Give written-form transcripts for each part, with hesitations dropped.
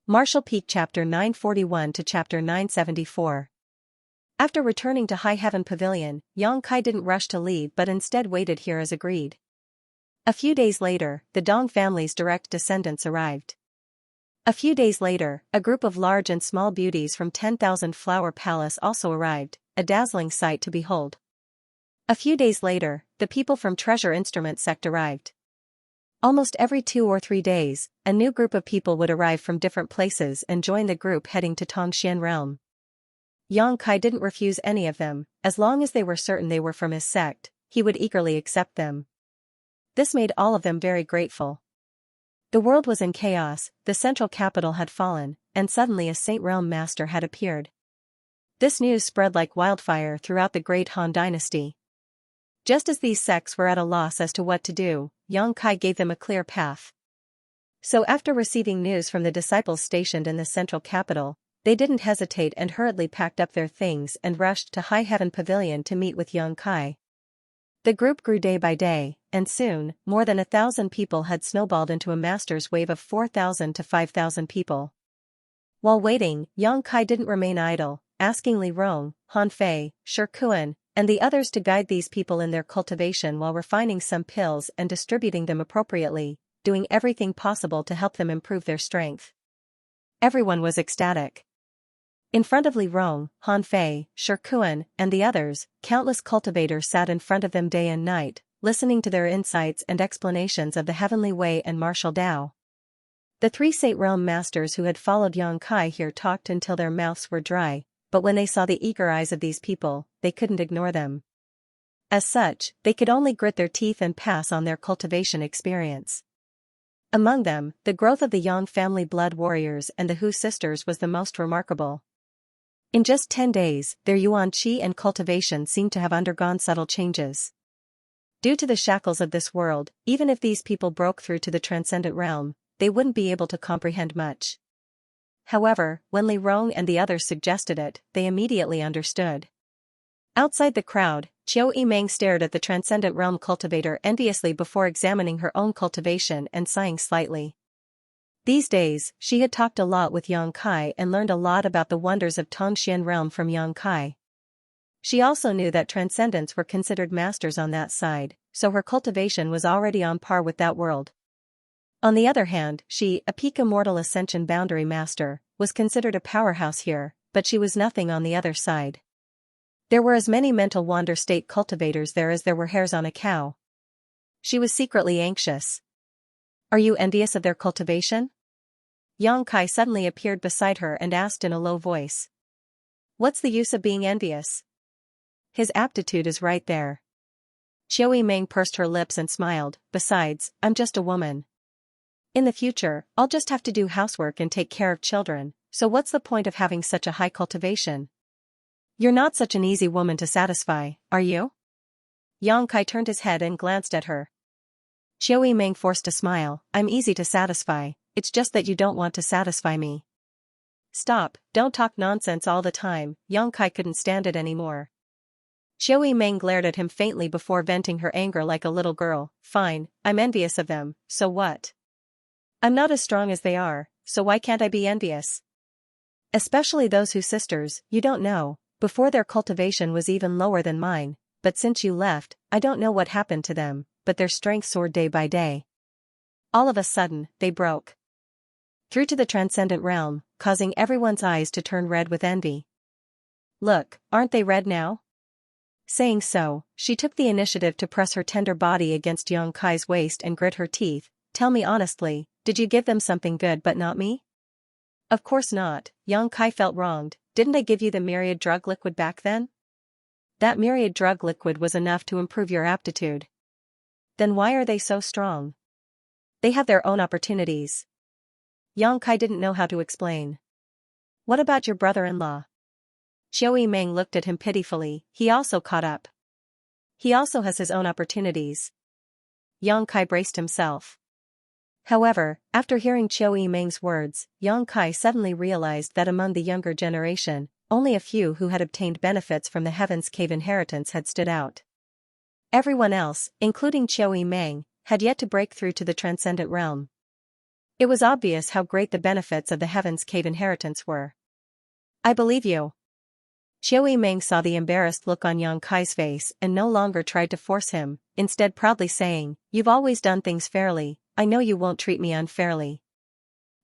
Martial Peak Chapter 941 to Chapter 974. After returning to High Heaven Pavilion, Yang Kai didn't rush to leave but instead waited here as agreed. A few days later, the Dong family's direct descendants arrived. A few days later, a group of large and small beauties from 10,000 Flower Palace also arrived, a dazzling sight to behold. A few days later, the people from Treasure Instrument Sect arrived. Almost every 2 or 3 days, a new group of people would arrive from different places and join the group heading to Tongxian Realm. Yang Kai didn't refuse any of them, as long as they were certain they were from his sect, he would eagerly accept them. This made all of them very grateful. The world was in chaos, the central capital had fallen, and suddenly a Saint Realm Master had appeared. This news spread like wildfire throughout the Great Han Dynasty. Just as these sects were at a loss as to what to do, Yang Kai gave them a clear path. So after receiving news from the disciples stationed in the central capital, they didn't hesitate and hurriedly packed up their things and rushed to High Heaven Pavilion to meet with Yang Kai. The group grew day by day, and soon, more than 1,000 people had snowballed into a master's wave of 4,000 to 5,000 people. While waiting, Yang Kai didn't remain idle, asking Li Rong, Han Fei, Shi Kuan, and the others to guide these people in their cultivation while refining some pills and distributing them appropriately, doing everything possible to help them improve their strength. Everyone was ecstatic. In front of Li Rong, Han Fei, Shi Kuan, and the others, countless cultivators sat in front of them day and night, listening to their insights and explanations of the heavenly way and martial Tao. The 3 Saint Realm Masters who had followed Yang Kai here talked until their mouths were dry, but when they saw the eager eyes of these people, they couldn't ignore them. As such, they could only grit their teeth and pass on their cultivation experience. Among them, the growth of the Yang family blood warriors and the Hu sisters was the most remarkable. In just 10 days, their yuan qi and cultivation seemed to have undergone subtle changes. Due to the shackles of this world, even if these people broke through to the transcendent realm, they wouldn't be able to comprehend much. However, when Li Rong and the others suggested it, they immediately understood. Outside the crowd, Qiu Yimeng stared at the transcendent realm cultivator enviously before examining her own cultivation and sighing slightly. These days, she had talked a lot with Yang Kai and learned a lot about the wonders of Tongxian realm from Yang Kai. She also knew that transcendents were considered masters on that side, so her cultivation was already on par with that world. On the other hand, she, a peak immortal ascension boundary master, was considered a powerhouse here, but she was nothing on the other side. There were as many mental wander state cultivators there as there were hairs on a cow. She was secretly anxious. Are you envious of their cultivation? Yang Kai suddenly appeared beside her and asked in a low voice. What's the use of being envious? His aptitude is right there. Qiu Yimeng pursed her lips and smiled, besides, I'm just a woman. In the future, I'll just have to do housework and take care of children, so what's the point of having such a high cultivation? You're not such an easy woman to satisfy, are you? Yang Kai turned his head and glanced at her. Qiu Yimeng forced a smile. I'm easy to satisfy, it's just that you don't want to satisfy me. Stop, don't talk nonsense all the time. Yang Kai couldn't stand it anymore. Qiu Yimeng glared at him faintly before venting her anger like a little girl. Fine, I'm envious of them, so what? I'm not as strong as they are, so why can't I be envious? Especially those Hu sisters, you don't know, before their cultivation was even lower than mine, but since you left, I don't know what happened to them, but their strength soared day by day. All of a sudden, they broke through to the transcendent realm, causing everyone's eyes to turn red with envy. Look, aren't they red now? Saying so, she took the initiative to press her tender body against Yang Kai's waist and grit her teeth. Tell me honestly, did you give them something good but not me? Of course not. Yang Kai felt wronged. Didn't I give you the myriad drug liquid back then? That myriad drug liquid was enough to improve your aptitude. Then why are they so strong? They have their own opportunities. Yang Kai didn't know how to explain. What about your brother-in-law? Qiu Yimeng looked at him pitifully. He also caught up. He also has his own opportunities. Yang Kai braced himself. However, after hearing Qiu Yimeng's words, Yang Kai suddenly realized that among the younger generation, only a few who had obtained benefits from the Heaven's Cave inheritance had stood out. Everyone else, including Qiu Yimeng, had yet to break through to the transcendent realm. It was obvious how great the benefits of the Heaven's Cave inheritance were. I believe you. Xiao Yimeng saw the embarrassed look on Yang Kai's face and no longer tried to force him, instead proudly saying, "You've always done things fairly, I know you won't treat me unfairly."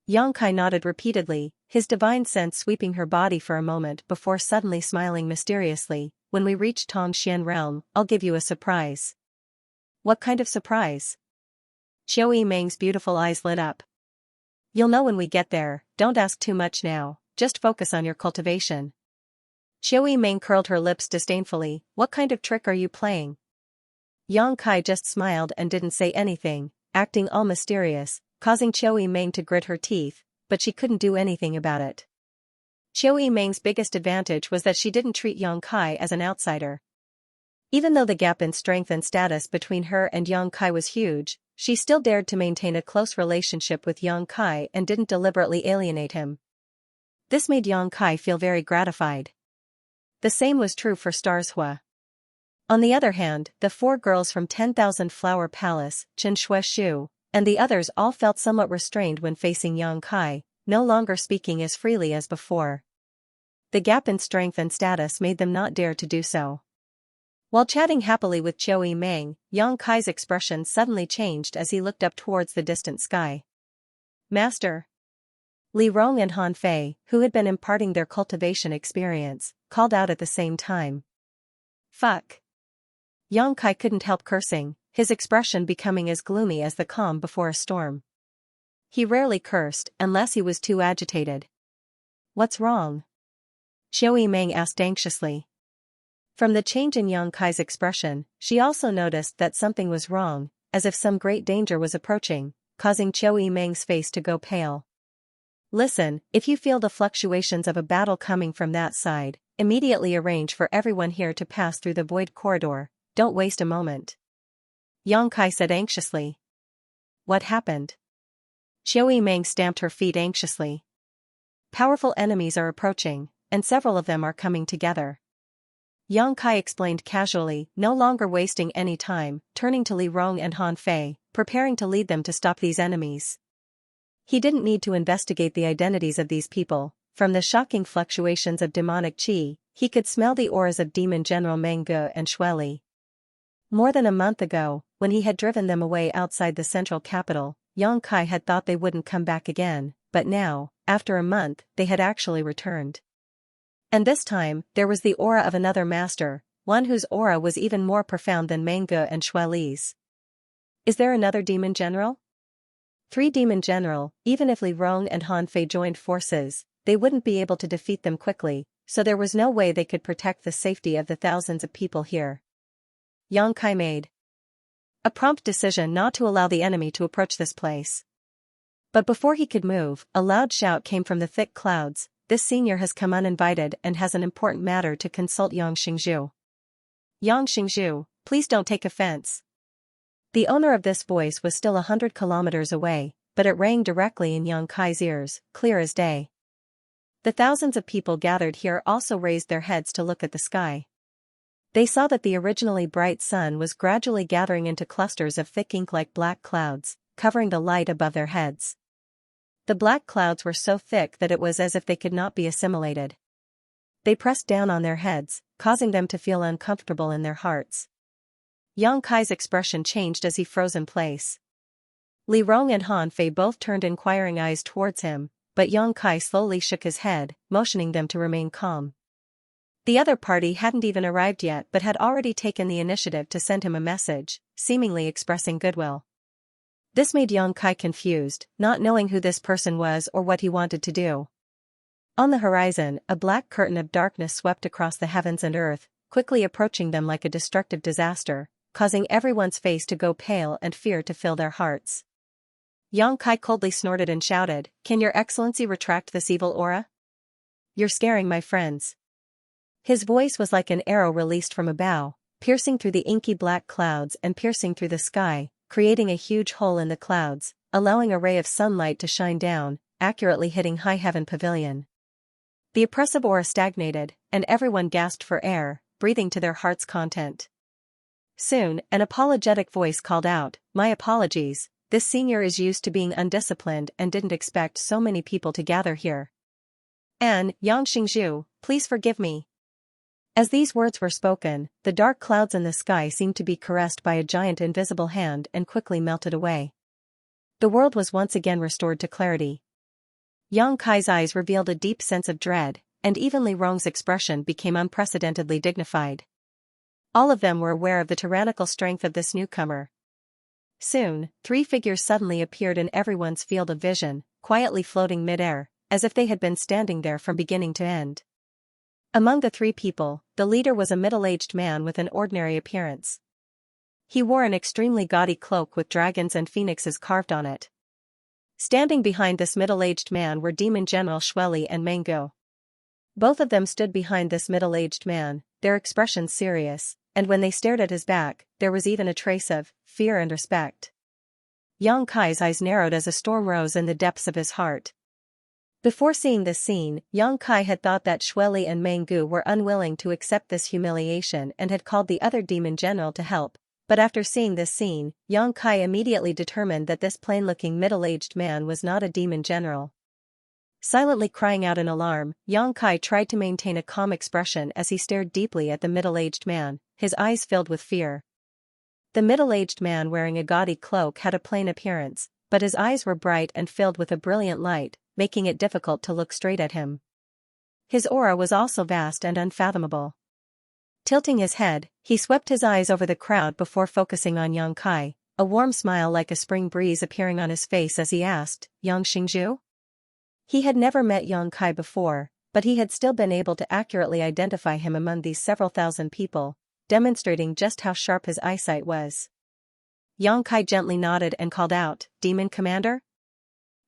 Yang Kai nodded repeatedly, his divine sense sweeping her body for a moment before suddenly smiling mysteriously. "When we reach Tongxian realm, I'll give you a surprise." "What kind of surprise?" Xiao Yimeng's beautiful eyes lit up. "You'll know when we get there, don't ask too much now, just focus on your cultivation." Xiao Yimeng curled her lips disdainfully. "What kind of trick are you playing?" Yang Kai just smiled and didn't say anything, acting all mysterious, causing Xiao Yimeng to grit her teeth, but she couldn't do anything about it. Xiao Yimeng's biggest advantage was that she didn't treat Yang Kai as an outsider. Even though the gap in strength and status between her and Yang Kai was huge, she still dared to maintain a close relationship with Yang Kai and didn't deliberately alienate him. This made Yang Kai feel very gratified. The same was true for Stars Hua. On the other hand, the 4 girls from 10,000 Flower Palace, Chen Shueshu, and the others all felt somewhat restrained when facing Yang Kai, no longer speaking as freely as before. The gap in strength and status made them not dare to do so. While chatting happily with Xiao Yimeng, Yang Kai's expression suddenly changed as he looked up towards the distant sky. "Master." Li Rong and Han Fei, who had been imparting their cultivation experience, called out at the same time. "Fuck." Yang Kai couldn't help cursing, his expression becoming as gloomy as the calm before a storm. He rarely cursed unless he was too agitated. "What's wrong?" Xiao Yimeng asked anxiously. From the change in Yang Kai's expression, she also noticed that something was wrong, as if some great danger was approaching, causing Xiao Yimeng's face to go pale. "Listen, if you feel the fluctuations of a battle coming from that side, immediately arrange for everyone here to pass through the void corridor, don't waste a moment." Yang Kai said anxiously. "What happened?" Xiao Yimeng stamped her feet anxiously. "Powerful enemies are approaching, and several of them are coming together." Yang Kai explained casually, no longer wasting any time, turning to Li Rong and Han Fei, preparing to lead them to stop these enemies. He didn't need to investigate the identities of these people. From the shocking fluctuations of demonic qi, he could smell the auras of Demon General Meng Ge and Shueli. More than a month ago, when he had driven them away outside the central capital, Yang Kai had thought they wouldn't come back again, but now, after a month, they had actually returned. And this time, there was the aura of another master, one whose aura was even more profound than Meng Ge and Shueli's. "Is there another demon general?" 3 demon general. Even if Li Rong and Han Fei joined forces, they wouldn't be able to defeat them quickly, so there was no way they could protect the safety of the thousands of people here. Yang Kai made a prompt decision not to allow the enemy to approach this place. But before he could move, a loud shout came from the thick clouds. "This senior has come uninvited and has an important matter to consult Yang Xingzhu." "Yang Xingzhu, please don't take offense." The owner of this voice was still 100 kilometers away, but it rang directly in Yang Kai's ears, clear as day. The thousands of people gathered here also raised their heads to look at the sky. They saw that the originally bright sun was gradually gathering into clusters of thick ink-like black clouds, covering the light above their heads. The black clouds were so thick that it was as if they could not be assimilated. They pressed down on their heads, causing them to feel uncomfortable in their hearts. Yang Kai's expression changed as he froze in place. Li Rong and Han Fei both turned inquiring eyes towards him, but Yang Kai slowly shook his head, motioning them to remain calm. The other party hadn't even arrived yet but had already taken the initiative to send him a message, seemingly expressing goodwill. This made Yang Kai confused, not knowing who this person was or what he wanted to do. On the horizon, a black curtain of darkness swept across the heavens and earth, quickly approaching them like a destructive disaster, causing everyone's face to go pale and fear to fill their hearts. Yang Kai coldly snorted and shouted, "Can your excellency retract this evil aura? You're scaring my friends." His voice was like an arrow released from a bow, piercing through the inky black clouds and piercing through the sky, creating a huge hole in the clouds, allowing a ray of sunlight to shine down, accurately hitting High Heaven Pavilion. The oppressive aura stagnated, and everyone gasped for air, breathing to their heart's content. Soon, an apologetic voice called out, "My apologies, this senior is used to being undisciplined and didn't expect so many people to gather here. An, Yang Xingzhu, please forgive me. As these words were spoken, the dark clouds in the sky seemed to be caressed by a giant invisible hand and quickly melted away. The world was once again restored to clarity. Yang Kai's eyes revealed a deep sense of dread, and even Li Rong's expression became unprecedentedly dignified. All of them were aware of the tyrannical strength of this newcomer. Soon, three figures suddenly appeared in everyone's field of vision, quietly floating mid-air, as if they had been standing there from beginning to end. Among the three people, the leader was a middle-aged man with an ordinary appearance. He wore an extremely gaudy cloak with dragons and phoenixes carved on it. Standing behind this middle-aged man were Demon General Xueli and Mango. Both of them stood behind this middle-aged man, their expressions serious, and when they stared at his back, there was even a trace of fear and respect. Yang Kai's eyes narrowed as a storm rose in the depths of his heart. Before seeing this scene, Yang Kai had thought that Xueli and Mangu were unwilling to accept this humiliation and had called the other demon general to help, but after seeing this scene, Yang Kai immediately determined that this plain-looking middle-aged man was not a demon general. Silently crying out in alarm, Yang Kai tried to maintain a calm expression as he stared deeply at the middle-aged man, his eyes filled with fear. The middle-aged man wearing a gaudy cloak had a plain appearance, but his eyes were bright and filled with a brilliant light, making it difficult to look straight at him. His aura was also vast and unfathomable. Tilting his head, he swept his eyes over the crowd before focusing on Yang Kai, a warm smile like a spring breeze appearing on his face as he asked, Yang Xingzhu? He had never met Yang Kai before, but he had still been able to accurately identify him among these several thousand people, demonstrating just how sharp his eyesight was. Yang Kai gently nodded and called out, Demon Commander?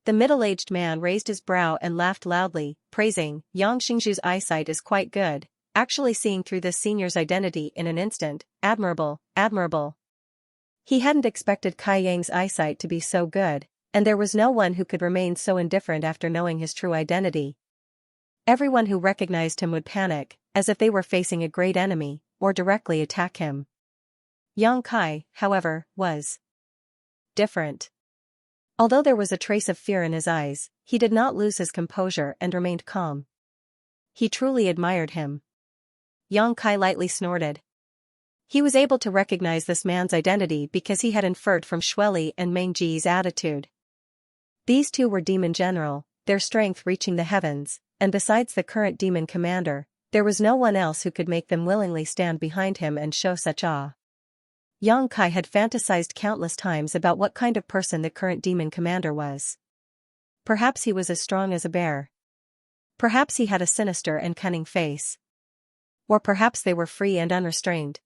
The middle-aged man raised his brow and laughed loudly, praising, Yang Xingzhu's eyesight is quite good, actually seeing through this senior's identity in an instant, admirable, admirable. He hadn't expected Kai Yang's eyesight to be so good, and there was no one who could remain so indifferent after knowing his true identity. Everyone who recognized him would panic, as if they were facing a great enemy, or directly attack him. Yang Kai, however, was different. Although there was a trace of fear in his eyes, he did not lose his composure and remained calm. He truly admired him. Yang Kai lightly snorted. He was able to recognize this man's identity because he had inferred from Xueli and Mengji's attitude. These two were demon general, their strength reaching the heavens, and besides the current demon commander, there was no one else who could make them willingly stand behind him and show such awe. Yang Kai had fantasized countless times about what kind of person the current demon commander was. Perhaps he was as strong as a bear. Perhaps he had a sinister and cunning face. Or perhaps they were free and unrestrained.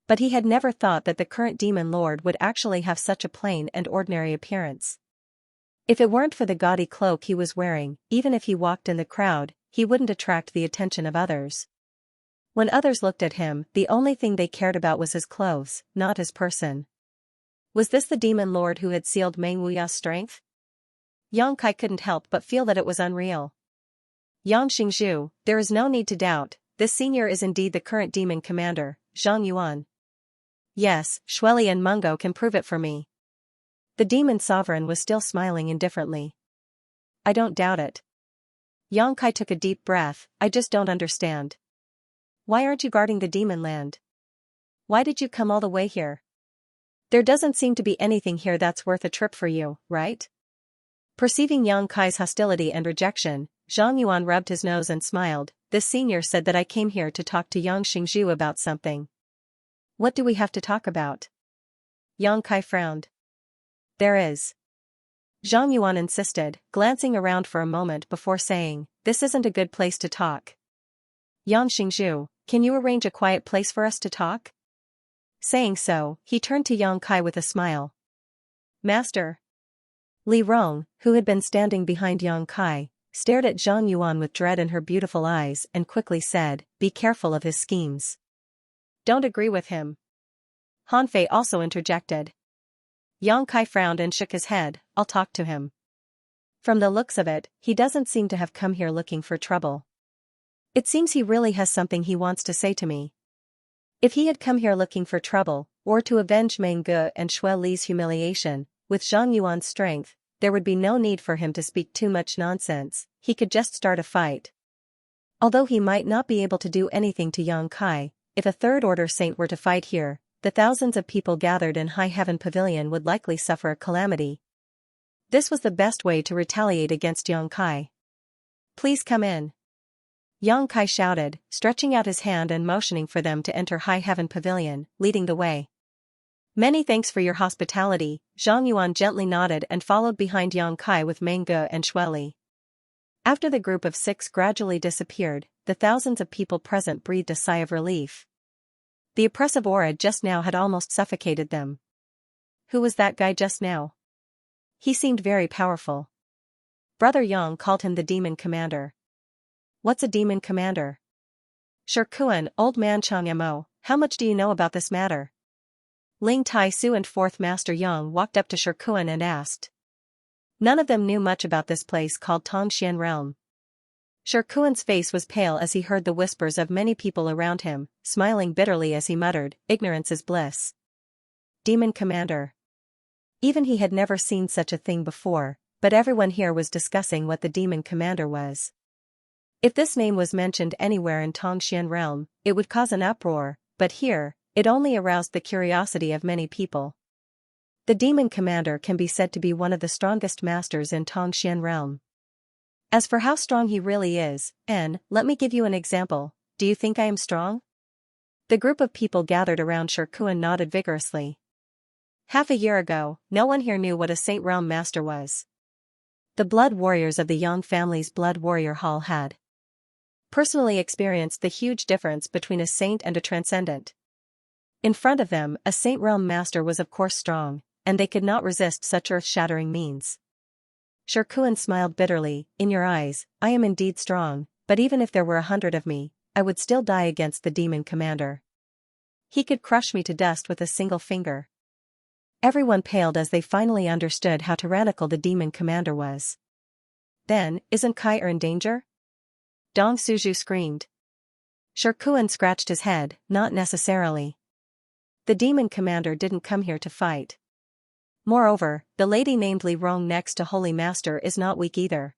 But he had never thought that the current demon lord would actually have such a plain and ordinary appearance. If it weren't for the gaudy cloak he was wearing, even if he walked in the crowd, he wouldn't attract the attention of others. When others looked at him, the only thing they cared about was his clothes, not his person. Was this the demon lord who had sealed Meng Wuya's strength? Yang Kai couldn't help but feel that it was unreal. Yang Xingzhu, there is no need to doubt, this senior is indeed the current demon commander, Zhang Yuan. Yes, Xueli and Mungo can prove it for me. The demon sovereign was still smiling indifferently. I don't doubt it. Yang Kai took a deep breath, I just don't understand. Why aren't you guarding the demon land? Why did you come all the way here? There doesn't seem to be anything here that's worth a trip for you, right? Perceiving Yang Kai's hostility and rejection, Zhang Yuan rubbed his nose and smiled. This senior said that I came here to talk to Yang Xingzhu about something. What do we have to talk about? Yang Kai frowned. There is. Zhang Yuan insisted, glancing around for a moment before saying, this isn't a good place to talk. Yang Xingzhu, can you arrange a quiet place for us to talk? Saying so, he turned to Yang Kai with a smile. Master. Li Rong, who had been standing behind Yang Kai, stared at Zhang Yuan with dread in her beautiful eyes and quickly said, be careful of his schemes. Don't agree with him. Han Fei also interjected. Yang Kai frowned and shook his head, I'll talk to him. From the looks of it, he doesn't seem to have come here looking for trouble. It seems he really has something he wants to say to me. If he had come here looking for trouble, or to avenge Meng Ge and Xueli's humiliation, with Zhang Yuan's strength, there would be no need for him to speak too much nonsense, he could just start a fight. Although he might not be able to do anything to Yang Kai, if a third-order saint were to fight here, the thousands of people gathered in High Heaven Pavilion would likely suffer a calamity. This was the best way to retaliate against Yang Kai. "Please come in," Yang Kai shouted, stretching out his hand and motioning for them to enter High Heaven Pavilion, leading the way. "Many thanks for your hospitality," Zhang Yuan gently nodded and followed behind Yang Kai with Meng Ge and Shueli. After the group of 6 gradually disappeared, the thousands of people present breathed a sigh of relief. The oppressive aura just now had almost suffocated them. Who was that guy just now? He seemed very powerful. Brother Yang called him the Demon Commander. What's a Demon Commander? Shirkuan, old man Changyamo, how much do you know about this matter? Ling Tai Su and 4th Master Yang walked up to Shirkuan and asked. None of them knew much about this place called Tongxian Realm. Shirkuan's face was pale as he heard the whispers of many people around him, smiling bitterly as he muttered, "Ignorance is bliss." Demon Commander. Even he had never seen such a thing before, but everyone here was discussing what the Demon Commander was. If this name was mentioned anywhere in Tongxian Realm, it would cause an uproar, but here, it only aroused the curiosity of many people. The Demon Commander can be said to be one of the strongest masters in Tongxian Realm. As for how strong he really is, let me give you an example. Do you think I am strong? The group of people gathered around Shirkuan nodded vigorously. Half a year ago, no one here knew what a Saint Realm Master was. The Blood Warriors of the Yang family's Blood Warrior Hall had personally experienced the huge difference between a saint and a transcendent. In front of them, a Saint Realm Master was of course strong, and they could not resist such earth-shattering means. Shirkuan smiled bitterly. In your eyes, I am indeed strong, but even if there were 100 of me, I would still die against the Demon Commander. He could crush me to dust with a single finger. Everyone paled as they finally understood how tyrannical the Demon Commander was. Then, isn't Kai in danger? Dong Suju screamed. Shirkuan scratched his head, not necessarily. The Demon Commander didn't come here to fight. Moreover, the lady named Li Rong next to Holy Master is not weak either.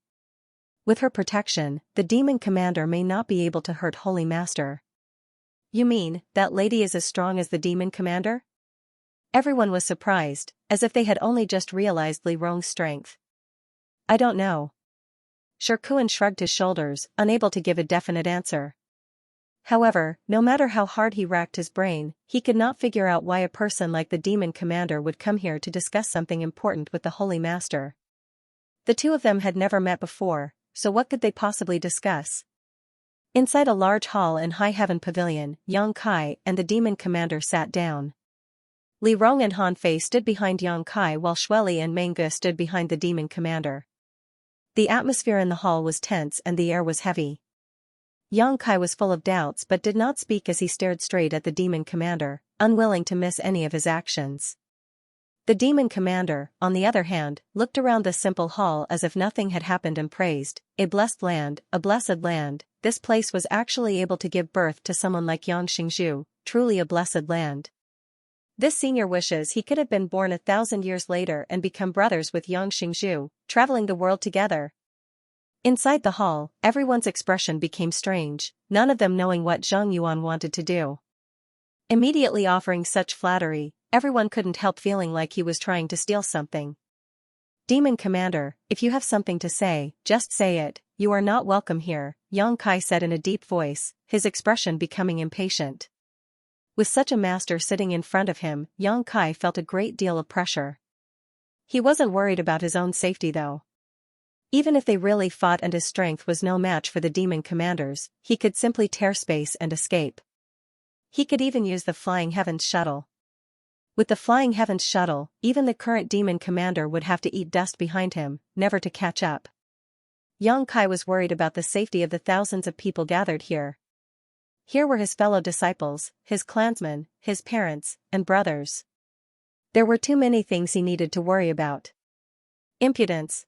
With her protection, the Demon Commander may not be able to hurt Holy Master. You mean, that lady is as strong as the Demon Commander? Everyone was surprised, as if they had only just realized Li Rong's strength. I don't know. Shirkuan shrugged his shoulders, unable to give a definite answer. However, no matter how hard he racked his brain, he could not figure out why a person like the Demon Commander would come here to discuss something important with the Holy Master. The two of them had never met before, so what could they possibly discuss? Inside a large hall in High Heaven Pavilion, Yang Kai and the Demon Commander sat down. Li Rong and Han Fei stood behind Yang Kai while Shueli and Meng Ge stood behind the Demon Commander. The atmosphere in the hall was tense and the air was heavy. Yang Kai was full of doubts but did not speak as he stared straight at the Demon Commander, unwilling to miss any of his actions. The Demon Commander, on the other hand, looked around the simple hall as if nothing had happened and praised, a blessed land, this place was actually able to give birth to someone like Yang Xingzhu, truly a blessed land. This senior wishes he could have been born 1,000 years later and become brothers with Yang Xingzhu, traveling the world together. Inside the hall, everyone's expression became strange, none of them knowing what Zhang Yuan wanted to do. Immediately offering such flattery, everyone couldn't help feeling like he was trying to steal something. Demon Commander, if you have something to say, just say it. You are not welcome here, Yang Kai said in a deep voice, his expression becoming impatient. With such a master sitting in front of him, Yang Kai felt a great deal of pressure. He wasn't worried about his own safety though. Even if they really fought and his strength was no match for the Demon Commanders, he could simply tear space and escape. He could even use the Flying Heavens shuttle. With the Flying Heavens shuttle, even the current Demon Commander would have to eat dust behind him, never to catch up. Yang Kai was worried about the safety of the thousands of people gathered here. Here were his fellow disciples, his clansmen, his parents, and brothers. There were too many things he needed to worry about. Impudence!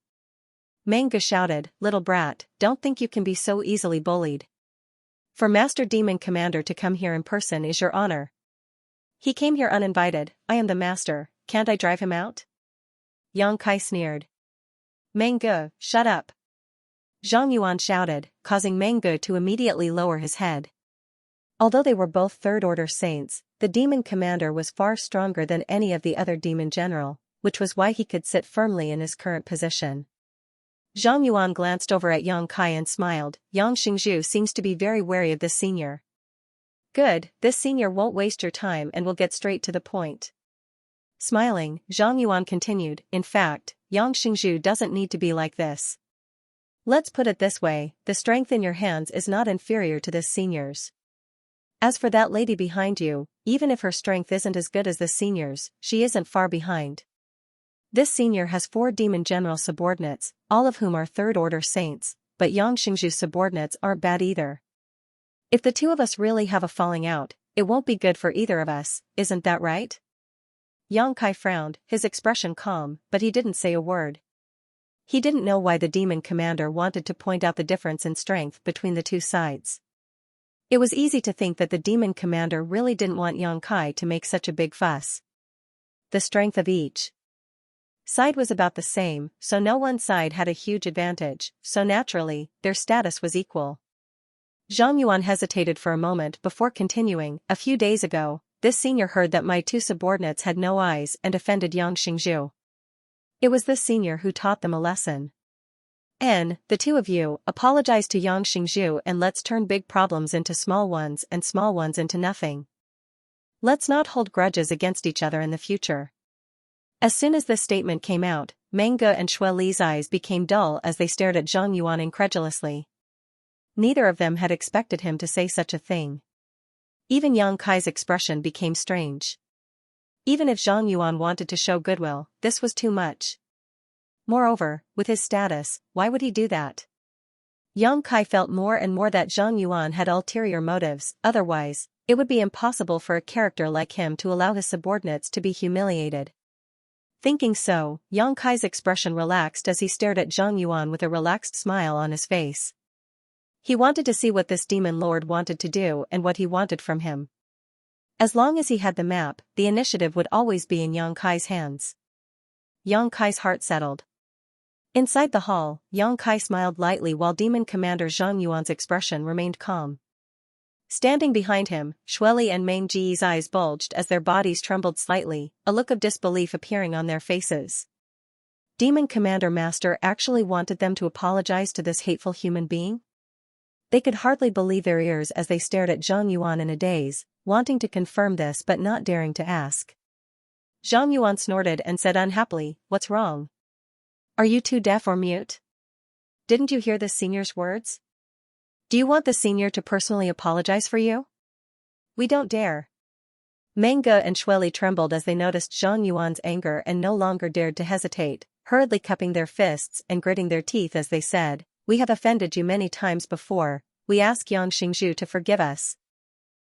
Meng Ge shouted, little brat, don't think you can be so easily bullied. For Master Demon Commander to come here in person is your honor. He came here uninvited, I am the master, can't I drive him out? Yang Kai sneered. Mengge, shut up. Zhang Yuan shouted, causing Mengge to immediately lower his head. Although they were both third-order saints, the demon commander was far stronger than any of the other demon general, which was why he could sit firmly in his current position. Zhang Yuan glanced over at Yang Kai and smiled. Yang Xingzhu seems to be very wary of this senior. Good, this senior won't waste your time and will get straight to the point. Smiling, Zhang Yuan continued, in fact, Yang Xingzhu doesn't need to be like this. Let's put it this way, the strength in your hands is not inferior to this senior's. As for that lady behind you, even if her strength isn't as good as the senior's, she isn't far behind. This senior has 4 demon general subordinates, all of whom are third-order saints, but Yang Xingzhu's subordinates aren't bad either. If the two of us really have a falling out, it won't be good for either of us, isn't that right? Yang Kai frowned, his expression calm, but he didn't say a word. He didn't know why the demon commander wanted to point out the difference in strength between the two sides. It was easy to think that the demon commander really didn't want Yang Kai to make such a big fuss. The strength of each side was about the same, so no one side had a huge advantage, so naturally, their status was equal. Zhang Yuan hesitated for a moment before continuing. A few days ago, this senior heard that my 2 subordinates had no eyes and offended Yang Xingzhu. It was this senior who taught them a lesson. The 2 of you, apologize to Yang Xingzhu and let's turn big problems into small ones and small ones into nothing. Let's not hold grudges against each other in the future. As soon as this statement came out, Mengge and Xue Li's eyes became dull as they stared at Zhang Yuan incredulously. Neither of them had expected him to say such a thing. Even Yang Kai's expression became strange. Even if Zhang Yuan wanted to show goodwill, this was too much. Moreover, with his status, why would he do that? Yang Kai felt more and more that Zhang Yuan had ulterior motives, otherwise, it would be impossible for a character like him to allow his subordinates to be humiliated. Thinking so, Yang Kai's expression relaxed as he stared at Zhang Yuan with a relaxed smile on his face. He wanted to see what this demon lord wanted to do and what he wanted from him. As long as he had the map, the initiative would always be in Yang Kai's hands. Yang Kai's heart settled. Inside the hall, Yang Kai smiled lightly while Demon Commander Zhang Yuan's expression remained calm. Standing behind him, Xue Li and Meng Ji's eyes bulged as their bodies trembled slightly, a look of disbelief appearing on their faces. Demon Commander Master actually wanted them to apologize to this hateful human being? They could hardly believe their ears as they stared at Zhang Yuan in a daze, wanting to confirm this but not daring to ask. Zhang Yuan snorted and said unhappily, "What's wrong? Are you too deaf or mute? Didn't you hear the senior's words? Do you want the senior to personally apologize for you? We don't dare." Mengge and Xue Li trembled as they noticed Zhang Yuan's anger and no longer dared to hesitate, hurriedly cupping their fists and gritting their teeth as they said, "We have offended you many times before, we ask Yang Xingzhu to forgive us."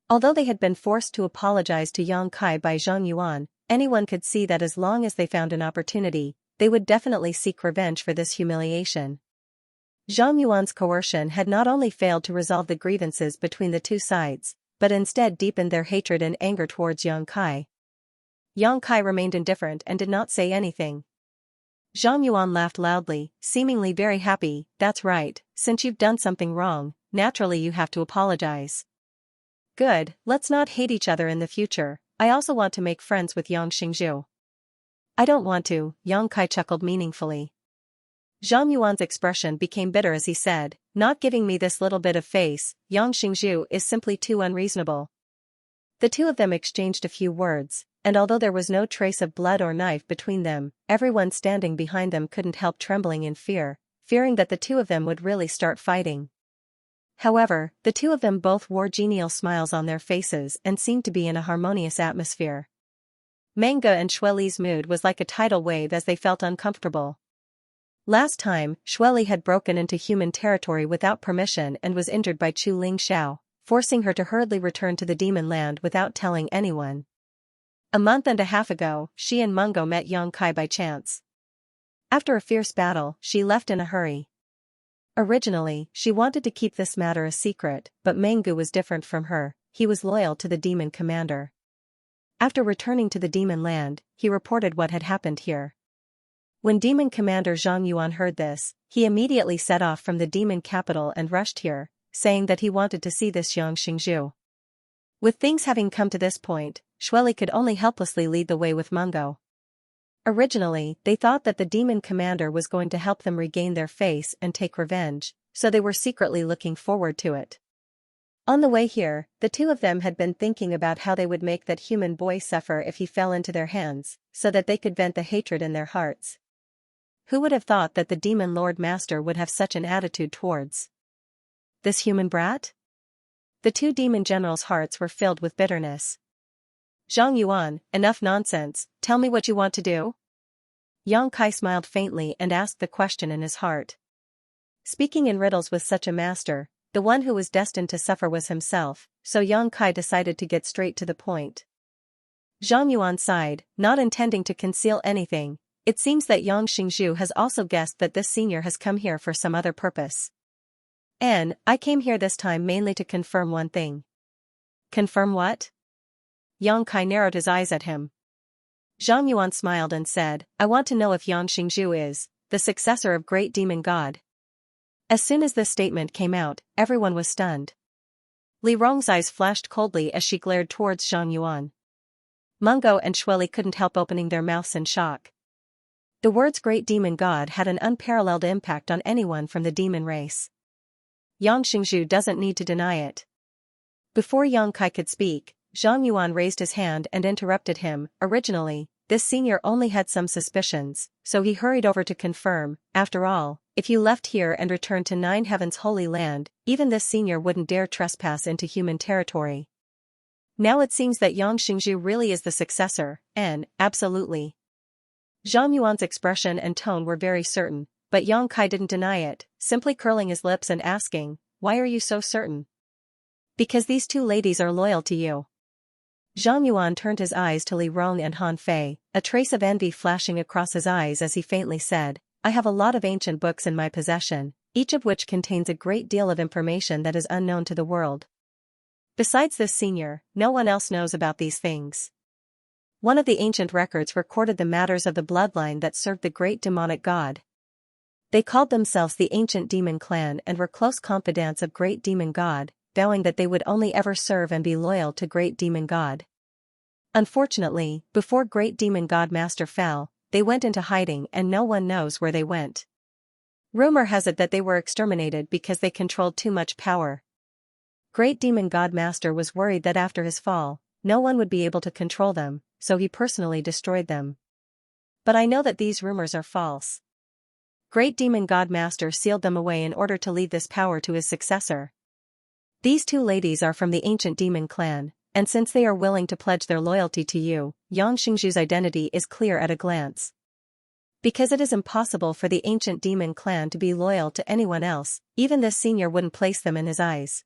Although they had been forced to apologize to Yang Kai by Zhang Yuan, anyone could see that as long as they found an opportunity, they would definitely seek revenge for this humiliation. Zhang Yuan's coercion had not only failed to resolve the grievances between the two sides, but instead deepened their hatred and anger towards Yang Kai. Yang Kai remained indifferent and did not say anything. Zhang Yuan laughed loudly, seemingly very happy. "That's right, since you've done something wrong, naturally you have to apologize. Good, let's not hate each other in the future. I also want to make friends with Yang Xingzhu." "I don't want to," Yang Kai chuckled meaningfully. Zhang Yuan's expression became bitter as he said, "Not giving me this little bit of face, Yang Xingzhu is simply too unreasonable." The two of them exchanged a few words, and although there was no trace of blood or knife between them, everyone standing behind them couldn't help trembling in fear, fearing that the two of them would really start fighting. However, the two of them both wore genial smiles on their faces and seemed to be in a harmonious atmosphere. Mengge and Xue Li's mood was like a tidal wave as they felt uncomfortable. Last time, Xue Li had broken into human territory without permission and was injured by Chu Ling Xiao, forcing her to hurriedly return to the demon land without telling anyone. A month and a half ago, she and Mungo met Yang Kai by chance. After a fierce battle, she left in a hurry. Originally, she wanted to keep this matter a secret, but Mengge was different from her. He was loyal to the demon commander. After returning to the demon land, he reported what had happened here. When Demon Commander Zhang Yuan heard this, he immediately set off from the demon capital and rushed here, saying that he wanted to see this Xianxia. With things having come to this point, Xueli could only helplessly lead the way with Mungo. Originally, they thought that the demon commander was going to help them regain their face and take revenge, so they were secretly looking forward to it. On the way here, the two of them had been thinking about how they would make that human boy suffer if he fell into their hands, so that they could vent the hatred in their hearts. Who would have thought that the demon Lord Master would have such an attitude towards this human brat? The two demon generals' hearts were filled with bitterness. Zhang Yuan, enough nonsense, tell me what you want to do? Yang Kai smiled faintly and asked the question in his heart. Speaking in riddles with such a master, the one who was destined to suffer was himself, so Yang Kai decided to get straight to the point. Zhang Yuan sighed, not intending to conceal anything. It seems that Yang Xingzhu has also guessed that this senior has come here for some other purpose. And I came here this time mainly to confirm one thing. Confirm what? Yang Kai narrowed his eyes at him. Zhang Yuan smiled and said, I want to know if Yang Xingzhu is the successor of Great Demon God. As soon as this statement came out, everyone was stunned. Li Rong's eyes flashed coldly as she glared towards Zhang Yuan. Mungo and Xueli couldn't help opening their mouths in shock. The words Great Demon God had an unparalleled impact on anyone from the demon race. Yang Xingzhu doesn't need to deny it. Before Yang Kai could speak, Zhang Yuan raised his hand and interrupted him. Originally, this senior only had some suspicions, so he hurried over to confirm. After all, if you left here and returned to Nine Heaven's holy land, even this senior wouldn't dare trespass into human territory. Now it seems that Yang Xingzhu really is the successor, and, absolutely. Zhang Yuan's expression and tone were very certain, but Yang Kai didn't deny it, simply curling his lips and asking, why are you so certain? Because these two ladies are loyal to you. Zhang Yuan turned his eyes to Li Rong and Han Fei, a trace of envy flashing across his eyes as he faintly said, I have a lot of ancient books in my possession, each of which contains a great deal of information that is unknown to the world. Besides this senior, no one else knows about these things. One of the ancient records recorded the matters of the bloodline that served the great demonic god. They called themselves the Ancient Demon Clan and were close confidants of Great Demon God, vowing that they would only ever serve and be loyal to Great Demon God. Unfortunately, before Great Demon God Master fell, they went into hiding and no one knows where they went. Rumor has it that they were exterminated because they controlled too much power. Great Demon God Master was worried that after his fall, no one would be able to control them, so he personally destroyed them. But I know that these rumors are false. Great Demon God Master sealed them away in order to leave this power to his successor. These two ladies are from the Ancient Demon Clan, and since they are willing to pledge their loyalty to you, Yang Xingzhu's identity is clear at a glance. Because it is impossible for the Ancient Demon Clan to be loyal to anyone else, even this senior wouldn't place them in his eyes.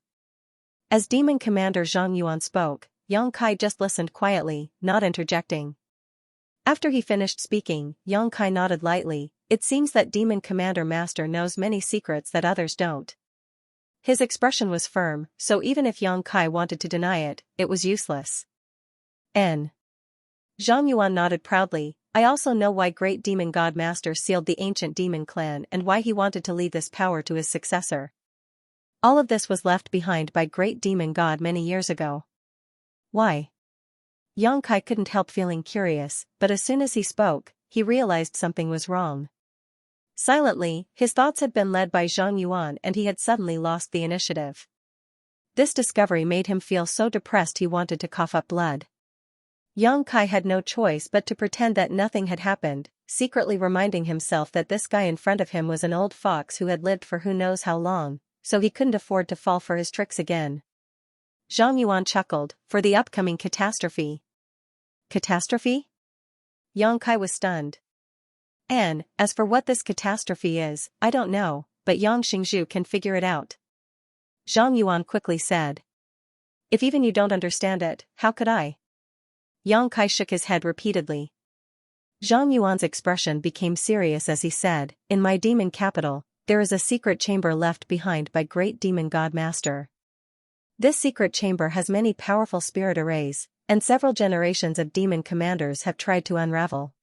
As Demon Commander Zhang Yuan spoke, Yang Kai just listened quietly, not interjecting. After he finished speaking, Yang Kai nodded lightly. It seems that Demon Commander Master knows many secrets that others don't. His expression was firm, so even if Yang Kai wanted to deny it, it was useless. N. Zhang Yuan nodded proudly. I also know why Great Demon God Master sealed the Ancient Demon Clan and why he wanted to leave this power to his successor. All of this was left behind by Great Demon God many years ago. Why? Yang Kai couldn't help feeling curious, but as soon as he spoke, he realized something was wrong. Silently, his thoughts had been led by Zhang Yuan and he had suddenly lost the initiative. This discovery made him feel so depressed he wanted to cough up blood. Yang Kai had no choice but to pretend that nothing had happened, secretly reminding himself that this guy in front of him was an old fox who had lived for who knows how long, so he couldn't afford to fall for his tricks again. Zhang Yuan chuckled, for the upcoming catastrophe. Catastrophe? Yang Kai was stunned. And, as for what this catastrophe is, I don't know, but Yang Xingzhu can figure it out. Zhang Yuan quickly said. If even you don't understand it, how could I? Yang Kai shook his head repeatedly. Zhang Yuan's expression became serious as he said, in my demon capital, there is a secret chamber left behind by Great Demon God Master. This secret chamber has many powerful spirit arrays, and several generations of demon commanders have tried to unravel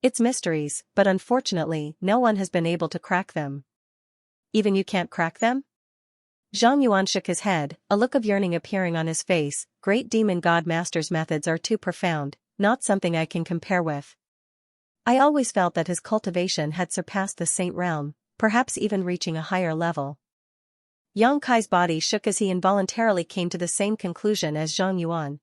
It's mysteries, but unfortunately, no one has been able to crack them. Even you can't crack them? Zhang Yuan shook his head, a look of yearning appearing on his face. Great demon god master's methods are too profound, not something I can compare with. I always felt that his cultivation had surpassed the saint realm, perhaps even reaching a higher level. Yang Kai's body shook as he involuntarily came to the same conclusion as Zhang Yuan.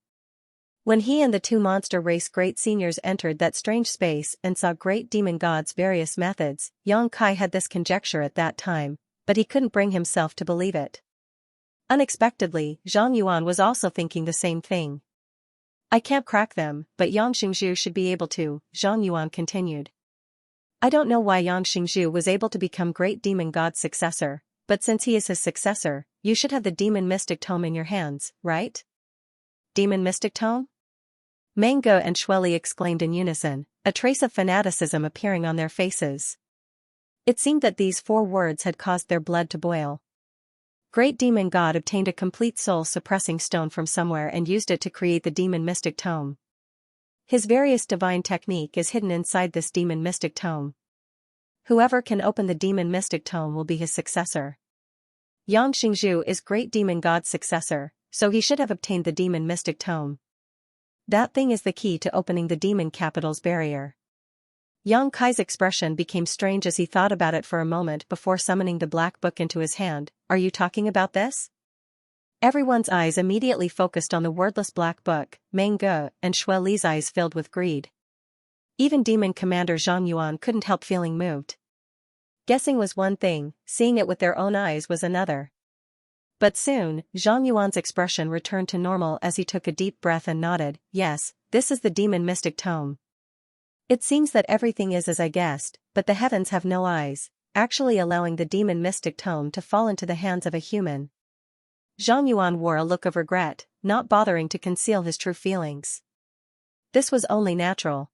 When he and the two monster race great seniors entered that strange space and saw great demon god's various methods, Yang Kai had this conjecture at that time, but he couldn't bring himself to believe it. Unexpectedly, Zhang Yuan was also thinking the same thing. I can't crack them, but Yang Xingzhu should be able to, Zhang Yuan continued. I don't know why Yang Xingzhu was able to become great demon god's successor, but since he is his successor, you should have the demon mystic tome in your hands, right? Demon mystic tome? Mango and Shueli exclaimed in unison, a trace of fanaticism appearing on their faces. It seemed that these 4 words had caused their blood to boil. Great demon god obtained a complete soul-suppressing stone from somewhere and used it to create the demon mystic tome. His various divine technique is hidden inside this demon mystic tome. Whoever can open the demon mystic tome will be his successor. Yang Xingzhu is great demon god's successor, so he should have obtained the demon mystic tome. That thing is the key to opening the demon capital's barrier. Yang Kai's expression became strange as he thought about it for a moment before summoning the black book into his hand. Are you talking about this? Everyone's eyes immediately focused on the wordless black book. Mango and Shueli's eyes filled with greed. Even Demon Commander Zhang Yuan couldn't help feeling moved. Guessing was one thing, seeing it with their own eyes was another. But soon, Zhang Yuan's expression returned to normal as he took a deep breath and nodded. Yes, this is the demon mystic tome. It seems that everything is as I guessed, but the heavens have no eyes, actually allowing the demon mystic tome to fall into the hands of a human. Zhang Yuan wore a look of regret, not bothering to conceal his true feelings. This was only natural.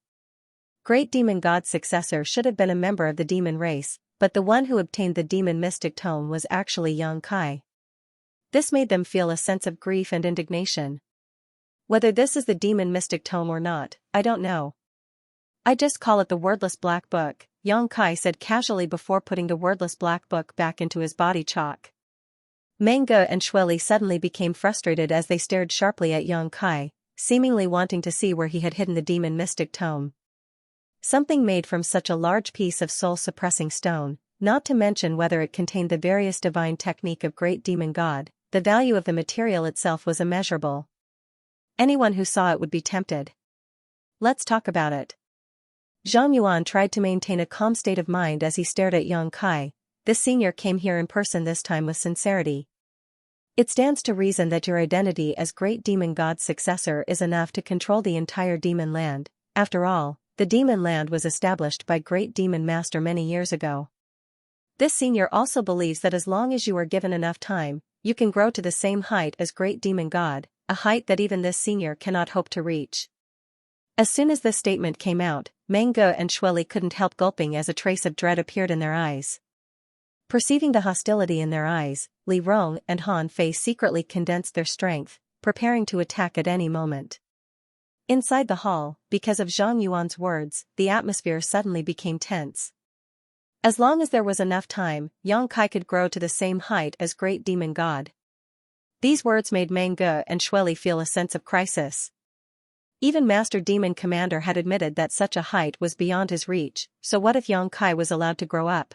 Great demon god's successor should have been a member of the demon race, but the one who obtained the demon mystic tome was actually Yang Kai. This made them feel a sense of grief and indignation. Whether this is the demon mystic tome or not, I don't know. I just call it the wordless black book, Yang Kai said casually before putting the wordless black book back into his body chalk. Mango and Shueli suddenly became frustrated as they stared sharply at Yang Kai, seemingly wanting to see where he had hidden the demon mystic tome. Something made from such a large piece of soul-suppressing stone, not to mention whether it contained the various divine technique of great demon god, the value of the material itself was immeasurable. Anyone who saw it would be tempted. Let's talk about it. Zhang Yuan tried to maintain a calm state of mind as he stared at Yang Kai. This senior came here in person this time with sincerity. It stands to reason that your identity as great demon god's successor is enough to control the entire demon land. After all, the demon land was established by great demon master many years ago. This senior also believes that as long as you are given enough time, you can grow to the same height as great demon god, a height that even this senior cannot hope to reach. As soon as this statement came out, Mango and Shueli couldn't help gulping as a trace of dread appeared in their eyes. Perceiving the hostility in their eyes, Li Rong and Han Fei secretly condensed their strength, preparing to attack at any moment. Inside the hall, because of Zhang Yuan's words, the atmosphere suddenly became tense. As long as there was enough time, Yang Kai could grow to the same height as great demon god. These words made Mango and Shueli feel a sense of crisis. Even Master Demon Commander had admitted that such a height was beyond his reach, so what if Yang Kai was allowed to grow up?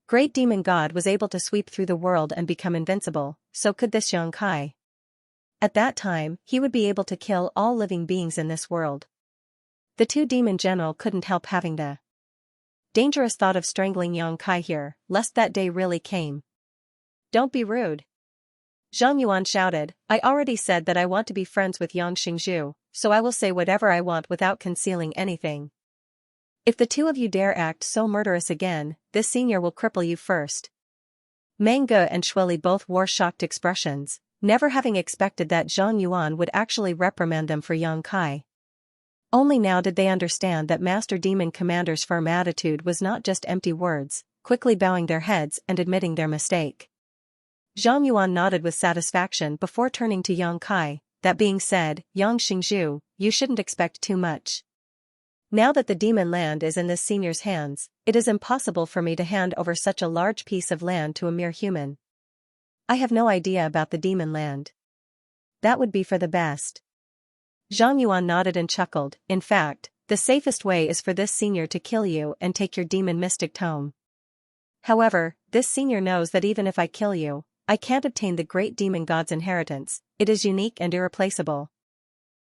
Great Demon God was able to sweep through the world and become invincible, so could this Yang Kai. At that time, he would be able to kill all living beings in this world. The two demon general couldn't help having the dangerous thought of strangling Yang Kai here, lest that day really came. Don't be rude. Zhang Yuan shouted, I already said that I want to be friends with Yang Xingzhu, so I will say whatever I want without concealing anything. If the two of you dare act so murderous again, this senior will cripple you first. Mango and Shueli both wore shocked expressions, never having expected that Zhang Yuan would actually reprimand them for Yang Kai. Only now did they understand that Master Demon Commander's firm attitude was not just empty words, quickly bowing their heads and admitting their mistake. Zhang Yuan nodded with satisfaction before turning to Yang Kai. That being said, Yang Xingzhu, you shouldn't expect too much. Now that the demon land is in this senior's hands, it is impossible for me to hand over such a large piece of land to a mere human. I have no idea about the demon land. That would be for the best. Zhang Yuan nodded and chuckled. In fact, the safest way is for this senior to kill you and take your demon mystic tome. However, this senior knows that even if I kill you, I can't obtain the great demon god's inheritance. It is unique and irreplaceable.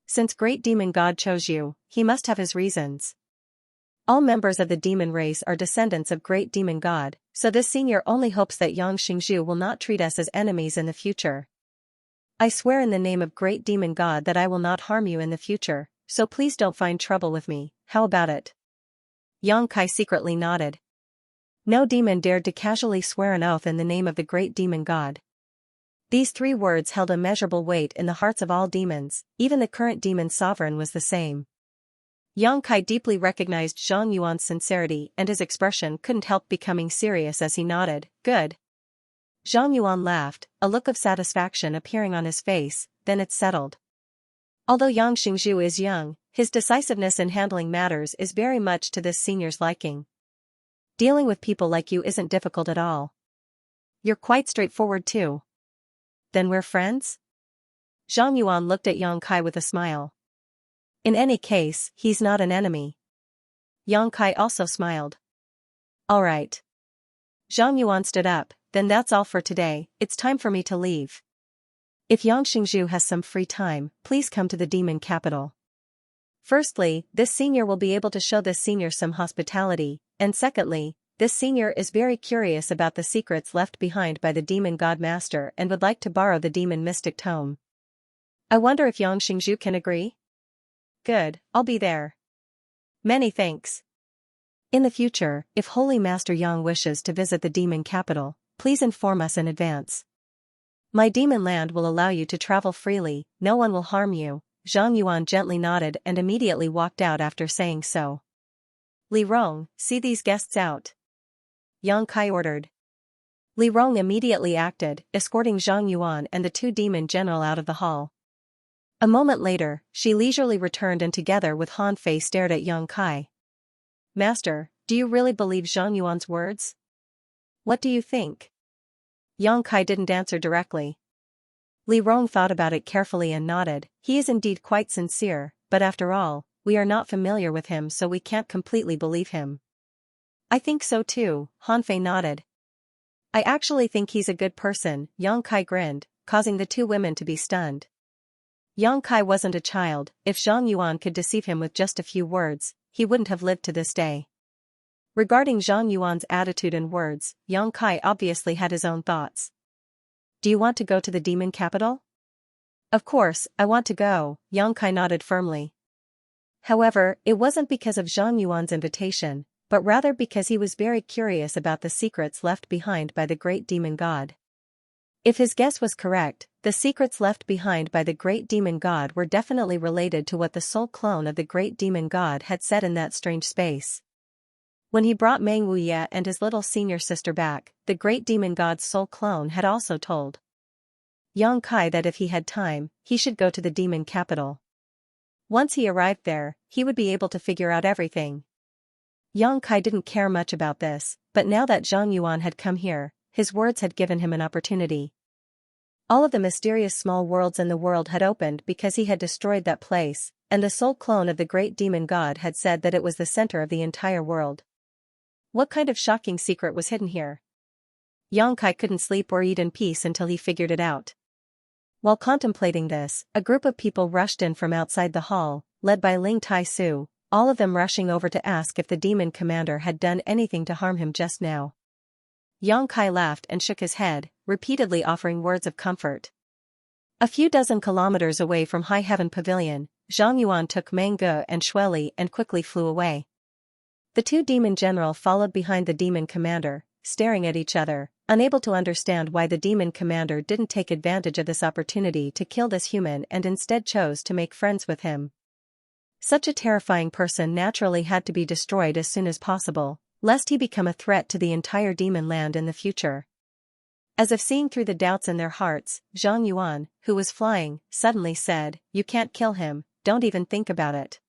Since great demon god chose you, he must have his reasons. All members of the demon race are descendants of great demon god, so this senior only hopes that Yang Xingzhu will not treat us as enemies in the future. I swear in the name of great demon god that I will not harm you in the future, so please don't find trouble with me. How about it? Yang Kai secretly nodded. No demon dared to casually swear an oath in the name of the great demon god. These 3 words held immeasurable weight in the hearts of all demons. Even the current demon sovereign was the same. Yang Kai deeply recognized Zhang Yuan's sincerity, and his expression couldn't help becoming serious as he nodded. Good. Zhang Yuan laughed, a look of satisfaction appearing on his face. Then it's settled. Although Yang Xingzhu is young, his decisiveness in handling matters is very much to this senior's liking. Dealing with people like you isn't difficult at all. You're quite straightforward too. Then we're friends? Zhang Yuan looked at Yang Kai with a smile. In any case, he's not an enemy. Yang Kai also smiled. All right. Zhang Yuan stood up. Then that's all for today. It's time for me to leave. If Yang Xingzhu has some free time, please come to the demon capital. Firstly, this senior will be able to show this senior some hospitality, and secondly, this senior is very curious about the secrets left behind by the demon god master and would like to borrow the demon mystic tome. I wonder if Yang Xingzhu can agree? Good, I'll be there. Many thanks. In the future, if Holy Master Yang wishes to visit the demon capital, please inform us in advance. My demon land will allow you to travel freely, no one will harm you. Zhang Yuan gently nodded and immediately walked out after saying so. Li Rong, see these guests out. Yang Kai ordered. Li Rong immediately acted, escorting Zhang Yuan and the 2 demon general out of the hall. A moment later, she leisurely returned and together with Han Fei stared at Yang Kai. Master, do you really believe Zhang Yuan's words? What do you think? Yang Kai didn't answer directly. Li Rong thought about it carefully and nodded. He is indeed quite sincere, but after all, we are not familiar with him so we can't completely believe him. I think so too, Han Fei nodded. I actually think he's a good person, Yang Kai grinned, causing the 2 women to be stunned. Yang Kai wasn't a child. If Zhang Yuan could deceive him with just a few words, he wouldn't have lived to this day. Regarding Zhang Yuan's attitude and words, Yang Kai obviously had his own thoughts. Do you want to go to the demon capital? Of course, I want to go, Yang Kai nodded firmly. However, it wasn't because of Zhang Yuan's invitation, but rather because he was very curious about the secrets left behind by the great demon god. If his guess was correct, the secrets left behind by the great demon god were definitely related to what the soul clone of the great demon god had said in that strange space. When he brought Meng Wuye and his little senior sister back, the great demon god's soul clone had also told Yang Kai that if he had time, he should go to the demon capital. Once he arrived there, he would be able to figure out everything. Yang Kai didn't care much about this, but now that Zhang Yuan had come here, his words had given him an opportunity. All of the mysterious small worlds in the world had opened because he had destroyed that place, and the soul clone of the great demon god had said that it was the center of the entire world. What kind of shocking secret was hidden here? Yang Kai couldn't sleep or eat in peace until he figured it out. While contemplating this, a group of people rushed in from outside the hall, led by Ling Tai Su, all of them rushing over to ask if the demon commander had done anything to harm him just now. Yang Kai laughed and shook his head, repeatedly offering words of comfort. A few dozen kilometers away from High Heaven Pavilion, Zhang Yuan took Meng Ge and Shueli and quickly flew away. The 2 demon general followed behind the demon commander, staring at each other, unable to understand why the demon commander didn't take advantage of this opportunity to kill this human and instead chose to make friends with him. Such a terrifying person naturally had to be destroyed as soon as possible, lest he become a threat to the entire demon land in the future. As if seeing through the doubts in their hearts, Zhang Yuan, who was flying, suddenly said, "You can't kill him, don't even think about it."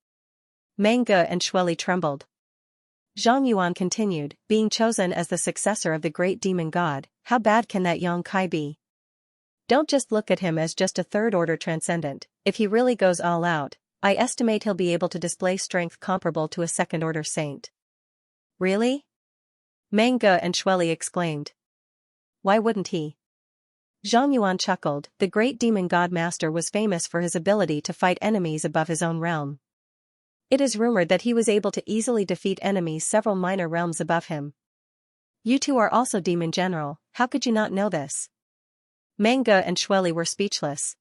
Meng Ge and Shueli trembled. Zhang Yuan continued, being chosen as the successor of the great demon god, how bad can that Yang Kai be? Don't just look at him as just a third-order transcendent. If he really goes all out, I estimate he'll be able to display strength comparable to a second-order saint. Really? Meng Ge and Shueli exclaimed. Why wouldn't he? Zhang Yuan chuckled. The great demon god master was famous for his ability to fight enemies above his own realm. It is rumored that he was able to easily defeat enemies several minor realms above him. You two are also demon general, how could you not know this? Meng Ge and Shueli were speechless.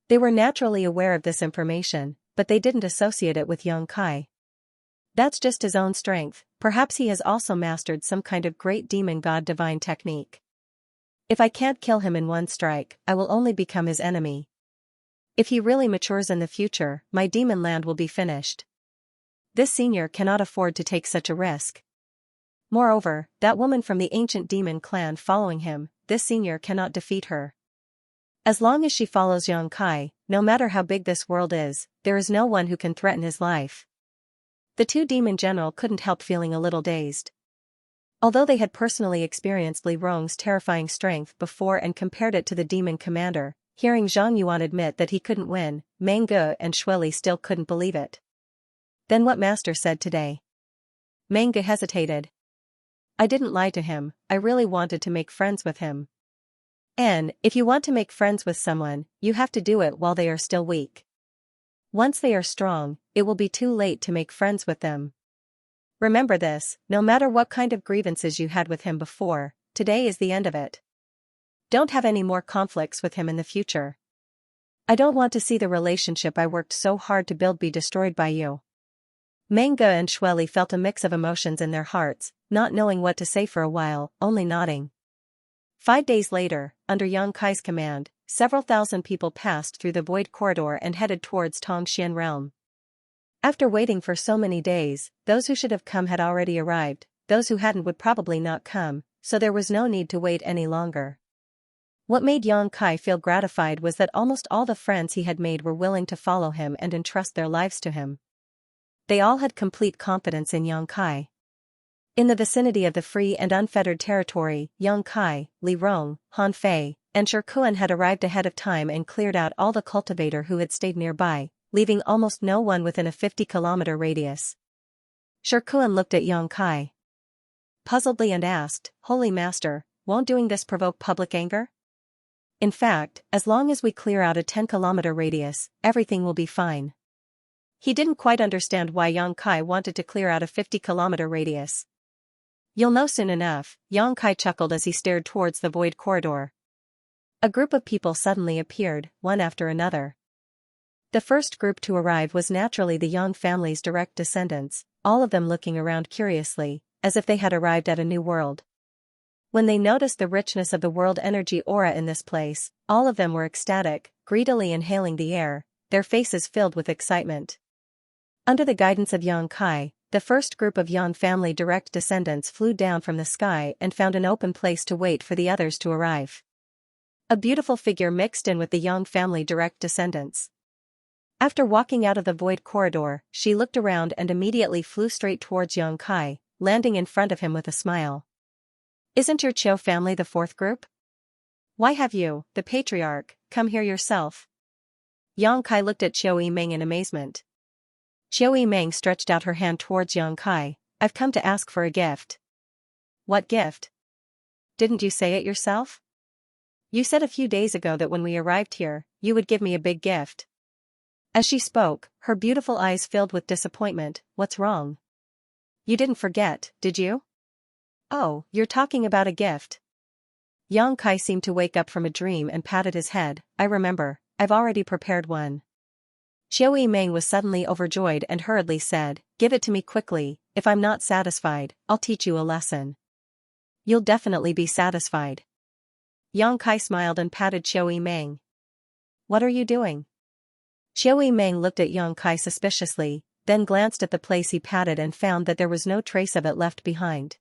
They were naturally aware of this information, but they didn't associate it with Yang Kai. That's just his own strength, perhaps he has also mastered some kind of great demon god divine technique. If I can't kill him in one strike, I will only become his enemy. If he really matures in the future, my demon land will be finished. This senior cannot afford to take such a risk. Moreover, that woman from the ancient demon clan following him, this senior cannot defeat her. As long as she follows Yang Kai, no matter how big this world is, there is no one who can threaten his life. The two demon general couldn't help feeling a little dazed. Although they had personally experienced Li Rong's terrifying strength before and compared it to the demon commander, hearing Zhang Yuan admit that he couldn't win, Meng Ge and Shueli still couldn't believe it. Then what master said today? Meng Ge hesitated. I didn't lie to him, I really wanted to make friends with him. And, if you want to make friends with someone, you have to do it while they are still weak. Once they are strong, it will be too late to make friends with them. Remember this, no matter what kind of grievances you had with him before, today is the end of it. Don't have any more conflicts with him in the future. I don't want to see the relationship I worked so hard to build be destroyed by you. Meng Ge and Shueli felt a mix of emotions in their hearts, not knowing what to say for a while, only nodding. 5 days later, under Yang Kai's command, several thousand people passed through the void corridor and headed towards Tongxian realm. After waiting for so many days, those who should have come had already arrived, those who hadn't would probably not come, so there was no need to wait any longer. What made Yang Kai feel gratified was that almost all the friends he had made were willing to follow him and entrust their lives to him. They all had complete confidence in Yang Kai. In the vicinity of the free and unfettered territory, Yang Kai, Li Rong, Han Fei, and Shikuan had arrived ahead of time and cleared out all the cultivator who had stayed nearby, leaving almost no one within a 50-kilometer radius. Shikuan looked at Yang Kai puzzledly and asked, Holy Master, won't doing this provoke public anger? In fact, as long as we clear out a 10-kilometer radius, everything will be fine. He didn't quite understand why Yang Kai wanted to clear out a 50-kilometer radius. You'll know soon enough, Yang Kai chuckled as he stared towards the void corridor. A group of people suddenly appeared, one after another. The first group to arrive was naturally the Yang family's direct descendants, all of them looking around curiously, as if they had arrived at a new world. When they noticed the richness of the world energy aura in this place, all of them were ecstatic, greedily inhaling the air, their faces filled with excitement. Under the guidance of Yang Kai, the first group of Yang family direct descendants flew down from the sky and found an open place to wait for the others to arrive. A beautiful figure mixed in with the Yang family direct descendants. After walking out of the void corridor, she looked around and immediately flew straight towards Yang Kai, landing in front of him with a smile. Isn't your Qiu family the fourth group? Why have you, the patriarch, come here yourself? Yang Kai looked at Qiu Yimeng in amazement. Qiu Yimeng stretched out her hand towards Yang Kai. I've come to ask for a gift. What gift? Didn't you say it yourself? You said a few days ago that when we arrived here, you would give me a big gift. As she spoke, her beautiful eyes filled with disappointment. What's wrong? You didn't forget, did you? Oh, you're talking about a gift. Yang Kai seemed to wake up from a dream and patted his head. I remember, I've already prepared one. Qiu Yimeng was suddenly overjoyed and hurriedly said, Give it to me quickly, if I'm not satisfied, I'll teach you a lesson. You'll definitely be satisfied. Yang Kai smiled and patted Qiu Yimeng. What are you doing? Qiu Yimeng looked at Yang Kai suspiciously, then glanced at the place he patted and found that there was no trace of it left behind.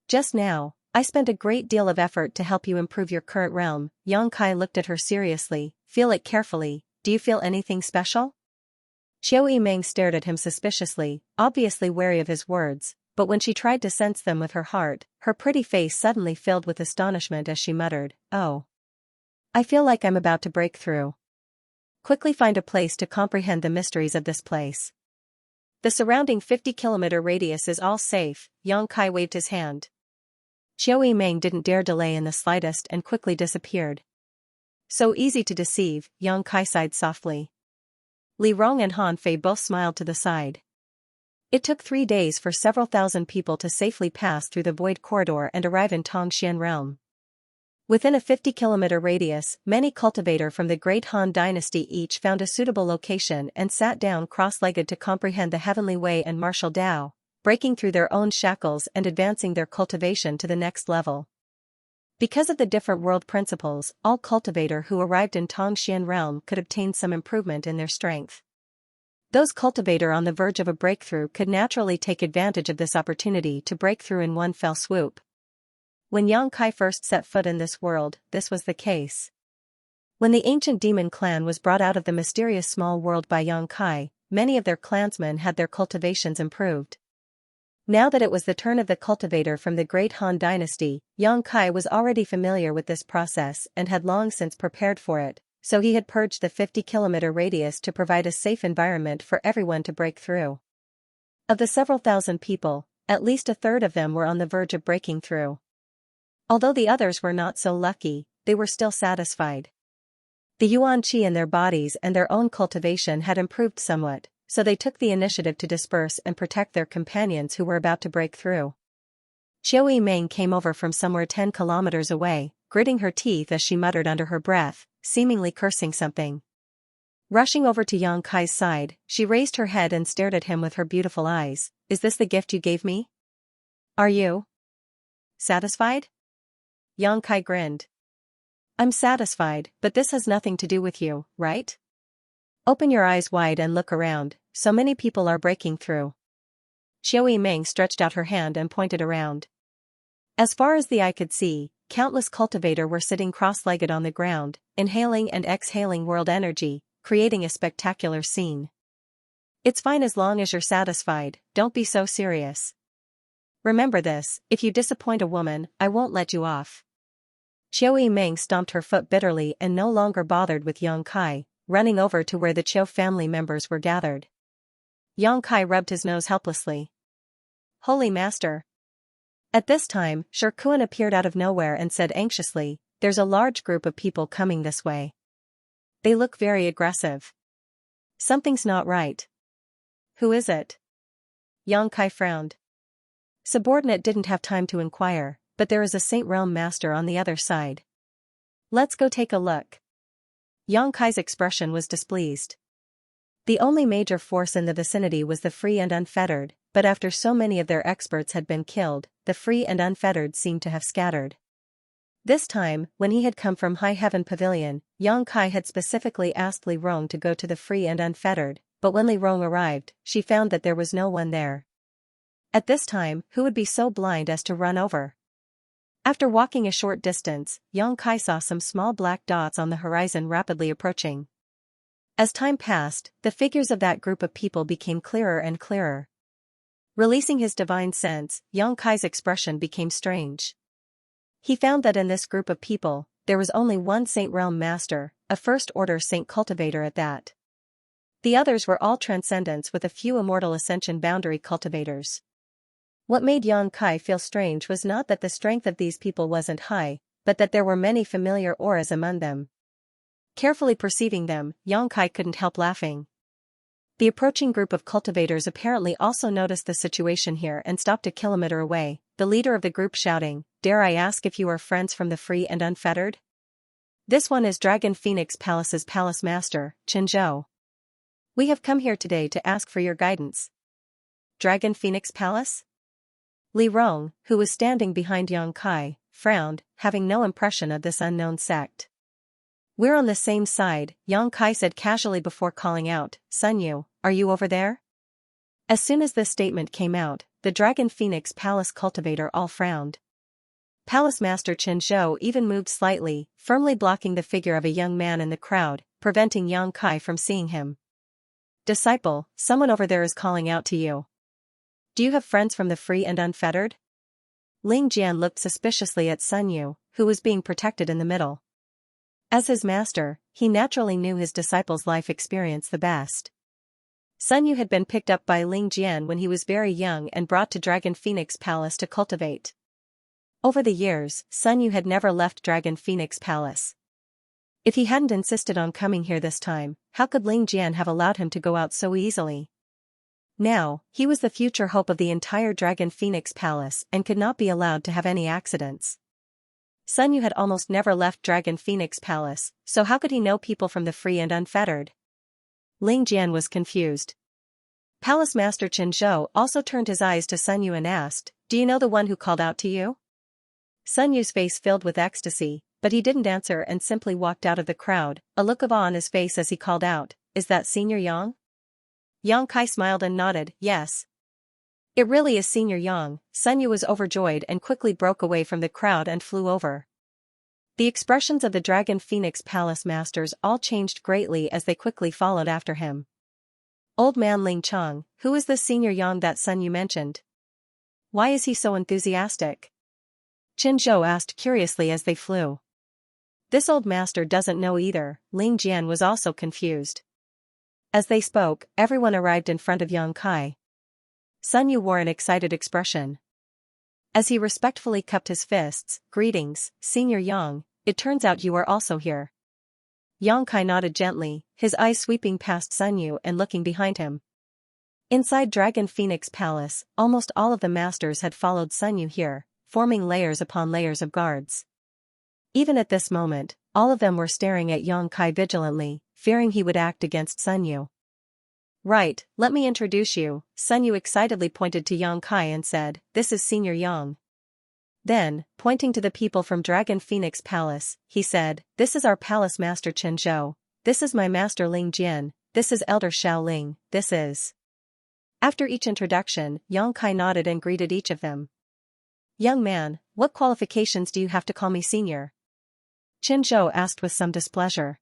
Just now, I spent a great deal of effort to help you improve your current realm. Yang Kai looked at her seriously. Feel it carefully. Do you feel anything special? Xiao Yimeng stared at him suspiciously, obviously wary of his words, but when she tried to sense them with her heart, her pretty face suddenly filled with astonishment as she muttered, "Oh. I feel like I'm about to break through. Quickly find a place to comprehend the mysteries of this place. The surrounding 50-kilometer radius is all safe." Yang Kai waved his hand. Xiao Yimeng didn't dare delay in the slightest and quickly disappeared. So easy to deceive, Yang Kai sighed softly. Li Rong and Han Fei both smiled to the side. It took 3 days for several thousand people to safely pass through the Void Corridor and arrive in Tongxian realm. Within a 50-kilometer radius, many cultivators from the Great Han Dynasty each found a suitable location and sat down cross-legged to comprehend the Heavenly Way and martial Tao, breaking through their own shackles and advancing their cultivation to the next level. Because of the different world principles, all cultivators who arrived in Tongxian realm could obtain some improvement in their strength. Those cultivators on the verge of a breakthrough could naturally take advantage of this opportunity to break through in one fell swoop. When Yang Kai first set foot in this world, this was the case. When the ancient demon clan was brought out of the mysterious small world by Yang Kai, many of their clansmen had their cultivations improved. Now that it was the turn of the cultivator from the Great Han Dynasty, Yang Kai was already familiar with this process and had long since prepared for it, so he had purged the 50-kilometer radius to provide a safe environment for everyone to break through. Of the several thousand people, at least a third of them were on the verge of breaking through. Although the others were not so lucky, they were still satisfied. The Yuan Qi in their bodies and their own cultivation had improved somewhat, so they took the initiative to disperse and protect their companions who were about to break through. Xiao Yimeng came over from somewhere 10 kilometers away, gritting her teeth as she muttered under her breath, seemingly cursing something. Rushing over to Yang Kai's side, she raised her head and stared at him with her beautiful eyes. "Is this the gift you gave me? Are you satisfied?" Yang Kai grinned. "I'm satisfied, but this has nothing to do with you, right? Open your eyes wide and look around, so many people are breaking through." Xiao Yimeng stretched out her hand and pointed around. As far as the eye could see, countless cultivators were sitting cross-legged on the ground, inhaling and exhaling world energy, creating a spectacular scene. "It's fine as long as you're satisfied, don't be so serious. Remember this, if you disappoint a woman, I won't let you off." Xiao Yimeng stomped her foot bitterly and no longer bothered with Yang Kai, running over to where the Qiu family members were gathered. Yang Kai rubbed his nose helplessly. "Holy Master." At this time, Shikuan appeared out of nowhere and said anxiously, "There's a large group of people coming this way. They look very aggressive. Something's not right." "Who is it?" Yang Kai frowned. Subordinate didn't have time to inquire, but there is a Saint Realm Master on the other side. "Let's go take a look." Yang Kai's expression was displeased. The only major force in the vicinity was the Free and Unfettered, but after so many of their experts had been killed, the Free and Unfettered seemed to have scattered. This time, when he had come from High Heaven Pavilion, Yang Kai had specifically asked Li Rong to go to the Free and Unfettered, but when Li Rong arrived, she found that there was no one there. At this time, who would be so blind as to run over? After walking a short distance, Yang Kai saw some small black dots on the horizon rapidly approaching. As time passed, the figures of that group of people became clearer and clearer. Releasing his divine sense, Yang Kai's expression became strange. He found that in this group of people, there was only one Saint Realm Master, a first-order Saint Cultivator at that. The others were all transcendents with a few immortal ascension boundary cultivators. What made Yang Kai feel strange was not that the strength of these people wasn't high, but that there were many familiar auras among them. Carefully perceiving them, Yang Kai couldn't help laughing. The approaching group of cultivators apparently also noticed the situation here and stopped a kilometer away, the leader of the group shouting, "Dare I ask if you are friends from the Free and Unfettered? This one is Dragon Phoenix Palace's Palace Master, Qianzhou. We have come here today to ask for your guidance." "Dragon Phoenix Palace?" Li Rong, who was standing behind Yang Kai, frowned, having no impression of this unknown sect. "We're on the same side," Yang Kai said casually before calling out, "Sun Yu, are you over there?" As soon as this statement came out, the Dragon Phoenix Palace cultivator all frowned. Palace Master Qianzhou even moved slightly, firmly blocking the figure of a young man in the crowd, preventing Yang Kai from seeing him. Disciple, someone over there is calling out to you. Do you have friends from the free and unfettered? Ling Jian looked suspiciously at Sun Yu, who was being protected in the middle. As his master, he naturally knew his disciple's life experience the best. Sun Yu had been picked up by Ling Jian when he was very young and brought to Dragon Phoenix Palace to cultivate. Over the years, Sun Yu had never left Dragon Phoenix Palace. If he hadn't insisted on coming here this time, how could Ling Jian have allowed him to go out so easily? Now, he was the future hope of the entire Dragon Phoenix Palace and could not be allowed to have any accidents. Sun Yu had almost never left Dragon Phoenix Palace, so how could he know people from the free and unfettered? Ling Jian was confused. Palace Master Qin Zhou also turned his eyes to Sun Yu and asked, "Do you know the one who called out to you?" Sun Yu's face filled with ecstasy, but he didn't answer and simply walked out of the crowd, a look of awe on his face as he called out, "Is that Senior Yang?" Yang Kai smiled and nodded, "Yes. It really is Senior Yang." Sun Yu was overjoyed and quickly broke away from the crowd and flew over. The expressions of the Dragon Phoenix Palace masters all changed greatly as they quickly followed after him. "Old man Ling Chong, who is this Senior Yang that Sun Yu mentioned? Why is he so enthusiastic?" Qin Zhou asked curiously as they flew. "This old master doesn't know either." Ling Jian was also confused. As they spoke, everyone arrived in front of Yang Kai. Sun Yu wore an excited expression. As he respectfully cupped his fists, "Greetings, Senior Yang, it turns out you are also here." Yang Kai nodded gently, his eyes sweeping past Sun Yu and looking behind him. Inside Dragon Phoenix Palace, almost all of the masters had followed Sun Yu here, forming layers upon layers of guards. Even at this moment, all of them were staring at Yang Kai vigilantly, fearing he would act against Sun Yu. "Right, let me introduce you." Sun Yu excitedly pointed to Yang Kai and said, "This is Senior Yang." Then, pointing to the people from Dragon Phoenix Palace, he said, "This is our palace master Qin Zhou. This is my master Ling Jian. This is Elder Xiao Ling. This is..." After each introduction, Yang Kai nodded and greeted each of them. "Young man, what qualifications do you have to call me senior?" Qin Zhou asked with some displeasure.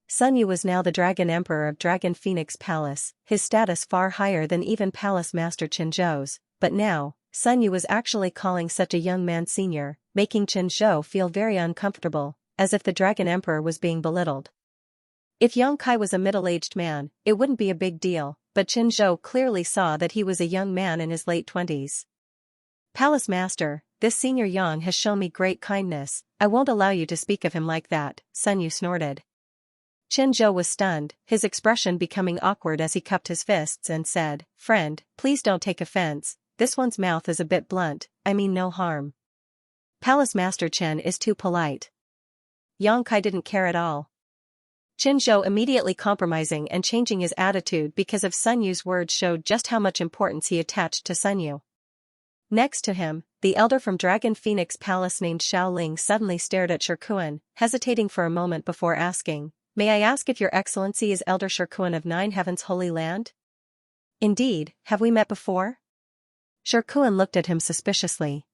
Sun Yu was now the Dragon Emperor of Dragon Phoenix Palace, his status far higher than even Palace Master Qin Zhou's, but now, Sun Yu was actually calling such a young man senior, making Qin Zhou feel very uncomfortable, as if the Dragon Emperor was being belittled. If Yang Kai was a middle-aged man, it wouldn't be a big deal, but Qin Zhou clearly saw that he was a young man in his late 20s. "Palace Master, this Senior Yang has shown me great kindness. I won't allow you to speak of him like that," Sun Yu snorted. Qin Zhou was stunned, his expression becoming awkward as he cupped his fists and said, "Friend, please don't take offense, this one's mouth is a bit blunt, I mean no harm. Palace Master Chen is too polite." Yang Kai didn't care at all. Qin Zhou immediately compromising and changing his attitude because of Sun Yu's words showed just how much importance he attached to Sun Yu. Next to him, the elder from Dragon Phoenix Palace named Xiao Ling suddenly stared at Shirkuan, hesitating for a moment before asking, "May I ask if your excellency is Elder Shirkuan of Nine Heavens Holy Land?" "Indeed, have we met before?" Shirkuan looked at him suspiciously.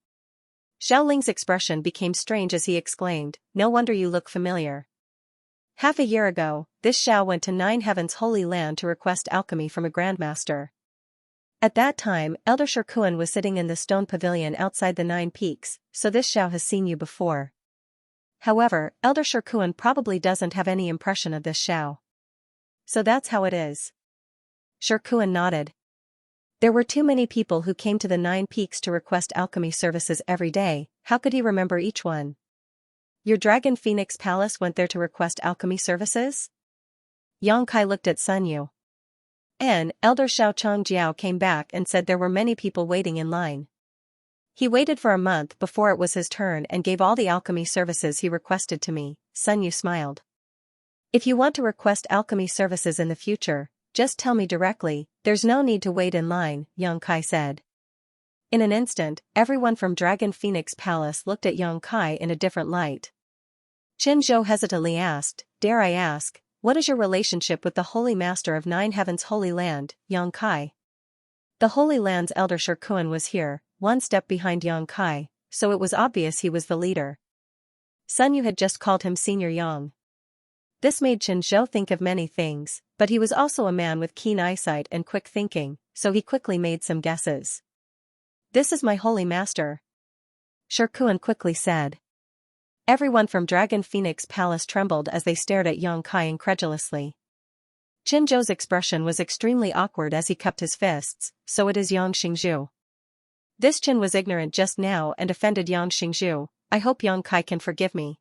Xiao Ling's expression became strange as he exclaimed, "No wonder you look familiar. Half a year ago, this Xiao went to Nine Heavens Holy Land to request alchemy from a grandmaster. At that time, Elder Shirkuan was sitting in the stone pavilion outside the Nine Peaks, so this Xiao has seen you before. However, Elder Shirkuan probably doesn't have any impression of this Xiao. So that's how it is." Shirkuan nodded. There were too many people who came to the Nine Peaks to request alchemy services every day, how could he remember each one? "Your Dragon Phoenix Palace went there to request alchemy services?" Yang Kai looked at Sun Yu. Elder Xiao Changjiao came back and said there were many people waiting in line. He waited for a month before it was his turn and gave all the alchemy services he requested to me. Sun Yu smiled. "If you want to request alchemy services in the future, just tell me directly, there's no need to wait in line," Yang Kai said. In an instant, everyone from Dragon Phoenix Palace looked at Yang Kai in a different light. Qin Zhou hesitantly asked, "Dare I ask, what is your relationship with the Holy Master of Nine Heavens Holy Land, Yang Kai?" The Holy Land's Elder Shirkuan was here, one step behind Yang Kai, so it was obvious he was the leader. Sun Yu had just called him Senior Yang. This made Chen Zhou think of many things, but he was also a man with keen eyesight and quick thinking, so he quickly made some guesses. "This is my holy master," Shirkuan quickly said. Everyone from Dragon Phoenix Palace trembled as they stared at Yang Kai incredulously. Chen Zhou's expression was extremely awkward as he cupped his fists. "So it is Yang Xingzhu." This Chen was ignorant just now and offended Yang Xingzhu. "I hope Yang Kai can forgive me."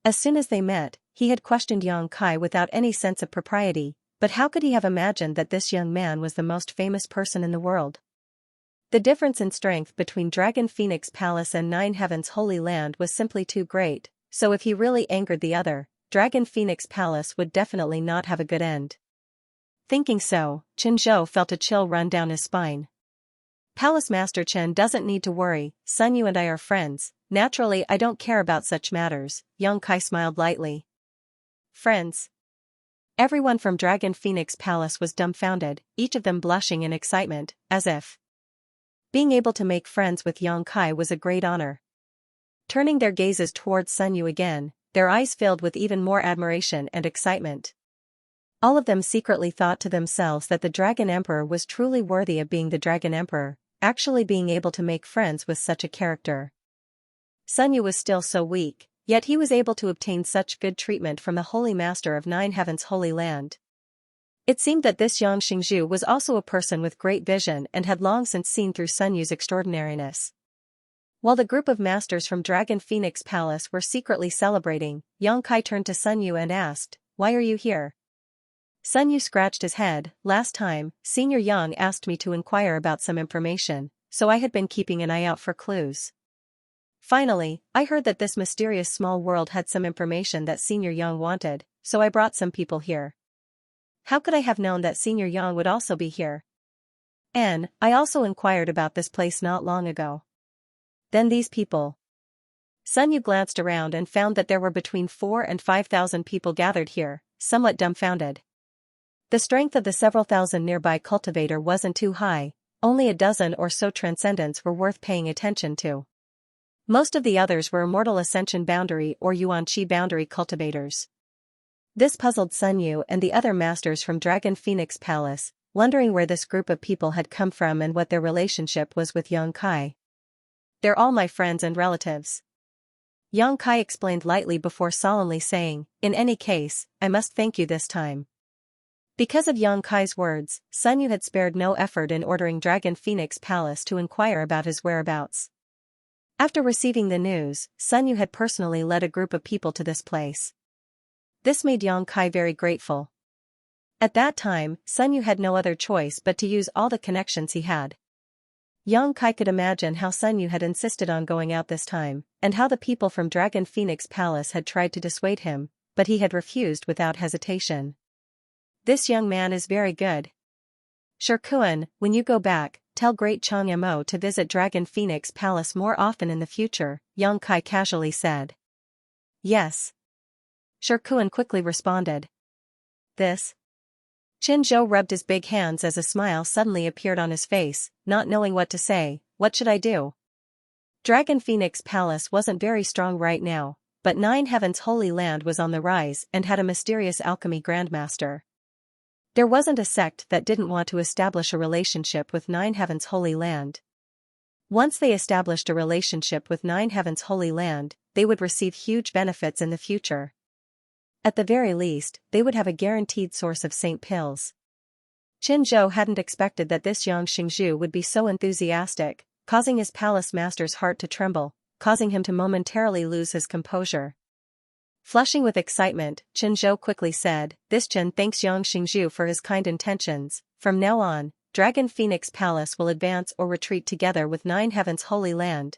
As soon as they met, he had questioned Yang Kai without any sense of propriety, but how could he have imagined that this young man was the most famous person in the world? The difference in strength between Dragon Phoenix Palace and Nine Heavens Holy Land was simply too great, so if he really angered the other, Dragon Phoenix Palace would definitely not have a good end. Thinking so, Chen Zhou felt a chill run down his spine. Palace Master Chen doesn't need to worry, Sun Yu and I are friends. Naturally I don't care about such matters, Yang Kai smiled lightly. Friends? Everyone from Dragon Phoenix Palace was dumbfounded, each of them blushing in excitement, as if being able to make friends with Yang Kai was a great honor. Turning their gazes towards Sun Yu again, their eyes filled with even more admiration and excitement. All of them secretly thought to themselves that the Dragon Emperor was truly worthy of being the Dragon Emperor, actually being able to make friends with such a character. Sun Yu was still so weak, yet he was able to obtain such good treatment from the Holy Master of Nine Heavens Holy Land. It seemed that this Yang Xingzhu was also a person with great vision and had long since seen through Sun Yu's extraordinariness. While the group of masters from Dragon Phoenix Palace were secretly celebrating, Yang Kai turned to Sun Yu and asked, "Why are you here?" Sun Yu scratched his head. "Last time, Senior Yang asked me to inquire about some information, so I had been keeping an eye out for clues. Finally, I heard that this mysterious small world had some information that Senior Yang wanted, so I brought some people here. How could I have known that Senior Yang would also be here? And I also inquired about this place not long ago." Then these people. Sun Yu glanced around and found that there were between 4,000 and 5,000 people gathered here, somewhat dumbfounded. The strength of the several thousand nearby cultivator wasn't too high, only a dozen or so transcendents were worth paying attention to. Most of the others were Immortal Ascension Boundary or Yuan-Chi Boundary cultivators. This puzzled Sun Yu and the other masters from Dragon Phoenix Palace, wondering where this group of people had come from and what their relationship was with Yang Kai. "They're all my friends and relatives," Yang Kai explained lightly before solemnly saying, "In any case, I must thank you this time." Because of Yang Kai's words, Sun Yu had spared no effort in ordering Dragon Phoenix Palace to inquire about his whereabouts. After receiving the news, Sun Yu had personally led a group of people to this place. This made Yang Kai very grateful. At that time, Sun Yu had no other choice but to use all the connections he had. Yang Kai could imagine how Sun Yu had insisted on going out this time, and how the people from Dragon Phoenix Palace had tried to dissuade him, but he had refused without hesitation. "This young man is very good. Shirkuan, when you go back, tell Great Changya Mo to visit Dragon Phoenix Palace more often in the future," Yang Kai casually said. "Yes." Shirkuan quickly responded. "This?" Chen Zhou rubbed his big hands as a smile suddenly appeared on his face, not knowing what to say. "What should I do?" Dragon Phoenix Palace wasn't very strong right now, but Nine Heavens Holy Land was on the rise and had a mysterious alchemy grandmaster. There wasn't a sect that didn't want to establish a relationship with Nine Heavens Holy Land. Once they established a relationship with Nine Heavens Holy Land, they would receive huge benefits in the future. At the very least, they would have a guaranteed source of saint pills. Chen Zhou hadn't expected that this Yang Xingzhu would be so enthusiastic, causing his palace master's heart to tremble, causing him to momentarily lose his composure. Flushing with excitement, Chen Zhou quickly said, "This Chen thanks Yang Xingzhu for his kind intentions. From now on, Dragon Phoenix Palace will advance or retreat together with Nine Heavens Holy Land."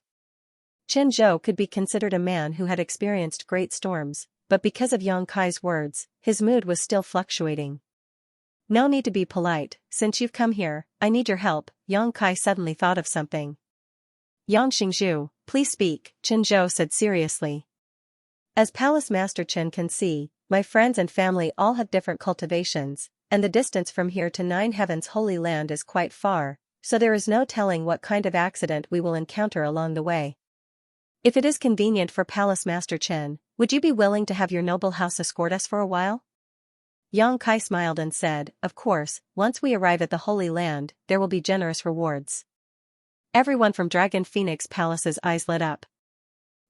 Chen Zhou could be considered a man who had experienced great storms, but because of Yang Kai's words, his mood was still fluctuating. "No need to be polite, since you've come here, I need your help." Yang Kai suddenly thought of something. "Yang Xingzhu, please speak," Chen Zhou said seriously. "As Palace Master Chen can see, my friends and family all have different cultivations, and the distance from here to Nine Heavens Holy Land is quite far, so there is no telling what kind of accident we will encounter along the way. If it is convenient for Palace Master Chen, would you be willing to have your noble house escort us for a while? Yang Kai smiled and said, of course, once we arrive at the Holy Land, there will be generous rewards. Everyone from Dragon Phoenix Palace's eyes lit up.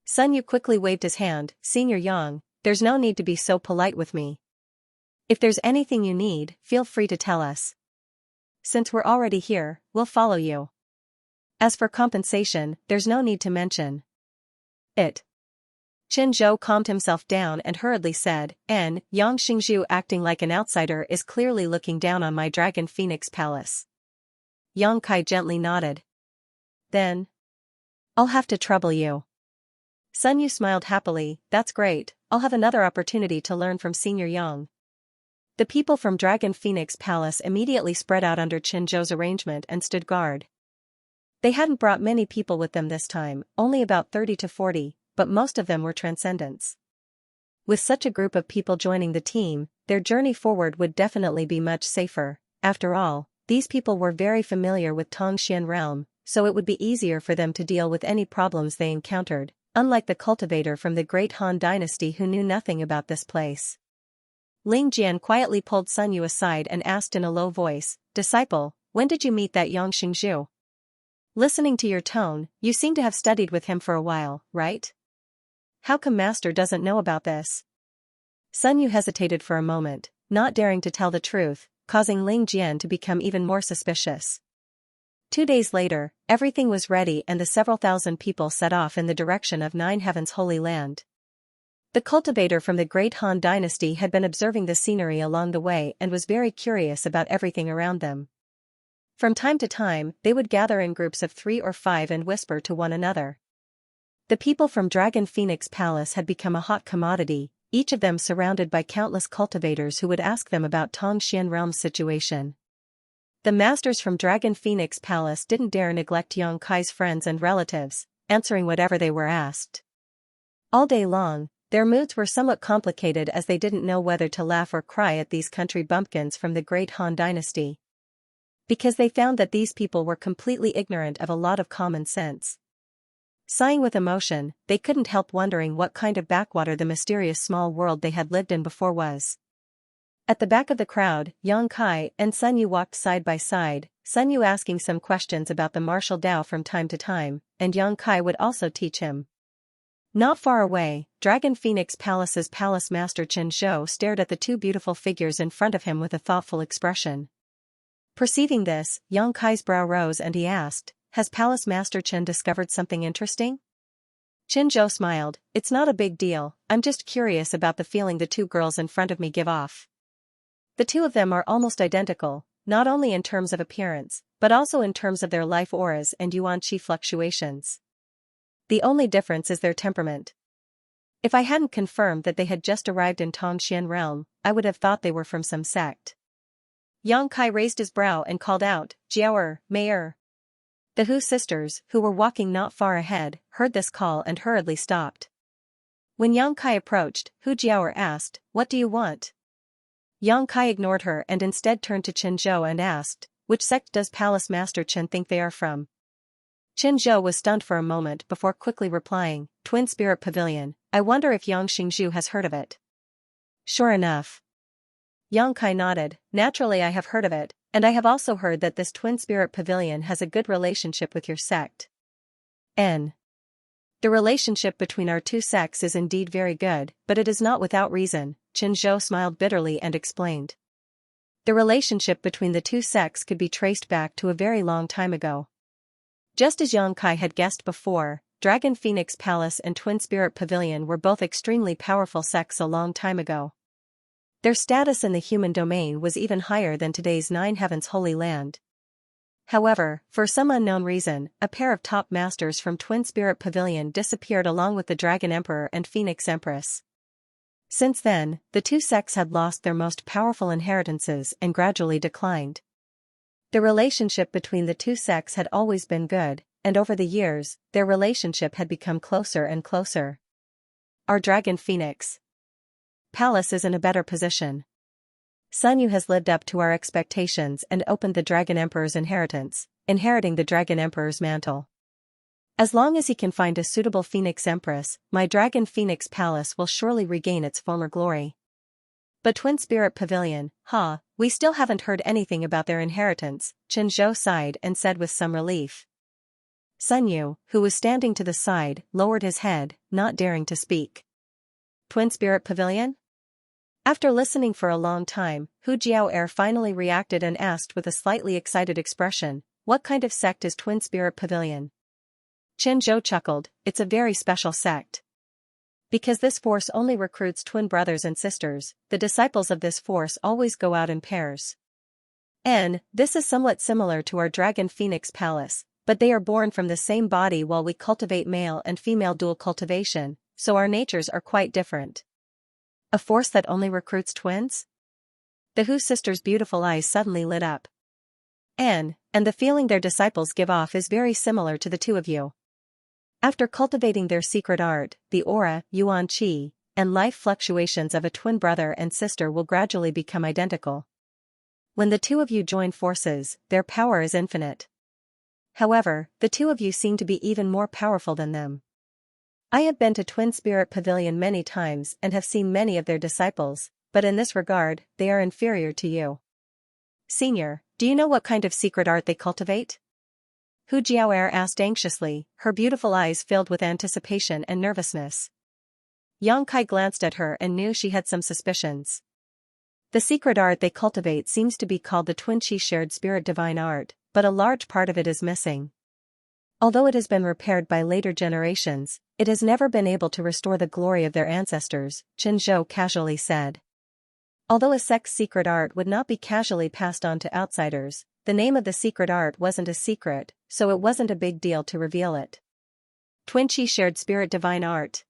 Sun Yu quickly waved his hand, Senior Yang, there's no need to be so polite with me. If there's anything you need, feel free to tell us. Since we're already here, we'll follow you. As for compensation, there's no need to mention it. Qin Zhou calmed himself down and hurriedly said, Yang Xingzhu acting like an outsider is clearly looking down on my Dragon Phoenix Palace. Yang Kai gently nodded. Then, I'll have to trouble you. Sun Yu smiled happily, that's great, I'll have another opportunity to learn from Senior Yang. The people from Dragon Phoenix Palace immediately spread out under Qin Zhou's arrangement and stood guard. They hadn't brought many people with them this time, only about 30 to 40, but most of them were transcendents. With such a group of people joining the team, their journey forward would definitely be much safer. After all, these people were very familiar with Tongxian realm, so it would be easier for them to deal with any problems they encountered, unlike the cultivator from the Great Han Dynasty who knew nothing about this place. Ling Jian quietly pulled Sun Yu aside and asked in a low voice, Disciple, when did you meet that Yang Xingzhu? Listening to your tone, you seem to have studied with him for a while, right? How come Master doesn't know about this? Sun Yu hesitated for a moment, not daring to tell the truth, causing Ling Jian to become even more suspicious. 2 days later, everything was ready and the several thousand people set off in the direction of Nine Heaven's Holy Land. The cultivator from the Great Han Dynasty had been observing the scenery along the way and was very curious about everything around them. From time to time, they would gather in groups of 3 or 5 and whisper to one another. The people from Dragon Phoenix Palace had become a hot commodity, each of them surrounded by countless cultivators who would ask them about Tongxian realm's situation. The masters from Dragon Phoenix Palace didn't dare neglect Yang Kai's friends and relatives, answering whatever they were asked. All day long, their moods were somewhat complicated as they didn't know whether to laugh or cry at these country bumpkins from the Great Han Dynasty. Because they found that these people were completely ignorant of a lot of common sense. Sighing with emotion, they couldn't help wondering what kind of backwater the mysterious small world they had lived in before was. At the back of the crowd, Yang Kai and Sun Yu walked side by side, Sun Yu asking some questions about the martial Dao from time to time, and Yang Kai would also teach him. Not far away, Dragon Phoenix Palace's Palace Master Qin Zhou stared at the 2 beautiful figures in front of him with a thoughtful expression. Perceiving this, Yang Kai's brow rose and he asked, Has Palace Master Chen discovered something interesting? Qin Zhou smiled, It's not a big deal, I'm just curious about the feeling the 2 girls in front of me give off. The 2 of them are almost identical, not only in terms of appearance, but also in terms of their life auras and yuan qi fluctuations. The only difference is their temperament. If I hadn't confirmed that they had just arrived in Tongxian realm, I would have thought they were from some sect. Yang Kai raised his brow and called out, Jiao Mayor. The Hu sisters, who were walking not far ahead, heard this call and hurriedly stopped. When Yang Kai approached, Hu Jiao asked, What do you want? Yang Kai ignored her and instead turned to Qin Zhou and asked, Which sect does Palace Master Chen think they are from? Qin Zhou was stunned for a moment before quickly replying, Twin Spirit Pavilion, I wonder if Yang Xingzhu has heard of it. Sure enough. Yang Kai nodded, Naturally I have heard of it, and I have also heard that this Twin Spirit Pavilion has a good relationship with your sect. The relationship between our 2 sects is indeed very good, but it is not without reason, Qin Zhou smiled bitterly and explained. The relationship between the 2 sects could be traced back to a very long time ago. Just as Yang Kai had guessed before, Dragon Phoenix Palace and Twin Spirit Pavilion were both extremely powerful sects a long time ago. Their status in the human domain was even higher than today's Nine Heaven's Holy Land. However, for some unknown reason, a pair of top masters from Twin Spirit Pavilion disappeared along with the Dragon Emperor and Phoenix Empress. Since then, the 2 sects had lost their most powerful inheritances and gradually declined. The relationship between the 2 sects had always been good, and over the years, their relationship had become closer and closer. Our Dragon Phoenix Palace is in a better position. Sun Yu has lived up to our expectations and opened the Dragon Emperor's inheritance, inheriting the Dragon Emperor's mantle. As long as he can find a suitable Phoenix Empress, my Dragon Phoenix Palace will surely regain its former glory. But Twin Spirit Pavilion, we still haven't heard anything about their inheritance, Qianzhou sighed and said with some relief. Sun Yu, who was standing to the side, lowered his head, not daring to speak. Twin Spirit Pavilion? After listening for a long time, Hu Jiao'er finally reacted and asked with a slightly excited expression, what kind of sect is Twin Spirit Pavilion? Qianzhou chuckled, it's a very special sect. Because this force only recruits twin brothers and sisters, the disciples of this force always go out in pairs. This is somewhat similar to our Dragon Phoenix Palace, but they are born from the same body while we cultivate male and female dual cultivation, so our natures are quite different. A force that only recruits twins? The Hu sisters' beautiful eyes suddenly lit up. And the feeling their disciples give off is very similar to the two of you. After cultivating their secret art, the aura, yuan qi, and life fluctuations of a twin brother and sister will gradually become identical. When the two of you join forces, their power is infinite. However, the two of you seem to be even more powerful than them. I have been to Twin Spirit Pavilion many times and have seen many of their disciples, but in this regard, they are inferior to you. Senior, do you know what kind of secret art they cultivate? Hu Jiao'er asked anxiously, her beautiful eyes filled with anticipation and nervousness. Yang Kai glanced at her and knew she had some suspicions. The secret art they cultivate seems to be called the Twin Qi Shared Spirit Divine Art, but a large part of it is missing. Although it has been repaired by later generations, it has never been able to restore the glory of their ancestors, Qianzhou casually said. Although a sect's secret art would not be casually passed on to outsiders, the name of the secret art wasn't a secret, so it wasn't a big deal to reveal it. Twin Qi Shared Spirit Divine Art.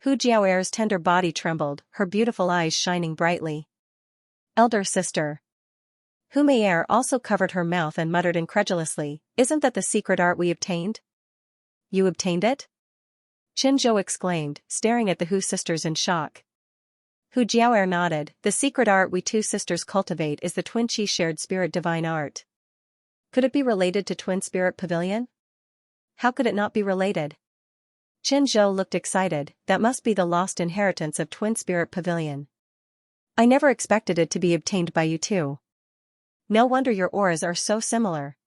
Hu Jiao'er's tender body trembled, her beautiful eyes shining brightly. Elder sister. Hu Mei'er also covered her mouth and muttered incredulously, isn't that the secret art we obtained? You obtained it? Qianzhou exclaimed, staring at the Hu sisters in shock. Hu Jiao'er nodded, the secret art we two sisters cultivate is the Twin Qi Shared Spirit Divine Art. Could it be related to Twin Spirit Pavilion? How could it not be related? Qianzhou looked excited, that must be the lost inheritance of Twin Spirit Pavilion. I never expected it to be obtained by you two. No wonder your auras are so similar.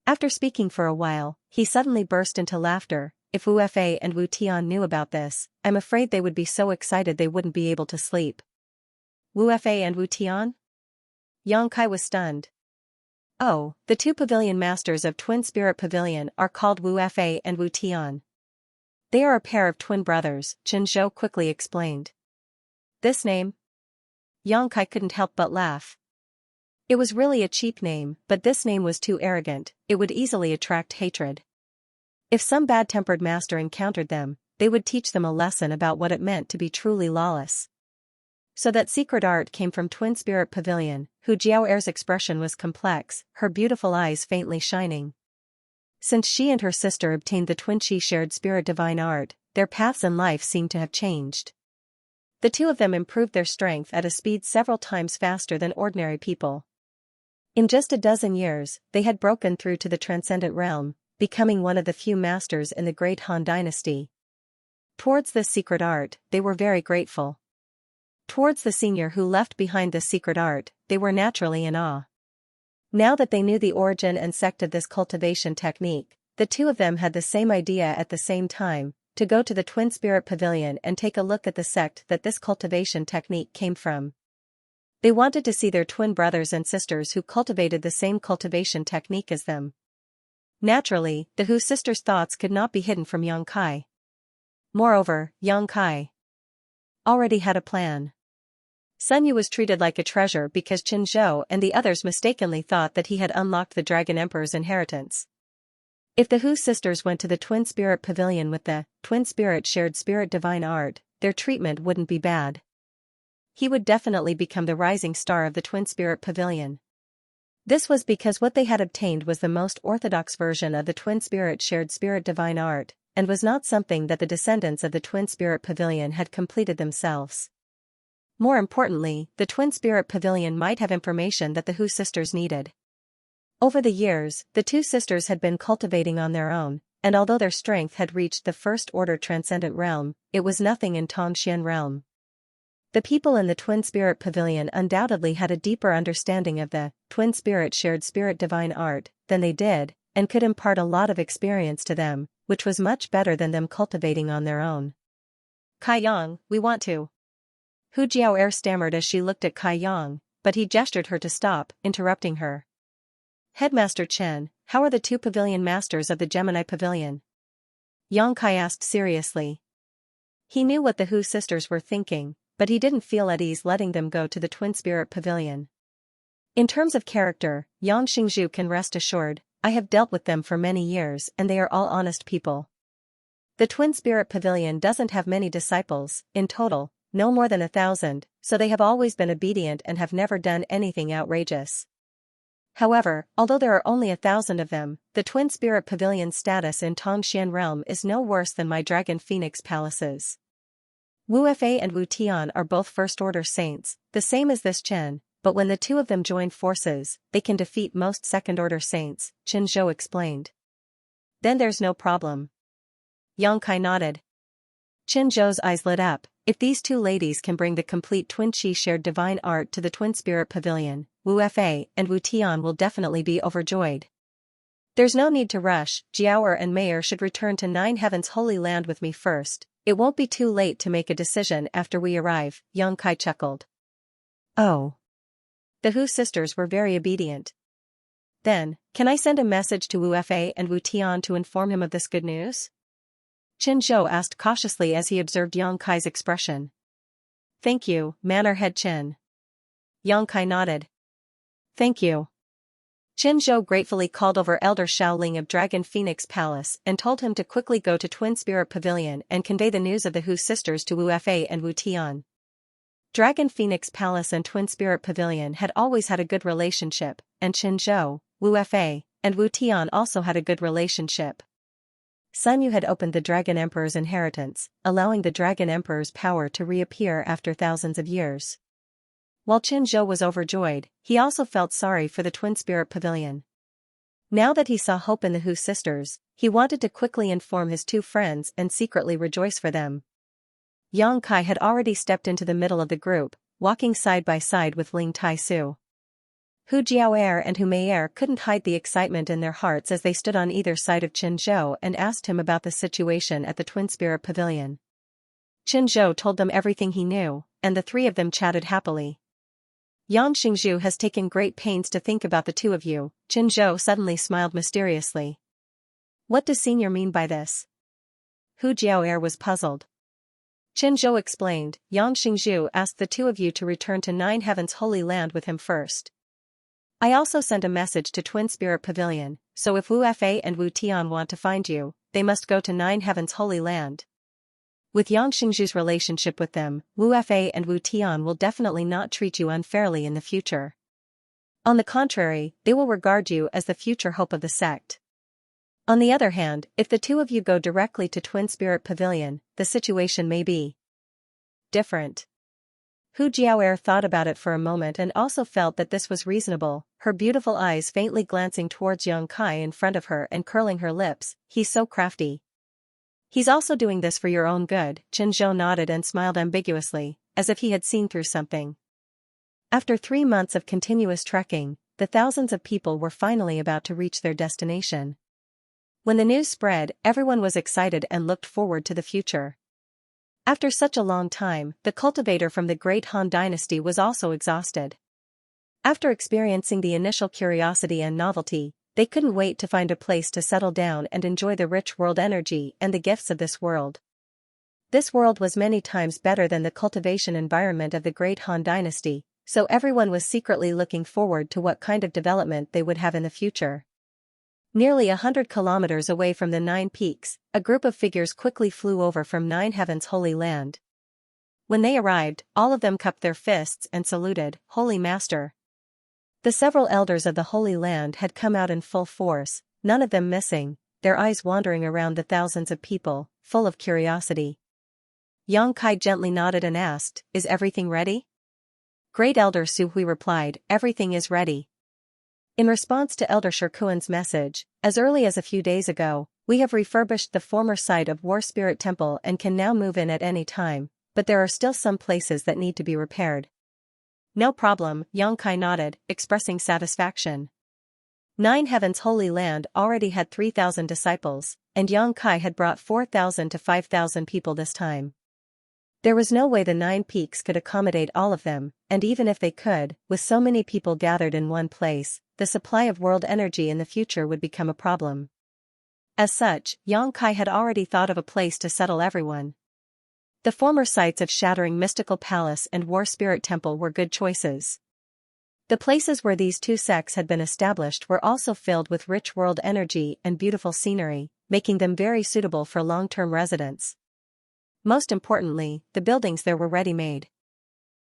After speaking for a while, he suddenly burst into laughter. If Wu Fa and Wu Tian knew about this, I'm afraid they would be so excited they wouldn't be able to sleep. Wu Fa and Wu Tian? Yang Kai was stunned. Oh, the two pavilion masters of Twin Spirit Pavilion are called Wu Fa and Wu Tian. They are a pair of twin brothers, Qianzhou quickly explained. This name? Yang Kai couldn't help but laugh. It was really a cheap name, but this name was too arrogant, it would easily attract hatred. If some bad-tempered master encountered them, they would teach them a lesson about what it meant to be truly lawless. So that secret art came from Twin Spirit Pavilion. Hu Jiao'er's expression was complex, her beautiful eyes faintly shining. Since she and her sister obtained the Twin Qi Shared Spirit Divine Art, their paths in life seemed to have changed. The two of them improved their strength at a speed several times faster than ordinary people. In just a dozen years, they had broken through to the transcendent realm, becoming one of the few masters in the great Han dynasty. Towards this secret art, they were very grateful. Towards the senior who left behind this secret art, they were naturally in awe. Now that they knew the origin and sect of this cultivation technique, the two of them had the same idea at the same time, to go to the Twin Spirit Pavilion and take a look at the sect that this cultivation technique came from. They wanted to see their twin brothers and sisters who cultivated the same cultivation technique as them. Naturally, the Hu sisters' thoughts could not be hidden from Yang Kai. Moreover, Yang Kai already had a plan. Sun Yu was treated like a treasure because Qianzhou and the others mistakenly thought that he had unlocked the Dragon Emperor's inheritance. If the Hu sisters went to the Twin Spirit Pavilion with the Twin Spirit Shared Spirit Divine Art, their treatment wouldn't be bad. He would definitely become the rising star of the Twin Spirit Pavilion. This was because what they had obtained was the most orthodox version of the Twin Spirit Shared Spirit Divine Art, and was not something that the descendants of the Twin Spirit Pavilion had completed themselves. More importantly, the Twin Spirit Pavilion might have information that the Hu sisters needed. Over the years, the two sisters had been cultivating on their own, and although their strength had reached the first-order transcendent realm, it was nothing in Tongxian realm. The people in the Twin Spirit Pavilion undoubtedly had a deeper understanding of the Twin Spirit shared spirit divine art than they did, and could impart a lot of experience to them, which was much better than them cultivating on their own. Kai Yang, we want to. Hu Jiao'er stammered as she looked at Kai Yang, but he gestured her to stop, interrupting her. Headmaster Chen, how are the two pavilion masters of the Gemini Pavilion? Yang Kai asked seriously. He knew what the Hu sisters were thinking, but he didn't feel at ease letting them go to the Twin Spirit Pavilion. In terms of character, Yang Xingzhu can rest assured, I have dealt with them for many years and they are all honest people. The Twin Spirit Pavilion doesn't have many disciples, in total, no more than 1,000, so they have always been obedient and have never done anything outrageous. However, although there are only 1,000 of them, the Twin Spirit Pavilion's status in Tongxian realm is no worse than my Dragon Phoenix palaces. Wu Fa and Wu Tian are both first-order saints, the same as this Chen, but when the two of them join forces, they can defeat most second-order saints, Qin Zhou explained. Then there's no problem. Yang Kai nodded. Qin Zhou's eyes lit up. If these two ladies can bring the complete Twin Qi shared divine art to the Twin Spirit Pavilion, Wu Fa and Wu Tian will definitely be overjoyed. There's no need to rush, Jiao'er and Mayer should return to Nine Heaven's Holy Land with me first. It won't be too late to make a decision after we arrive, Yang Kai chuckled. Oh. The Hu sisters were very obedient. Then, can I send a message to Wu Fa and Wu Tian to inform him of this good news? Qin Zhou asked cautiously as he observed Yang Kai's expression. Thank you, Manor Head Qin. Yang Kai nodded. Thank you. Qin Zhou gratefully called over Elder Shaoling of Dragon Phoenix Palace and told him to quickly go to Twin Spirit Pavilion and convey the news of the Hu sisters to Wu Fa and Wu Tian. Dragon Phoenix Palace and Twin Spirit Pavilion had always had a good relationship, and Qin Zhou, Wu Fa, and Wu Tian also had a good relationship. Sun Yu had opened the Dragon Emperor's inheritance, allowing the Dragon Emperor's power to reappear after thousands of years. While Qin Zhou was overjoyed, he also felt sorry for the Twin Spirit Pavilion. Now that he saw hope in the Hu sisters, he wanted to quickly inform his two friends and secretly rejoice for them. Yang Kai had already stepped into the middle of the group, walking side by side with Ling Tai-su. Hu Jiao'er and Hu Mei'er couldn't hide the excitement in their hearts as they stood on either side of Qin Zhou and asked him about the situation at the Twin Spirit Pavilion. Qin Zhou told them everything he knew, and the three of them chatted happily. Yang Xingzhu has taken great pains to think about the two of you, Qin Zhou suddenly smiled mysteriously. What does Senior mean by this? Hu Jiao'er was puzzled. Qin Zhou explained, Yang Xingzhu asked the two of you to return to Nine Heaven's Holy Land with him first. I also sent a message to Twin Spirit Pavilion, so if Wu Fa and Wu Tian want to find you, they must go to Nine Heaven's Holy Land. With Yang Xingzhu's relationship with them, Wu Fa and Wu Tian will definitely not treat you unfairly in the future. On the contrary, they will regard you as the future hope of the sect. On the other hand, if the two of you go directly to Twin Spirit Pavilion, the situation may be different. Hu Jiao'er thought about it for a moment and also felt that this was reasonable, her beautiful eyes faintly glancing towards Yang Kai in front of her and curling her lips. He's so crafty. He's also doing this for your own good, Qin Zhou nodded and smiled ambiguously, as if he had seen through something. After 3 months of continuous trekking, the thousands of people were finally about to reach their destination. When the news spread, everyone was excited and looked forward to the future. After such a long time, the cultivator from the Great Han Dynasty was also exhausted. After experiencing the initial curiosity and novelty, they couldn't wait to find a place to settle down and enjoy the rich world energy and the gifts of this world. This world was many times better than the cultivation environment of the Great Han Dynasty, so everyone was secretly looking forward to what kind of development they would have in the future. Nearly 100 kilometers away from the 9 peaks, a group of figures quickly flew over from Nine Heaven's Holy Land. When they arrived, all of them cupped their fists and saluted, Holy Master. The several elders of the Holy Land had come out in full force, none of them missing, their eyes wandering around the thousands of people, full of curiosity. Yang Kai gently nodded and asked, Is everything ready? Great Elder Su Hui replied, Everything is ready. In response to Elder Shirkuan's message, as early as a few days ago, We have refurbished the former site of War Spirit Temple and can now move in at any time, but there are still some places that need to be repaired. No problem, Xianxia nodded, expressing satisfaction. Nine Heaven's Holy Land already had 3,000 disciples, and Xianxia had brought 4,000 to 5,000 people this time. There was no way the 9 peaks could accommodate all of them, and even if they could, with so many people gathered in one place, the supply of world energy in the future would become a problem. As such, Xianxia had already thought of a place to settle everyone. The former sites of Shattering Mystical Palace and War Spirit Temple were good choices. The places where these two sects had been established were also filled with rich world energy and beautiful scenery, making them very suitable for long-term residence. Most importantly, the buildings there were ready-made.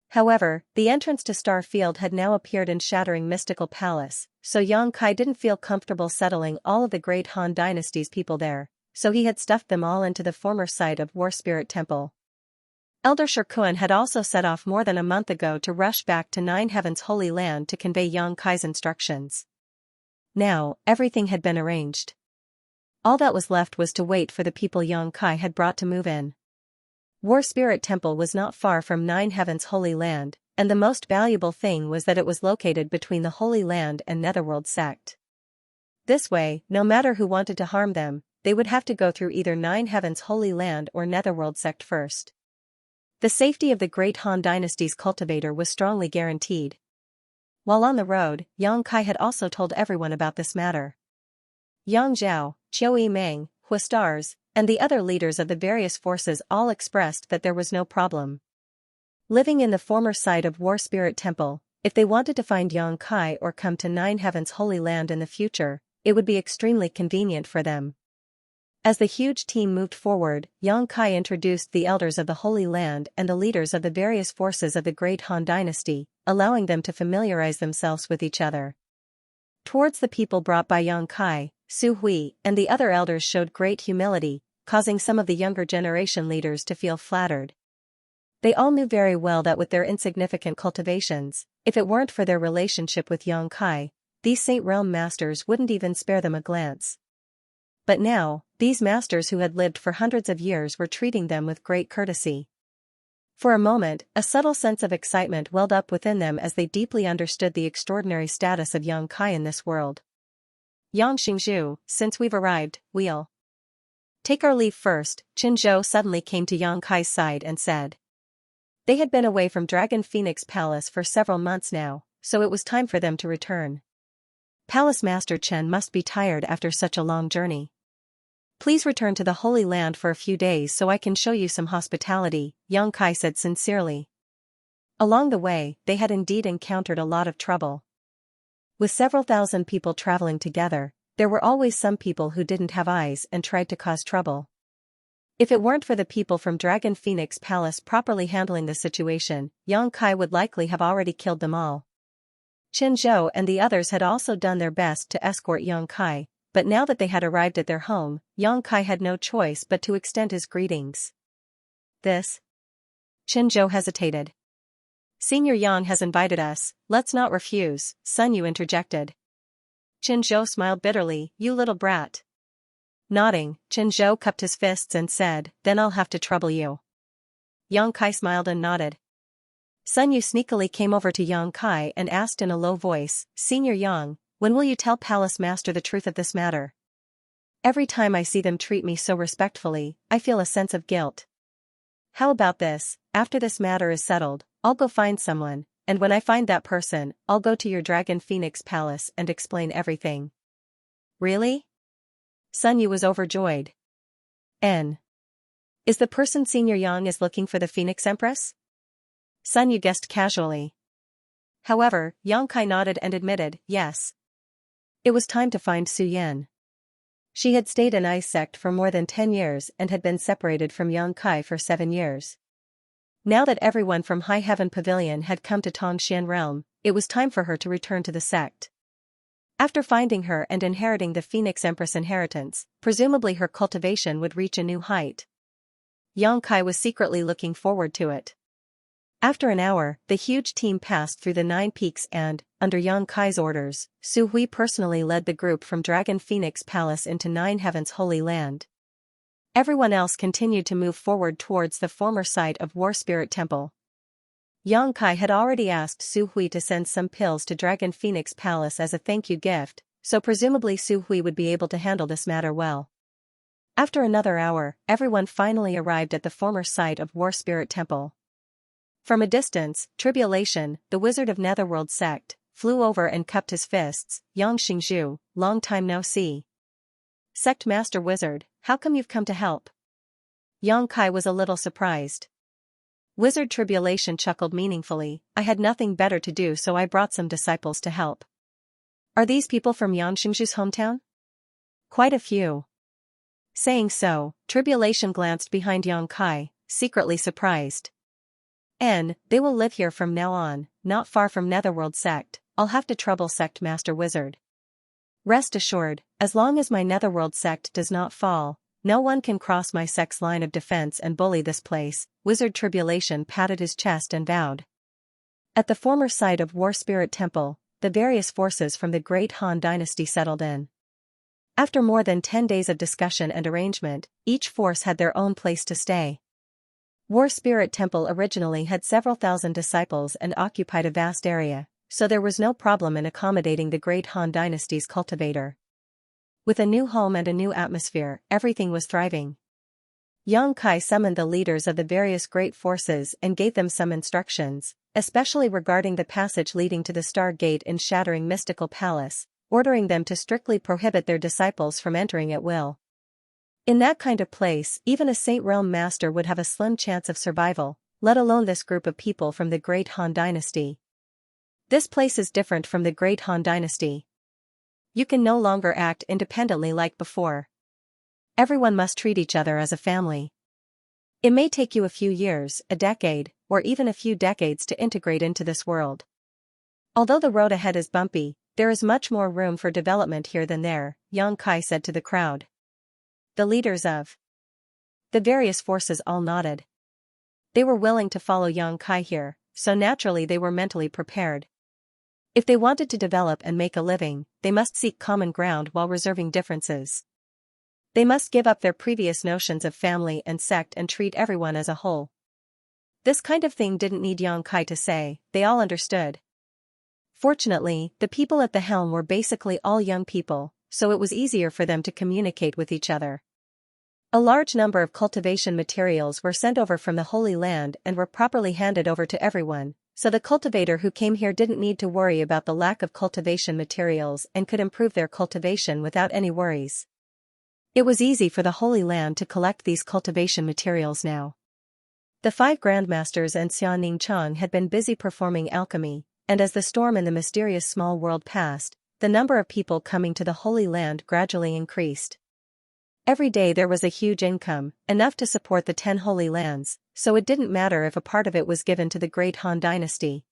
However, the entrance to Star Field had now appeared in Shattering Mystical Palace, so Xianxia didn't feel comfortable settling all of the great Han Dynasty's people there, so he had stuffed them all into the former site of War Spirit Temple. Elder Shirkuan had also set off more than a month ago to rush back to Nine Heaven's Holy Land to convey Xianxia's instructions. Now, everything had been arranged. All that was left was to wait for the people Xianxia had brought to move in. War Spirit Temple was not far from Nine Heaven's Holy Land, and the most valuable thing was that it was located between the Holy Land and Netherworld sect. This way, no matter who wanted to harm them, they would have to go through either Nine Heaven's Holy Land or Netherworld sect first. The safety of the great Han Dynasty's cultivator was strongly guaranteed. While on the road, Xianxia had also told everyone about this matter. Yang Zhao, Qiu Yimeng, Huastars, and the other leaders of the various forces all expressed that there was no problem. Living in the former site of War Spirit Temple, if they wanted to find Xianxia or come to Nine Heaven's Holy Land in the future, it would be extremely convenient for them. As the huge team moved forward, Xianxia introduced the elders of the Holy Land and the leaders of the various forces of the Great Han Dynasty, allowing them to familiarize themselves with each other. Towards the people brought by Xianxia, Su Hui and the other elders showed great humility, causing some of the younger generation leaders to feel flattered. They all knew very well that with their insignificant cultivations, if it weren't for their relationship with Xianxia, these Saint Realm masters wouldn't even spare them a glance. But now, these masters who had lived for hundreds of years were treating them with great courtesy. For a moment, a subtle sense of excitement welled up within them as they deeply understood the extraordinary status of Xianxia in this world. Yang Xingzhu, since we've arrived, we'll take our leave first, Qin Zhou suddenly came to Xianxia's side and said. They had been away from Dragon Phoenix Palace for several months now, so it was time for them to return. Palace Master Chen must be tired after such a long journey. Please return to the Holy Land for a few days so I can show you some hospitality, Xianxia said sincerely. Along the way, they had indeed encountered a lot of trouble. With several thousand people traveling together, there were always some people who didn't have eyes and tried to cause trouble. If it weren't for the people from Dragon Phoenix Palace properly handling the situation, Xianxia would likely have already killed them all. Qin Zhou and the others had also done their best to escort Xianxia, but now that they had arrived at their home, Xianxia had no choice but to extend his greetings. This? Qin Zhou hesitated. Senior Yang has invited us, let's not refuse, Sun Yu interjected. Qin Zhou smiled bitterly, you little brat. Nodding, Qin Zhou cupped his fists and said, then I'll have to trouble you. Xianxia smiled and nodded. Sun Yu sneakily came over to Xianxia and asked in a low voice, Senior Yang, when will you tell Palace Master the truth of this matter? Every time I see them treat me so respectfully, I feel a sense of guilt. How about this, after this matter is settled, I'll go find someone, and when I find that person, I'll go to your Dragon Phoenix Palace and explain everything. Really? Sun Yu was overjoyed. Is the person Senior Yang is looking for the Phoenix Empress? Sun Yu guessed casually. However, Xianxia nodded and admitted, yes. It was time to find Su Yan. She had stayed in Ice Sect for more than 10 years and had been separated from Xianxia for 7 years. Now that everyone from High Heaven Pavilion had come to Tongxian Realm, it was time for her to return to the sect. After finding her and inheriting the Phoenix Empress inheritance, presumably her cultivation would reach a new height. Xianxia was secretly looking forward to it. After an hour, the huge team passed through the 9 peaks and, under Yang Kai's orders, Su Hui personally led the group from Dragon Phoenix Palace into Nine Heaven's Holy Land. Everyone else continued to move forward towards the former site of War Spirit Temple. Yang Kai had already asked Su Hui to send some pills to Dragon Phoenix Palace as a thank you gift, so presumably Su Hui would be able to handle this matter well. After another hour, everyone finally arrived at the former site of War Spirit Temple. From a distance, Tribulation, the wizard of Netherworld sect, flew over and cupped his fists. Yang Xingzhu, long time no see. Sect Master Wizard, how come you've come to help? Yang Kai was a little surprised. Wizard Tribulation chuckled meaningfully, I had nothing better to do so I brought some disciples to help. Are these people from Yang Xingzhu's hometown? Quite a few. Saying so, Tribulation glanced behind Yang Kai, secretly surprised. They will live here from now on, not far from Netherworld sect. I'll have to trouble Sect Master Wizard. Rest assured, as long as my Netherworld sect does not fall, no one can cross my sect's line of defense and bully this place. Wizard Tribulation patted his chest and vowed. At the former site of War Spirit Temple, the various forces from the Great Han Dynasty settled in. After more than 10 days of discussion and arrangement, each force had their own place to stay. War Spirit Temple originally had several thousand disciples and occupied a vast area, so there was no problem in accommodating the Great Han Dynasty's cultivator. With a new home and a new atmosphere, everything was thriving. Yang Kai summoned the leaders of the various great forces and gave them some instructions, especially regarding the passage leading to the Star Gate in Shattering Mystical Palace, ordering them to strictly prohibit their disciples from entering at will. In that kind of place, even a Saint Realm Master would have a slim chance of survival, let alone this group of people from the Great Han Dynasty. This place is different from the Great Han Dynasty. You can no longer act independently like before. Everyone must treat each other as a family. It may take you a few years, a decade, or even a few decades to integrate into this world. Although the road ahead is bumpy, there is much more room for development here than there, Yang Kai said to the crowd. The leaders of the various forces all nodded. They were willing to follow Yang Kai here, so naturally they were mentally prepared. If they wanted to develop and make a living, they must seek common ground while reserving differences. They must give up their previous notions of family and sect and treat everyone as a whole. This kind of thing didn't need Yang Kai to say, they all understood. Fortunately, the people at the helm were basically all young people, so it was easier for them to communicate with each other. A large number of cultivation materials were sent over from the Holy Land and were properly handed over to everyone, so the cultivator who came here didn't need to worry about the lack of cultivation materials and could improve their cultivation without any worries. It was easy for the Holy Land to collect these cultivation materials now. The 5 Grandmasters and Xianxia had been busy performing alchemy, and as the storm in the mysterious small world passed, the number of people coming to the Holy Land gradually increased. Every day there was a huge income, enough to support the 10 Holy Lands, so it didn't matter if a part of it was given to the Great Han Dynasty.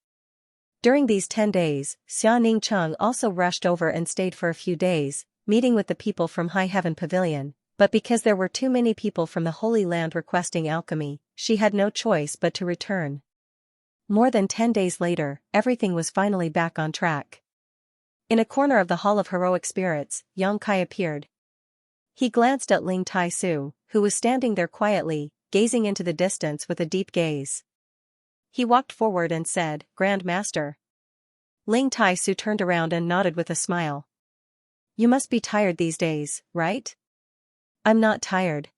During these 10 days, Xianxia also rushed over and stayed for a few days, meeting with the people from High Heaven Pavilion, but because there were too many people from the Holy Land requesting alchemy, she had no choice but to return. More than 10 days later, everything was finally back on track. In a corner of the Hall of Heroic Spirits, Yang Kai appeared. He glanced at Ling Tai Su, who was standing there quietly, gazing into the distance with a deep gaze. He walked forward and said, Grand Master. Ling Tai Su turned around and nodded with a smile. You must be tired these days, right? I'm not tired.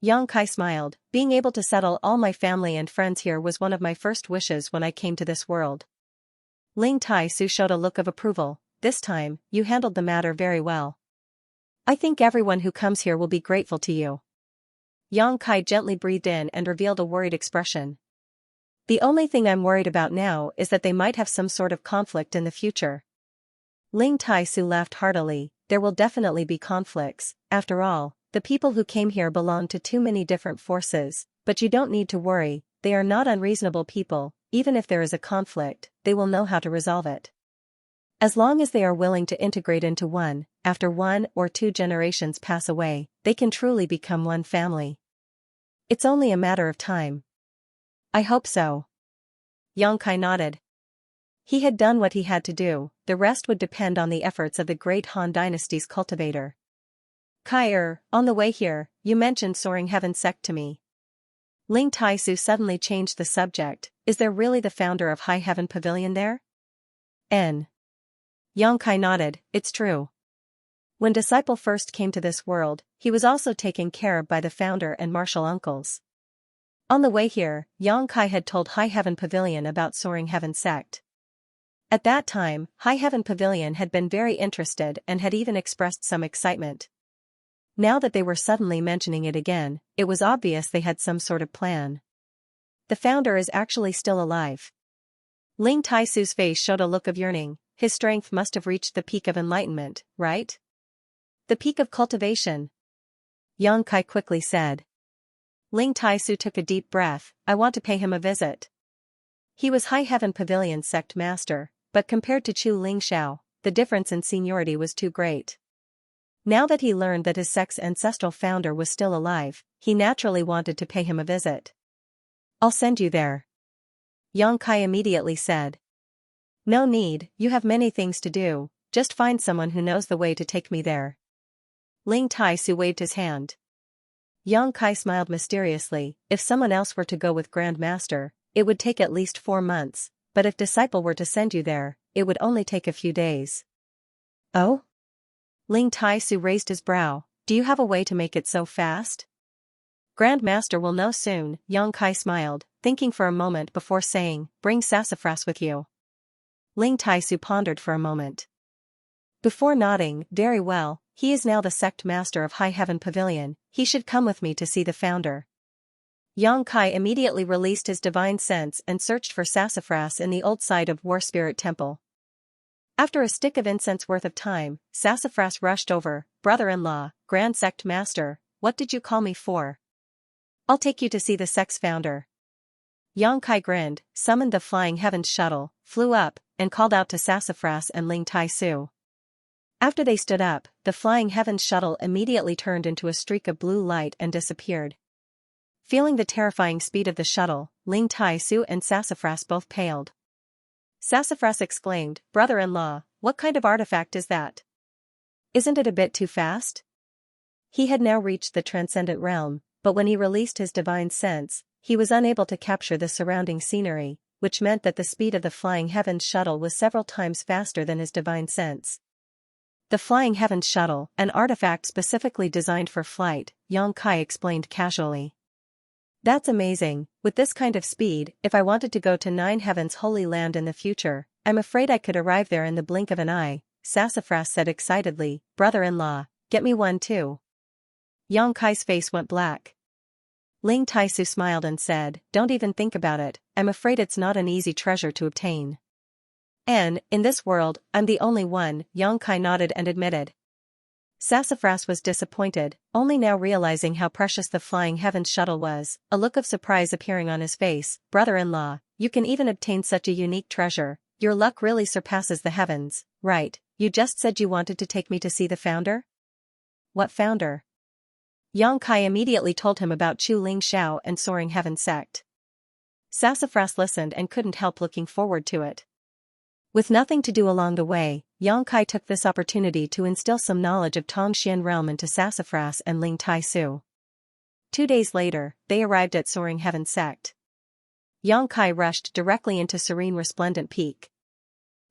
Yang Kai smiled, being able to settle all my family and friends here was one of my first wishes when I came to this world. Ling Tai Su showed a look of approval. This time, you handled the matter very well. I think everyone who comes here will be grateful to you. Yang Kai gently breathed in and revealed a worried expression. The only thing I'm worried about now is that they might have some sort of conflict in the future. Ling Tai Su laughed heartily. There will definitely be conflicts. After all, the people who came here belong to too many different forces, but you don't need to worry, they are not unreasonable people. Even if there is a conflict, they will know how to resolve it. As long as they are willing to integrate into one, after 1 or 2 generations pass away, they can truly become one family. It's only a matter of time. I hope so. Yang Kai nodded. He had done what he had to do, the rest would depend on the efforts of the great Han Dynasty's cultivator. Kai, on the way here, you mentioned Soaring Heaven sect to me. Ling Taisu suddenly changed the subject. Is there really the founder of High Heaven Pavilion there? N. Yang Kai nodded. It's true. When Disciple first came to this world, he was also taken care of by the founder and martial uncles. On the way here, Yang Kai had told High Heaven Pavilion about Soaring Heaven sect. At that time, High Heaven Pavilion had been very interested and had even expressed some excitement. Now that they were suddenly mentioning it again, it was obvious they had some sort of plan. The founder is actually still alive. Ling Taisu's face showed a look of yearning. His strength must have reached the peak of enlightenment, right? The peak of cultivation. Yang Kai quickly said. Ling Taisu took a deep breath. I want to pay him a visit. He was High Heaven Pavilion sect master, but compared to Chu Lingxiao, the difference in seniority was too great. Now that he learned that his sect's ancestral founder was still alive, he naturally wanted to pay him a visit. I'll send you there. Yang Kai immediately said. No need, you have many things to do, just find someone who knows the way to take me there. Ling Taisu waved his hand. Yang Kai smiled mysteriously. If someone else were to go with Grand Master, it would take at least 4 months, but if Disciple were to send you there, it would only take a few days. Oh? Ling Taisu raised his brow. Do you have a way to make it so fast? Grand Master will know soon, Yang Kai smiled, thinking for a moment before saying, bring sassafras with you. Ling Taisu pondered for a moment. Before nodding, very well, he is now the sect master of High Heaven Pavilion, he should come with me to see the founder. Yang Kai immediately released his divine sense and searched for sassafras in the old site of War Spirit Temple. After a stick of incense worth of time, sassafras rushed over. Brother-in-law, Grand Sect Master, what did you call me for? I'll take you to see the sect's founder. Yang Kai grinned, summoned the Flying Heavens shuttle, flew up, and called out to Sassafras and Ling Taisu. After they stood up, the Flying Heavens shuttle immediately turned into a streak of blue light and disappeared. Feeling the terrifying speed of the shuttle, Ling Taisu and Sassafras both paled. Sassafras exclaimed, Brother-in-law, what kind of artifact is that? Isn't it a bit too fast? He had now reached the transcendent realm, but when he released his divine sense, he was unable to capture the surrounding scenery, which meant that the speed of the Flying Heavens shuttle was several times faster than his divine sense. The Flying Heavens shuttle, an artifact specifically designed for flight, Yang Kai explained casually. That's amazing. With this kind of speed, if I wanted to go to Nine Heavens Holy Land in the future, I'm afraid I could arrive there in the blink of an eye, Sassafras said excitedly. Brother-in-law, get me one too. Yang Kai's face went black. Ling Taisu smiled and said, don't even think about it, I'm afraid it's not an easy treasure to obtain. And, in this world, I'm the only one, Yang Kai nodded and admitted. Sassafras was disappointed, only now realizing how precious the Flying Heavens shuttle was, a look of surprise appearing on his face. Brother-in-law, you can even obtain such a unique treasure, your luck really surpasses the heavens, right? You just said you wanted to take me to see the founder? What founder? Yang Kai immediately told him about Chu Lingxiao and Soaring Heaven sect. Sassafras listened and couldn't help looking forward to it. With nothing to do along the way, Yang Kai took this opportunity to instill some knowledge of Tongxian realm into Sassafras and Ling Taisu. 2 days later, they arrived at Soaring Heaven sect. Yang Kai rushed directly into Serene Resplendent Peak.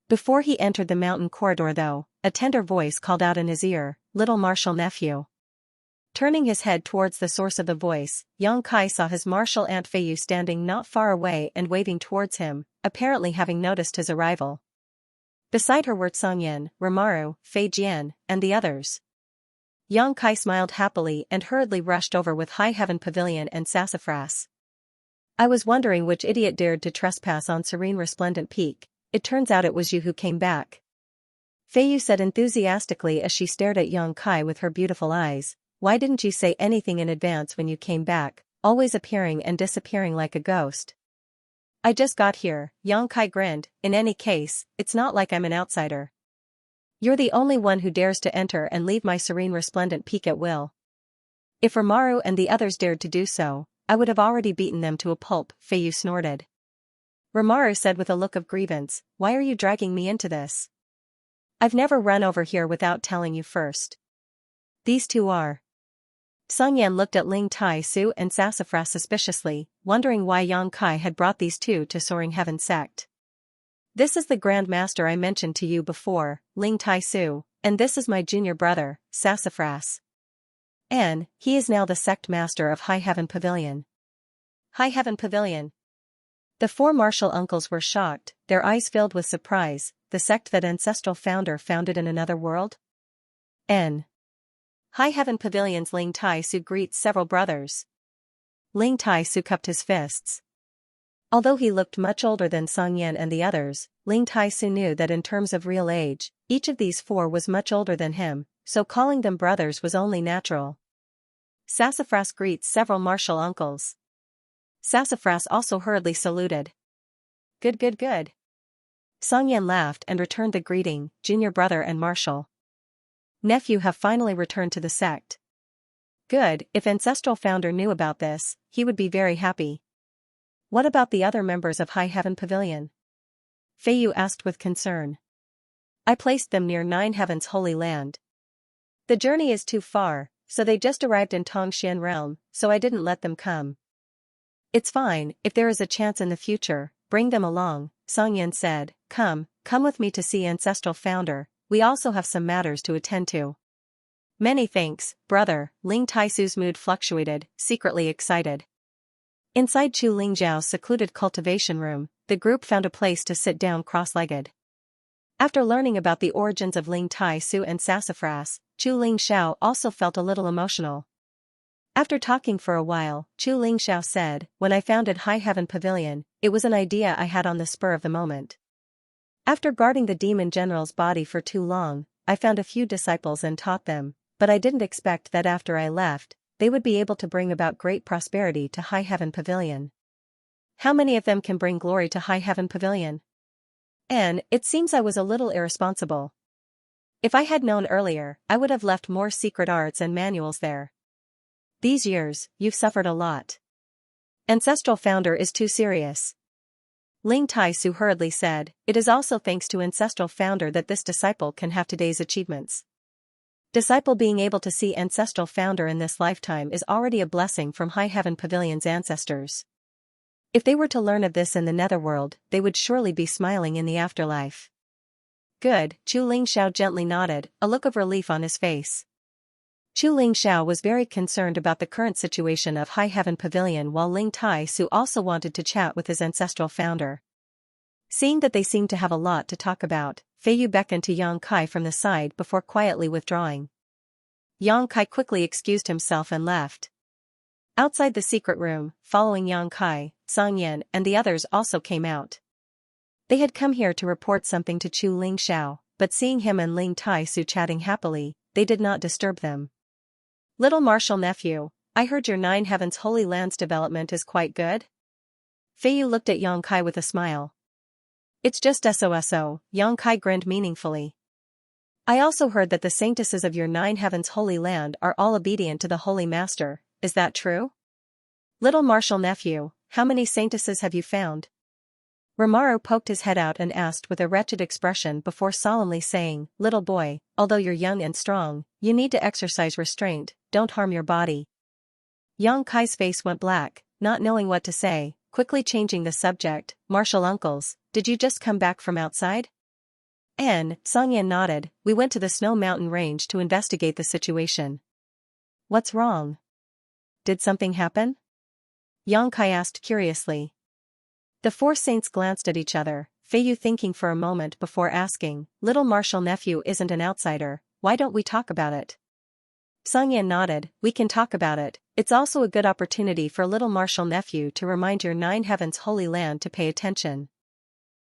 Before he entered the mountain corridor though, a tender voice called out in his ear, little martial nephew. Turning his head towards the source of the voice, Yang Kai saw his martial aunt Feiyu standing not far away and waving towards him, apparently having noticed his arrival. Beside her were Songyan, Rimaru, Fei Jian, and the others. Yang Kai smiled happily and hurriedly rushed over with High Heaven Pavilion and Sassafras. I was wondering which idiot dared to trespass on Serene Resplendent Peak. It turns out it was you who came back. Feiyu said enthusiastically as she stared at Yang Kai with her beautiful eyes. Why didn't you say anything in advance when you came back, always appearing and disappearing like a ghost? I just got here, Yang Kai grinned. In any case, it's not like I'm an outsider. You're the only one who dares to enter and leave my Serene Resplendent Peak at will. If Rimaru and the others dared to do so, I would have already beaten them to a pulp, Feiyu snorted. Rimaru said with a look of grievance, "Why are you dragging me into this? I've never run over here without telling you first. These two are." Xianxia looked at Ling Tai Su and Sassafras suspiciously, wondering why Yang Kai had brought these two to Soaring Heaven sect. "This is the Grand Master I mentioned to you before, Ling Tai Su, and this is my junior brother, Sassafras. And he is now the sect master of High Heaven Pavilion." High Heaven Pavilion. The four martial uncles were shocked, their eyes filled with surprise. The sect that ancestral founder founded in another world? N. High Heaven Pavilion's Ling Tai Su greets several brothers. Ling Tai Su cupped his fists. Although he looked much older than Xianxia and the others, Ling Tai Su knew that in terms of real age, each of these four was much older than him, so calling them brothers was only natural. Sassafras greets several martial uncles. Sassafras also hurriedly saluted. Good. Xianxia laughed and returned the greeting, "Junior brother and martial nephew have finally returned to the sect." Good, if ancestral founder knew about this, he would be very happy. What about the other members of High Heaven Pavilion? Feiyu asked with concern. I placed them near Nine Heaven's Holy Land. The journey is too far, so they just arrived in Tongxian realm, so I didn't let them come. It's fine, if there is a chance in the future, bring them along, Xianxia said. Come with me to see ancestral founder, we also have some matters to attend to. Many thanks, brother. Ling Tai Su's mood fluctuated, secretly excited. Inside Chu Lingzhao's secluded cultivation room, the group found a place to sit down cross-legged. After learning about the origins of Ling Tai Su and Sassafras, Chu Lingzhao also felt a little emotional. After talking for a while, Chu Lingzhao said, "When I founded High Heaven Pavilion, it was an idea I had on the spur of the moment. After guarding the demon general's body for too long, I found a few disciples and taught them, but I didn't expect that after I left, they would be able to bring about great prosperity to High Heaven Pavilion. How many of them can bring glory to High Heaven Pavilion? And it seems I was a little irresponsible. If I had known earlier, I would have left more secret arts and manuals there. These years, you've suffered a lot. Ancestral founder is too serious." Ling Tai Su hurriedly said, "It is also thanks to ancestral founder that this disciple can have today's achievements. Disciple being able to see ancestral founder in this lifetime is already a blessing from High Heaven Pavilion's ancestors. If they were to learn of this in the netherworld, they would surely be smiling in the afterlife." Good, Chu Lingzhao gently nodded, a look of relief on his face. Chu Lingzhao was very concerned about the current situation of High Heaven Pavilion, while Ling Tai Su also wanted to chat with his ancestral founder. Seeing that they seemed to have a lot to talk about, Feiyu beckoned to Yang Kai from the side before quietly withdrawing. Yang Kai quickly excused himself and left. Outside the secret room, following Yang Kai, Xianxia and the others also came out. They had come here to report something to Chu Lingzhao, but seeing him and Ling Tai Su chatting happily, they did not disturb them. "Little martial nephew, I heard your Nine Heavens Holy Lands development is quite good?" Feiyu looked at Yang Kai with a smile. "It's just SOSO, Yang Kai grinned meaningfully. "I also heard that the saintesses of your Nine Heavens Holy Land are all obedient to the Holy Master, is that true? Little martial nephew, how many saintesses have you found?" Rimaru poked his head out and asked with a wretched expression before solemnly saying, "Little boy, although you're young and strong, you need to exercise restraint, don't harm your body." Yang Kai's face went black, not knowing what to say, quickly changing the subject. "Martial uncles, did you just come back from outside?" Xianxia nodded. "We went to the Snow Mountain Range to investigate the situation." "What's wrong? Did something happen?" Yang Kai asked curiously. The four saints glanced at each other, Feiyu thinking for a moment before asking, "Little martial nephew isn't an outsider, why don't we talk about it?" Xianxia nodded, "We can talk about it, it's also a good opportunity for little martial nephew to remind your Nine Heavens Holy Land to pay attention."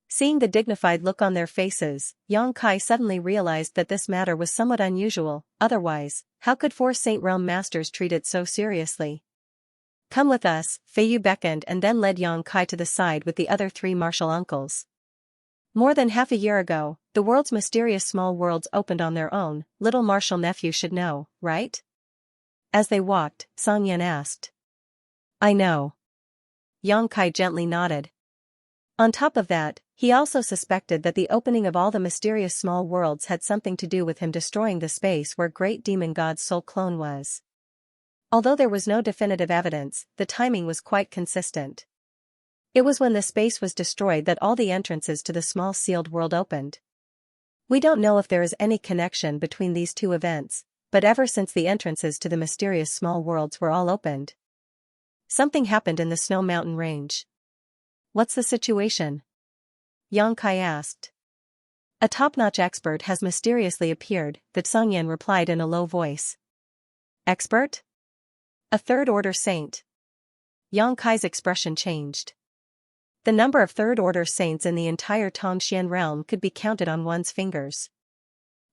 Seeing the dignified look on their faces, Yang Kai suddenly realized that this matter was somewhat unusual, otherwise, how could four Saint Realm Masters treat it so seriously? "Come with us," Feiyu beckoned and then led Yang Kai to the side with the other three martial uncles. More than half a year ago, the world's mysterious small worlds opened on their own, little martial nephew should know, right? As they walked, Xianxia asked. "I know." Yang Kai gently nodded. On top of that, he also suspected that the opening of all the mysterious small worlds had something to do with him destroying the space where great demon god's soul clone was. Although there was no definitive evidence, the timing was quite consistent. It was when the space was destroyed that all the entrances to the small sealed world opened. We don't know if there is any connection between these two events, but ever since the entrances to the mysterious small worlds were all opened, something happened in the Snow Mountain range. What's the situation? Xianxia asked. A top-notch expert has mysteriously appeared, that Xianxia replied in a low voice. Expert? A third-order saint. Xianxia's expression changed. The number of third-order saints in the entire Tongxian realm could be counted on one's fingers.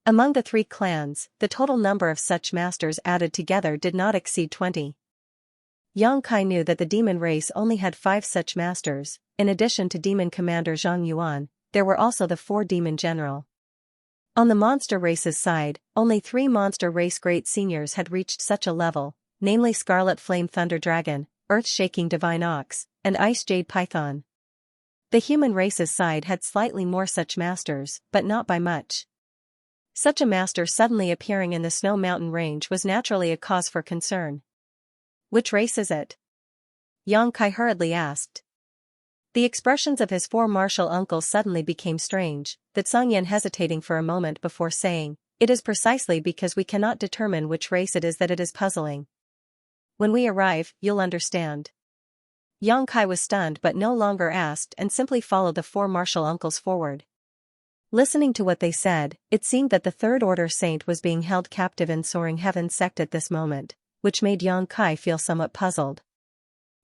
Among the 3 clans, the total number of such masters added together did not exceed 20. Xianxia knew that the demon race only had 5 such masters. In addition to demon commander Zhang Yuan, there were also the 4 demon general. On the monster race's side, only 3 monster race great seniors had reached such a level, namely Scarlet Flame Thunder Dragon, Earth-Shaking Divine Ox, and Ice Jade Python. The human race's side had slightly more such masters, but not by much. Such a master suddenly appearing in the Snow Mountain range was naturally a cause for concern. Which race is it? Xianxia hurriedly asked. The expressions of his 4 martial uncles suddenly became strange, that Xianxia hesitating for a moment before saying, "It is precisely because we cannot determine which race it is that it is puzzling. When we arrive, you'll understand." Xianxia was stunned but no longer asked and simply followed the 4 martial uncles forward. Listening to what they said, it seemed that the third-order saint was being held captive in Soaring Heaven sect at this moment, which made Xianxia feel somewhat puzzled.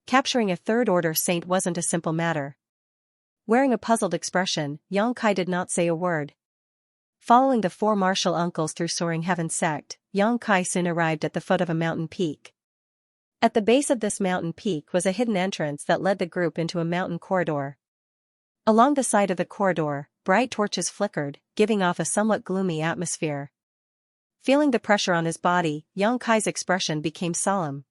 Capturing a third-order saint wasn't a simple matter. Wearing a puzzled expression, Xianxia did not say a word. Following the 4 martial uncles through Soaring Heaven sect, Xianxia soon arrived at the foot of a mountain peak. At the base of this mountain peak was a hidden entrance that led the group into a mountain corridor. Along the side of the corridor, bright torches flickered, giving off a somewhat gloomy atmosphere. Feeling the pressure on his body, Xianxia's expression became solemn.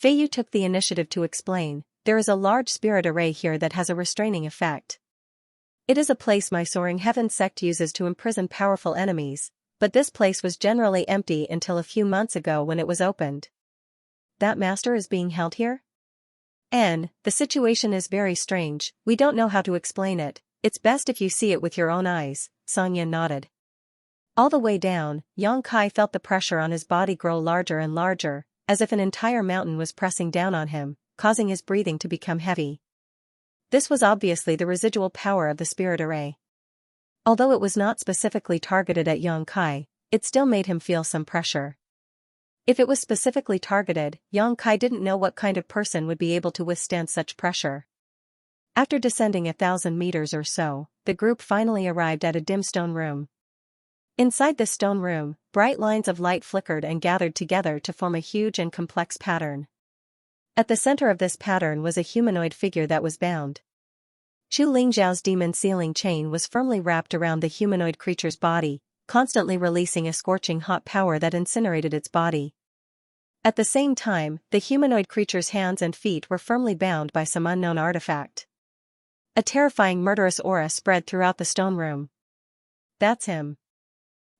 Feiyu took the initiative to explain, "There is a large spirit array here that has a restraining effect. It is a place my Soaring Heaven sect uses to imprison powerful enemies, but this place was generally empty until a few months ago when it was opened." That master is being held here? The situation is very strange, we don't know how to explain it, it's best if you see it with your own eyes, Xianxia nodded. All the way down, Xianxia felt the pressure on his body grow larger and larger, as if an entire mountain was pressing down on him, causing his breathing to become heavy. This was obviously the residual power of the spirit array. Although it was not specifically targeted at Xianxia, it still made him feel some pressure. If it was specifically targeted, Xianxia didn't know what kind of person would be able to withstand such pressure. After descending 1,000 meters or so, the group finally arrived at a dim stone room. Inside this stone room, bright lines of light flickered and gathered together to form a huge and complex pattern. At the center of this pattern was a humanoid figure that was bound. Chu Lingzhao's demon sealing chain was firmly wrapped around the humanoid creature's body, constantly releasing a scorching hot power that incinerated its body. At the same time, the humanoid creature's hands and feet were firmly bound by some unknown artifact. A terrifying murderous aura spread throughout the stone room. "That's him."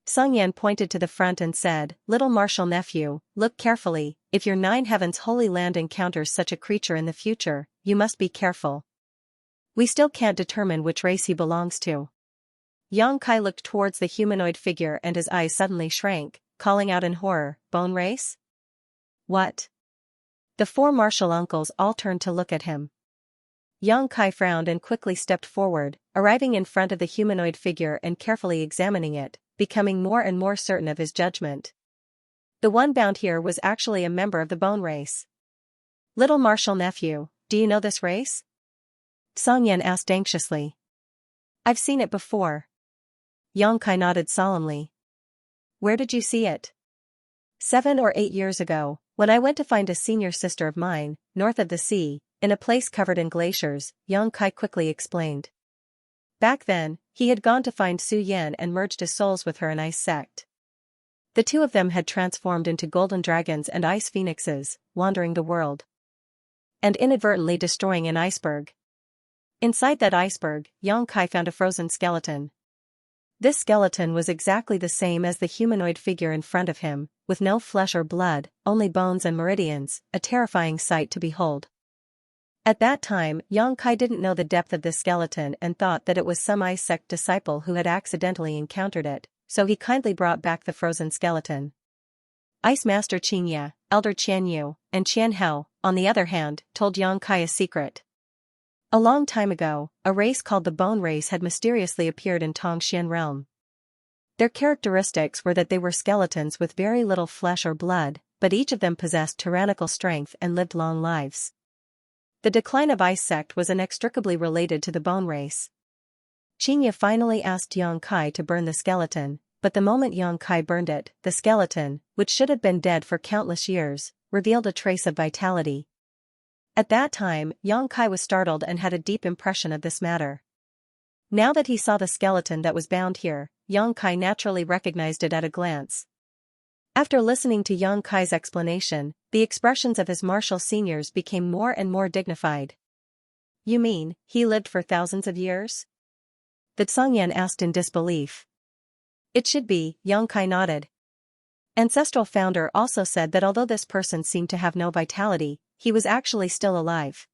Xianxia pointed to the front and said, "Little martial nephew, look carefully, if your 9 Heavens holy land encounters such a creature in the future, you must be careful. We still can't determine which race he belongs to." Xianxia looked towards the humanoid figure and his eyes suddenly shrank, calling out in horror, "Bone race? What?" The 4 martial uncles all turned to look at him. Xianxia frowned and quickly stepped forward, arriving in front of the humanoid figure and carefully examining it, becoming more and more certain of his judgment. The one bound here was actually a member of the bone race. "Little martial nephew, do you know this race?" Xianxia asked anxiously. "I've seen it before." Xianxia nodded solemnly. "Where did you see it?" 7 or 8 years ago, when I went to find a senior sister of mine, north of the sea, in a place covered in glaciers, Xianxia quickly explained. Back then, he had gone to find Su Yan and merged his souls with her in Ice Sect. The 2 of them had transformed into golden dragons and ice phoenixes, wandering the world. And inadvertently destroying an iceberg. Inside that iceberg, Yang Kai found a frozen skeleton. This skeleton was exactly the same as the humanoid figure in front of him, with no flesh or blood, only bones and meridians, a terrifying sight to behold. At that time, Yang Kai didn't know the depth of this skeleton and thought that it was some ice sect disciple who had accidentally encountered it, so he kindly brought back the frozen skeleton. Ice Master Xianxia, Elder Qianyu, and Qian Hao, on the other hand, told Yang Kai a secret. A long time ago, a race called the Bone Race had mysteriously appeared in Tongxian realm. Their characteristics were that they were skeletons with very little flesh or blood, but each of them possessed tyrannical strength and lived long lives. The decline of Ice Sect was inextricably related to the Bone Race. Xianxia finally asked Yang Kai to burn the skeleton, but the moment Yang Kai burned it, the skeleton, which should have been dead for countless years, revealed a trace of vitality. At that time, Yang Kai was startled and had a deep impression of this matter. Now that he saw the skeleton that was bound here, Yang Kai naturally recognized it at a glance. After listening to Yang Kai's explanation, the expressions of his martial seniors became more and more dignified. "You mean, he lived for thousands of years?" the Tsangyan asked in disbelief. "It should be," Yang Kai nodded. Ancestral Founder also said that although this person seemed to have no vitality, he was actually still alive.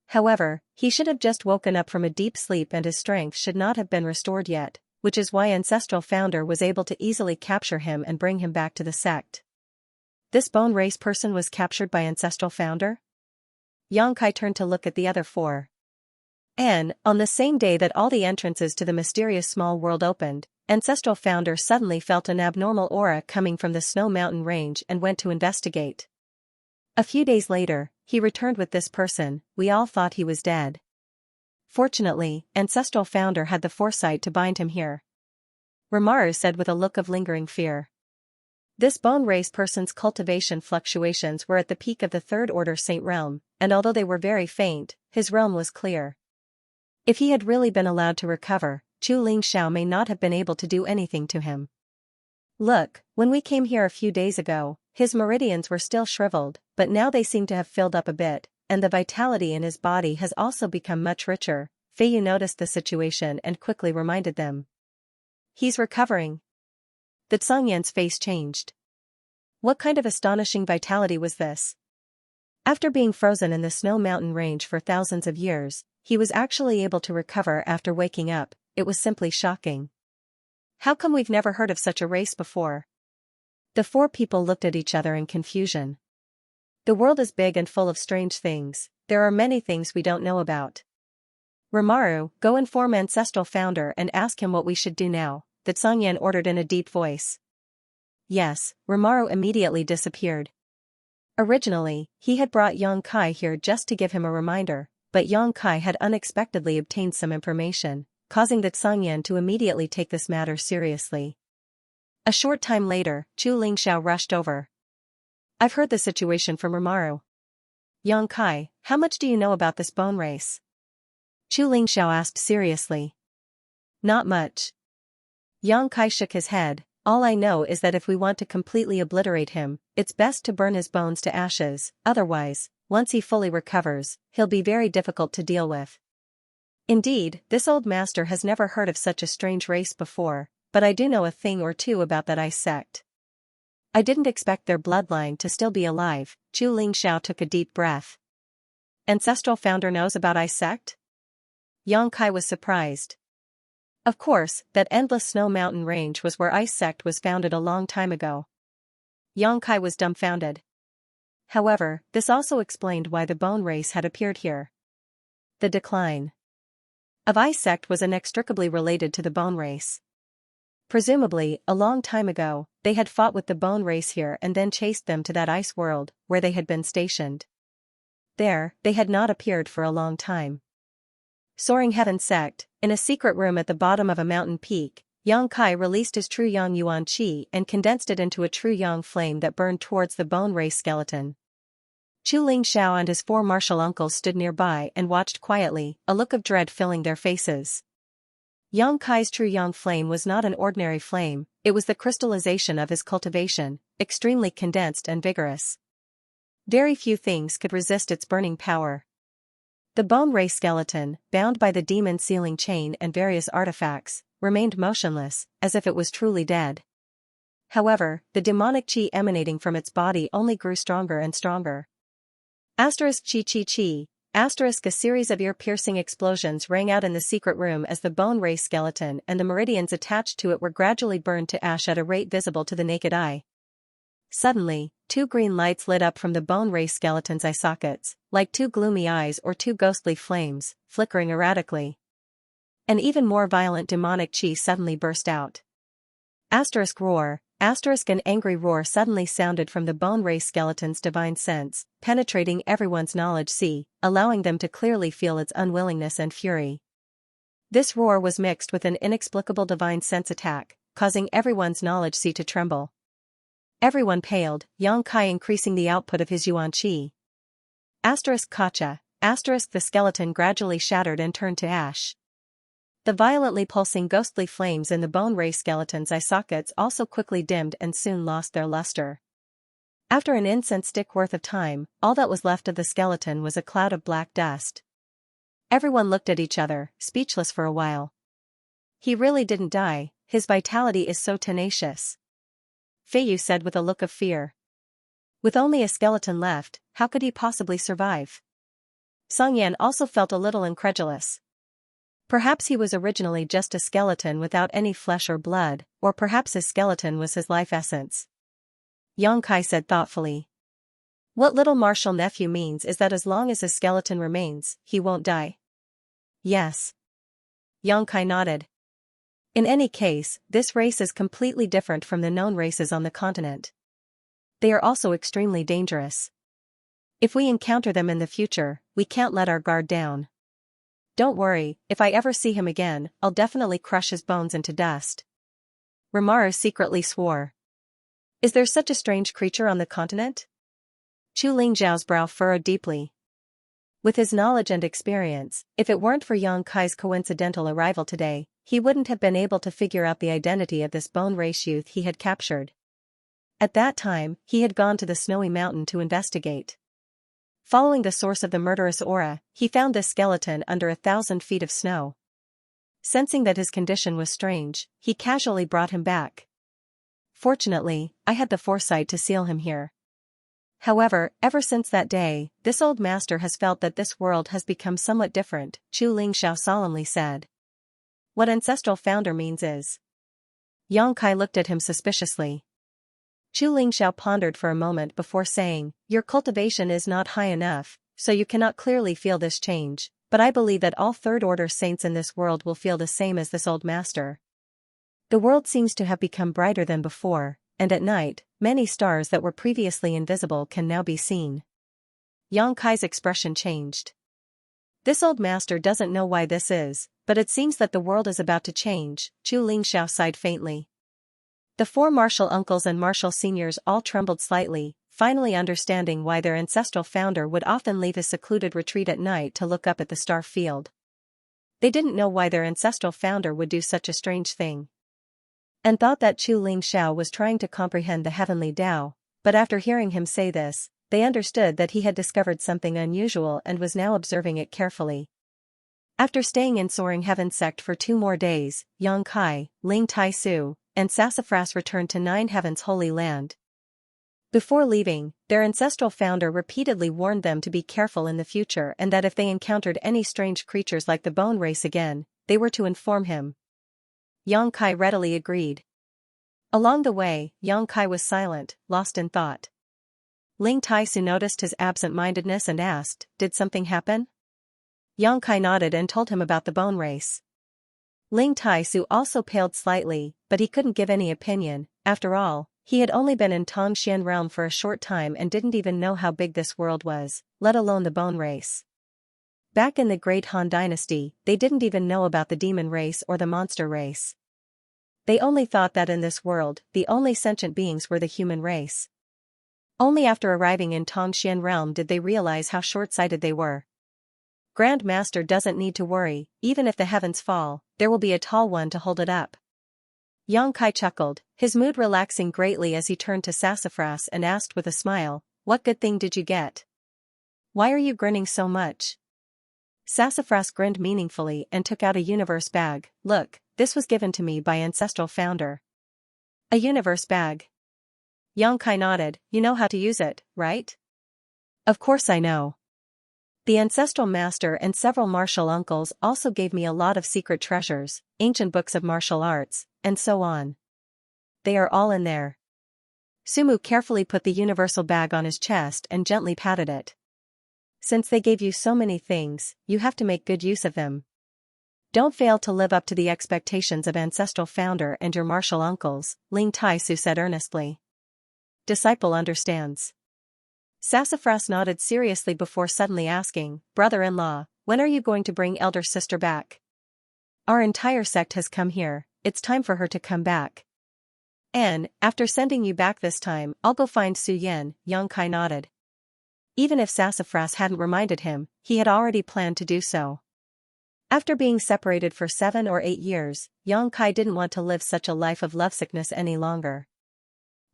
However, he should have just woken up from a deep sleep and his strength should not have been restored yet, which is why Ancestral Founder was able to easily capture him and bring him back to the sect. This Bone Race person was captured by Ancestral Founder? Yang Kai turned to look at the other four. And, on the same day that all the entrances to the mysterious small world opened, Ancestral Founder suddenly felt an abnormal aura coming from the Snow Mountain range and went to investigate. A few days later, he returned with this person. We all thought he was dead. Fortunately, Ancestral Founder had the foresight to bind him here. Rimaru said with a look of lingering fear. This Bone Race person's cultivation fluctuations were at the peak of the Third Order Saint realm, and although they were very faint, his realm was clear. If he had really been allowed to recover, Chu Lingxiao may not have been able to do anything to him. Look, when we came here a few days ago, his meridians were still shriveled, but now they seem to have filled up a bit, and the vitality in his body has also become much richer. Feiyu noticed the situation and quickly reminded them. He's recovering. The Tsangyan's face changed. What kind of astonishing vitality was this? After being frozen in the Snow Mountain range for thousands of years, he was actually able to recover after waking up. It was simply shocking. How come we've never heard of such a race before? The four people looked at each other in confusion. The world is big and full of strange things. There are many things we don't know about. Rimaru, go inform Ancestral Founder and ask him what we should do now, the Tsangyan ordered in a deep voice. Yes, Rimaru immediately disappeared. Originally, he had brought Yang Kai here just to give him a reminder, but Yang Kai had unexpectedly obtained some information, causing the Tsangyan to immediately take this matter seriously. A short time later, Chu Lingxiao rushed over. I've heard the situation from Rimaru. Yang Kai, how much do you know about this Bone Race? Chu Lingxiao asked seriously. Not much. Yang Kai shook his head. All I know is that if we want to completely obliterate him, it's best to burn his bones to ashes, otherwise, once he fully recovers, he'll be very difficult to deal with. Indeed, this old master has never heard of such a strange race before, but I do know a thing or two about that ice sect. I didn't expect their bloodline to still be alive. Chu Lingxiao took a deep breath. Ancestral Founder knows about ice sect? Yang Kai was surprised. Of course, that endless Snow Mountain range was where Ice Sect was founded a long time ago. Yang Kai was dumbfounded. However, this also explained why the Bone Race had appeared here. The decline of Ice Sect was inextricably related to the Bone Race. Presumably, a long time ago, they had fought with the Bone Race here and then chased them to that ice world, where they had been stationed. There, they had not appeared for a long time. Soaring Heaven Sect, in a secret room at the bottom of a mountain peak, Yang Kai released his true Yang Yuan Qi and condensed it into a true Yang flame that burned towards the Bone Race skeleton. Chu Lingxiao and his four martial uncles stood nearby and watched quietly, a look of dread filling their faces. Yang Kai's true Yang flame was not an ordinary flame, it was the crystallization of his cultivation, extremely condensed and vigorous. Very few things could resist its burning power. The bone ray skeleton, bound by the demon sealing chain and various artifacts, remained motionless, as if it was truly dead. However, the demonic chi emanating from its body only grew stronger and stronger. Asterisk chi chi chi. Asterisk. A series of ear-piercing explosions rang out in the secret room as the bone ray skeleton and the meridians attached to it were gradually burned to ash at a rate visible to the naked eye. Suddenly, two green lights lit up from the bone ray skeleton's eye sockets, like two gloomy eyes or two ghostly flames, flickering erratically. An even more violent demonic chi suddenly burst out. Asterisk roar. Asterisk. An angry roar suddenly sounded from the bone ray skeleton's divine sense, penetrating everyone's knowledge allowing them to clearly feel its unwillingness and fury. This roar was mixed with an inexplicable divine sense attack, causing everyone's knowledge to tremble. Everyone paled, Yang Kai increasing the output of his yuan qi. Asterisk kacha. Asterisk. The skeleton gradually shattered and turned to ash. The violently pulsing ghostly flames in the bone ray skeleton's eye sockets also quickly dimmed and soon lost their luster. After an incense stick worth of time, all that was left of the skeleton was a cloud of black dust. Everyone looked at each other, speechless for a while. He really didn't die, his vitality is so tenacious. Feiyu said with a look of fear. With only a skeleton left, how could he possibly survive? Songyan also felt a little incredulous. Perhaps he was originally just a skeleton without any flesh or blood, or perhaps his skeleton was his life essence. Yang Kai said thoughtfully. What little martial nephew means is that as long as his skeleton remains, he won't die. Yes. Yang Kai nodded. In any case, this race is completely different from the known races on the continent. They are also extremely dangerous. If we encounter them in the future, we can't let our guard down. Don't worry, if I ever see him again, I'll definitely crush his bones into dust. Rimaru secretly swore. Is there such a strange creature on the continent? Chu Lingzhao's brow furrowed deeply. With his knowledge and experience, if it weren't for Yang Kai's coincidental arrival today, he wouldn't have been able to figure out the identity of this bone race youth he had captured. At that time, he had gone to the snowy mountain to investigate. Following the source of the murderous aura, he found this skeleton under 1,000 feet of snow. Sensing that his condition was strange, he casually brought him back. Fortunately, I had the foresight to seal him here. However, ever since that day, this old master has felt that this world has become somewhat different, Chu Lingxiao solemnly said. What ancestral founder means is. Yang Kai looked at him suspiciously. Chu Lingxiao pondered for a moment before saying, your cultivation is not high enough, so you cannot clearly feel this change, but I believe that all third-order saints in this world will feel the same as this old master. The world seems to have become brighter than before, and at night, many stars that were previously invisible can now be seen. Yang Kai's expression changed. This old master doesn't know why this is, but it seems that the world is about to change, Chu Lingxiao sighed faintly. The four martial uncles and martial seniors all trembled slightly, finally understanding why their ancestral founder would often leave his secluded retreat at night to look up at the star field. They didn't know why their ancestral founder would do such a strange thing. And thought that Chu Lingxiao was trying to comprehend the heavenly Tao, but after hearing him say this, they understood that he had discovered something unusual and was now observing it carefully. After staying in Soaring Heaven sect for 2 more days, Yang Kai, Ling Tai Su, and Sassafras returned to Nine Heaven's Holy Land. Before leaving, their ancestral founder repeatedly warned them to be careful in the future and that if they encountered any strange creatures like the bone race again, they were to inform him. Yang Kai readily agreed. Along the way, Yang Kai was silent, lost in thought. Ling Tai-su noticed his absent-mindedness and asked, did something happen? Yang Kai nodded and told him about the bone race. Ling Tai-su also paled slightly, but he couldn't give any opinion. After all, he had only been in Tongxian realm for a short time and didn't even know how big this world was, let alone the bone race. Back in the Great Han Dynasty, they didn't even know about the demon race or the monster race. They only thought that in this world, the only sentient beings were the human race. Only after arriving in Tongxian realm did they realize how short-sighted they were. Grand Master doesn't need to worry, even if the heavens fall, there will be a tall one to hold it up. Yang Kai chuckled, his mood relaxing greatly as he turned to Sassafras and asked with a smile, what good thing did you get? Why are you grinning so much? Sassafras grinned meaningfully and took out a universe bag. Look, this was given to me by ancestral founder. A universe bag. Xianxia nodded. You know how to use it, right? Of course I know. The ancestral master and several martial uncles also gave me a lot of secret treasures, ancient books of martial arts, and so on. They are all in there. Sumu carefully put the universal bag on his chest and gently patted it. Since they gave you so many things, you have to make good use of them. Don't fail to live up to the expectations of ancestral founder and your martial uncles, Ling Tai-su said earnestly. Disciple understands. Sassafras nodded seriously before suddenly asking, Brother-in-law, when are you going to bring elder sister back? Our entire sect has come here, it's time for her to come back. And, after sending you back this time, I'll go find Su Yan, Xianxia nodded. Even if Sassafras hadn't reminded him, he had already planned to do so. After being separated for 7 or 8 years, Xianxia didn't want to live such a life of lovesickness any longer.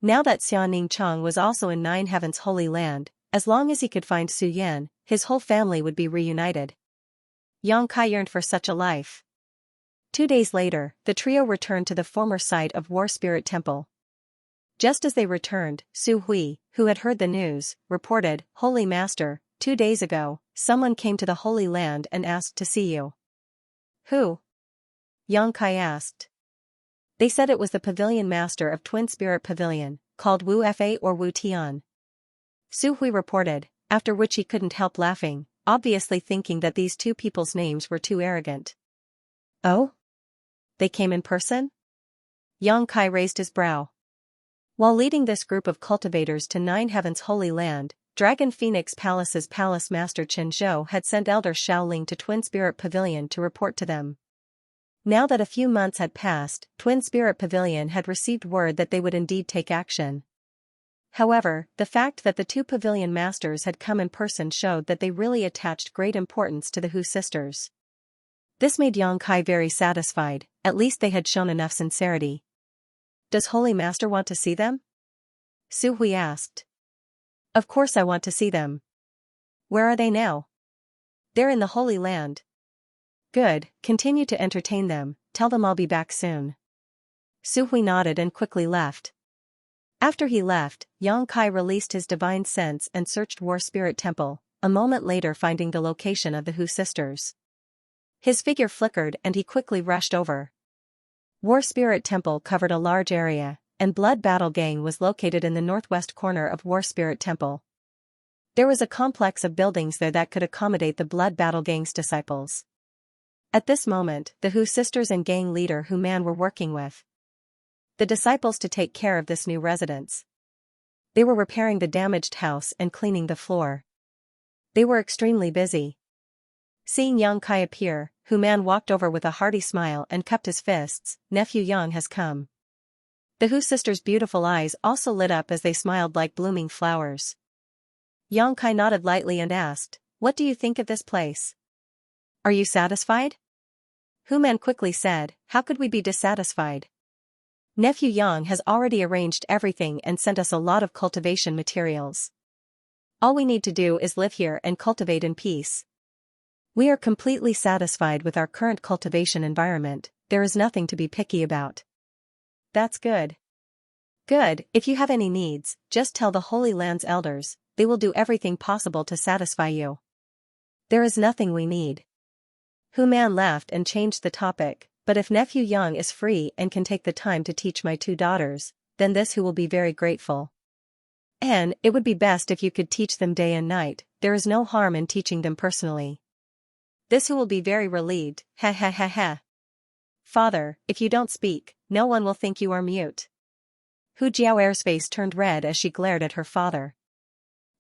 Now that Xianing Chang was also in Nine Heaven's Holy Land, as long as he could find Su Yan, his whole family would be reunited. Xianxia yearned for such a life. 2 days later, the trio returned to the former site of War Spirit Temple. Just as they returned, Su Hui, who had heard the news, reported, Holy Master, 2 days ago, someone came to the Holy Land and asked to see you. Who? Xianxia asked. They said it was the pavilion master of Twin Spirit Pavilion, called Wu Fa or Wu Tian. Su Hui reported, after which he couldn't help laughing, obviously thinking that these two people's names were too arrogant. Oh? They came in person? Xianxia raised his brow. While leading this group of cultivators to Nine Heaven's Holy Land, Dragon Phoenix Palace's palace master Qin Zhou had sent Elder Shaoling to Twin Spirit Pavilion to report to them. Now that a few months had passed, Twin Spirit Pavilion had received word that they would indeed take action. However, the fact that the two pavilion masters had come in person showed that they really attached great importance to the Hu sisters. This made Xianxia very satisfied, at least they had shown enough sincerity. Does Holy Master want to see them? Su Hui asked. Of course I want to see them. Where are they now? They're in the Holy Land. Good, continue to entertain them, tell them I'll be back soon. Su Hui nodded and quickly left. After he left, Xianxia released his divine sense and searched War Spirit Temple, a moment later finding the location of the Hu sisters. His figure flickered and he quickly rushed over. War Spirit Temple covered a large area, and Blood Battle Gang was located in the northwest corner of War Spirit Temple. There was a complex of buildings there that could accommodate the Blood Battle Gang's disciples. At this moment, the Hu sisters and gang leader Hu Man were working with the disciples to take care of this new residence. They were repairing the damaged house and cleaning the floor. They were extremely busy. Seeing Xianxia appear, Hu Man walked over with a hearty smile and cupped his fists. Nephew Yang has come. The Hu sisters' beautiful eyes also lit up as they smiled like blooming flowers. Xianxia nodded lightly and asked, What do you think of this place? Are you satisfied? Hu Man quickly said, How could we be dissatisfied? Nephew Yang has already arranged everything and sent us a lot of cultivation materials. All we need to do is live here and cultivate in peace. We are completely satisfied with our current cultivation environment, there is nothing to be picky about. That's good. Good, if you have any needs, just tell the Holy Land's elders, they will do everything possible to satisfy you. There is nothing we need. Hu Man laughed and changed the topic, but if Nephew Yang is free and can take the time to teach my 2 daughters, then this Hu will be very grateful. And, it would be best if you could teach them day and night, there is no harm in teaching them personally. This Hu will be very relieved, ha ha ha ha. Father, if you don't speak, no one will think you are mute. Hu Jiaoer's face turned red as she glared at her father.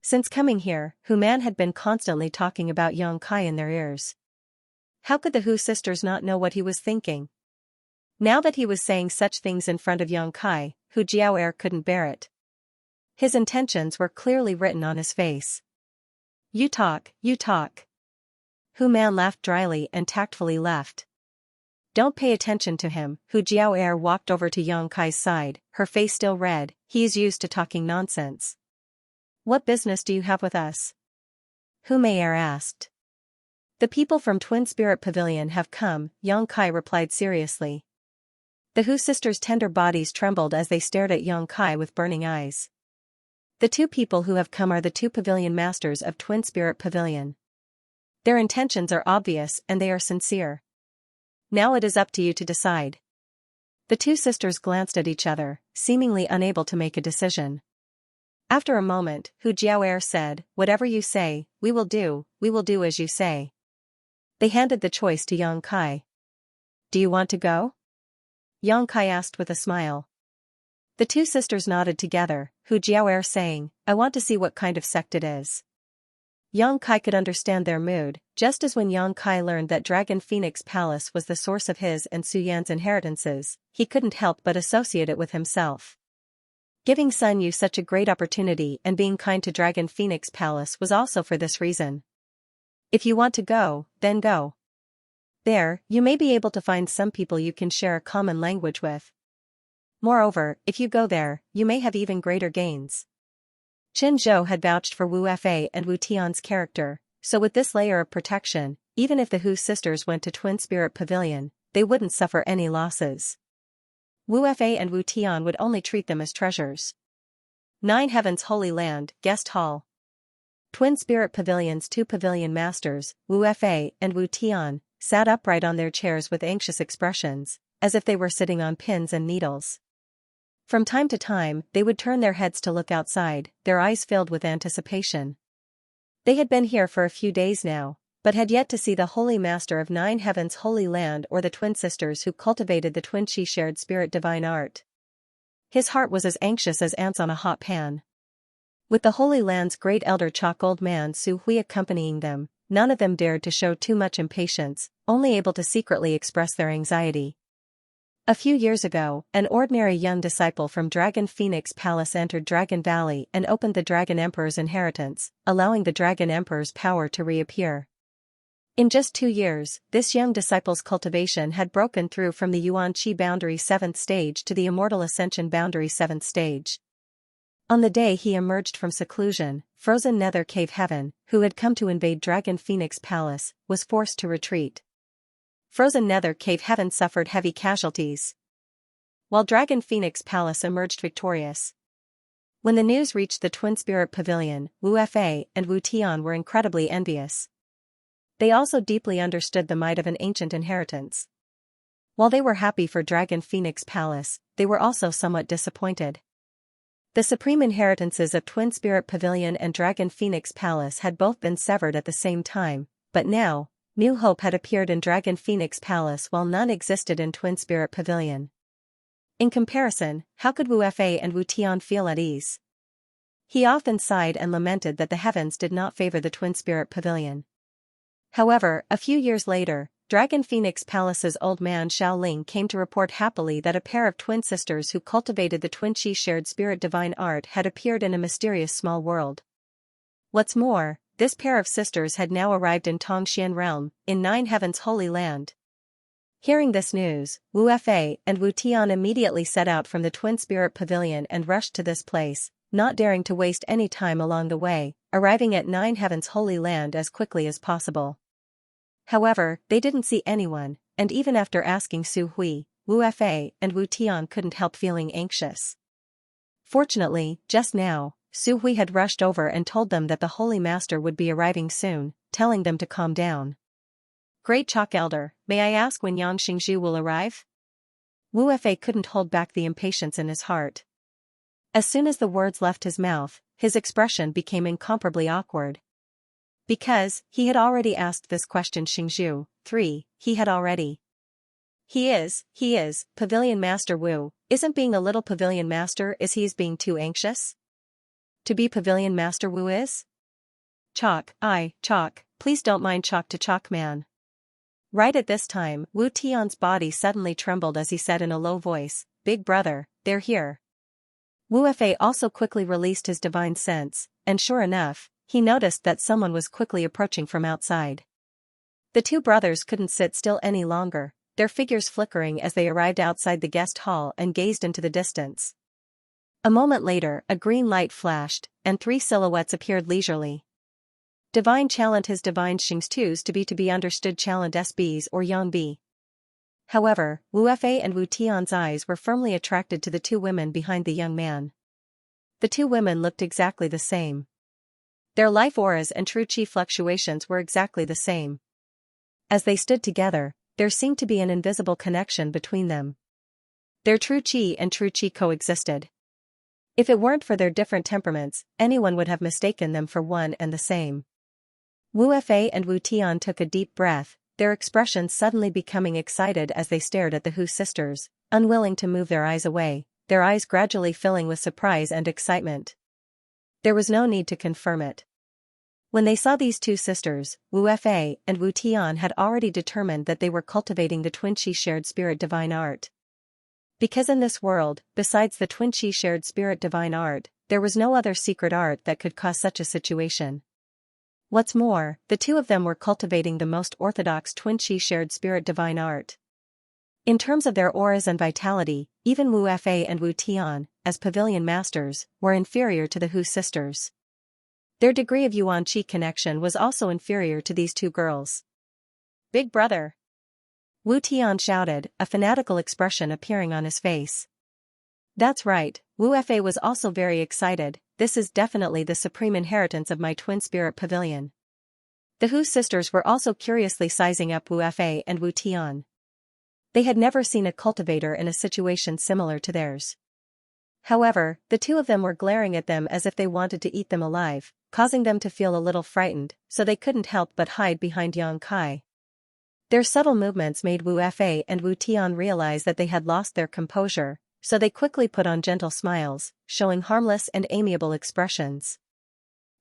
Since coming here, Hu Man had been constantly talking about Xianxia in their ears. How could the Hu sisters not know what he was thinking? Now that he was saying such things in front of Xianxia, Hu Jiaoer couldn't bear it. His intentions were clearly written on his face. You talk, you talk. Hu Man laughed dryly and tactfully left. Don't pay attention to him. Hu Jiaoer walked over to Xianxia's side, her face still red. He is used to talking nonsense. What business do you have with us? Hu Meier asked. The people from Twin Spirit Pavilion have come, Xianxia replied seriously. The Hu sisters' tender bodies trembled as they stared at Xianxia with burning eyes. The two people who have come are the two pavilion masters of Twin Spirit Pavilion. Their intentions are obvious and they are sincere. Now it is up to you to decide. The two sisters glanced at each other, seemingly unable to make a decision. After a moment, Hu Jiaoer said, "Whatever you say, we will do as you say." They handed the choice to Xianxia. "Do you want to go?" Xianxia asked with a smile. The two sisters nodded together, Hu Jiaoer saying, "I want to see what kind of sect it is." Xianxia could understand their mood, just as when Xianxia learned that Dragon Phoenix Palace was the source of his and Su Yan's inheritances, he couldn't help but associate it with himself. Giving Sun Yu such a great opportunity and being kind to Dragon Phoenix Palace was also for this reason. If you want to go, then go. There, you may be able to find some people you can share a common language with. Moreover, if you go there, you may have even greater gains. Qin Zhou had vouched for Wu Fa and Wu Tian's character, so with this layer of protection, even if the Hu sisters went to Twin Spirit Pavilion, they wouldn't suffer any losses. Wu Fa and Wu Tian would only treat them as treasures. 9 Heavens Holy Land, Guest Hall. Twin Spirit Pavilion's two pavilion masters, Wu Fa and Wu Tian, sat upright on their chairs with anxious expressions, as if they were sitting on pins and needles. From time to time, they would turn their heads to look outside, their eyes filled with anticipation. They had been here for a few days now, but had yet to see the Holy Master of 9 Heavens Holy Land or the twin sisters who cultivated the twin chi shared spirit divine art. His heart was as anxious as ants on a hot pan. With the Holy Land's great elder Chalk Old Man Su Hui accompanying them, none of them dared to show too much impatience, only able to secretly express their anxiety. A few years ago, an ordinary young disciple from Dragon Phoenix Palace entered Dragon Valley and opened the Dragon Emperor's inheritance, allowing the Dragon Emperor's power to reappear. In just 2 years, this young disciple's cultivation had broken through from the Yuan Qi Boundary 7th stage to the Immortal Ascension Boundary 7th stage. On the day he emerged from seclusion, Frozen Nether Cave Heaven, who had come to invade Dragon Phoenix Palace, was forced to retreat. Frozen Nether Cave Heaven suffered heavy casualties, while Dragon Phoenix Palace emerged victorious. When the news reached the Twin Spirit Pavilion, Wu Fa and Wu Tian were incredibly envious. They also deeply understood the might of an ancient inheritance. While they were happy for Dragon Phoenix Palace, they were also somewhat disappointed. The supreme inheritances of Twin Spirit Pavilion and Dragon Phoenix Palace had both been severed at the same time, but now, new hope had appeared in Dragon Phoenix Palace while none existed in Twin Spirit Pavilion. In comparison, how could Wu Fa and Wu Tian feel at ease? He often sighed and lamented that the heavens did not favor the Twin Spirit Pavilion. However, a few years later, Dragon Phoenix Palace's old man Xiao Ling came to report happily that a pair of twin sisters who cultivated the twin chi shared spirit divine art had appeared in a mysterious small world. What's more, this pair of sisters had now arrived in Tongxian Realm, in 9 Heavens Holy Land. Hearing this news, Wu Fa and Wu Tian immediately set out from the Twin Spirit Pavilion and rushed to this place, not daring to waste any time along the way, arriving at 9 Heavens Holy Land as quickly as possible. However, they didn't see anyone, and even after asking Su Hui, Wu Fa and Wu Tian couldn't help feeling anxious. Fortunately, just now, Su Hui had rushed over and told them that the Holy Master would be arriving soon, telling them to calm down. "Great Chalk Elder, may I ask when Yang Xingzhu will arrive?" Wu Fa couldn't hold back the impatience in his heart. As soon as the words left his mouth, his expression became incomparably awkward. Because, he had already asked this question Xingzhu, 3, he had already. He is, Pavilion Master Wu, isn't being a little Pavilion Master is he's being too anxious? To be Pavilion Master Wu is? Chalk, please don't mind Chalk to Chalk Man. Right at this time, Wu Tian's body suddenly trembled as he said in a low voice, "Big brother, they're here." Wu Fa also quickly released his divine sense, and sure enough, he noticed that someone was quickly approaching from outside. The two brothers couldn't sit still any longer, their figures flickering as they arrived outside the guest hall and gazed into the distance. A moment later, a green light flashed, and 3 silhouettes appeared leisurely. Divine Challenge his divine Xing's to be understood Challenge SBs or Yang B. However, Wu Fei and Wu Tian's eyes were firmly attracted to the two women behind the young man. The two women looked exactly the same. Their life auras and true chi fluctuations were exactly the same. As they stood together, there seemed to be an invisible connection between them. Their true chi and true chi coexisted. If it weren't for their different temperaments, anyone would have mistaken them for one and the same. Wu Fei and Wu Tian took a deep breath, their expressions suddenly becoming excited as they stared at the Hu sisters, unwilling to move their eyes away, their eyes gradually filling with surprise and excitement. There was no need to confirm it. When they saw these two sisters, Wu Fei and Wu Tian had already determined that they were cultivating the twin chi shared spirit divine art. Because in this world, besides the twin chi shared spirit divine art, there was no other secret art that could cause such a situation. What's more, the two of them were cultivating the most orthodox twin chi shared spirit divine art. In terms of their auras and vitality, even Wu Fei and Wu Tian, as pavilion masters, were inferior to the Hu sisters. Their degree of Yuan Qi connection was also inferior to these two girls. Big brother! Wu Tian shouted, a fanatical expression appearing on his face. That's right, Wu Fei was also very excited, this is definitely the supreme inheritance of my twin spirit pavilion. The Hu sisters were also curiously sizing up Wu Fei and Wu Tian. They had never seen a cultivator in a situation similar to theirs. However, the two of them were glaring at them as if they wanted to eat them alive, causing them to feel a little frightened, so they couldn't help but hide behind Yang Kai. Their subtle movements made Wu Fei and Wu Tian realize that they had lost their composure, so they quickly put on gentle smiles, showing harmless and amiable expressions.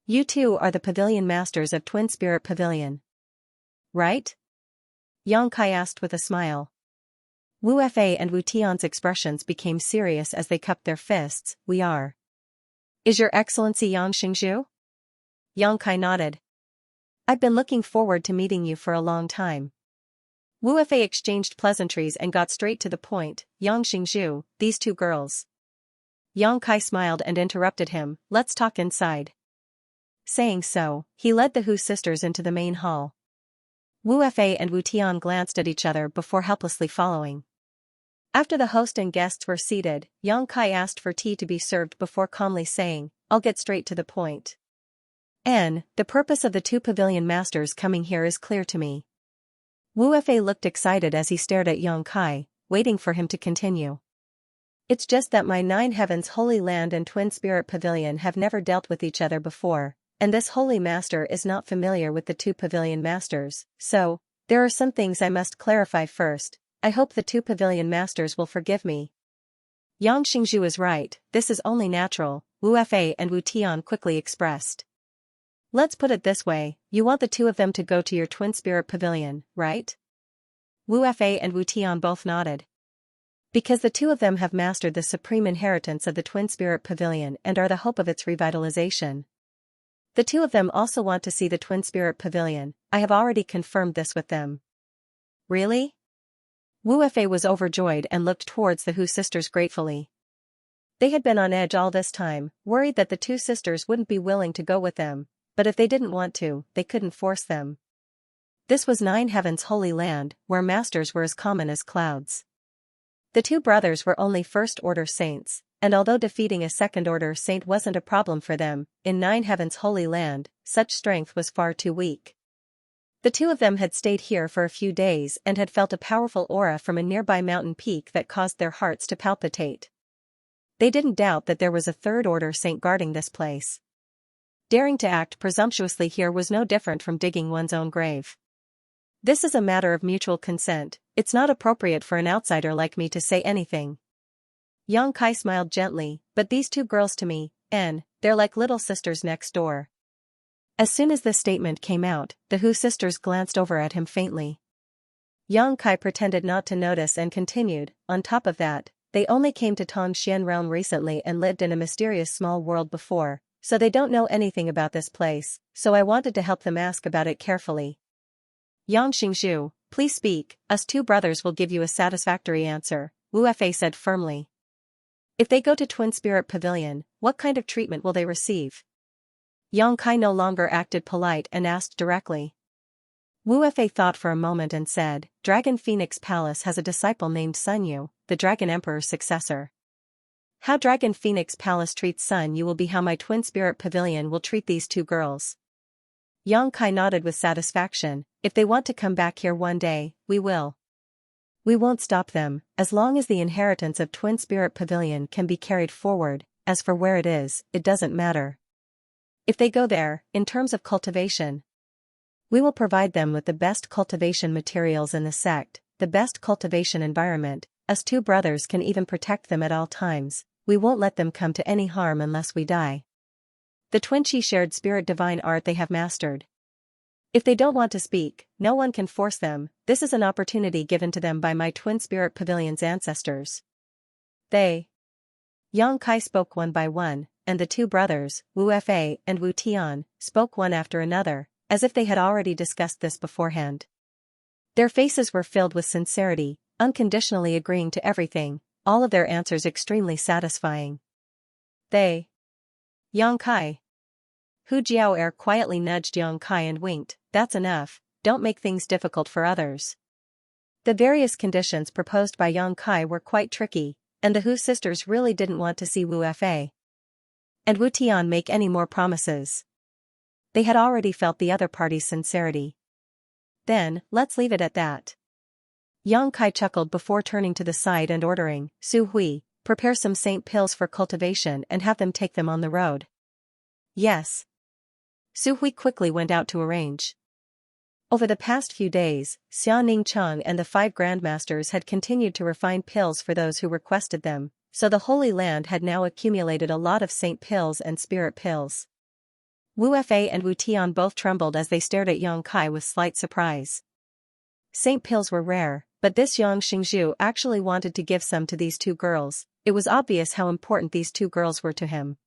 You two are the pavilion masters of Twin Spirit Pavilion. Right? Yang Kai asked with a smile. Wu Fei and Wu Tian's expressions became serious as they cupped their fists. We are. Is your excellency Yang Xingzhu? Yang Kai nodded. I've been looking forward to meeting you for a long time. Wu Fei exchanged pleasantries and got straight to the point. Yang Xingzhu, these two girls. Yang Kai smiled and interrupted him, let's talk inside. Saying so, he led the Hu sisters into the main hall. Wu Fei and Wu Tian glanced at each other before helplessly following. After the host and guests were seated, Yang Kai asked for tea to be served before calmly saying, I'll get straight to the point. The purpose of the two pavilion masters coming here is clear to me. Wu Fei looked excited as he stared at Yang Kai, waiting for him to continue. It's just that my Nine Heavens Holy Land and Twin Spirit Pavilion have never dealt with each other before, and this Holy Master is not familiar with the two pavilion masters, so, there are some things I must clarify first. I hope the two pavilion masters will forgive me. Yang Xingzhu is right, this is only natural, Wu Fei and Wu Tian quickly expressed. Let's put it this way, you want the two of them to go to your Twin Spirit Pavilion, right? Wu Fei and Wu Tian both nodded. Because the two of them have mastered the supreme inheritance of the Twin Spirit Pavilion and are the hope of its revitalization. The two of them also want to see the Twin Spirit Pavilion, I have already confirmed this with them. Really? Wu Fei was overjoyed and looked towards the Hu sisters gratefully. They had been on edge all this time, worried that the two sisters wouldn't be willing to go with them, but if they didn't want to, they couldn't force them. This was Nine Heavens Holy Land, where masters were as common as clouds. The two brothers were only first-order saints, and although defeating a second-order saint wasn't a problem for them, in Nine Heavens Holy Land, such strength was far too weak. The two of them had stayed here for a few days and had felt a powerful aura from a nearby mountain peak that caused their hearts to palpitate. They didn't doubt that there was a third-order saint guarding this place. Daring to act presumptuously here was no different from digging one's own grave. This is a matter of mutual consent, it's not appropriate for an outsider like me to say anything. Yang Kai smiled gently, but these two girls to me, they're like little sisters next door. As soon as this statement came out, the Hu sisters glanced over at him faintly. Yang Kai pretended not to notice and continued, on top of that, they only came to Tongxian realm recently and lived in a mysterious small world before, so they don't know anything about this place, so I wanted to help them ask about it carefully. Yang Xingzhu, please speak, us two brothers will give you a satisfactory answer, Wu Fei said firmly. If they go to Twin Spirit Pavilion, what kind of treatment will they receive? Yang Kai no longer acted polite and asked directly. Wu Fei thought for a moment and said, Dragon Phoenix Palace has a disciple named Sun Yu, the Dragon Emperor's successor. How Dragon Phoenix Palace treats Sun Yu will be how my Twin Spirit Pavilion will treat these two girls. Yang Kai nodded with satisfaction. If they want to come back here one day, we will. We won't stop them, as long as the inheritance of Twin Spirit Pavilion can be carried forward. As for where it is, it doesn't matter. If they go there, in terms of cultivation, we will provide them with the best cultivation materials in the sect, the best cultivation environment. Us two brothers can even protect them at all times. We won't let them come to any harm unless we die. The twin chi shared spirit divine art they have mastered. If they don't want to speak, no one can force them. This is an opportunity given to them by my Twin Spirit Pavilion's ancestors. They. Yang Kai spoke one by one, and the two brothers, Wu Fei and Wu Tian, spoke one after another, as if they had already discussed this beforehand. Their faces were filled with sincerity, unconditionally agreeing to everything, all of their answers extremely satisfying. They. Yang Kai. Hu Jiao'er quietly nudged Yang Kai and winked, that's enough, don't make things difficult for others. The various conditions proposed by Yang Kai were quite tricky, and the Hu sisters really didn't want to see Wu Fei and Wu Tian make any more promises. They had already felt the other party's sincerity. Then, let's leave it at that. Yang Kai chuckled before turning to the side and ordering, Su Hui, prepare some saint pills for cultivation and have them take them on the road. Yes. Su Hui quickly went out to arrange. Over the past few days, Xia Ningcheng and the 5 grandmasters had continued to refine pills for those who requested them, so the Holy Land had now accumulated a lot of saint pills and spirit pills. Wu Fei and Wu Tian both trembled as they stared at Yang Kai with slight surprise. Saint pills were rare, but this Yang Xingzhu actually wanted to give some to these two girls. It was obvious how important these two girls were to him.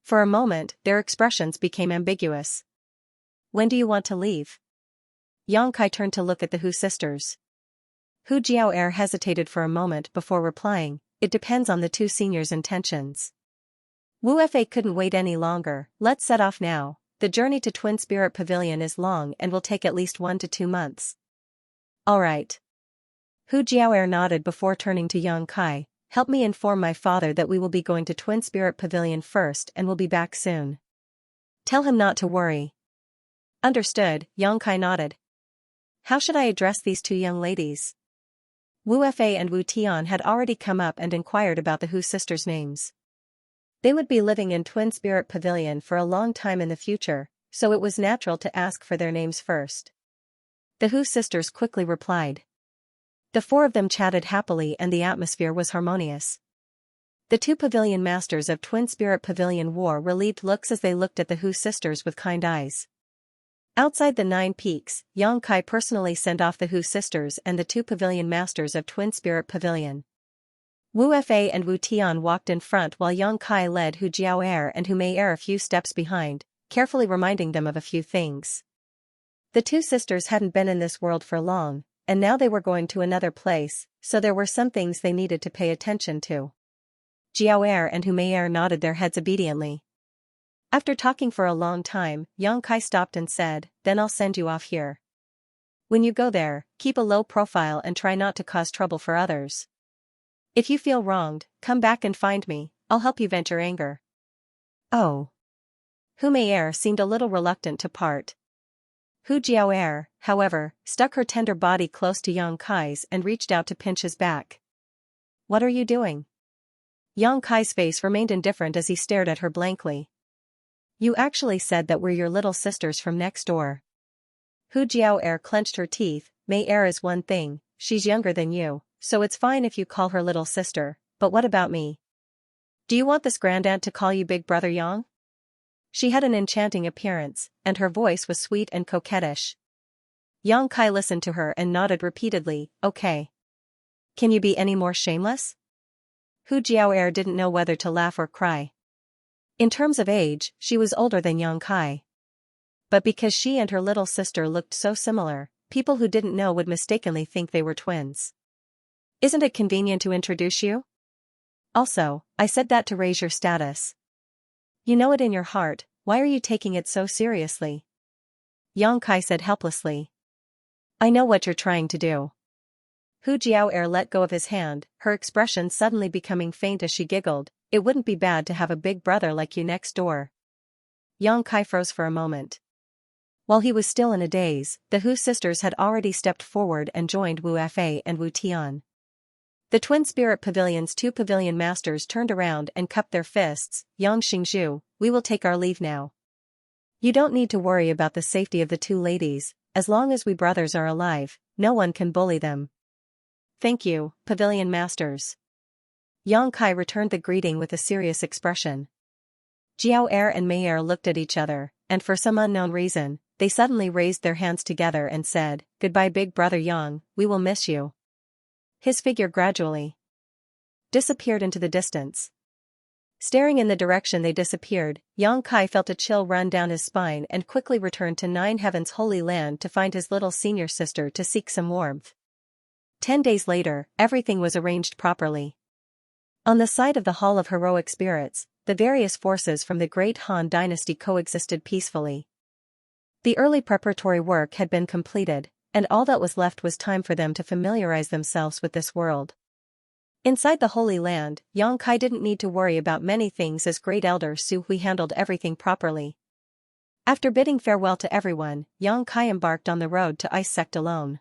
For a moment, their expressions became ambiguous. When do you want to leave? Yang Kai turned to look at the Hu sisters. Hu Jiao'er hesitated for a moment before replying, it depends on the two seniors' intentions. Wu Fei couldn't wait any longer, let's set off now. The journey to Twin Spirit Pavilion is long and will take at least 1 to 2 months. All right. Hu Jiao'er nodded before turning to Yang Kai, help me inform my father that we will be going to Twin Spirit Pavilion first and will be back soon. Tell him not to worry. Understood, Yang Kai nodded. How should I address these two young ladies? Wu Fei and Wu Tian had already come up and inquired about the Hu sisters' names. They would be living in Twin Spirit Pavilion for a long time in the future, so it was natural to ask for their names first. The Hu sisters quickly replied. The 4 of them chatted happily and the atmosphere was harmonious. The 2 pavilion masters of Twin Spirit Pavilion wore relieved looks as they looked at the Hu sisters with kind eyes. Outside the 9 peaks, Yang Kai personally sent off the Hu sisters and the 2 pavilion masters of Twin Spirit Pavilion. Wu Fei and Wu Tian walked in front while Yang Kai led Hu Jiao'er and Hu Mei'er a few steps behind, carefully reminding them of a few things. The 2 sisters hadn't been in this world for long, and now they were going to another place, so there were some things they needed to pay attention to. Jiao'er and Hu Mei'er nodded their heads obediently. After talking for a long time, Yang Kai stopped and said, then I'll send you off here. When you go there, keep a low profile and try not to cause trouble for others. If you feel wronged, come back and find me, I'll help you vent your anger. Oh. Hu Mei'er seemed a little reluctant to part. Hu Jiao'er, however, stuck her tender body close to Yang Kai's and reached out to pinch his back. What are you doing? Yang Kai's face remained indifferent as he stared at her blankly. You actually said that we're your little sisters from next door. Hu Jiao'er clenched her teeth. Mei'er is one thing, she's younger than you, so it's fine if you call her little sister, but what about me? Do you want this grandaunt to call you Big Brother Yang? She had an enchanting appearance, and her voice was sweet and coquettish. Yang Kai listened to her and nodded repeatedly, okay. Can you be any more shameless? Hu Jiao'er didn't know whether to laugh or cry. In terms of age, she was older than Yang Kai. But because she and her little sister looked so similar, people who didn't know would mistakenly think they were twins. Isn't it convenient to introduce you? Also, I said that to raise your status. You know it in your heart, why are you taking it so seriously? Yang Kai said helplessly. I know what you're trying to do. Hu Jiao'er let go of his hand, her expression suddenly becoming faint as she giggled. It wouldn't be bad to have a big brother like you next door. Yang Kai froze for a moment. While he was still in a daze, the Hu sisters had already stepped forward and joined Wu Fei and Wu Tian. The Twin Spirit Pavilion's two pavilion masters turned around and cupped their fists. Yang Xingzhu, we will take our leave now. You don't need to worry about the safety of the two ladies. As long as we brothers are alive, no one can bully them. Thank you, pavilion masters. Yang Kai returned the greeting with a serious expression. Jiao'er and Mei'er looked at each other, and for some unknown reason, they suddenly raised their hands together and said, Goodbye big brother Yang, we will miss you. His figure gradually disappeared into the distance. Staring in the direction they disappeared, Yang Kai felt a chill run down his spine and quickly returned to Nine Heaven's holy land to find his little senior sister to seek some warmth. 10 days later, everything was arranged properly. On the side of the Hall of Heroic Spirits, the various forces from the Great Han Dynasty coexisted peacefully. The early preparatory work had been completed, and all that was left was time for them to familiarize themselves with this world. Inside the Holy Land, Yang Kai didn't need to worry about many things as Great Elder Su Hui handled everything properly. After bidding farewell to everyone, Yang Kai embarked on the road to Ice Sect alone.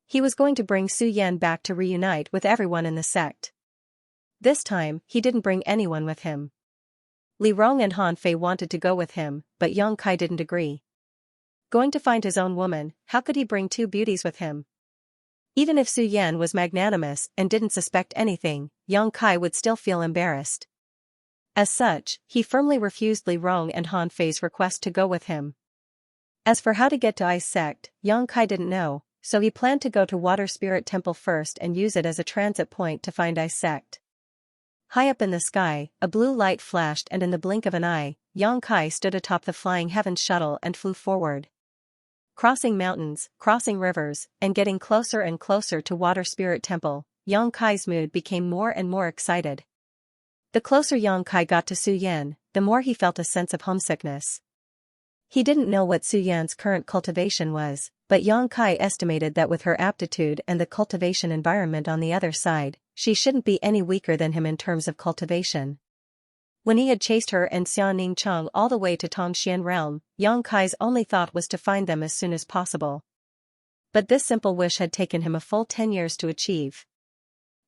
He was going to bring Su Yan back to reunite with everyone in the sect. This time, he didn't bring anyone with him. Li Rong and Han Fei wanted to go with him, but Yang Kai didn't agree. Going to find his own woman, how could he bring two beauties with him? Even if Su Yan was magnanimous and didn't suspect anything, Yang Kai would still feel embarrassed. As such, he firmly refused Li Rong and Han Fei's request to go with him. As for how to get to Ice Sect, Yang Kai didn't know, so he planned to go to Water Spirit Temple first and use it as a transit point to find Ice Sect. High up in the sky, a blue light flashed and in the blink of an eye, Yang Kai stood atop the Flying Heavens shuttle and flew forward. Crossing mountains, crossing rivers, and getting closer and closer to Water Spirit Temple, Yang Kai's mood became more and more excited. The closer Yang Kai got to Su Yan, the more he felt a sense of homesickness. He didn't know what Su Yan's current cultivation was, but Yang Kai estimated that with her aptitude and the cultivation environment on the other side, she shouldn't be any weaker than him in terms of cultivation. When he had chased her and Xianing Cheng all the way to Tongxian realm, Yang Kai's only thought was to find them as soon as possible. But this simple wish had taken him a full 10 years to achieve.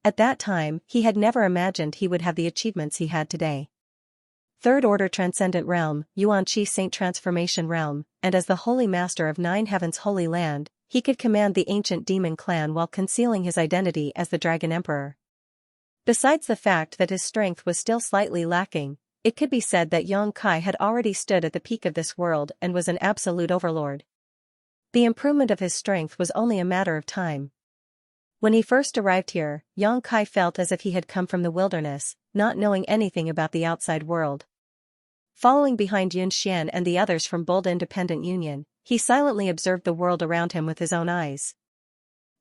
At that time, he had never imagined he would have the achievements he had today. Third Order Transcendent Realm, Yuan Qi Saint Transformation Realm, and as the Holy Master of Nine Heaven's Holy Land, he could command the ancient demon clan while concealing his identity as the Dragon Emperor. Besides the fact that his strength was still slightly lacking, it could be said that Yang Kai had already stood at the peak of this world and was an absolute overlord. The improvement of his strength was only a matter of time. When he first arrived here, Yang Kai felt as if he had come from the wilderness, not knowing anything about the outside world. Following behind Yun Xian and the others from Bold Independent Union, he silently observed the world around him with his own eyes.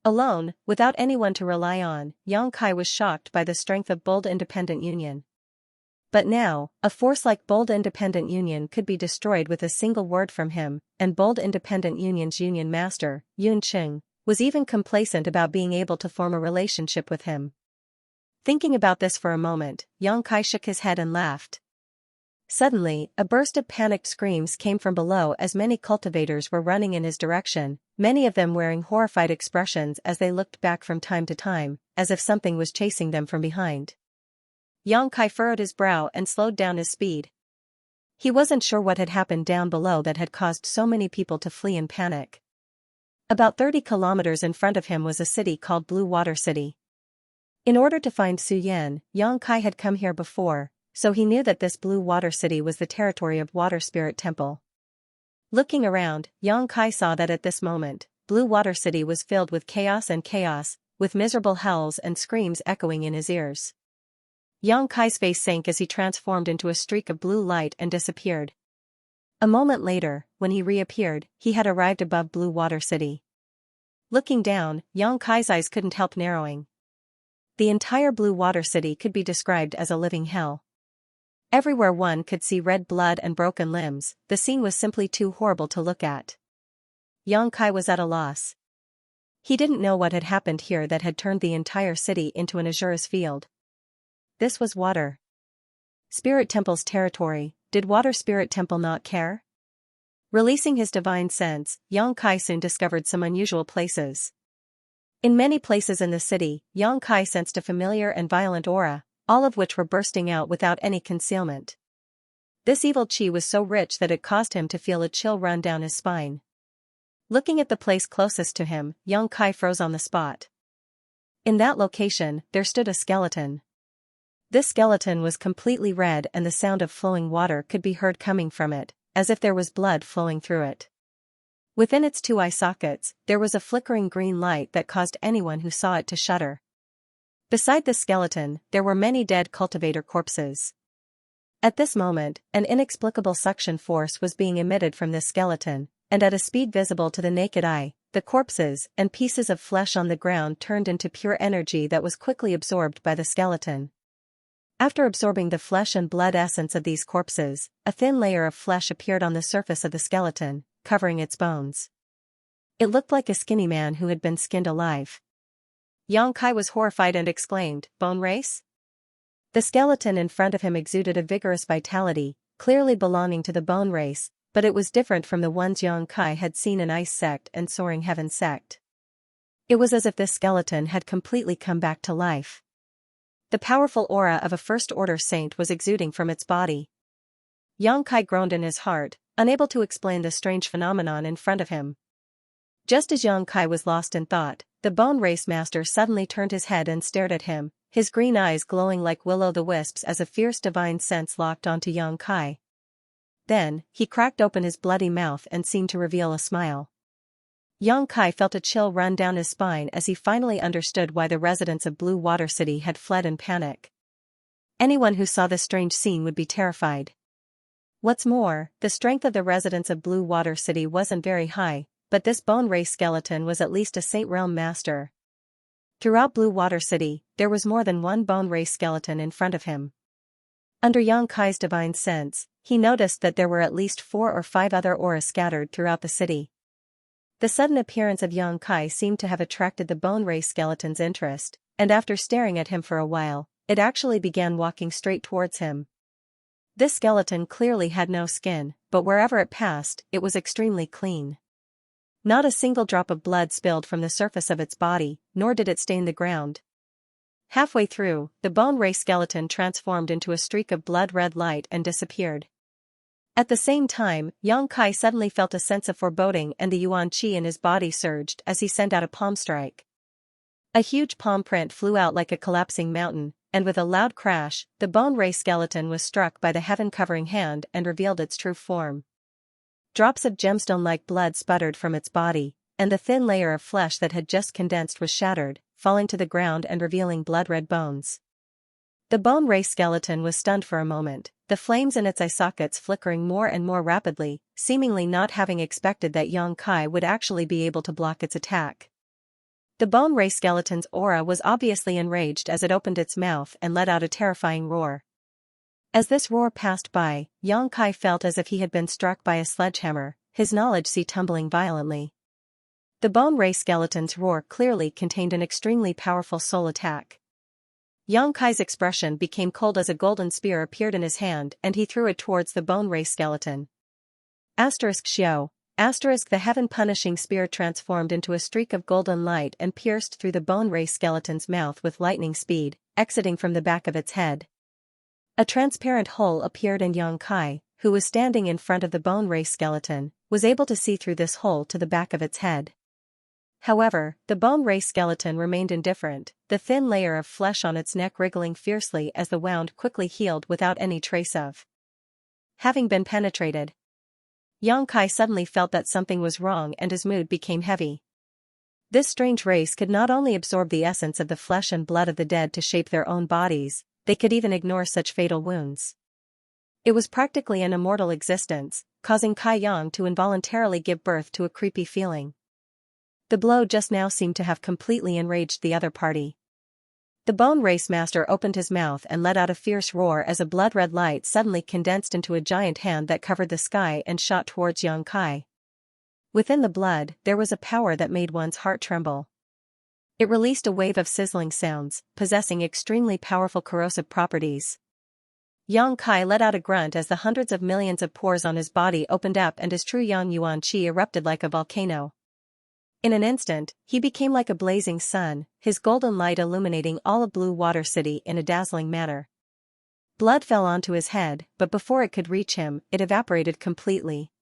Alone, without anyone to rely on, Yang Kai was shocked by the strength of Bold Independent Union. But now, a force like Bold Independent Union could be destroyed with a single word from him, and Bold Independent Union's Union Master, Yun Cheng, was even complacent about being able to form a relationship with him. Thinking about this for a moment, Yang Kai shook his head and laughed. Suddenly, a burst of panicked screams came from below as many cultivators were running in his direction, many of them wearing horrified expressions as they looked back from time to time, as if something was chasing them from behind. Yang Kai furrowed his brow and slowed down his speed. He wasn't sure what had happened down below that had caused so many people to flee in panic. About 30 kilometers in front of him was a city called Blue Water City. In order to find Su Yan, Yang Kai had come here before, so he knew that this Blue Water City was the territory of Water Spirit Temple. Looking around, Yang Kai saw that at this moment, Blue Water City was filled with chaos, with miserable howls and screams echoing in his ears. Yang Kai's face sank as he transformed into a streak of blue light and disappeared. A moment later, when he reappeared, he had arrived above Blue Water City. Looking down, Yang Kai's eyes couldn't help narrowing. The entire Blue Water City could be described as a living hell. Everywhere one could see red blood and broken limbs. The scene was simply too horrible to look at. Yang Kai was at a loss. He didn't know what had happened here that had turned the entire city into an azurous field. This was water. Spirit Temple's territory. Did Water Spirit Temple not care? Releasing his divine sense, Yang Kai soon discovered some unusual places. In many places in the city, Yang Kai sensed a familiar and violent aura, all of which were bursting out without any concealment. This evil chi was so rich that it caused him to feel a chill run down his spine. Looking at the place closest to him, Yang Kai froze on the spot. In that location, there stood a skeleton. This skeleton was completely red and the sound of flowing water could be heard coming from it, as if there was blood flowing through it. Within its two eye sockets, there was a flickering green light that caused anyone who saw it to shudder. Beside the skeleton, there were many dead cultivator corpses. At this moment, an inexplicable suction force was being emitted from this skeleton, and at a speed visible to the naked eye, the corpses and pieces of flesh on the ground turned into pure energy that was quickly absorbed by the skeleton. After absorbing the flesh and blood essence of these corpses, a thin layer of flesh appeared on the surface of the skeleton, covering its bones. It looked like a skinny man who had been skinned alive. Yang Kai was horrified and exclaimed, "Bone race?" The skeleton in front of him exuded a vigorous vitality, clearly belonging to the bone race, but it was different from the ones Yang Kai had seen in Ice Sect and Soaring Heaven Sect. It was as if this skeleton had completely come back to life. The powerful aura of a first-order saint was exuding from its body. Yang Kai groaned in his heart, unable to explain the strange phenomenon in front of him. Just as Yang Kai was lost in thought, the Bone Race Master suddenly turned his head and stared at him, his green eyes glowing like will-o'-the-wisps as a fierce divine sense locked onto Yang Kai. Then, he cracked open his bloody mouth and seemed to reveal a smile. Yang Kai felt a chill run down his spine as he finally understood why the residents of Blue Water City had fled in panic. Anyone who saw this strange scene would be terrified. What's more, the strength of the residents of Blue Water City wasn't very high, but this bone race skeleton was at least a Saint Realm master. Throughout Blue Water City, there was more than one bone race skeleton in front of him. Under Yang Kai's divine sense, he noticed that there were at least 4 or 5 other auras scattered throughout the city. The sudden appearance of Yang Kai seemed to have attracted the bone race skeleton's interest, and after staring at him for a while, it actually began walking straight towards him. This skeleton clearly had no skin, but wherever it passed, it was extremely clean. Not a single drop of blood spilled from the surface of its body, nor did it stain the ground. Halfway through, the bone race skeleton transformed into a streak of blood-red light and disappeared. At the same time, Yang Kai suddenly felt a sense of foreboding and the yuan qi in his body surged as he sent out a palm strike. A huge palm print flew out like a collapsing mountain, and with a loud crash, the bone race skeleton was struck by the heaven-covering hand and revealed its true form. Drops of gemstone-like blood sputtered from its body, and the thin layer of flesh that had just condensed was shattered, falling to the ground and revealing blood-red bones. The bone race skeleton was stunned for a moment, the flames in its eye sockets flickering more and more rapidly, seemingly not having expected that Yang Kai would actually be able to block its attack. The bone race skeleton's aura was obviously enraged as it opened its mouth and let out a terrifying roar. As this roar passed by, Yang Kai felt as if he had been struck by a sledgehammer, his knowledge sea tumbling violently. The bone race skeleton's roar clearly contained an extremely powerful soul attack. Yang Kai's expression became cold as a golden spear appeared in his hand and he threw it towards the bone race skeleton. *Xiao. The heaven-punishing spear transformed into a streak of golden light and pierced through the bone race skeleton's mouth with lightning speed, exiting from the back of its head. A transparent hole appeared and Yang Kai, who was standing in front of the bone race skeleton, was able to see through this hole to the back of its head. However, the bone race skeleton remained indifferent, the thin layer of flesh on its neck wriggling fiercely as the wound quickly healed without any trace of having been penetrated. Yang Kai suddenly felt that something was wrong and his mood became heavy. This strange race could not only absorb the essence of the flesh and blood of the dead to shape their own bodies, they could even ignore such fatal wounds. It was practically an immortal existence, causing Kai Yang to involuntarily give birth to a creepy feeling. The blow just now seemed to have completely enraged the other party. The Bone Race Master opened his mouth and let out a fierce roar as a blood-red light suddenly condensed into a giant hand that covered the sky and shot towards Xianxia. Within the blood, there was a power that made one's heart tremble. It released a wave of sizzling sounds, possessing extremely powerful corrosive properties. Xianxia let out a grunt as the hundreds of millions of pores on his body opened up and his true Yang Yuan Qi erupted like a volcano. In an instant, he became like a blazing sun, his golden light illuminating all of Blue Water City in a dazzling manner. Blood fell onto his head, but before it could reach him, it evaporated completely.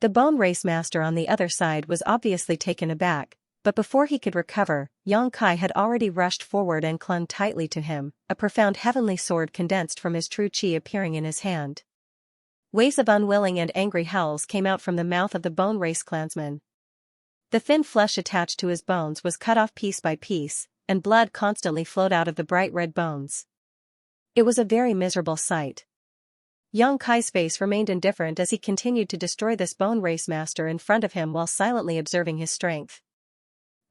The Bone Race Master on the other side was obviously taken aback, but before he could recover, Xianxia had already rushed forward and clung tightly to him, a profound heavenly sword condensed from his true qi appearing in his hand. Waves of unwilling and angry howls came out from the mouth of the Bone Race clansman. The thin flesh attached to his bones was cut off piece by piece, and blood constantly flowed out of the bright red bones. It was a very miserable sight. Xianxia's face remained indifferent as he continued to destroy this Bone Race Master in front of him while silently observing his strength.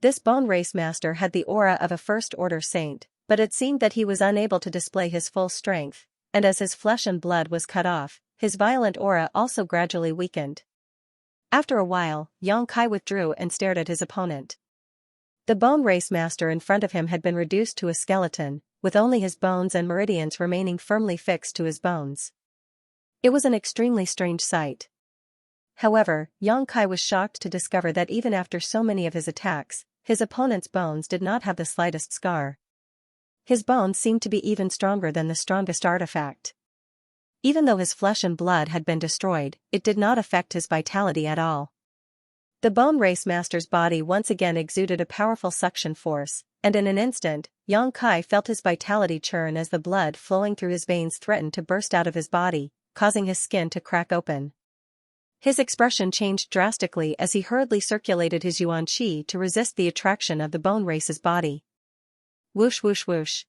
This Bone Race Master had the aura of a first-order saint, but it seemed that he was unable to display his full strength, and as his flesh and blood was cut off, his violent aura also gradually weakened. After a while, Xianxia withdrew and stared at his opponent. The Bone Race Master in front of him had been reduced to a skeleton, with only his bones and meridians remaining firmly fixed to his bones. It was an extremely strange sight. However, Xianxia was shocked to discover that even after so many of his attacks, his opponent's bones did not have the slightest scar. His bones seemed to be even stronger than the strongest artifact. Even though his flesh and blood had been destroyed, it did not affect his vitality at all. The Bone Race Master's body once again exuded a powerful suction force, and in an instant, Xianxia felt his vitality churn as the blood flowing through his veins threatened to burst out of his body, causing his skin to crack open. His expression changed drastically as he hurriedly circulated his Yuan Qi to resist the attraction of the Bone Race's body. Whoosh whoosh whoosh.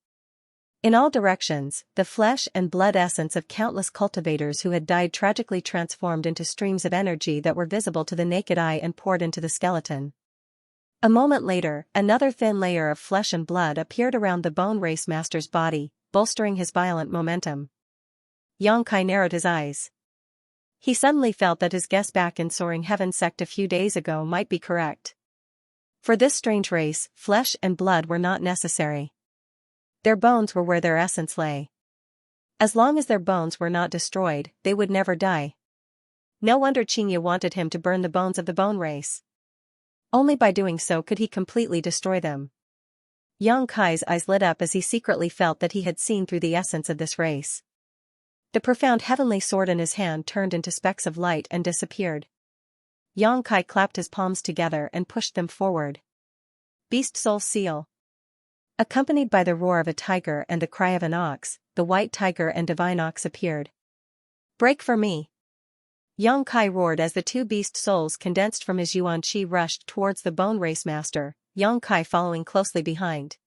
In all directions, the flesh and blood essence of countless cultivators who had died tragically transformed into streams of energy that were visible to the naked eye and poured into the skeleton. A moment later, another thin layer of flesh and blood appeared around the Bone Race Master's body, bolstering his violent momentum. Xianxia narrowed his eyes. He suddenly felt that his guess back in Soaring Heaven sect a few days ago might be correct. For this strange race, flesh and blood were not necessary. Their bones were where their essence lay. As long as their bones were not destroyed, they would never die. No wonder Xianxia wanted him to burn the bones of the Bone Race. Only by doing so could he completely destroy them. Xianxia's eyes lit up as he secretly felt that he had seen through the essence of this race. The profound heavenly sword in his hand turned into specks of light and disappeared. Xianxia clapped his palms together and pushed them forward. Beast Soul Seal. Accompanied by the roar of a tiger and the cry of an ox, the white tiger and divine ox appeared. Break for me! Xianxia roared as the two beast souls condensed from his Yuan Qi rushed towards the Bone Race Master, Xianxia following closely behind.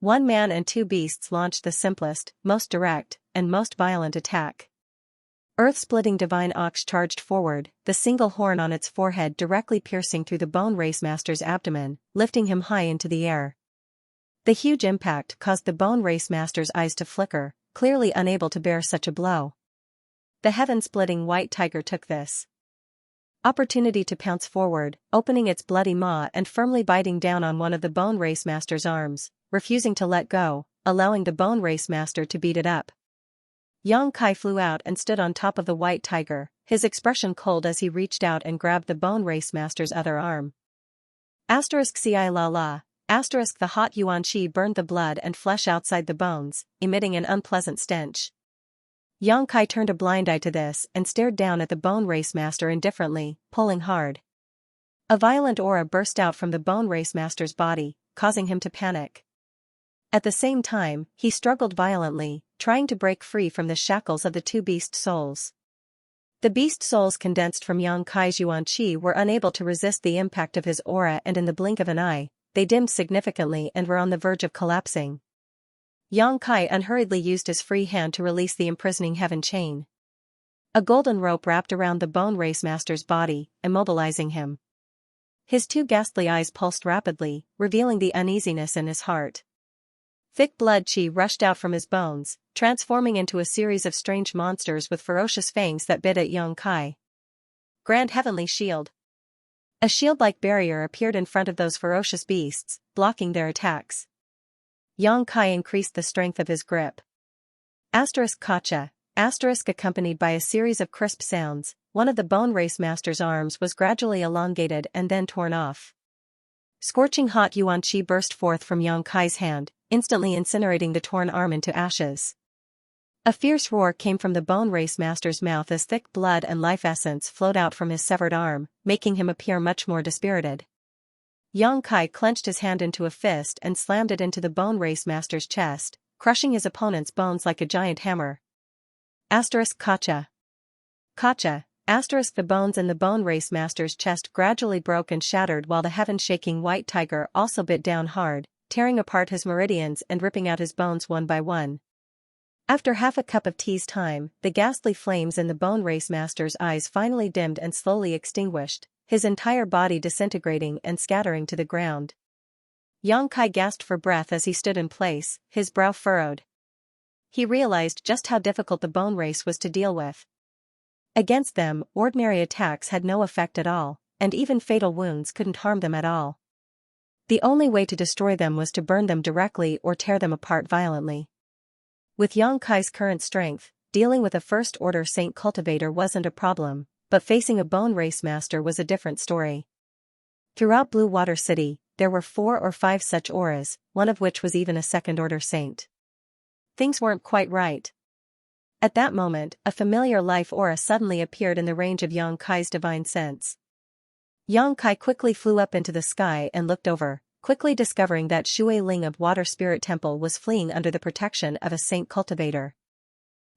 One man and two beasts launched the simplest, most direct, and most violent attack. Earth-splitting divine ox charged forward, the single horn on its forehead directly piercing through the Bone Race Master's abdomen, lifting him high into the air. The huge impact caused the Bone Race Master's eyes to flicker, clearly unable to bear such a blow. The heaven-splitting white tiger took this opportunity to pounce forward, opening its bloody maw and firmly biting down on one of the Bone Race Master's arms, refusing to let go, allowing the Bone Race Master to beat it up. Xianxia flew out and stood on top of the white tiger, his expression cold as he reached out and grabbed the Bone Race Master's other arm. *Ci la la. The hot Yuan Qi burned the blood and flesh outside the bones, emitting an unpleasant stench. Xianxia turned a blind eye to this and stared down at the Bone Race Master indifferently, pulling hard. A violent aura burst out from the Bone Race Master's body, causing him to panic. At the same time, he struggled violently, trying to break free from the shackles of the two beast souls. The beast souls condensed from Xianxia's Yuan Qi were unable to resist the impact of his aura, and in the blink of an eye, they dimmed significantly and were on the verge of collapsing. Xianxia unhurriedly used his free hand to release the imprisoning heaven chain. A golden rope wrapped around the Bone Race Master's body, immobilizing him. His two ghastly eyes pulsed rapidly, revealing the uneasiness in his heart. Thick blood chi rushed out from his bones, transforming into a series of strange monsters with ferocious fangs that bit at Xianxia. Grand Heavenly Shield. A shield-like barrier appeared in front of those ferocious beasts, blocking their attacks. Xianxia increased the strength of his grip. Gotcha. Accompanied by a series of crisp sounds, one of the Bone Race Master's arms was gradually elongated and then torn off. Scorching hot yuan qi burst forth from Xianxia's hand, instantly incinerating the torn arm into ashes. A fierce roar came from the Bone Race Master's mouth as thick blood and life essence flowed out from his severed arm, making him appear much more dispirited. Xianxia clenched his hand into a fist and slammed it into the Bone Race Master's chest, crushing his opponent's bones like a giant hammer. Gotcha. The bones in the Bone Race Master's chest gradually broke and shattered while the heaven-shaking white tiger also bit down hard, tearing apart his meridians and ripping out his bones one by one. After half a cup of tea's time, the ghastly flames in the Bone Race Master's eyes finally dimmed and slowly extinguished, his entire body disintegrating and scattering to the ground. Xianxia gasped for breath as he stood in place, his brow furrowed. He realized just how difficult the Bone Race was to deal with. Against them, ordinary attacks had no effect at all, and even fatal wounds couldn't harm them at all. The only way to destroy them was to burn them directly or tear them apart violently. With Xianxia's current strength, dealing with a First-Order Saint Cultivator wasn't a problem, but facing a Bone Race Master was a different story. Throughout Blue Water City, there were 4 or 5 such auras, one of which was even a Second-Order Saint. Things weren't quite right. At that moment, a familiar life aura suddenly appeared in the range of Xianxia's divine sense. Xianxia quickly flew up into the sky and looked over, quickly discovering that Shui Ling of Water Spirit Temple was fleeing under the protection of a Saint Cultivator.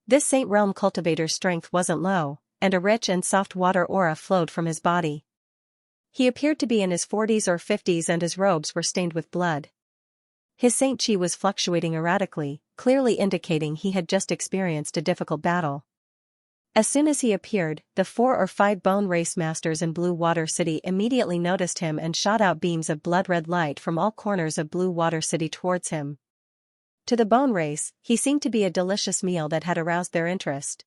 This Saint Realm Cultivator's strength wasn't low, and a rich and soft water aura flowed from his body. He appeared to be in his 40s or 50s and his robes were stained with blood. His Saint Chi was fluctuating erratically, clearly indicating he had just experienced a difficult battle. As soon as he appeared, the 4 or 5 Bone Race Masters in Blue Water City immediately noticed him and shot out beams of blood-red light from all corners of Blue Water City towards him. To the Bone Race, he seemed to be a delicious meal that had aroused their interest.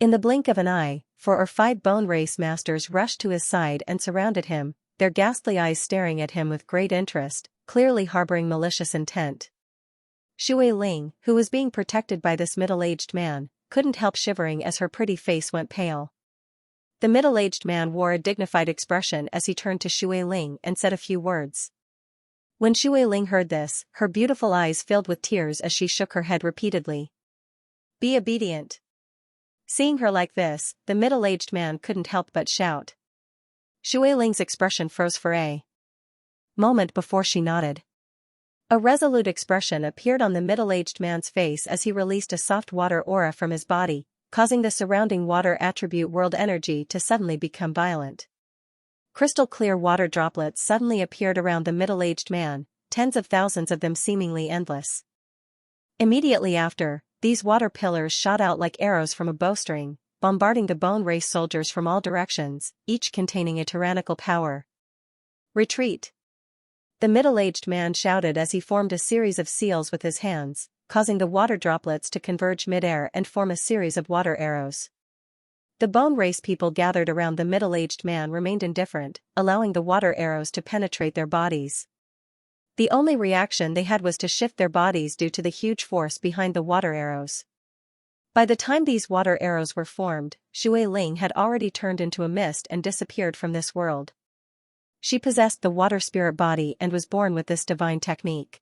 In the blink of an eye, 4 or 5 Bone Race Masters rushed to his side and surrounded him, their ghastly eyes staring at him with great interest, clearly harboring malicious intent. Shui Ling, who was being protected by this middle-aged man, couldn't help shivering as her pretty face went pale. The middle-aged man wore a dignified expression as he turned to Shui Ling and said a few words. When Shui Ling heard this, her beautiful eyes filled with tears as she shook her head repeatedly. Be obedient. Seeing her like this, the middle-aged man couldn't help but shout. Shui Ling's expression froze for a moment before she nodded. A resolute expression appeared on the middle-aged man's face as he released a soft water aura from his body, causing the surrounding water attribute world energy to suddenly become violent. Crystal-clear water droplets suddenly appeared around the middle-aged man, tens of thousands of them seemingly endless. Immediately after, these water pillars shot out like arrows from a bowstring, bombarding the Bone Race soldiers from all directions, each containing a tyrannical power. Retreat! The middle-aged man shouted as he formed a series of seals with his hands, causing the water droplets to converge mid-air and form a series of water arrows. The Bone Race people gathered around the middle-aged man remained indifferent, allowing the water arrows to penetrate their bodies. The only reaction they had was to shift their bodies due to the huge force behind the water arrows. By the time these water arrows were formed, Shui Ling had already turned into a mist and disappeared from this world. She possessed the water spirit body and was born with this divine technique.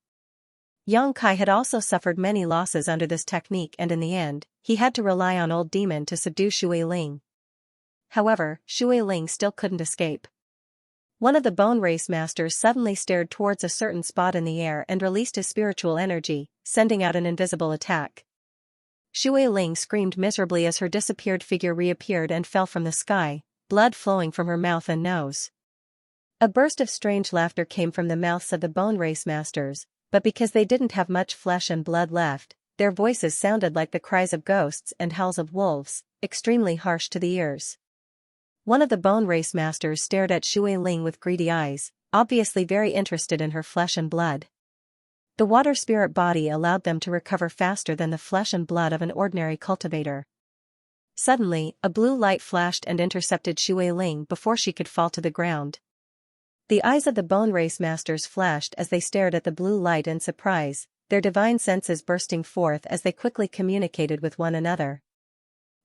Xianxia had also suffered many losses under this technique and in the end, he had to rely on Old Demon to subdue Shui Ling. However, Shui Ling still couldn't escape. One of the Bone Race Masters suddenly stared towards a certain spot in the air and released his spiritual energy, sending out an invisible attack. Shui Ling screamed miserably as her disappeared figure reappeared and fell from the sky, blood flowing from her mouth and nose. A burst of strange laughter came from the mouths of the Bone Race Masters, but because they didn't have much flesh and blood left, their voices sounded like the cries of ghosts and howls of wolves, extremely harsh to the ears. One of the Bone Race Masters stared at Shui Ling with greedy eyes, obviously very interested in her flesh and blood. The water spirit body allowed them to recover faster than the flesh and blood of an ordinary cultivator. Suddenly, a blue light flashed and intercepted Shui Ling before she could fall to the ground. The eyes of the Bone Race Masters flashed as they stared at the blue light in surprise, their divine senses bursting forth as they quickly communicated with one another.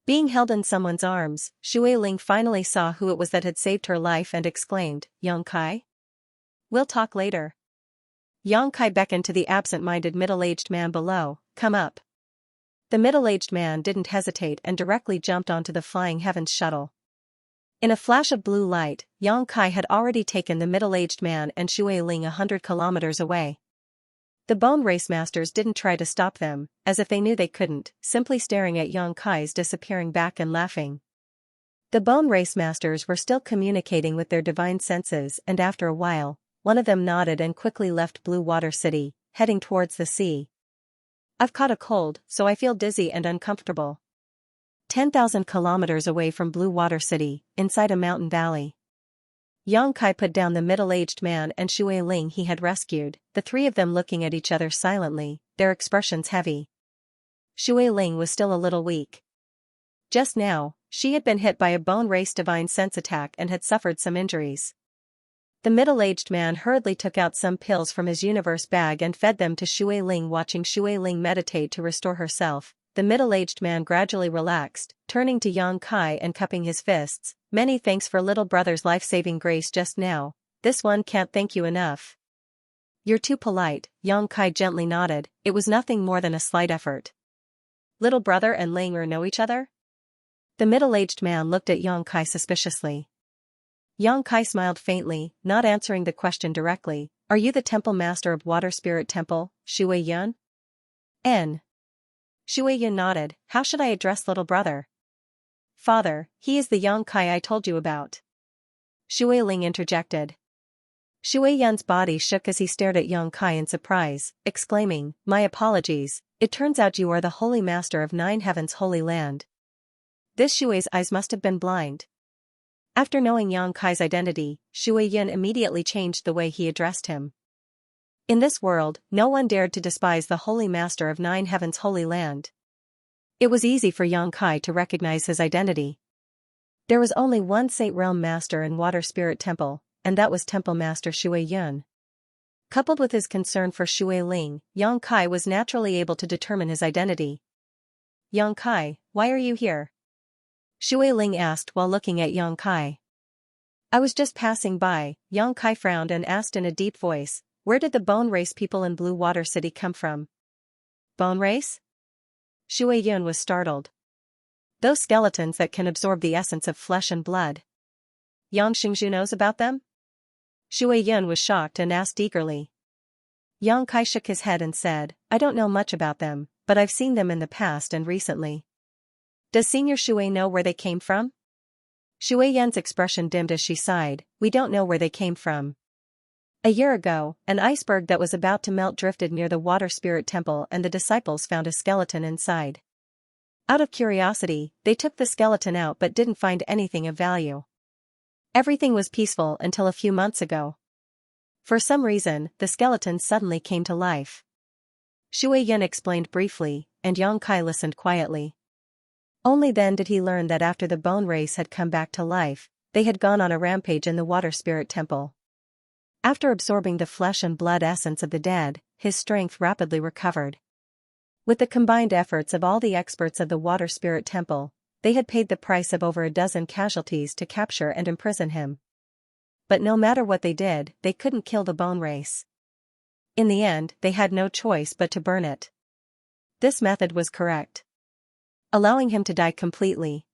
Being held in someone's arms, Shui Ling finally saw who it was that had saved her life and exclaimed, "Yang Kai? We'll talk later." Yang Kai beckoned to the absent-minded middle-aged man below, "Come up." The middle-aged man didn't hesitate and directly jumped onto the Flying Heavens shuttle. In a flash of blue light, Yang Kai had already taken the middle-aged man and Shui Ling 100 kilometers away. The Bone Race Masters didn't try to stop them, as if they knew they couldn't, simply staring at Yang Kai's disappearing back and laughing. The Bone Race Masters were still communicating with their divine senses, and after a while, one of them nodded and quickly left Blue Water City, heading towards the sea. "I've caught a cold, so I feel dizzy and uncomfortable." 10,000 kilometers away from Blue Water City, inside a mountain valley. Yang Kai put down the middle-aged man and Shui Ling he had rescued, the three of them looking at each other silently, their expressions heavy. Shui Ling was still a little weak. Just now, she had been hit by a Bone Race divine sense attack and had suffered some injuries. The middle-aged man hurriedly took out some pills from his universe bag and fed them to Shui Ling. Watching Shui Ling meditate to restore herself, the middle-aged man gradually relaxed, turning to Yang Kai and cupping his fists. "Many thanks for little brother's life-saving grace just now, this one can't thank you enough." "You're too polite," Yang Kai gently nodded, "it was nothing more than a slight effort." "Little brother and Langer know each other?" The middle-aged man looked at Yang Kai suspiciously. Yang Kai smiled faintly, not answering the question directly. "Are you the temple master of Water Spirit Temple, Shui Yun?" "N." Shui Yun nodded. "How should I address little brother?" "Father, he is the Yang Kai I told you about." Shui Ling interjected. Shui Yun's body shook as he stared at Yang Kai in surprise, exclaiming, "My apologies, it turns out you are the Holy Master of Nine Heaven's Holy Land." This Shui's eyes must have been blind. After knowing Yang Kai's identity, Shui Yun immediately changed the way he addressed him. In this world, no one dared to despise the Holy Master of Nine Heaven's Holy Land. It was easy for Yang Kai to recognize his identity. There was only one Saint Realm Master in Water Spirit Temple, and that was Temple Master Shui Yun. Coupled with his concern for Shui Ling, Yang Kai was naturally able to determine his identity. "Yang Kai, why are you here?" Shui Ling asked while looking at Yang Kai. "I was just passing by," Yang Kai frowned and asked in a deep voice, "Where did the Bone Race people in Blue Water City come from?" "Bone Race?" Shui Yun was startled. "Those skeletons that can absorb the essence of flesh and blood. Yang Xingzhu knows about them?" Shui Yun was shocked and asked eagerly. Yang Kai shook his head and said, "I don't know much about them, but I've seen them in the past and recently." "Does Senior Shui know where they came from?" Shui Yun's expression dimmed as she sighed. "We don't know where they came from. A year ago, an iceberg that was about to melt drifted near the Water Spirit Temple and the disciples found a skeleton inside. Out of curiosity, they took the skeleton out but didn't find anything of value. Everything was peaceful until a few months ago. For some reason, the skeleton suddenly came to life." Shui Yun explained briefly, and Yang Kai listened quietly. Only then did he learn that after the Bone Race had come back to life, they had gone on a rampage in the Water Spirit Temple. After absorbing the flesh and blood essence of the dead, his strength rapidly recovered. With the combined efforts of all the experts of the Water Spirit Temple, they had paid the price of over a dozen casualties to capture and imprison him. But no matter what they did, they couldn't kill the Bone Race. In the end, they had no choice but to burn it. This method was correct, allowing him to die completely.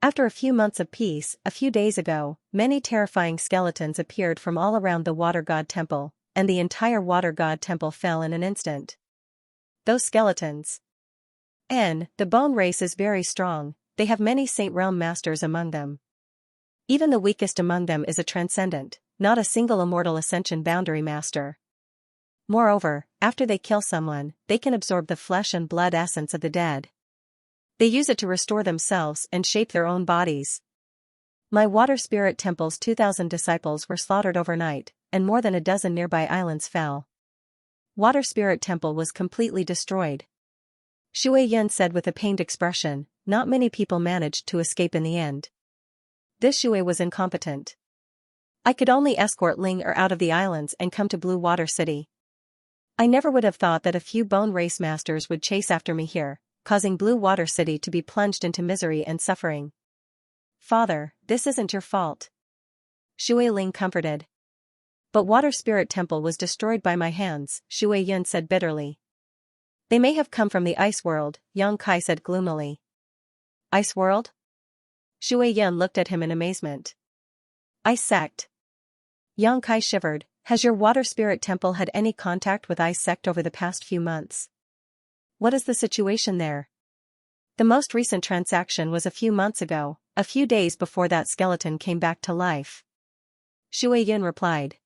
After a few months of peace, a few days ago, many terrifying skeletons appeared from all around the Water God Temple, and the entire Water God Temple fell in an instant. Those skeletons. The Bone Race is very strong, they have many Saint Realm Masters among them. Even the weakest among them is a transcendent, not a single immortal Ascension Boundary Master. Moreover, after they kill someone, they can absorb the flesh and blood essence of the dead. They use it to restore themselves and shape their own bodies. My Water Spirit Temple's 2,000 disciples were slaughtered overnight, and more than a dozen nearby islands fell. Water Spirit Temple was completely destroyed. Shui Yun said with a pained expression, not many people managed to escape in the end. This Shui was incompetent. I could only escort Ling out of the islands and come to Blue Water City. I never would have thought that a few bone race masters would chase after me here, causing Blue Water City to be plunged into misery and suffering. Father, this isn't your fault. Shui Ling comforted. But Water Spirit Temple was destroyed by my hands, Shui Yun said bitterly. They may have come from the Ice World, Yang Kai said gloomily. Ice World? Shui Yun looked at him in amazement. Ice Sect. Yang Kai shivered. Has your Water Spirit Temple had any contact with Ice Sect over the past few months? What is the situation there? The most recent transaction was a few months ago, a few days before that skeleton came back to life. Shui Yun replied.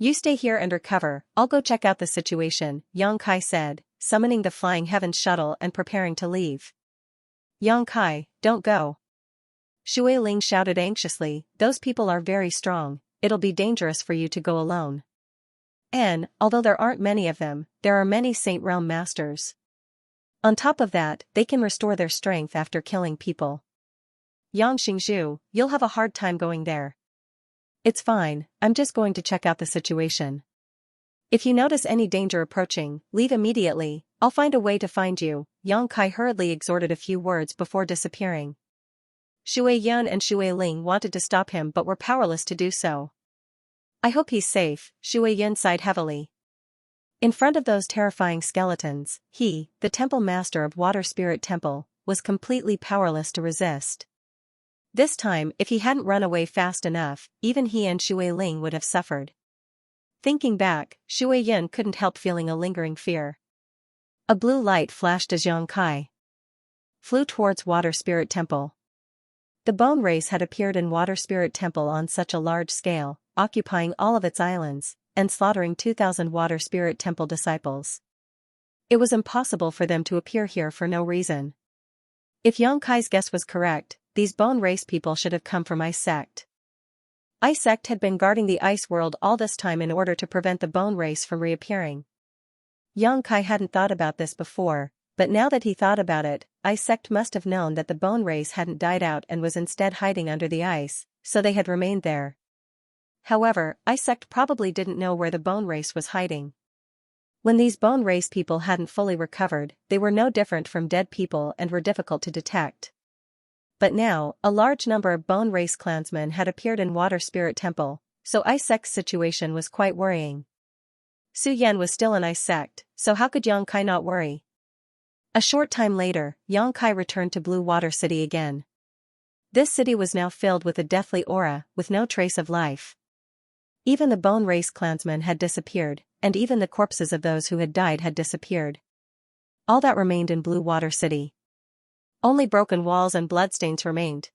You stay here and recover, I'll go check out the situation, Yang Kai said, summoning the Flying Heavens shuttle and preparing to leave. Yang Kai, don't go. Shui Ling shouted anxiously, those people are very strong, it'll be dangerous for you to go alone. And, although there aren't many of them, there are many Saint Realm Masters. On top of that, they can restore their strength after killing people. Yang Xingzhu, you'll have a hard time going there. It's fine, I'm just going to check out the situation. If you notice any danger approaching, leave immediately, I'll find a way to find you, Yang Kai hurriedly exhorted a few words before disappearing. Shui Yun and Shui Ling wanted to stop him but were powerless to do so. I hope he's safe, Shui Yun sighed heavily. In front of those terrifying skeletons, he, the temple master of Water Spirit Temple, was completely powerless to resist. This time, if he hadn't run away fast enough, even he and Shui Ling would have suffered. Thinking back, Shui Yun couldn't help feeling a lingering fear. A blue light flashed as Yang Kai flew towards Water Spirit Temple. The bone race had appeared in Water Spirit Temple on such a large scale, occupying all of its islands, and slaughtering 2,000 Water Spirit Temple disciples. It was impossible for them to appear here for no reason. If Yang Kai's guess was correct, these bone race people should have come from Ice Sect. Ice Sect had been guarding the Ice World all this time in order to prevent the bone race from reappearing. Yang Kai hadn't thought about this before, but now that he thought about it, Ice Sect must have known that the bone race hadn't died out and was instead hiding under the ice, so they had remained there. However, Ice Sect probably didn't know where the bone race was hiding. When these bone race people hadn't fully recovered, they were no different from dead people and were difficult to detect. But now, a large number of bone race clansmen had appeared in Water Spirit Temple, so Ice Sect's situation was quite worrying. Su Yan was still in Ice Sect, so how could Yang Kai not worry? A short time later, Yang Kai returned to Blue Water City again. This city was now filled with a deathly aura, with no trace of life. Even the bone race clansmen had disappeared, and even the corpses of those who had died had disappeared. All that remained in Blue Water City. Only broken walls and bloodstains remained.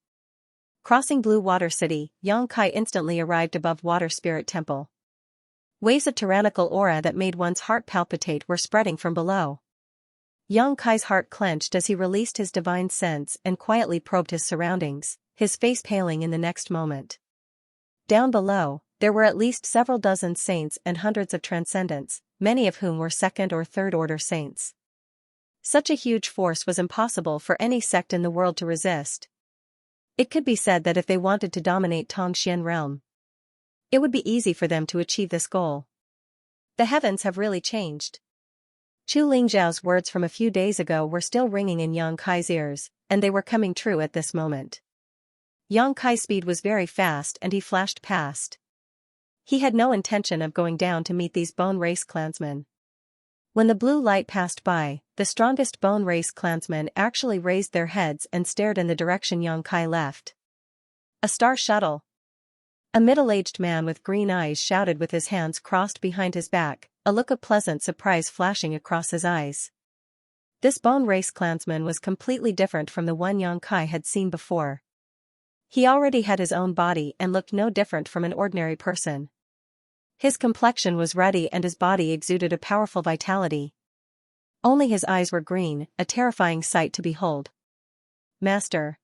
Crossing Blue Water City, Yang Kai instantly arrived above Water Spirit Temple. Waves of tyrannical aura that made one's heart palpitate were spreading from below. Yang Kai's heart clenched as he released his divine sense and quietly probed his surroundings, his face paling in the next moment. Down below, there were at least several dozen saints and hundreds of transcendents, many of whom were second or third order saints. Such a huge force was impossible for any sect in the world to resist. It could be said that if they wanted to dominate Tongxian realm, it would be easy for them to achieve this goal. The heavens have really changed. Chu Lingzhao's words from a few days ago were still ringing in Yang Kai's ears, and they were coming true at this moment. Yang Kai's speed was very fast and he flashed past. He had no intention of going down to meet these bone race clansmen. When the blue light passed by, the strongest bone race clansmen actually raised their heads and stared in the direction Yang Kai left. A star shuttle. A middle-aged man with green eyes shouted with his hands crossed behind his back, a look of pleasant surprise flashing across his eyes. This bone race clansman was completely different from the one Yang Kai had seen before. He already had his own body and looked no different from an ordinary person. His complexion was ruddy and his body exuded a powerful vitality. Only his eyes were green, a terrifying sight to behold. Master.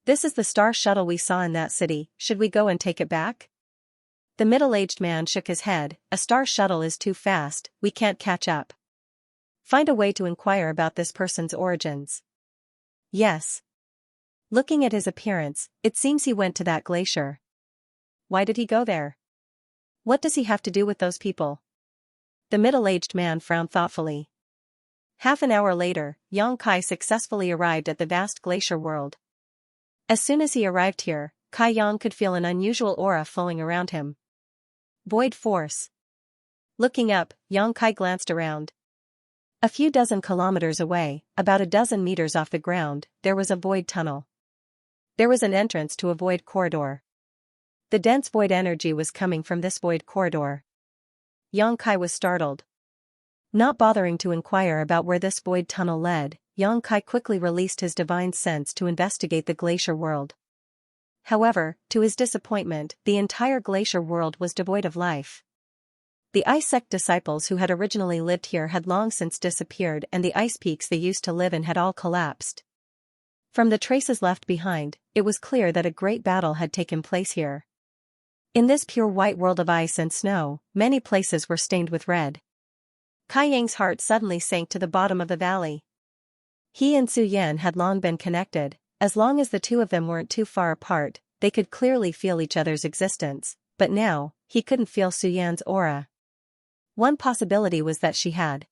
This is the star shuttle we saw in that city, should we go and take it back? The middle-aged man shook his head. A star shuttle is too fast, we can't catch up. Find a way to inquire about this person's origins. Yes. Looking at his appearance, it seems he went to that glacier. Why did he go there? What does he have to do with those people? The middle-aged man frowned thoughtfully. Half an hour later, Xianxia successfully arrived at the vast glacier world. As soon as he arrived here, Yang could feel an unusual aura flowing around him. Void force. Looking up, Xianxia glanced around. A few dozen kilometers away, about a dozen meters off the ground, there was a void tunnel. There was an entrance to a void corridor. The dense void energy was coming from this void corridor. Xianxia was startled. Not bothering to inquire about where this void tunnel led, Xianxia quickly released his divine sense to investigate the glacier world. However, to his disappointment, the entire glacier world was devoid of life. The ice sect disciples who had originally lived here had long since disappeared, and the ice peaks they used to live in had all collapsed. From the traces left behind, it was clear that a great battle had taken place here. In this pure white world of ice and snow, many places were stained with red. Yang's heart suddenly sank to the bottom of the valley. He and Su Yan had long been connected. As long as the two of them weren't too far apart, they could clearly feel each other's existence, but now, he couldn't feel Su Yan's aura. One possibility was that she had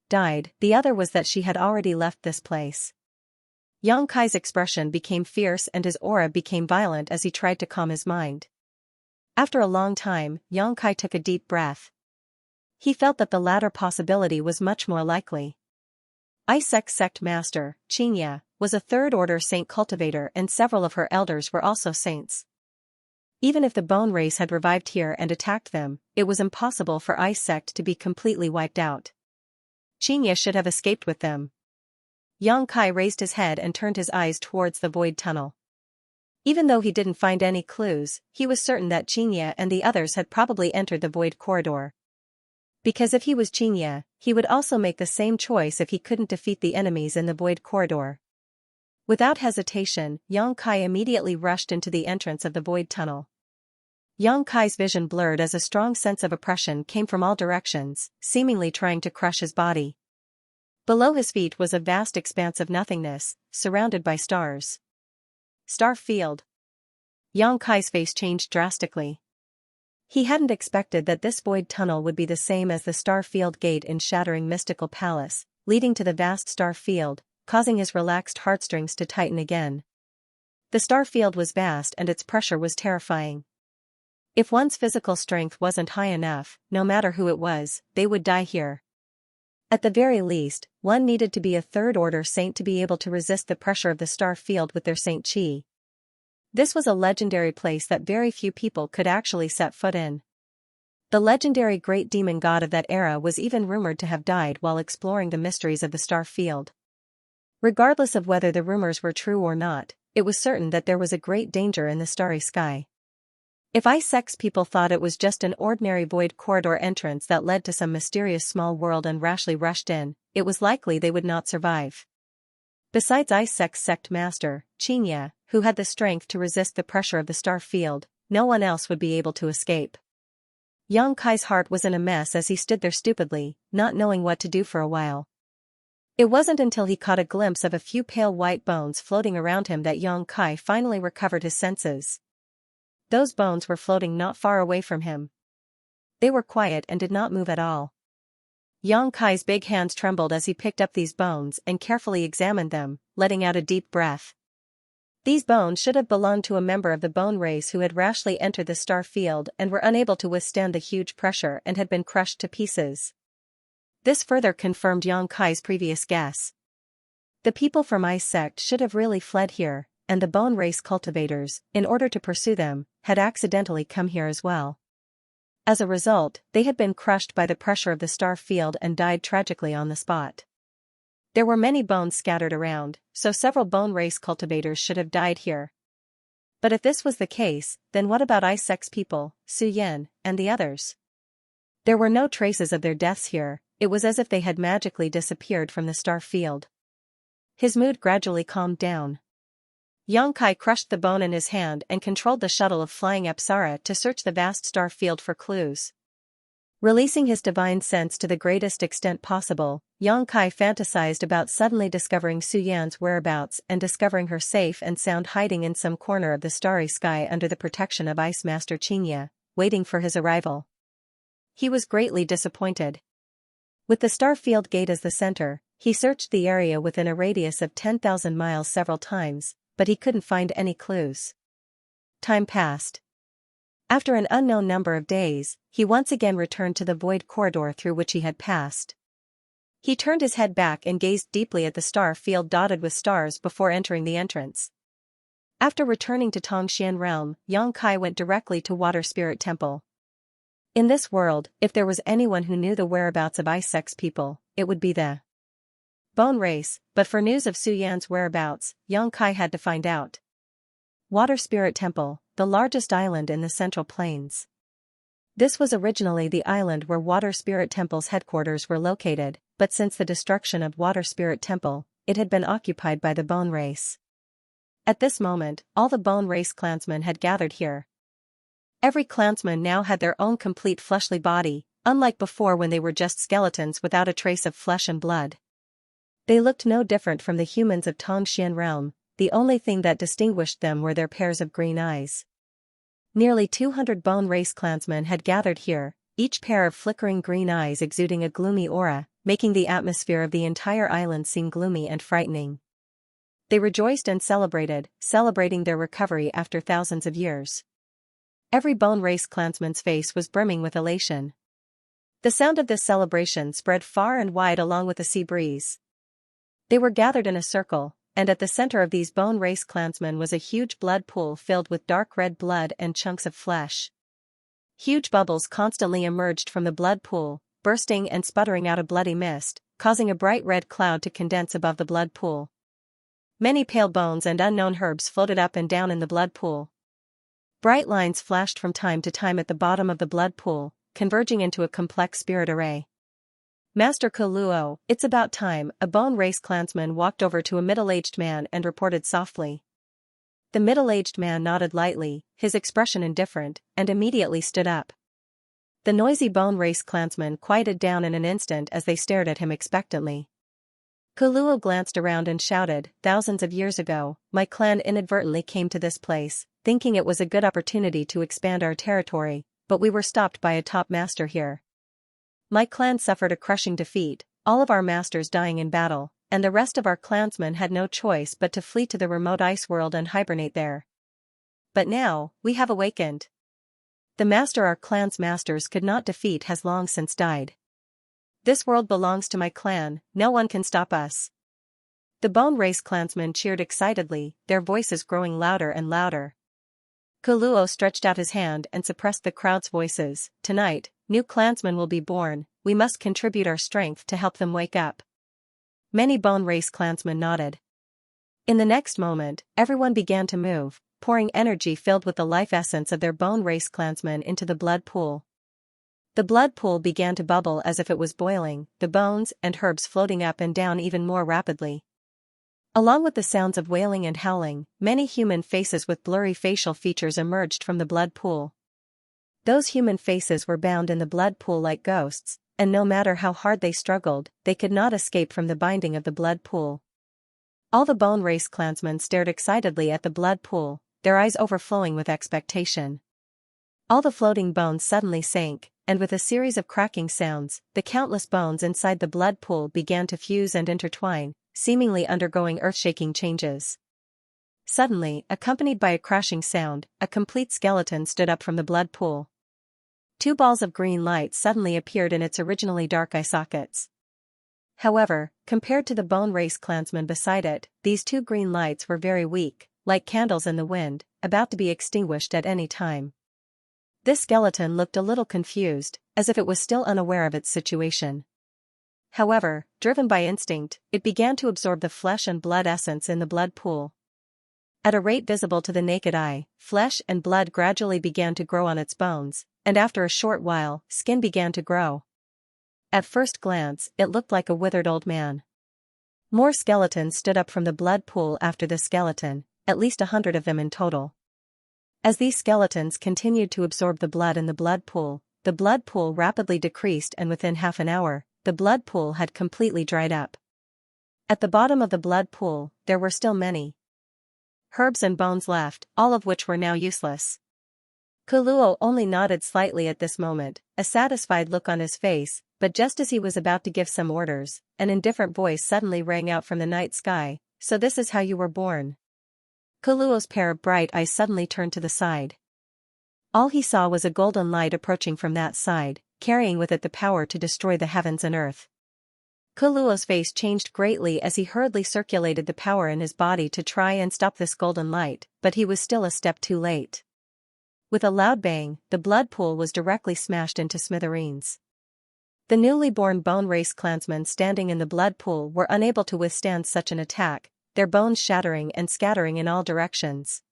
died, the other was that she had already left this place. Xianxia's expression became fierce and his aura became violent as he tried to calm his mind. After a long time, Xianxia took a deep breath. He felt that the latter possibility was much more likely. Ice sect master, Xianxia, was a third-order saint cultivator, and several of her elders were also saints. Even if the bone race had revived here and attacked them, it was impossible for Ice sect to be completely wiped out. Xianxia should have escaped with them. Xianxia raised his head and turned his eyes towards the void tunnel. Even though he didn't find any clues, he was certain that Xianxia and the others had probably entered the void corridor. Because if he was Xianxia, he would also make the same choice if he couldn't defeat the enemies in the void corridor. Without hesitation, Xianxia immediately rushed into the entrance of the void tunnel. Xianxia's vision blurred as a strong sense of oppression came from all directions, seemingly trying to crush his body. Below his feet was a vast expanse of nothingness, surrounded by stars. Star field. Xianxia's face changed drastically. He hadn't expected that this void tunnel would be the same as the star field gate in Shattering Mystical Palace, leading to the vast star field, causing his relaxed heartstrings to tighten again. The star field was vast and its pressure was terrifying. If one's physical strength wasn't high enough, no matter who it was, they would die here. At the very least, one needed to be a third-order saint to be able to resist the pressure of the star field with their saint chi. This was a legendary place that very few people could actually set foot in. The legendary great demon god of that era was even rumored to have died while exploring the mysteries of the star field. Regardless of whether the rumors were true or not, it was certain that there was a great danger in the starry sky. If Ice Sect's people thought it was just an ordinary void corridor entrance that led to some mysterious small world and rashly rushed in, it was likely they would not survive. Besides Ice Sect's sect master, Xianxia, who had the strength to resist the pressure of the star field, no one else would be able to escape. Xianxia's heart was in a mess as he stood there stupidly, not knowing what to do for a while. It wasn't until he caught a glimpse of a few pale white bones floating around him that Xianxia finally recovered his senses. Those bones were floating not far away from him. They were quiet and did not move at all. Xianxia's big hands trembled as he picked up these bones and carefully examined them, letting out a deep breath. These bones should have belonged to a member of the bone race who had rashly entered the star field and were unable to withstand the huge pressure and had been crushed to pieces. This further confirmed Xianxia's previous guess. The people from Ice Sect should have really fled here, and the bone race cultivators, in order to pursue them, had accidentally come here as well. As a result, they had been crushed by the pressure of the star field and died tragically on the spot. There were many bones scattered around, so several bone race cultivators should have died here. But if this was the case, then what about Ice Sect's people, Su Yan, and the others? There were no traces of their deaths here. It was as if they had magically disappeared from the star field. His mood gradually calmed down. Yongkai crushed the bone in his hand and controlled the shuttle of flying Apsara to search the vast star field for clues. Releasing his divine sense to the greatest extent possible, Yongkai fantasized about suddenly discovering Su Yan's whereabouts and discovering her safe and sound hiding in some corner of the starry sky under the protection of Ice Master Xianxia, waiting for his arrival. He was greatly disappointed. With the star field gate as the center, he searched the area within a radius of 10,000 miles several times, but he couldn't find any clues. Time passed. After an unknown number of days, he once again returned to the void corridor through which he had passed. He turned his head back and gazed deeply at the star field dotted with stars before entering the entrance. After returning to Tongxian realm, Yongkai went directly to Water Spirit Temple. In this world, if there was anyone who knew the whereabouts of Ice Sex people, it would be the Bone Race, but for news of Su Yan's whereabouts, Yongkai had to find out. Water Spirit Temple, the largest island in the Central Plains. This was originally the island where Water Spirit Temple's headquarters were located, but since the destruction of Water Spirit Temple, it had been occupied by the Bone Race. At this moment, all the Bone Race clansmen had gathered here. Every clansman now had their own complete fleshly body, unlike before when they were just skeletons without a trace of flesh and blood. They looked no different from the humans of Tongxian realm. The only thing that distinguished them were their pairs of green eyes. Nearly 200 Bone Race clansmen had gathered here, each pair of flickering green eyes exuding a gloomy aura, making the atmosphere of the entire island seem gloomy and frightening. They rejoiced and celebrating their recovery after thousands of years. Every Bone Race clansman's face was brimming with elation. The sound of this celebration spread far and wide along with the sea breeze. They were gathered in a circle, and at the center of these Bone Race clansmen was a huge blood pool filled with dark red blood and chunks of flesh. Huge bubbles constantly emerged from the blood pool, bursting and sputtering out a bloody mist, causing a bright red cloud to condense above the blood pool. Many pale bones and unknown herbs floated up and down in the blood pool. Bright lines flashed from time to time at the bottom of the blood pool, converging into a complex spirit array. Master Kuluo, it's about time, a Bone Race clansman walked over to a middle-aged man and reported softly. The middle-aged man nodded lightly, his expression indifferent, and immediately stood up. The noisy Bone Race clansman quieted down in an instant as they stared at him expectantly. Kuluo glanced around and shouted, "Thousands of years ago, my clan inadvertently came to this place, thinking it was a good opportunity to expand our territory, but we were stopped by a top master here. My clan suffered a crushing defeat, all of our masters dying in battle, and the rest of our clansmen had no choice but to flee to the remote ice world and hibernate there. But now, we have awakened. The master our clan's masters could not defeat has long since died. This world belongs to my clan, no one can stop us." The Bone Race clansmen cheered excitedly, their voices growing louder and louder. Kuluo stretched out his hand and suppressed the crowd's voices. "Tonight, new clansmen will be born, we must contribute our strength to help them wake up." Many Bone Race clansmen nodded. In the next moment, everyone began to move, pouring energy filled with the life essence of their Bone Race clansmen into the blood pool. The blood pool began to bubble as if it was boiling, the bones and herbs floating up and down even more rapidly. Along with the sounds of wailing and howling, many human faces with blurry facial features emerged from the blood pool. Those human faces were bound in the blood pool like ghosts, and no matter how hard they struggled, they could not escape from the binding of the blood pool. All the Bone Race clansmen stared excitedly at the blood pool, their eyes overflowing with expectation. All the floating bones suddenly sank, and with a series of cracking sounds, the countless bones inside the blood pool began to fuse and intertwine, seemingly undergoing earth-shaking changes. Suddenly, accompanied by a crashing sound, a complete skeleton stood up from the blood pool. 2 balls of green light suddenly appeared in its originally dark eye sockets. However, compared to the Bone Race clansmen beside it, these 2 green lights were very weak, like candles in the wind, about to be extinguished at any time. This skeleton looked a little confused, as if it was still unaware of its situation. However, driven by instinct, it began to absorb the flesh and blood essence in the blood pool. At a rate visible to the naked eye, flesh and blood gradually began to grow on its bones, and after a short while, skin began to grow. At first glance, it looked like a withered old man. More skeletons stood up from the blood pool after the skeleton, at least 100 of them in total. As these skeletons continued to absorb the blood in the blood pool rapidly decreased, and within half an hour, the blood pool had completely dried up. At the bottom of the blood pool, there were still many herbs and bones left, all of which were now useless. Kuluo only nodded slightly at this moment, a satisfied look on his face, but just as he was about to give some orders, an indifferent voice suddenly rang out from the night sky, "So this is how you were born." Kuluo's pair of bright eyes suddenly turned to the side. All he saw was a golden light approaching from that side, carrying with it the power to destroy the heavens and earth. Kuluo's face changed greatly as he hurriedly circulated the power in his body to try and stop this golden light, but he was still a step too late. With a loud bang, the blood pool was directly smashed into smithereens. The newly born bone race clansmen standing in the blood pool were unable to withstand such an attack, their bones shattering and scattering in all directions.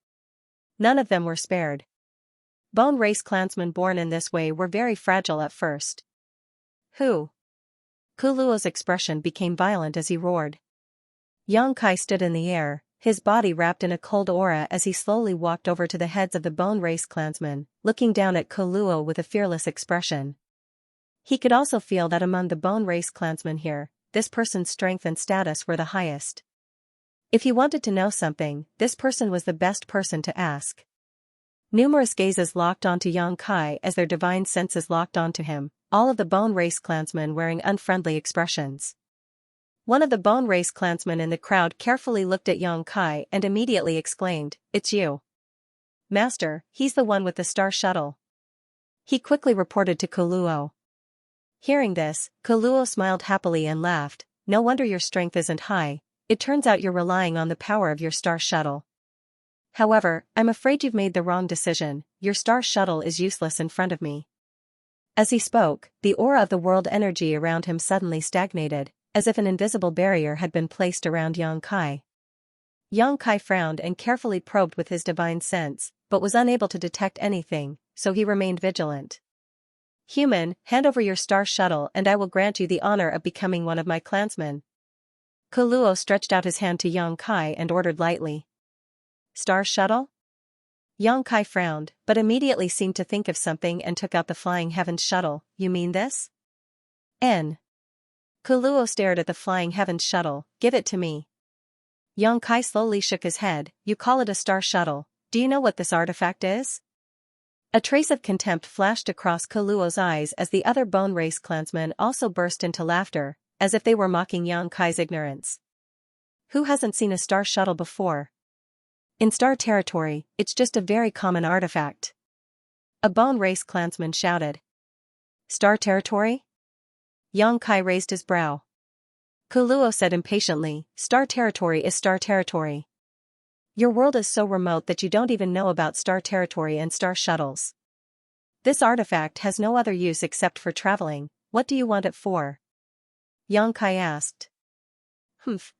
None of them were spared. Bone race clansmen born in this way were very fragile at first. Who? Kuluo's expression became violent as he roared. Xianxia stood in the air, his body wrapped in a cold aura as he slowly walked over to the heads of the bone race clansmen, looking down at Kuluo with a fearless expression. He could also feel that among the bone race clansmen here, this person's strength and status were the highest. If he wanted to know something, this person was the best person to ask. Numerous gazes locked onto Xianxia as their divine senses locked onto him, all of the bone race clansmen wearing unfriendly expressions. One of the bone race clansmen in the crowd carefully looked at Xianxia and immediately exclaimed, "It's you. Master, he's the one with the star shuttle." He quickly reported to Kuluo. Hearing this, Kuluo smiled happily and laughed, "No wonder your strength isn't high, it turns out you're relying on the power of your star shuttle. However, I'm afraid you've made the wrong decision, your star shuttle is useless in front of me." As he spoke, the aura of the world energy around him suddenly stagnated, as if an invisible barrier had been placed around Xianxia. Xianxia frowned and carefully probed with his divine sense, but was unable to detect anything, so he remained vigilant. "Human, hand over your star shuttle and I will grant you the honor of becoming one of my clansmen." Kuluo stretched out his hand to Xianxia and ordered lightly. "Star shuttle?" Xianxia frowned, but immediately seemed to think of something and took out the flying heavens shuttle. "You mean this?" Kuluo stared at the flying heavens shuttle. "Give it to me." Xianxia slowly shook his head. "You call it a star shuttle, do you know what this artifact is?" A trace of contempt flashed across Kuluo's eyes as the other bone race clansmen also burst into laughter, as if they were mocking Xianxia's ignorance. Who hasn't seen a star shuttle before? In star territory, it's just a very common artifact. A bone race clansman shouted. Star territory? Xianxia raised his brow. Kuluo said impatiently, "Star territory is star territory. Your world is so remote that you don't even know about star territory and star shuttles. This artifact has no other use except for traveling. What do you want it for?" Xianxia asked.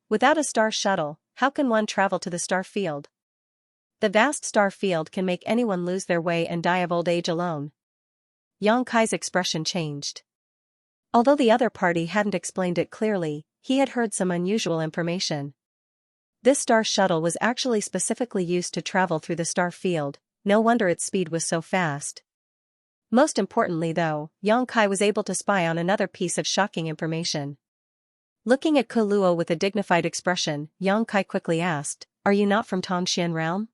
Without a star shuttle, how can one travel to the star field? The vast star field can make anyone lose their way and die of old age alone. Xianxia's expression changed. Although the other party hadn't explained it clearly, he had heard some unusual information. This star shuttle was actually specifically used to travel through the star field, no wonder its speed was so fast. Most importantly though, Xianxia was able to spy on another piece of shocking information. Looking at Kuluo with a dignified expression, Xianxia quickly asked, "Are you not from Tongxian realm?"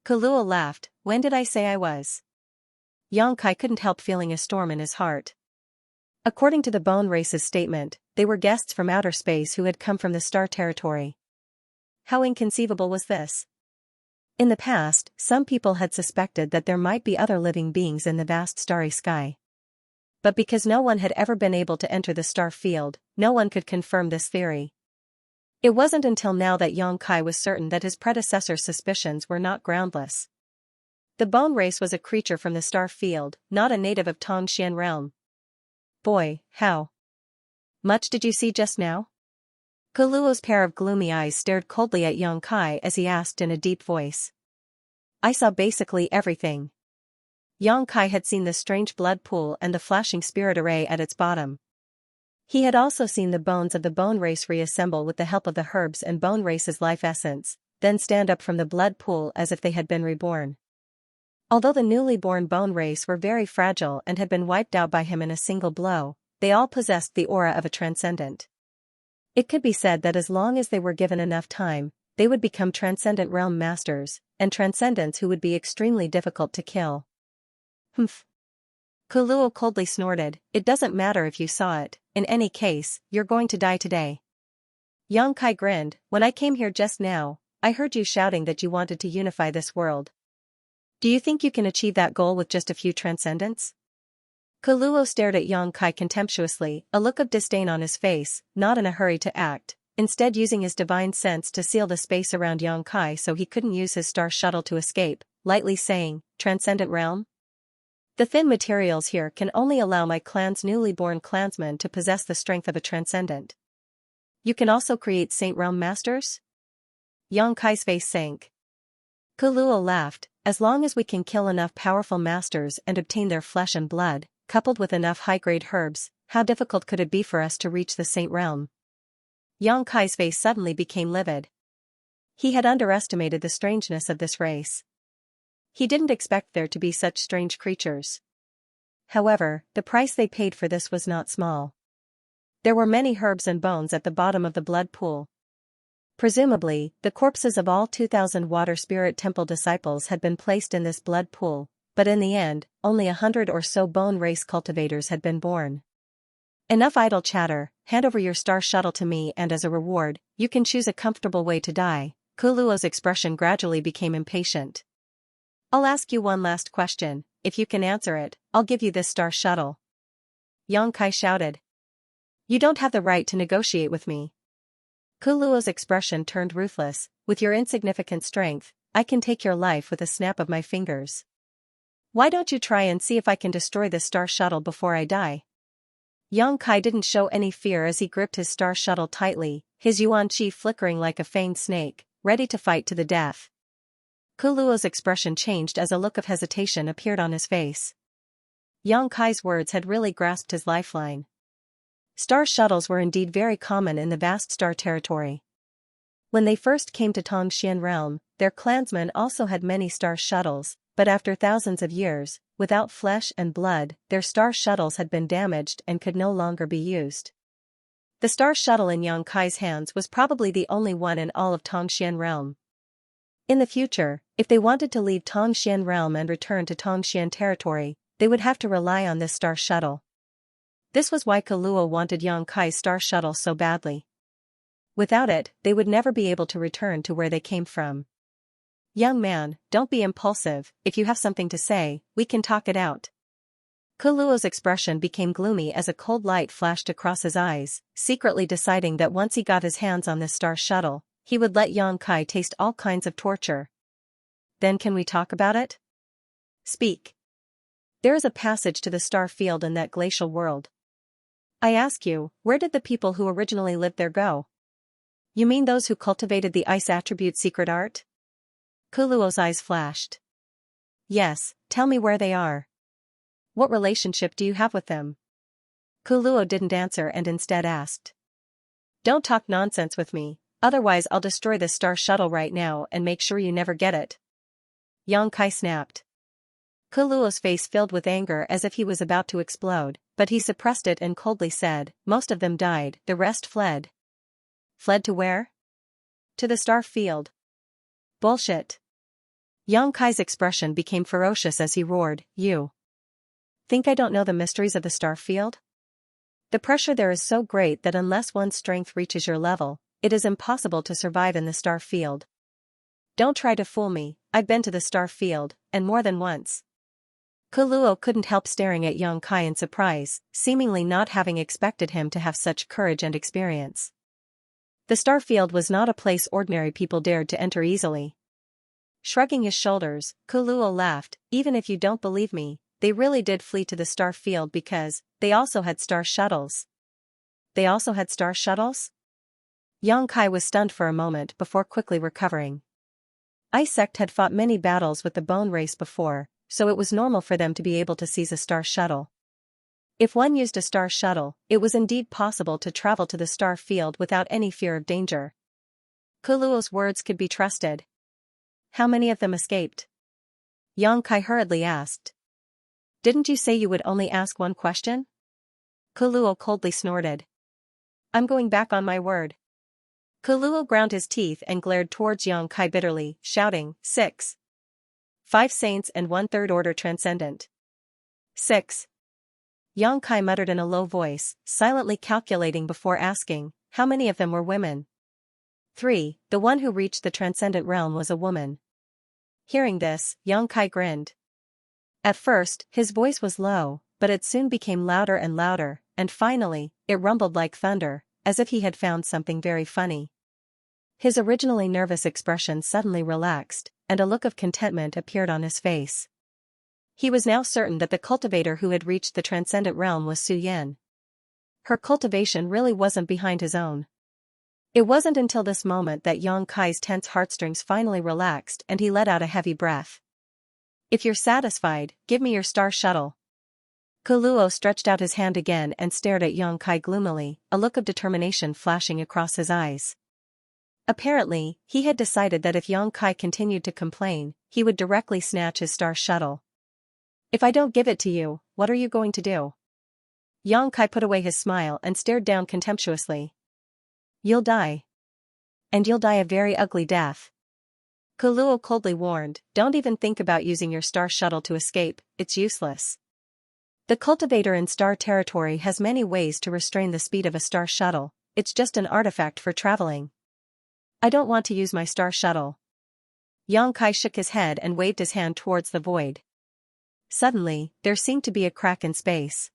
Kuluo laughed, "When did I say I was?" Xianxia couldn't help feeling a storm in his heart. According to the Bone Race's statement, they were guests from outer space who had come from the star territory. How inconceivable was this? In the past, some people had suspected that there might be other living beings in the vast starry sky. But because no one had ever been able to enter the star field, no one could confirm this theory. It wasn't until now that Xianxia was certain that his predecessor's suspicions were not groundless. The Bone Race was a creature from the star field, not a native of Tongxian realm. Boy, how much did you see just now? Kuluo's pair of gloomy eyes stared coldly at Xianxia as he asked in a deep voice. I saw basically everything. Xianxia had seen the strange blood pool and the flashing spirit array at its bottom. He had also seen the bones of the Bone Race reassemble with the help of the herbs and Bone Race's life essence, then stand up from the blood pool as if they had been reborn. Although the newly born bone race were very fragile and had been wiped out by him in a single blow, they all possessed the aura of a transcendent. It could be said that as long as they were given enough time, they would become transcendent realm masters, and transcendents who would be extremely difficult to kill. Humph. Kuluo coldly snorted, "It doesn't matter if you saw it, in any case, you're going to die today." Yang Kai grinned, "When I came here just now, I heard you shouting that you wanted to unify this world. Do you think you can achieve that goal with just a few transcendents?" Kuluo stared at Yang Kai contemptuously, a look of disdain on his face, not in a hurry to act, instead using his divine sense to seal the space around Yang Kai so he couldn't use his star shuttle to escape, lightly saying, "Transcendent realm? The thin materials here can only allow my clan's newly born clansmen to possess the strength of a transcendent. You can also create Saint Realm Masters?" Yang Kai's face sank. Kuluo laughed, "As long as we can kill enough powerful masters and obtain their flesh and blood, coupled with enough high-grade herbs, how difficult could it be for us to reach the Saint Realm?" Yang Kai's face suddenly became livid. He had underestimated the strangeness of this race. He didn't expect there to be such strange creatures. However, the price they paid for this was not small. There were many herbs and bones at the bottom of the blood pool. Presumably, the corpses of all 2,000 water spirit temple disciples had been placed in this blood pool, but in the end, only 100 or so bone race cultivators had been born. "Enough idle chatter, hand over your star shuttle to me and as a reward, you can choose a comfortable way to die." Kuluo's expression gradually became impatient. "I'll ask you one last question, if you can answer it, I'll give you this star shuttle." Yang Kai shouted. "You don't have the right to negotiate with me." Kuluo's expression turned ruthless, "With your insignificant strength, I can take your life with a snap of my fingers. Why don't you try and see if I can destroy this star shuttle before I die?" Yang Kai didn't show any fear as he gripped his star shuttle tightly, his yuan qi flickering like a fanged snake, ready to fight to the death. Kuluo's expression changed as a look of hesitation appeared on his face. Yang Kai's words had really grasped his lifeline. Star shuttles were indeed very common in the vast star territory. When they first came to Tongxian realm, their clansmen also had many star shuttles, but after thousands of years, without flesh and blood, their star shuttles had been damaged and could no longer be used. The star shuttle in Yang Kai's hands was probably the only one in all of Tongxian realm. In the future, if they wanted to leave Tongxian realm and return to Tongxian territory, they would have to rely on this star shuttle. This was why Kuluo wanted Yang Kai's star shuttle so badly. Without it, they would never be able to return to where they came from. "Young man, don't be impulsive, if you have something to say, we can talk it out." Kuluo's expression became gloomy as a cold light flashed across his eyes, secretly deciding that once he got his hands on this star shuttle, he would let Yang Kai taste all kinds of torture. "Then can we talk about it?" "Speak." "There is a passage to the star field in that glacial world. I ask you, where did the people who originally lived there go?" "You mean those who cultivated the ice attribute secret art?" Kuluo's eyes flashed. "Yes, tell me where they are. What relationship do you have with them?" Kuluo didn't answer and instead asked. "Don't talk nonsense with me, otherwise I'll destroy this star shuttle right now and make sure you never get it." Yang Kai snapped. Kuluo's face filled with anger as if he was about to explode, but he suppressed it and coldly said, "Most of them died, the rest fled." "Fled to where?" "To the star field." "Bullshit." Yang Kai's expression became ferocious as he roared, "You think I don't know the mysteries of the star field? The pressure there is so great that unless one's strength reaches your level, it is impossible to survive in the star field. Don't try to fool me, I've been to the star field, and more than once." Kuluo couldn't help staring at Yang Kai in surprise, seemingly not having expected him to have such courage and experience. The star field was not a place ordinary people dared to enter easily. Shrugging his shoulders, Kuluo laughed, "Even if you don't believe me, they really did flee to the star field because they also had star shuttles." "They also had star shuttles?" Yang Kai was stunned for a moment before quickly recovering. Ice Sect had fought many battles with the Bone Race before, so it was normal for them to be able to seize a star shuttle. If one used a star shuttle, it was indeed possible to travel to the star field without any fear of danger. Kuluo's words could be trusted. How many of them escaped? Yang Kai hurriedly asked. Didn't you say you would only ask one question? Kuluo coldly snorted. I'm going back on my word. Kuluo ground his teeth and glared towards Yang Kai bitterly, shouting, 6. 5 saints and 1/3 order transcendent. 6. Yang Kai muttered in a low voice, silently calculating before asking, how many of them were women? 3. The one who reached the transcendent realm was a woman. Hearing this, Yang Kai grinned. At first, his voice was low, but it soon became louder and louder, and finally, it rumbled like thunder, as if he had found something very funny. His originally nervous expression suddenly relaxed, and a look of contentment appeared on his face. He was now certain that the cultivator who had reached the transcendent realm was Su Yan. Her cultivation really wasn't behind his own. It wasn't until this moment that Yang Kai's tense heartstrings finally relaxed and he let out a heavy breath. If you're satisfied, give me your star shuttle. Kuluo stretched out his hand again and stared at Yang Kai gloomily, a look of determination flashing across his eyes. Apparently, he had decided that if Yang Kai continued to complain, he would directly snatch his star shuttle. If I don't give it to you, what are you going to do? Yang Kai put away his smile and stared down contemptuously. You'll die. And you'll die a very ugly death. Kuluo coldly warned, don't even think about using your star shuttle to escape, it's useless. The cultivator in star territory has many ways to restrain the speed of a star shuttle, it's just an artifact for traveling. I don't want to use my star shuttle. Yang Kai shook his head and waved his hand towards the void. Suddenly, there seemed to be a crack in space.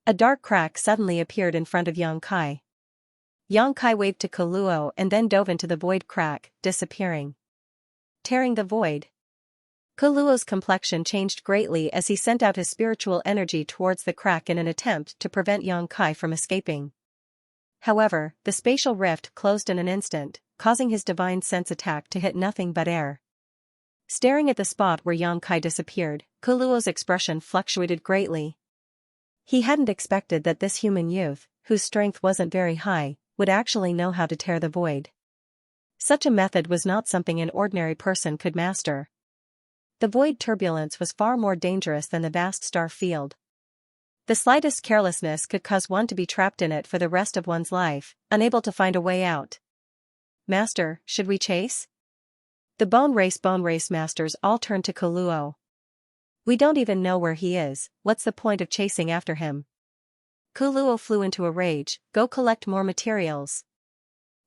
A dark crack suddenly appeared in front of Yang Kai. Yang Kai waved to Kuluo and then dove into the void crack, disappearing. Tearing the void. Kuluo's complexion changed greatly as he sent out his spiritual energy towards the crack in an attempt to prevent Yang Kai from escaping. However, the spatial rift closed in an instant, causing his divine sense attack to hit nothing but air. Staring at the spot where Yang Kai disappeared, Kuluo's expression fluctuated greatly. He hadn't expected that this human youth, whose strength wasn't very high, would actually know how to tear the void. Such a method was not something an ordinary person could master. The void turbulence was far more dangerous than the vast star field. The slightest carelessness could cause one to be trapped in it for the rest of one's life, unable to find a way out. Master, should we chase? The bone race masters all turned to Kuluo. We don't even know where he is, what's the point of chasing after him? Kuluo flew into a rage, go collect more materials.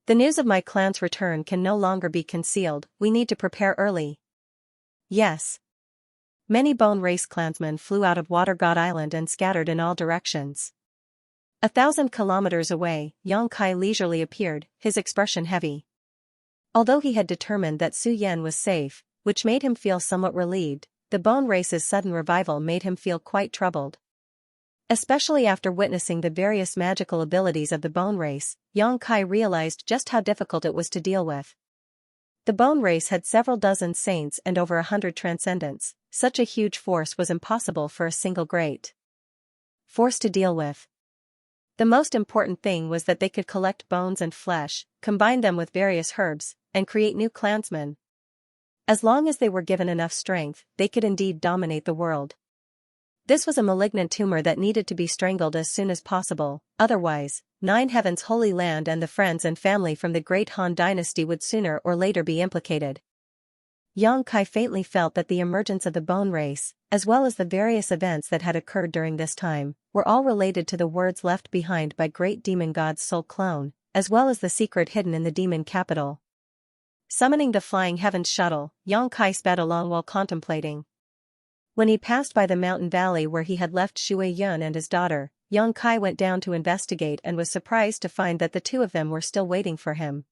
The news of my clan's return can no longer be concealed, we need to prepare early. Yes. Many bone race clansmen flew out of Water God Island and scattered in all directions. 1,000 kilometers away, Yang Kai leisurely appeared, his expression heavy. Although he had determined that Su Yan was safe, which made him feel somewhat relieved, the bone race's sudden revival made him feel quite troubled. Especially after witnessing the various magical abilities of the bone race, Yang Kai realized just how difficult it was to deal with. The bone race had several dozen saints and over 100 transcendents, such a huge force was impossible for a single great force to deal with. The most important thing was that they could collect bones and flesh, combine them with various herbs, and create new clansmen. As long as they were given enough strength, they could indeed dominate the world. This was a malignant tumor that needed to be strangled as soon as possible, otherwise, Nine Heaven's Holy Land and the friends and family from the Great Han Dynasty would sooner or later be implicated. Yang Kai faintly felt that the emergence of the bone race, as well as the various events that had occurred during this time, were all related to the words left behind by great demon god's soul clone, as well as the secret hidden in the demon capital. Summoning the flying heavens shuttle, Yang Kai sped along while contemplating. When he passed by the mountain valley where he had left Shui Yun and his daughter, Yang Kai went down to investigate and was surprised to find that the two of them were still waiting for him.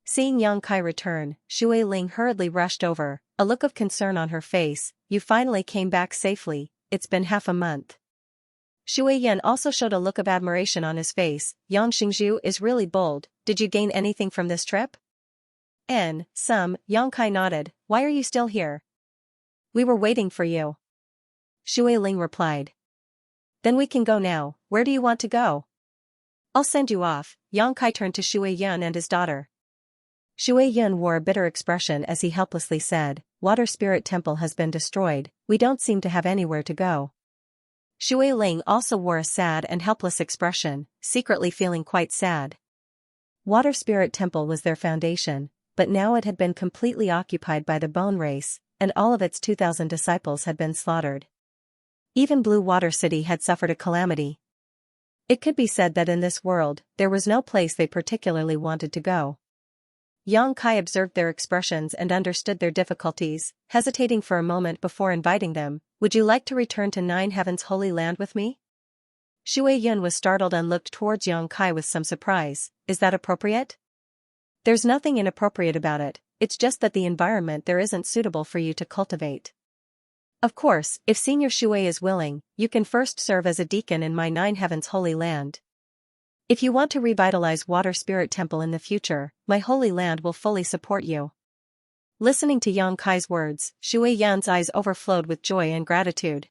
Seeing Yang Kai return, Shui Ling hurriedly rushed over, a look of concern on her face. You finally came back safely, it's been half a month. Shui Yan also showed a look of admiration on his face. Yang Xingzhu is really bold, did you gain anything from this trip? Some, Yang Kai nodded, why are you still here? We were waiting for you. Shui Ling replied. Then we can go now, where do you want to go? I'll send you off, Yang Kai turned to Shui Yan and his daughter. Shui Yun wore a bitter expression as he helplessly said, "Water Spirit Temple has been destroyed, we don't seem to have anywhere to go." Shui Ling also wore a sad and helpless expression, secretly feeling quite sad. Water Spirit Temple was their foundation, but now it had been completely occupied by the bone race, and all of its 2,000 disciples had been slaughtered. Even Blue Water City had suffered a calamity. It could be said that in this world, there was no place they particularly wanted to go. Yang Kai observed their expressions and understood their difficulties, hesitating for a moment before inviting them. "Would you like to return to Nine Heaven's Holy Land with me?" Shui Yun was startled and looked towards Yang Kai with some surprise. "Is that appropriate?" "There's nothing inappropriate about it, it's just that the environment there isn't suitable for you to cultivate. Of course, if Senior Shui is willing, you can first serve as a deacon in my Nine Heaven's Holy Land. If you want to revitalize Water Spirit Temple in the future, my Holy Land will fully support you." Listening to Yang Kai's words, Shui Yan's eyes overflowed with joy and gratitude.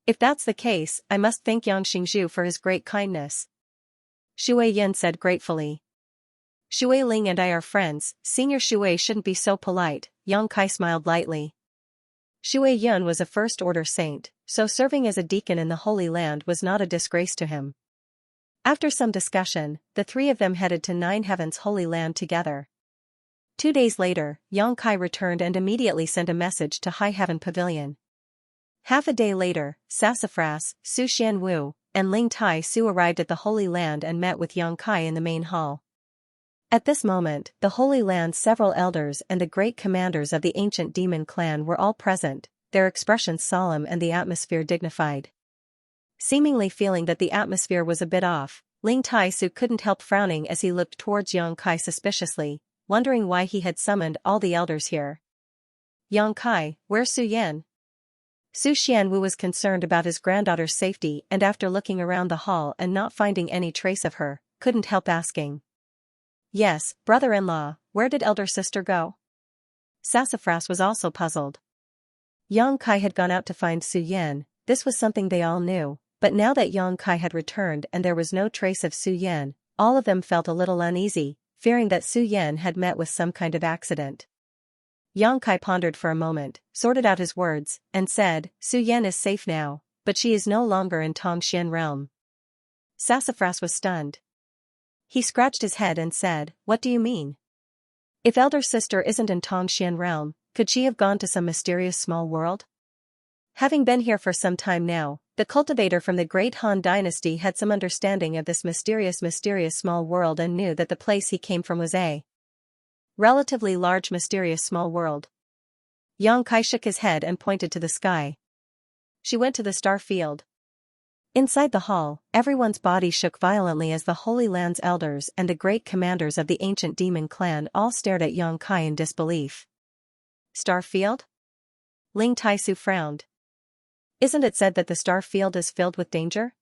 "If that's the case, I must thank Yang Xingzhu for his great kindness," Shui Yan said gratefully. "Shui Ling and I are friends, Senior Shui shouldn't be so polite," Yang Kai smiled lightly. Shui Yun was a first-order saint, so serving as a deacon in the Holy Land was not a disgrace to him. After some discussion, the three of them headed to Nine Heaven's Holy Land together. 2 days later, Yang Kai returned and immediately sent a message to High Heaven Pavilion. Half a day later, Sassafras, Su Xianwu, and Ling Tai Su arrived at the Holy Land and met with Yang Kai in the main hall. At this moment, the Holy Land's several elders and the great commanders of the ancient demon clan were all present, their expressions solemn and the atmosphere dignified. Seemingly feeling that the atmosphere was a bit off, Ling Tai Su couldn't help frowning as he looked towards Yang Kai suspiciously, wondering why he had summoned all the elders here. "Yang Kai, where's Su Yan?" Su Xianwu was concerned about his granddaughter's safety and after looking around the hall and not finding any trace of her, couldn't help asking. "Yes, brother-in-law, where did elder sister go?" Sassafras was also puzzled. Yang Kai had gone out to find Su Yan, this was something they all knew, but now that Yang Kai had returned and there was no trace of Su Yan, all of them felt a little uneasy, fearing that Su Yan had met with some kind of accident. Yang Kai pondered for a moment, sorted out his words, and said, "Su Yan is safe now, but she is no longer in Tongxian realm." Sassafras was stunned. He scratched his head and said, "What do you mean? If elder sister isn't in Tongxian realm, could she have gone to some mysterious small world?" Having been here for some time now, the cultivator from the Great Han Dynasty had some understanding of this mysterious small world and knew that the place he came from was a relatively large mysterious small world. Yang Kai shook his head and pointed to the sky. "She went to the star field." Inside the hall, everyone's body shook violently as the Holy Land's elders and the great commanders of the ancient demon clan all stared at Yang Kai in disbelief. "Star field?" Ling Tai Su frowned. "Isn't it said that the star field is filled with danger?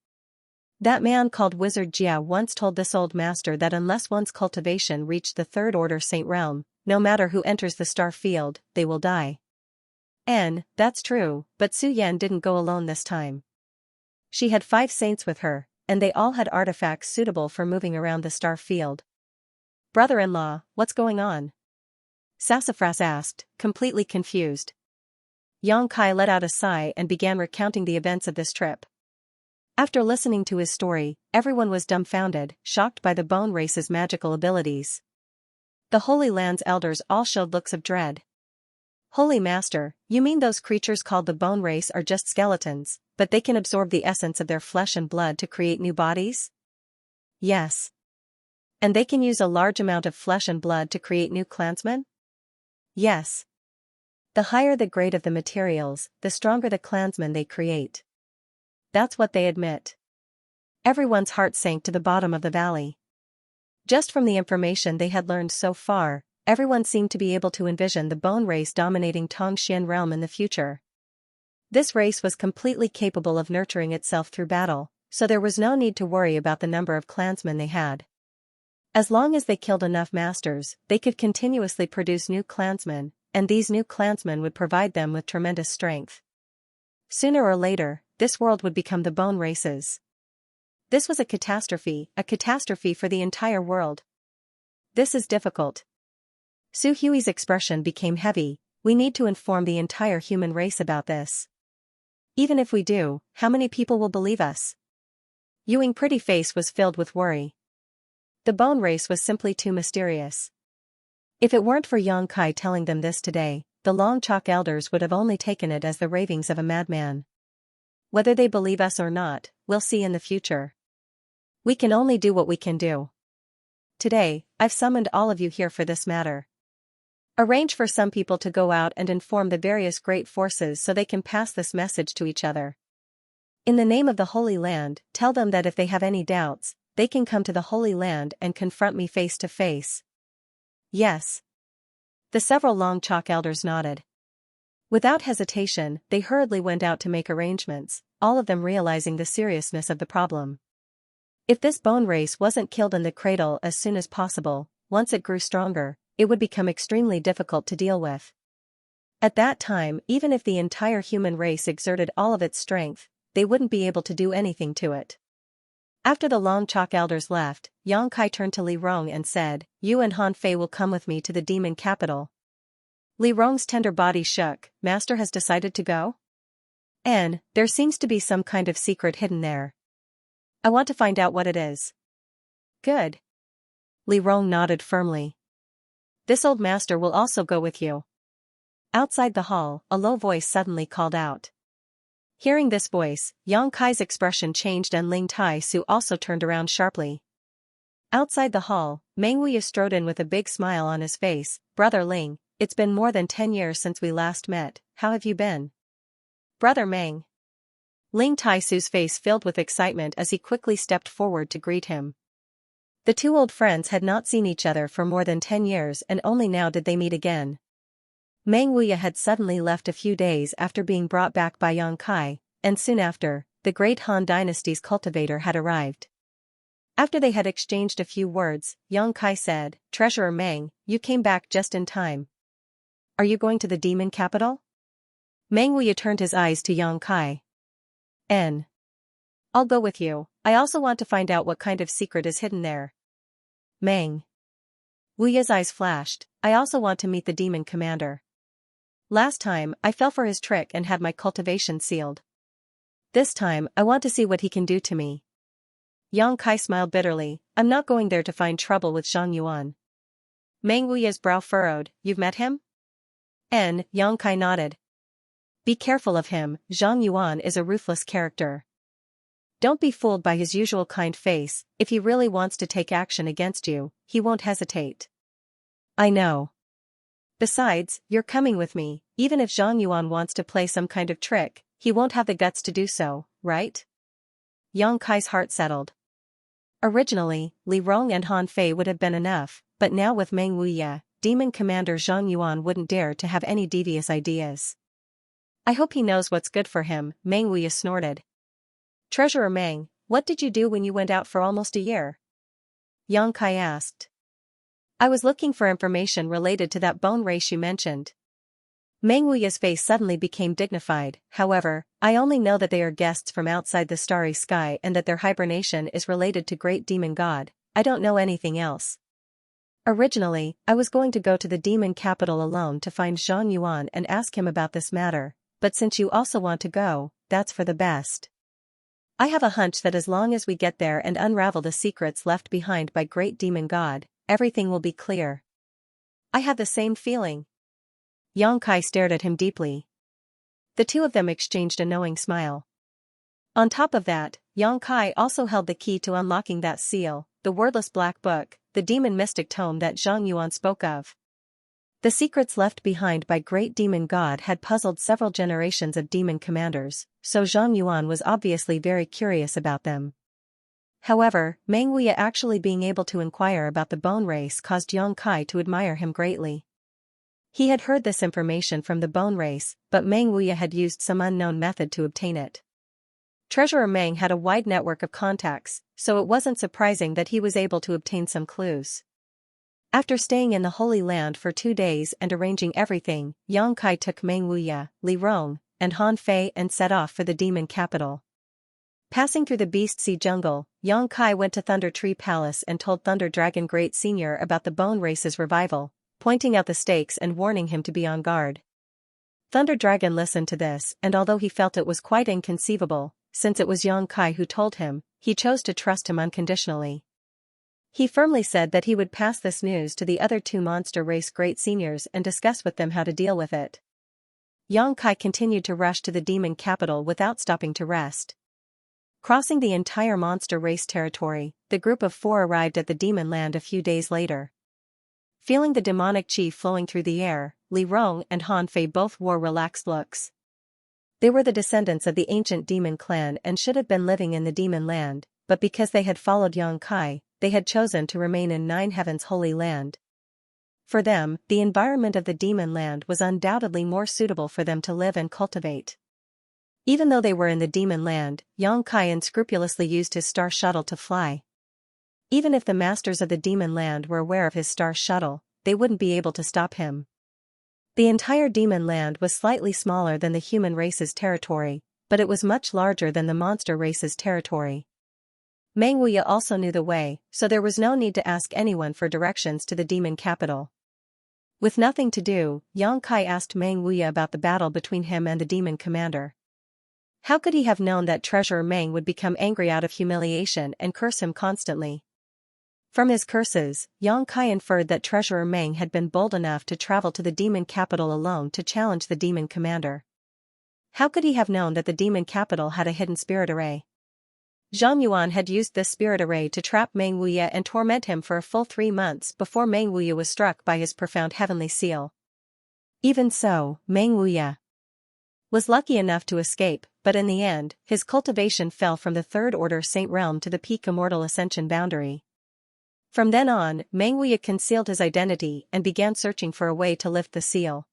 That man called Wizard Jia once told this old master that unless one's cultivation reached the third order saint realm, no matter who enters the star field, they will die." That's true, but Su Yan didn't go alone this time. She had 5 saints with her, and they all had artifacts suitable for moving around the star field. "Brother-in-law, what's going on?" Sassafras asked, completely confused. Yang Kai let out a sigh and began recounting the events of this trip. After listening to his story, everyone was dumbfounded, shocked by the bone race's magical abilities. The Holy Land's elders all showed looks of dread. "Holy Master, you mean those creatures called the bone race are just skeletons, but they can absorb the essence of their flesh and blood to create new bodies?" "Yes. And they can use a large amount of flesh and blood to create new clansmen?" "Yes. The higher the grade of the materials, the stronger the clansmen they create. That's what they admit." Everyone's heart sank to the bottom of the valley. Just from the information they had learned so far, everyone seemed to be able to envision the bone race dominating Tongxian realm in the future. This race was completely capable of nurturing itself through battle, so there was no need to worry about the number of clansmen they had. As long as they killed enough masters, they could continuously produce new clansmen, and these new clansmen would provide them with tremendous strength. Sooner or later, this world would become the bone races. This was a catastrophe for the entire world. "This is difficult. Su Hui's expression became heavy. We need to inform the entire human race about this. Even if we do, how many people will believe us? Yuing's pretty face was filled with worry. The bone race was simply too mysterious. If it weren't for Xianxia telling them this today, the Long Chalk elders would have only taken it as the ravings of a madman. Whether they believe us or not, we'll see in the future. We can only do what we can do. Today, I've summoned all of you here for this matter. Arrange for some people to go out and inform the various great forces so they can pass this message to each other. In the name of the Holy Land, tell them that if they have any doubts, they can come to the Holy Land and confront me face to face. Yes. The several Long Chalk elders nodded. Without hesitation, they hurriedly went out to make arrangements, all of them realizing the seriousness of the problem. If this bone race wasn't killed in the cradle as soon as possible, once it grew stronger, it would become extremely difficult to deal with. At that time, even if the entire human race exerted all of its strength, they wouldn't be able to do anything to it. After the Long Chalk elders left, Xianxia turned to Li Rong and said, "You and Han Fei will come with me to the demon capital." Li Rong's tender body shook. Master has decided to go? And there seems to be some kind of secret hidden there. I want to find out what it is. Good. Li Rong nodded firmly. This old master will also go with you. Outside the hall, a low voice suddenly called out. Hearing this voice, Xianxia's expression changed and Ling Tai Su also turned around sharply. Outside the hall, Meng Wuya strode in with a big smile on his face. Brother Ling, it's been more than 10 years since we last met, how have you been? Brother Meng. Ling Tai Su's face filled with excitement as he quickly stepped forward to greet him. The two old friends had not seen each other for more than 10 years and only now did they meet again. Meng Wuya had suddenly left a few days after being brought back by Xianxia, and soon after, the great Han dynasty's cultivator had arrived. After they had exchanged a few words, Xianxia said, Treasurer Meng, you came back just in time. Are you going to the demon capital? Meng Wuya turned his eyes to Xianxia. I'll go with you. I also want to find out what kind of secret is hidden there. Meng Wuya's eyes flashed. I also want to meet the demon commander. Last time, I fell for his trick and had my cultivation sealed. This time, I want to see what he can do to me. Xianxia smiled bitterly. I'm not going there to find trouble with Zhang Yuan. Meng Wuya's brow furrowed. You've met him? Xianxia nodded. Be careful of him. Zhang Yuan is a ruthless character. Don't be fooled by his usual kind face. If he really wants to take action against you, he won't hesitate. I know. Besides, you're coming with me. Even if Zhang Yuan wants to play some kind of trick, he won't have the guts to do so, right? Xianxia's heart settled. Originally, Li Rong and Han Fei would have been enough, but now with Meng Wuya, Demon Commander Zhang Yuan wouldn't dare to have any devious ideas. I hope he knows what's good for him, Meng Wuya snorted. Treasurer Meng, what did you do when you went out for almost a year? Xianxia asked. I was looking for information related to that bone race you mentioned. Meng Wuya's face suddenly became dignified. However, I only know that they are guests from outside the starry sky and that their hibernation is related to Great Demon God. I don't know anything else. Originally, I was going to go to the demon capital alone to find Zhang Yuan and ask him about this matter, but since you also want to go, that's for the best. I have a hunch that as long as we get there and unravel the secrets left behind by Great Demon God, everything will be clear. I have the same feeling. Xianxia stared at him deeply. The two of them exchanged a knowing smile. On top of that, Xianxia also held the key to unlocking that seal, the wordless black book, the demon mystic tome that Zhang Yuan spoke of. The secrets left behind by Great Demon God had puzzled several generations of demon commanders, so Zhang Yuan was obviously very curious about them. However, Meng Wuya actually being able to inquire about the bone race caused Xianxia to admire him greatly. He had heard this information from the bone race, but Meng Wuya had used some unknown method to obtain it. Treasurer Meng had a wide network of contacts, so it wasn't surprising that he was able to obtain some clues. After staying in the Holy Land for 2 days and arranging everything, Xianxia took Meng Wuya, Li Rong, and Han Fei and set off for the demon capital. Passing through the Beast Sea jungle, Xianxia went to Thunder Tree Palace and told Thunder Dragon Great Senior about the bone race's revival, pointing out the stakes and warning him to be on guard. Thunder Dragon listened to this, and although he felt it was quite inconceivable, since it was Xianxia who told him, he chose to trust him unconditionally. He firmly said that he would pass this news to the other two monster race great seniors and discuss with them how to deal with it. Xianxia continued to rush to the demon capital without stopping to rest. Crossing the entire monster race territory, the group of 4 arrived at the demon land a few days later. Feeling the demonic chi flowing through the air, Li Rong and Han Fei both wore relaxed looks. They were the descendants of the ancient demon clan and should have been living in the demon land, but because they had followed Xianxia, they had chosen to remain in Nine Heaven's holy land. For them, the environment of the demon land was undoubtedly more suitable for them to live and cultivate. Even though they were in the demon land, Xianxia unscrupulously used his star shuttle to fly. Even if the masters of the demon land were aware of his star shuttle, they wouldn't be able to stop him. The entire demon land was slightly smaller than the human race's territory, but it was much larger than the monster race's territory. Meng Wuya also knew the way, so there was no need to ask anyone for directions to the demon capital. With nothing to do, Xianxia asked Meng Wuya about the battle between him and the demon commander. How could he have known that Treasurer Meng would become angry out of humiliation and curse him constantly? From his curses, Xianxia inferred that Treasurer Meng had been bold enough to travel to the demon capital alone to challenge the demon commander. How could he have known that the demon capital had a hidden spirit array? Zhang Yuan had used this spirit array to trap Meng Wuya and torment him for a full 3 months before Meng Wuya was struck by his profound heavenly seal. Even so, Meng Wuya was lucky enough to escape, but in the end, his cultivation fell from the Third Order Saint Realm to the peak Immortal Ascension boundary. From then on, Meng Wuya concealed his identity and began searching for a way to lift the seal.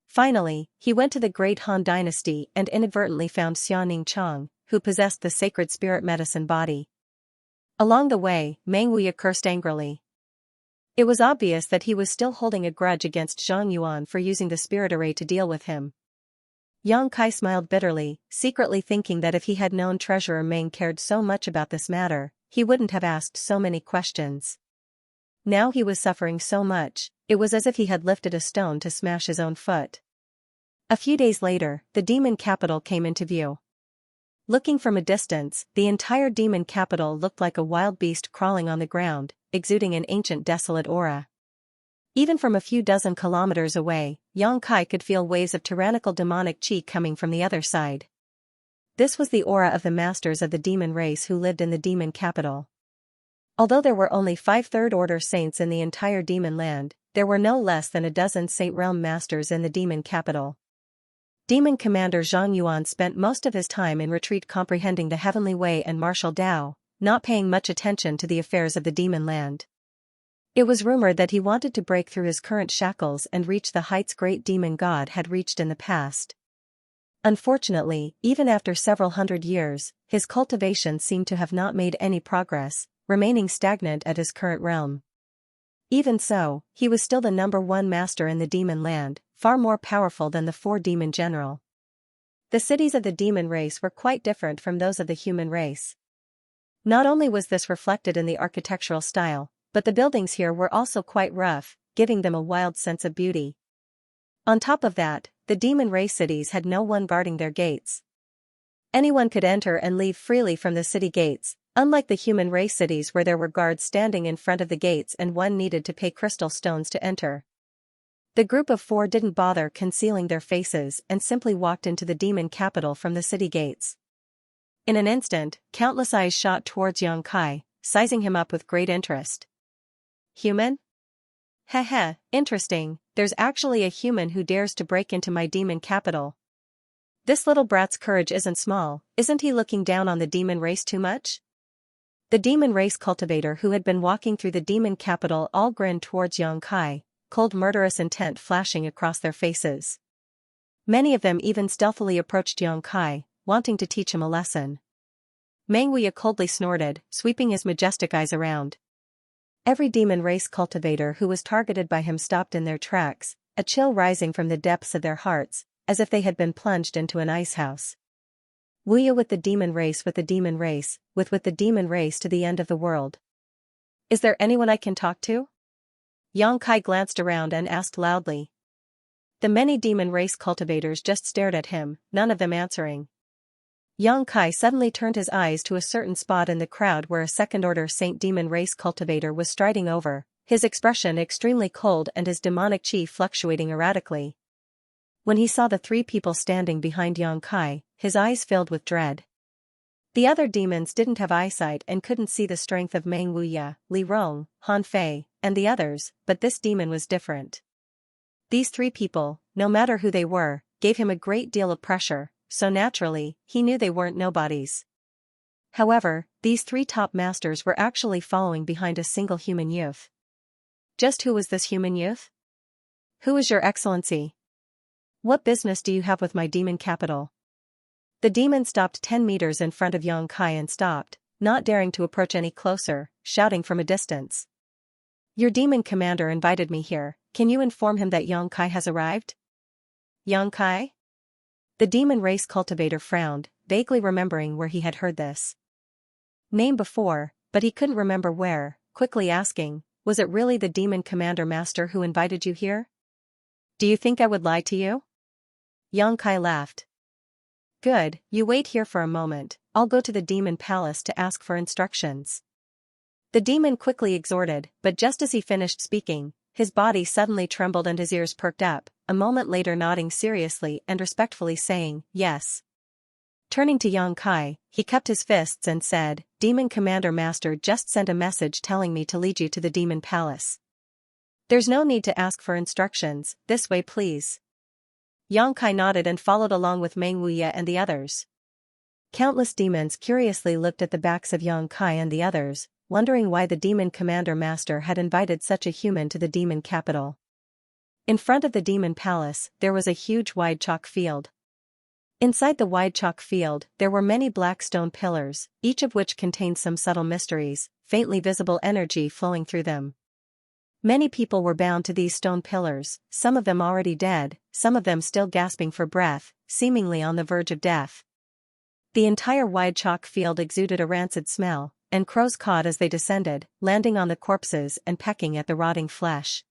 Finally, he went to the Great Han Dynasty and inadvertently found Xiaoning Chang, who possessed the sacred spirit medicine body. Along the way, Meng Wuya cursed angrily. It was obvious that he was still holding a grudge against Zhang Yuan for using the spirit array to deal with him. Xianxia smiled bitterly, secretly thinking that if he had known Treasurer Meng cared so much about this matter, he wouldn't have asked so many questions. Now he was suffering so much, it was as if he had lifted a stone to smash his own foot. A few days later, the demon capital came into view. Looking from a distance, the entire demon capital looked like a wild beast crawling on the ground, exuding an ancient desolate aura. Even from a few dozen kilometers away, Xianxia could feel waves of tyrannical demonic chi coming from the other side. This was the aura of the masters of the demon race who lived in the demon capital. Although there were only 5 third-order saints in the entire demon land, there were no less than a dozen Saint Realm masters in the demon capital. Demon Commander Zhang Yuan spent most of his time in retreat comprehending the heavenly way and martial Tao, not paying much attention to the affairs of the demon land. It was rumored that he wanted to break through his current shackles and reach the heights great demon god had reached in the past. Unfortunately, even after several hundred years, his cultivation seemed to have not made any progress, remaining stagnant at his current realm. Even so, he was still the #1 master in the demon land, far more powerful than the 4 demon general. The cities of the demon race were quite different from those of the human race. Not only was this reflected in the architectural style, but the buildings here were also quite rough, giving them a wild sense of beauty. On top of that, the demon race cities had no one guarding their gates. Anyone could enter and leave freely from the city gates, unlike the human race cities where there were guards standing in front of the gates and one needed to pay crystal stones to enter. The group of 4 didn't bother concealing their faces and simply walked into the demon capital from the city gates. In an instant, countless eyes shot towards Xianxia, sizing him up with great interest. Human? Heh, interesting, there's actually a human who dares to break into my demon capital. This little brat's courage isn't small, isn't he looking down on the demon race too much? The demon race cultivator who had been walking through the demon capital all grinned towards Xianxia, cold murderous intent flashing across their faces. Many of them even stealthily approached Xianxia, wanting to teach him a lesson. Meng Wuya coldly snorted, sweeping his majestic eyes around. Every demon race cultivator who was targeted by him stopped in their tracks, a chill rising from the depths of their hearts, as if they had been plunged into an ice house. Wuya with the demon race, with the demon race, with the demon race to the end of the world. Is there anyone I can talk to? Yang Kai glanced around and asked loudly. The many demon race cultivators just stared at him, none of them answering. Yang Kai suddenly turned his eyes to a certain spot in the crowd where a second-order Saint Demon race cultivator was striding over, his expression extremely cold and his demonic chi fluctuating erratically. When he saw the three people standing behind Yang Kai, his eyes filled with dread. The other demons didn't have eyesight and couldn't see the strength of Meng Wuya, Li Rong, Han Fei, and the others, but this demon was different. These three people, no matter who they were, gave him a great deal of pressure, so naturally, he knew they weren't nobodies. However, these three top masters were actually following behind a single human youth. Just who was this human youth? Who is your excellency? What business do you have with my demon capital? The demon stopped 10 meters in front of Yang Kai and stopped, not daring to approach any closer, shouting from a distance. Your demon commander invited me here, can you inform him that Yang Kai has arrived? Yang Kai? The demon race cultivator frowned, vaguely remembering where he had heard this name before, but he couldn't remember where, quickly asking, was it really the demon commander master who invited you here? Do you think I would lie to you? Yang Kai laughed. Good, you wait here for a moment, I'll go to the demon palace to ask for instructions. The demon quickly exhorted, but just as he finished speaking, his body suddenly trembled and his ears perked up, a moment later nodding seriously and respectfully saying, yes. Turning to Yang Kai, he cupped his fists and said, Demon Commander Master just sent a message telling me to lead you to the demon palace. There's no need to ask for instructions, this way please. Yang Kai nodded and followed along with Meng Wuya and the others. Countless demons curiously looked at the backs of Yang Kai and the others, wondering why the demon commander master had invited such a human to the demon capital. In front of the demon palace, there was a huge wide chalk field. Inside the wide chalk field, there were many black stone pillars, each of which contained some subtle mysteries, faintly visible energy flowing through them. Many people were bound to these stone pillars, some of them already dead, some of them still gasping for breath, seemingly on the verge of death. The entire wide chalk field exuded a rancid smell, and crows cawed as they descended, landing on the corpses and pecking at the rotting flesh.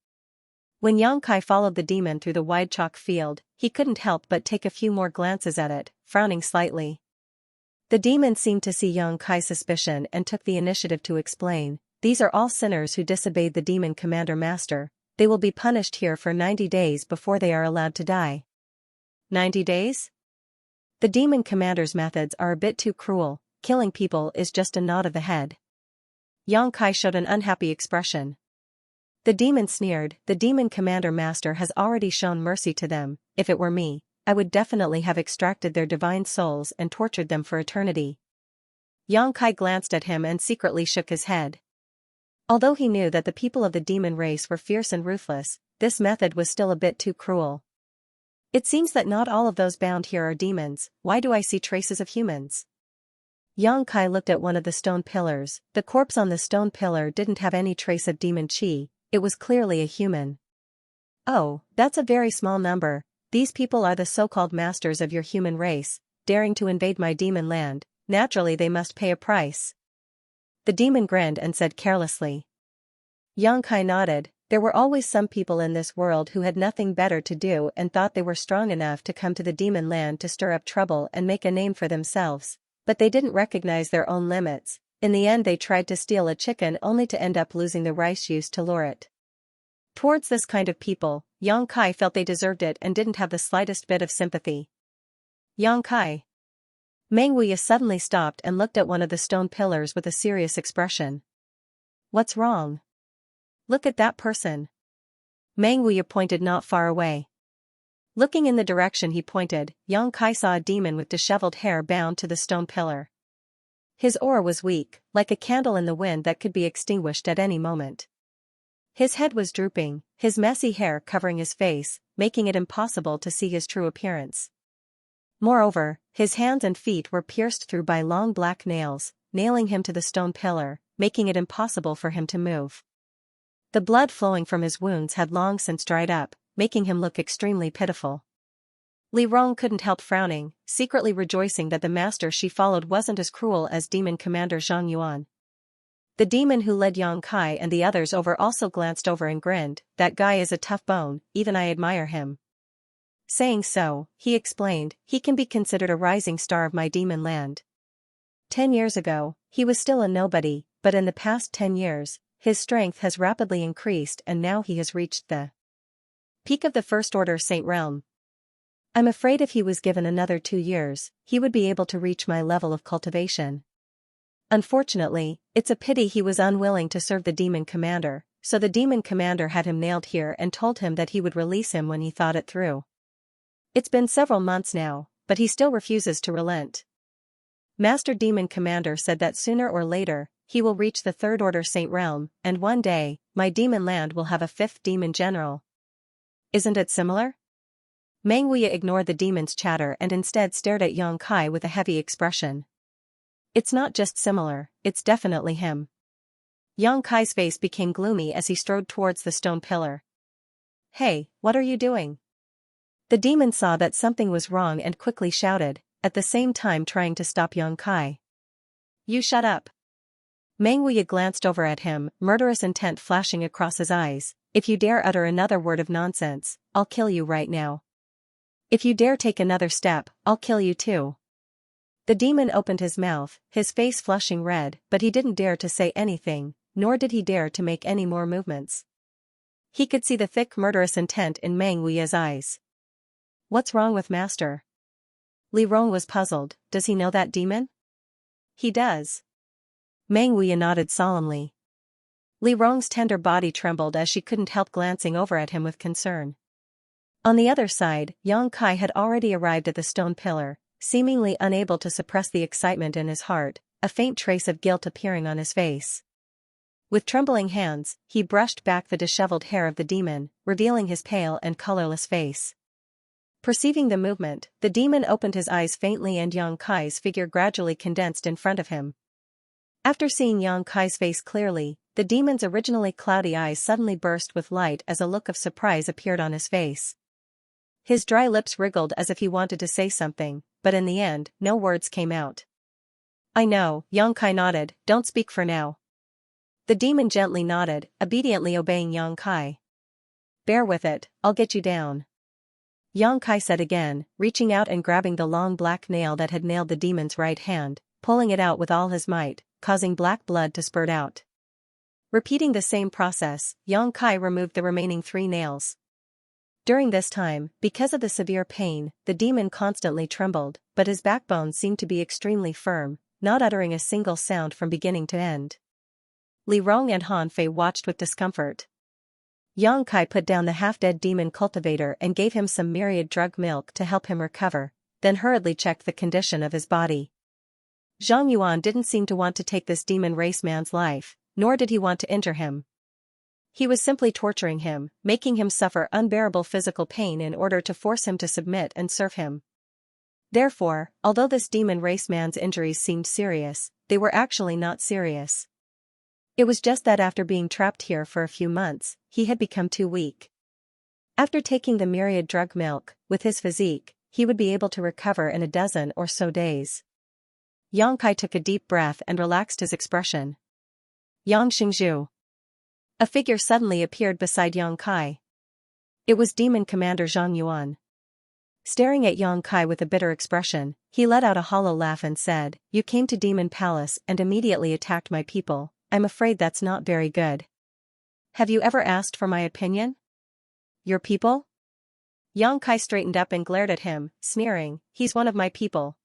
When Yang Kai followed the demon through the wide chalk field, he couldn't help but take a few more glances at it, frowning slightly. The demon seemed to see Yang Kai's suspicion and took the initiative to explain, these are all sinners who disobeyed the demon commander master, they will be punished here for 90 days before they are allowed to die. 90 days? The demon commander's methods are a bit too cruel, killing people is just a nod of the head. Yang Kai showed an unhappy expression. The demon sneered, the demon commander master has already shown mercy to them, if it were me, I would definitely have extracted their divine souls and tortured them for eternity. Yang Kai glanced at him and secretly shook his head. Although he knew that the people of the demon race were fierce and ruthless, this method was still a bit too cruel. It seems that not all of those bound here are demons, why do I see traces of humans? Yang Kai looked at one of the stone pillars, the corpse on the stone pillar didn't have any trace of demon chi, it was clearly a human. Oh, that's a very small number, these people are the so-called masters of your human race, daring to invade my demon land, naturally they must pay a price. The demon grinned and said carelessly. Yang Kai nodded, there were always some people in this world who had nothing better to do and thought they were strong enough to come to the demon land to stir up trouble and make a name for themselves, but they didn't recognize their own limits. In the end they tried to steal a chicken only to end up losing the rice used to lure it. Towards this kind of people, Yang Kai felt they deserved it and didn't have the slightest bit of sympathy. Yang Kai. Meng Wuya suddenly stopped and looked at one of the stone pillars with a serious expression. What's wrong? Look at that person. Meng Wuya pointed not far away. Looking in the direction he pointed, Yang Kai saw a demon with disheveled hair bound to the stone pillar. His aura was weak, like a candle in the wind that could be extinguished at any moment. His head was drooping, his messy hair covering his face, making it impossible to see his true appearance. Moreover, his hands and feet were pierced through by long black nails, nailing him to the stone pillar, making it impossible for him to move. The blood flowing from his wounds had long since dried up, making him look extremely pitiful. Li Rong couldn't help frowning, secretly rejoicing that the master she followed wasn't as cruel as demon commander Zhang Yuan. The demon who led Yang Kai and the others over also glanced over and grinned. That guy is a tough bone, even I admire him. Saying so, he explained, he can be considered a rising star of my demon land. 10 years ago, he was still a nobody, but in the past 10 years, his strength has rapidly increased and now he has reached the peak of the First Order Saint Realm. I'm afraid if he was given another 2 years, he would be able to reach my level of cultivation. Unfortunately, it's a pity he was unwilling to serve the demon commander, so the demon commander had him nailed here and told him that he would release him when he thought it through. It's been several months now, but he still refuses to relent. Master Demon Commander said that sooner or later, he will reach the Third Order Saint Realm, and one day, my demon land will have a 5th demon general. Isn't it similar? Meng Wuya ignored the demon's chatter and instead stared at Yang Kai with a heavy expression. It's not just similar, it's definitely him. Yang Kai's face became gloomy as he strode towards the stone pillar. Hey, what are you doing? The demon saw that something was wrong and quickly shouted, at the same time trying to stop Yang Kai. You shut up. Meng Wuya glanced over at him, murderous intent flashing across his eyes. If you dare utter another word of nonsense, I'll kill you right now. If you dare take another step, I'll kill you too. The demon opened his mouth, his face flushing red, but he didn't dare to say anything, nor did he dare to make any more movements. He could see the thick murderous intent in Meng Wuya's eyes. What's wrong with Master? Li Rong was puzzled. Does he know that demon? He does. Meng Wuya nodded solemnly. Li Rong's tender body trembled as she couldn't help glancing over at him with concern. On the other side, Yang Kai had already arrived at the stone pillar, seemingly unable to suppress the excitement in his heart, a faint trace of guilt appearing on his face. With trembling hands, he brushed back the disheveled hair of the demon, revealing his pale and colorless face. Perceiving the movement, the demon opened his eyes faintly and Yang Kai's figure gradually condensed in front of him. After seeing Yang Kai's face clearly, the demon's originally cloudy eyes suddenly burst with light as a look of surprise appeared on his face. His dry lips wriggled as if he wanted to say something, but in the end, no words came out. I know, Yang Kai nodded, don't speak for now. The demon gently nodded, obediently obeying Yang Kai. Bear with it, I'll get you down. Yang Kai said again, reaching out and grabbing the long black nail that had nailed the demon's right hand, pulling it out with all his might, causing black blood to spurt out. Repeating the same process, Yang Kai removed the remaining 3 nails. During this time, because of the severe pain, the demon constantly trembled, but his backbone seemed to be extremely firm, not uttering a single sound from beginning to end. Li Rong and Han Fei watched with discomfort. Yang Kai put down the half-dead demon cultivator and gave him some myriad drug milk to help him recover, then hurriedly checked the condition of his body. Zhang Yuan didn't seem to want to take this demon race man's life, nor did he want to injure him. He was simply torturing him, making him suffer unbearable physical pain in order to force him to submit and serve him. Therefore, although this demon race man's injuries seemed serious, they were actually not serious. It was just that after being trapped here for a few months, he had become too weak. After taking the myriad drug milk, with his physique, he would be able to recover in a dozen or so days. Yang Kai took a deep breath and relaxed his expression. Yang Xingzhu. A figure suddenly appeared beside Yang Kai. It was Demon Commander Zhang Yuan. Staring at Yang Kai with a bitter expression, he let out a hollow laugh and said, You came to Demon Palace and immediately attacked my people. I'm afraid that's not very good. Have you ever asked for my opinion? Your people? Yang Kai straightened up and glared at him, sneering, He's one of my people.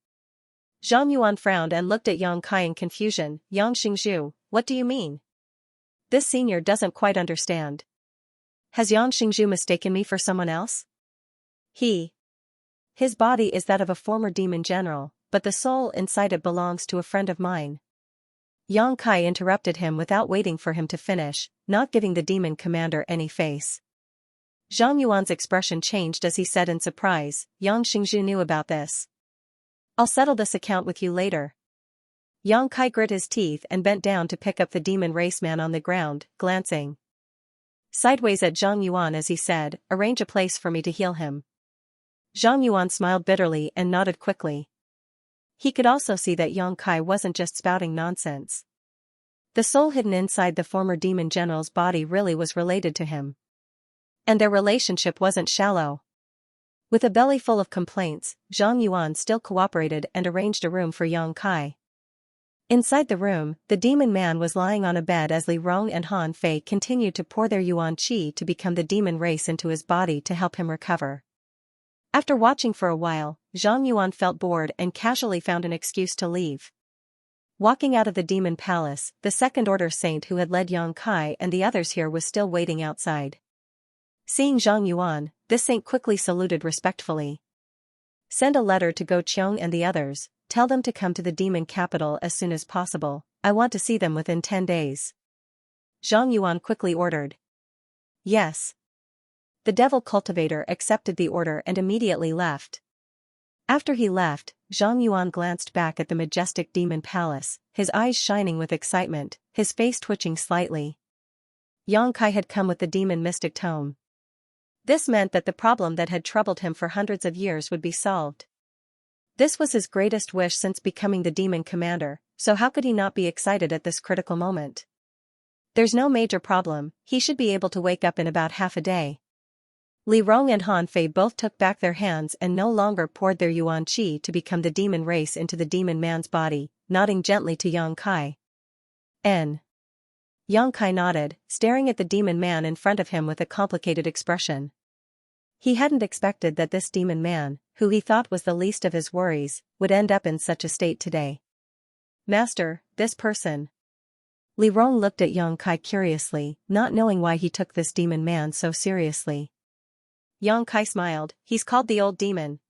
Zhang Yuan frowned and looked at Yang Kai in confusion. Yang Xingzhu, what do you mean? This senior doesn't quite understand. Has Yang Xingzhu mistaken me for someone else? His body is that of a former demon general, but the soul inside it belongs to a friend of mine. Yang Kai interrupted him without waiting for him to finish, not giving the demon commander any face. Zhang Yuan's expression changed as he said in surprise, Yang Xingzhu knew about this. I'll settle this account with you later. Yang Kai grit his teeth and bent down to pick up the demon raceman on the ground, glancing sideways at Zhang Yuan as he said, Arrange a place for me to heal him. Zhang Yuan smiled bitterly and nodded quickly. He could also see that Yang Kai wasn't just spouting nonsense. The soul hidden inside the former demon general's body really was related to him. And their relationship wasn't shallow. With a belly full of complaints, Zhang Yuan still cooperated and arranged a room for Yang Kai. Inside the room, the demon man was lying on a bed as Li Rong and Han Fei continued to pour their yuan qi to become the demon race into his body to help him recover. After watching for a while, Zhang Yuan felt bored and casually found an excuse to leave. Walking out of the demon palace, the second-order saint who had led Yang Kai and the others here was still waiting outside. Seeing Zhang Yuan, this saint quickly saluted respectfully. "Send a letter to Go Qiong and the others, tell them to come to the demon capital as soon as possible, I want to see them within 10 days. Zhang Yuan quickly ordered. Yes. The devil cultivator accepted the order and immediately left. After he left, Zhang Yuan glanced back at the majestic demon palace, his eyes shining with excitement, his face twitching slightly. Yang Kai had come with the demon mystic tome. This meant that the problem that had troubled him for hundreds of years would be solved. This was his greatest wish since becoming the demon commander, so how could he not be excited at this critical moment? There's no major problem, he should be able to wake up in about half a day. Li Rong and Han Fei both took back their hands and no longer poured their yuan qi to become the demon race into the demon man's body, nodding gently to Yang Kai. Yang Kai nodded, staring at the demon man in front of him with a complicated expression. He hadn't expected that this demon man, who he thought was the least of his worries, would end up in such a state today. Master, this person. Li Rong looked at Yang Kai curiously, not knowing why he took this demon man so seriously. Yang Kai smiled, he's called the old demon.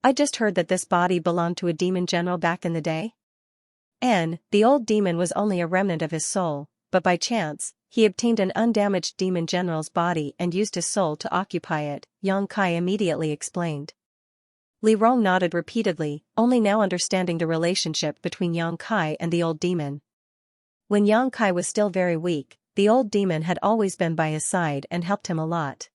I just heard that this body belonged to a demon general back in the day. The old demon was only a remnant of his soul, but by chance, he obtained an undamaged demon general's body and used his soul to occupy it, Yang Kai immediately explained. Li Rong nodded repeatedly, only now understanding the relationship between Yang Kai and the old demon. When Yang Kai was still very weak, the old demon had always been by his side and helped him a lot.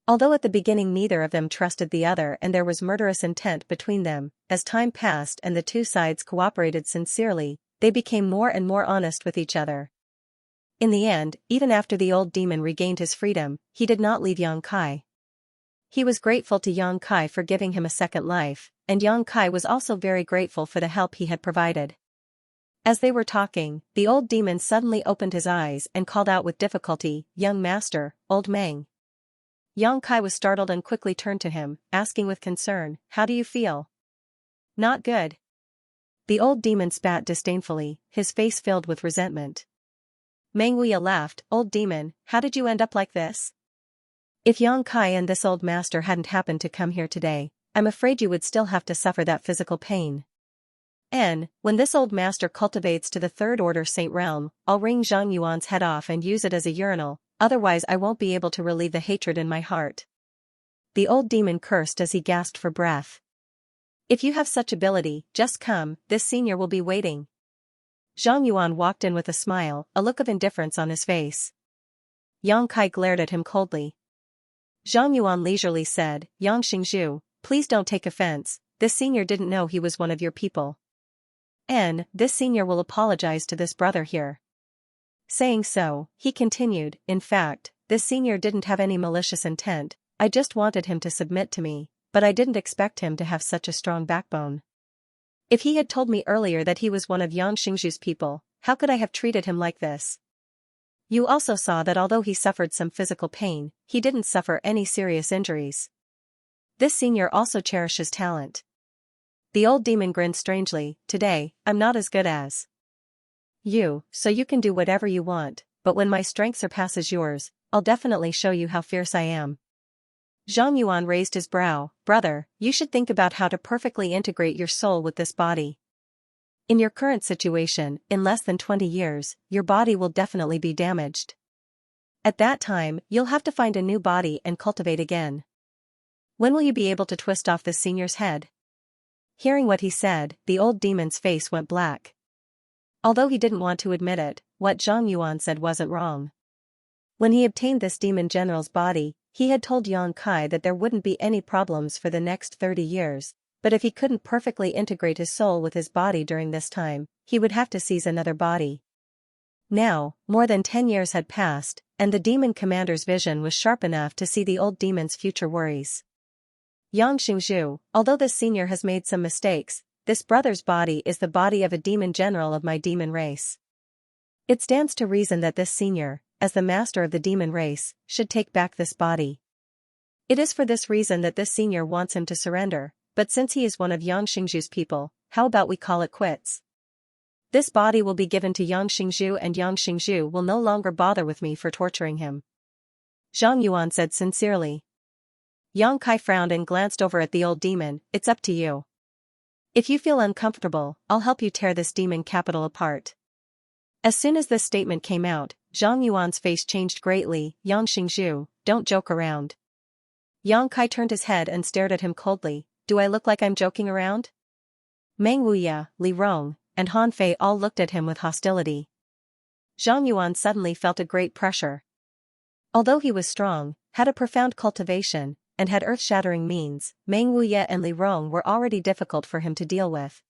Although at the beginning neither of them trusted the other and there was murderous intent between them, as time passed and the two sides cooperated sincerely, they became more and more honest with each other. In the end, even after the old demon regained his freedom, he did not leave Yang Kai. He was grateful to Yang Kai for giving him a second life, and Yang Kai was also very grateful for the help he had provided. As they were talking, the old demon suddenly opened his eyes and called out with difficulty, "Young master, old Meng." Yang Kai was startled and quickly turned to him, asking with concern, "How do you feel?" "Not good." The old demon spat disdainfully, his face filled with resentment. Meng Wuya laughed, "Old demon, how did you end up like this? If Yang Kai and this old master hadn't happened to come here today, I'm afraid you would still have to suffer that physical pain. When this old master cultivates to the third order saint realm, I'll wring Zhang Yuan's head off and use it as a urinal, otherwise I won't be able to relieve the hatred in my heart." The old demon cursed as he gasped for breath. "If you have such ability, just come, this senior will be waiting." Zhang Yuan walked in with a smile, a look of indifference on his face. Yang Kai glared at him coldly. Zhang Yuan leisurely said, "Yang Xingzhu, please don't take offense, this senior didn't know he was one of your people. This senior will apologize to this brother here." Saying so, he continued, "In fact, this senior didn't have any malicious intent, I just wanted him to submit to me, but I didn't expect him to have such a strong backbone. If he had told me earlier that he was one of Yang Xingzhu's people, how could I have treated him like this? You also saw that although he suffered some physical pain, he didn't suffer any serious injuries. This senior also cherishes talent." The old demon grinned strangely, "Today, I'm not as good as you, so you can do whatever you want, but when my strength surpasses yours, I'll definitely show you how fierce I am." Zhang Yuan raised his brow, "Brother, you should think about how to perfectly integrate your soul with this body. In your current situation, in less than 20 years, your body will definitely be damaged. At that time, you'll have to find a new body and cultivate again. When will you be able to twist off this senior's head?" Hearing what he said, the old demon's face went black. Although he didn't want to admit it, what Zhang Yuan said wasn't wrong. When he obtained this demon general's body, he had told Yang Kai that there wouldn't be any problems for the next 30 years, but if he couldn't perfectly integrate his soul with his body during this time, he would have to seize another body. Now, more than 10 years had passed, and the demon commander's vision was sharp enough to see the old demon's future worries. Xianxia, although this senior has made some mistakes, this brother's body is the body of a demon general of my demon race. It stands to reason that this senior, as the master of the demon race, should take back this body. It is for this reason that this senior wants him to surrender, but since he is one of Xianxia's people, how about we call it quits? This body will be given to Xianxia and Xianxia will no longer bother with me for torturing him. Zhang Yuan said sincerely. Yang Kai frowned and glanced over at the old demon. It's up to you. If you feel uncomfortable, I'll help you tear this demon capital apart. As soon as this statement came out, Zhang Yuan's face changed greatly. Xianxia, don't joke around. Yang Kai turned his head and stared at him coldly. Do I look like I'm joking around? Meng Wuya, Li Rong, and Han Fei all looked at him with hostility. Zhang Yuan suddenly felt a great pressure. Although he was strong, had a profound cultivation, and had earth-shattering means, Meng Wuya and Li Rong were already difficult for him to deal with.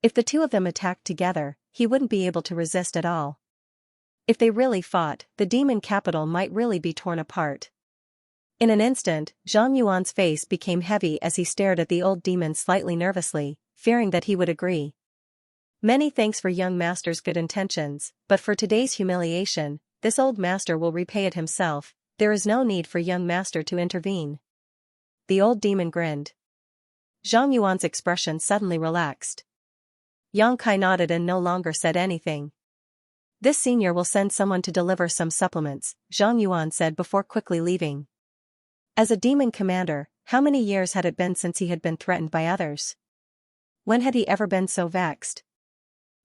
If the two of them attacked together, he wouldn't be able to resist at all. If they really fought, the demon capital might really be torn apart. In an instant, Zhang Yuan's face became heavy as he stared at the old demon slightly nervously, fearing that he would agree. Many thanks for young master's good intentions, but for today's humiliation, this old master will repay it himself. There is no need for young master to intervene. The old demon grinned. Zhang Yuan's expression suddenly relaxed. Yang Kai nodded and no longer said anything. This senior will send someone to deliver some supplements, Zhang Yuan said before quickly leaving. As a demon commander, how many years had it been since he had been threatened by others? When had he ever been so vexed?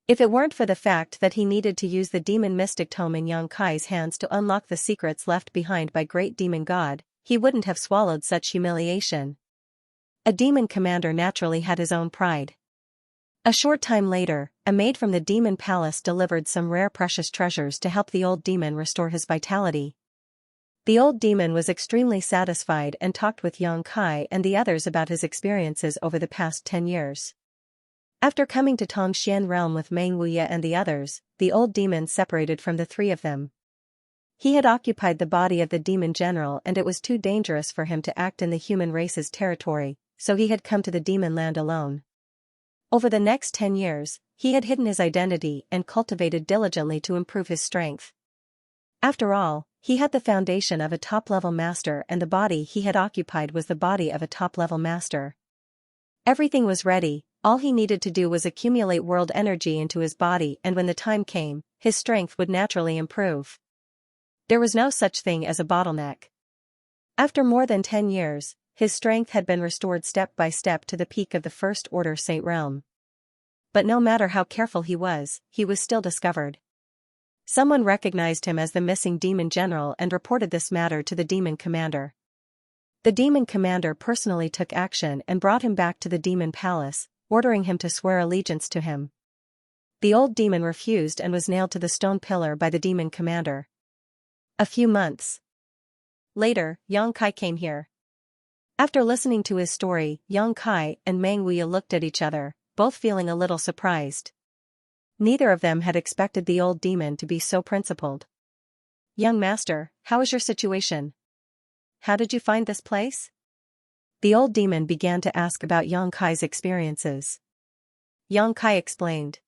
If it weren't for the fact that he needed to use the demon mystic tome in Yang Kai's hands to unlock the secrets left behind by great demon god, he wouldn't have swallowed such humiliation. A demon commander naturally had his own pride. A short time later, a maid from the demon palace delivered some rare precious treasures to help the old demon restore his vitality. The old demon was extremely satisfied and talked with Yang Kai and the others about his experiences over the past 10 years. After coming to Tongxian realm with Meng Wuya and the others, the old demon separated from the three of them. He had occupied the body of the demon general and it was too dangerous for him to act in the human race's territory, so he had come to the demon land alone. Over the next 10 years, he had hidden his identity and cultivated diligently to improve his strength. After all, he had the foundation of a top-level master and the body he had occupied was the body of a top-level master. Everything was ready. All he needed to do was accumulate world energy into his body and when the time came, his strength would naturally improve. There was no such thing as a bottleneck. After more than 10 years, his strength had been restored step by step to the peak of the First Order Saint realm. But no matter how careful he was still discovered. Someone recognized him as the missing demon general and reported this matter to the demon commander. The demon commander personally took action and brought him back to the demon palace, ordering him to swear allegiance to him. The old demon refused and was nailed to the stone pillar by the demon commander. A few months later, Yang Kai came here. After listening to his story, Yang Kai and Meng Wuya looked at each other, both feeling a little surprised. Neither of them had expected the old demon to be so principled. Young master, how is your situation? How did you find this place? The old demon began to ask about Yang Kai's experiences. Yang Kai explained.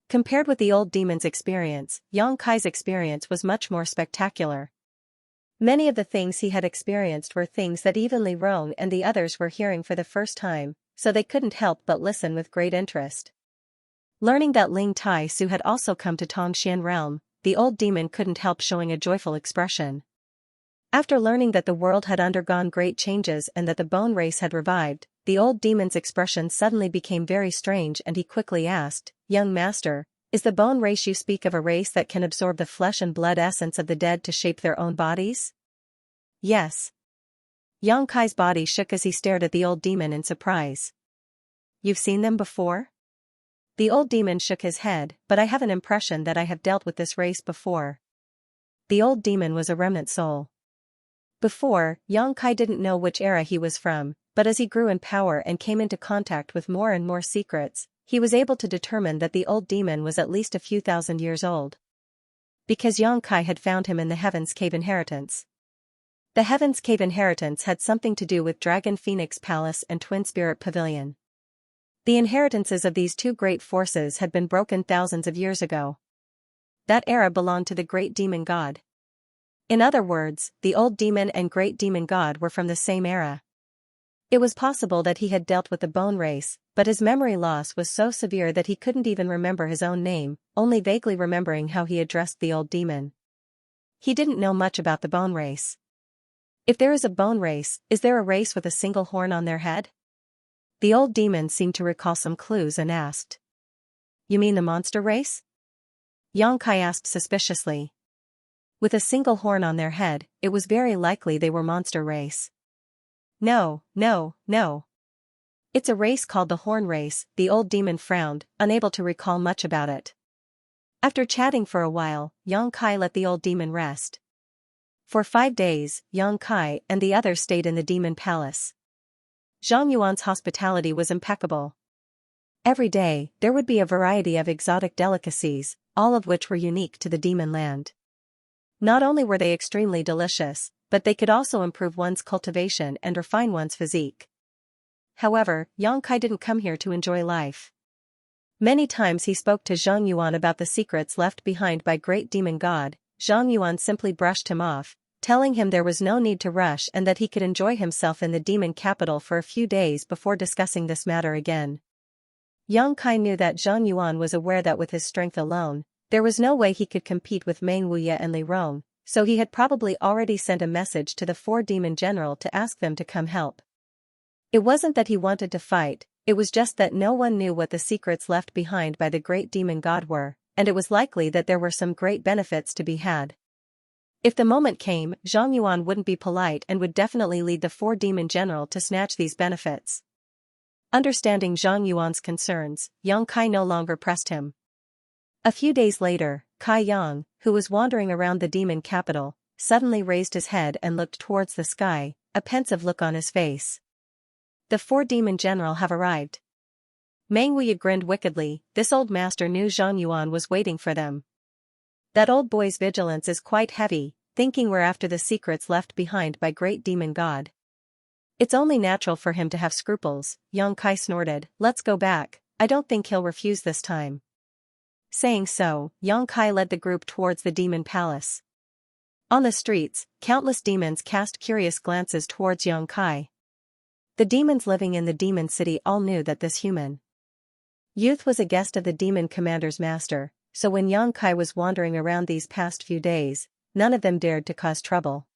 Compared with the old demon's experience, Yang Kai's experience was much more spectacular. Many of the things he had experienced were things that even Li Rong and the others were hearing for the first time, so they couldn't help but listen with great interest. Learning that Ling Tai Su had also come to Tongxian realm, the old demon couldn't help showing a joyful expression. After learning that the world had undergone great changes and that the bone race had revived, the old demon's expression suddenly became very strange and he quickly asked, Young master, is the bone race you speak of a race that can absorb the flesh and blood essence of the dead to shape their own bodies? Yes. Yang Kai's body shook as he stared at the old demon in surprise. You've seen them before? The old demon shook his head, but I have an impression that I have dealt with this race before. The old demon was a remnant soul. Before, Yang Kai didn't know which era he was from, but as he grew in power and came into contact with more and more secrets, he was able to determine that the old demon was at least a few thousand years old. Because Yang Kai had found him in the Heaven's Cave inheritance. The Heaven's Cave inheritance had something to do with Dragon Phoenix Palace and Twin Spirit Pavilion. The inheritances of these two great forces had been broken thousands of years ago. That era belonged to the great demon god. In other words, the old demon and great demon god were from the same era. It was possible that he had dealt with the bone race, but his memory loss was so severe that he couldn't even remember his own name, only vaguely remembering how he addressed the old demon. He didn't know much about the bone race. If there is a bone race, is there a race with a single horn on their head? The old demon seemed to recall some clues and asked. You mean the monster race? Yang Kai asked suspiciously. With a single horn on their head, it was very likely they were monster race. No. It's a race called the Horn Race, the old demon frowned, unable to recall much about it. After chatting for a while, Yang Kai let the old demon rest. For 5 days, Yang Kai and the others stayed in the demon palace. Zhang Yuan's hospitality was impeccable. Every day, there would be a variety of exotic delicacies, all of which were unique to the demon land. Not only were they extremely delicious, but they could also improve one's cultivation and refine one's physique. However, Yang Kai didn't come here to enjoy life. Many times he spoke to Zhang Yuan about the secrets left behind by great demon god. Zhang Yuan simply brushed him off, telling him there was no need to rush and that he could enjoy himself in the demon capital for a few days before discussing this matter again. Yang Kai knew that Zhang Yuan was aware that with his strength alone, there was no way he could compete with Meng Wuye and Li Rong, so he had probably already sent a message to the 4 demon general to ask them to come help. It wasn't that he wanted to fight, it was just that no one knew what the secrets left behind by the great demon god were, and it was likely that there were some great benefits to be had. If the moment came, Zhang Yuan wouldn't be polite and would definitely lead the 4 demon general to snatch these benefits. Understanding Zhang Yuan's concerns, Yang Kai no longer pressed him. A few days later, Kai Yang, who was wandering around the demon capital, suddenly raised his head and looked towards the sky, a pensive look on his face. The 4 demon general have arrived. Meng Wuye grinned wickedly. This old master knew Zhang Yuan was waiting for them. That old boy's vigilance is quite heavy, thinking we're after the secrets left behind by great demon god. It's only natural for him to have scruples, Yang Kai snorted. Let's go back, I don't think he'll refuse this time. Saying so, Yang Kai led the group towards the demon palace. On the streets, countless demons cast curious glances towards Yang Kai. The demons living in the demon city all knew that this human youth was a guest of the demon commander's master, so when Yang Kai was wandering around these past few days, none of them dared to cause trouble.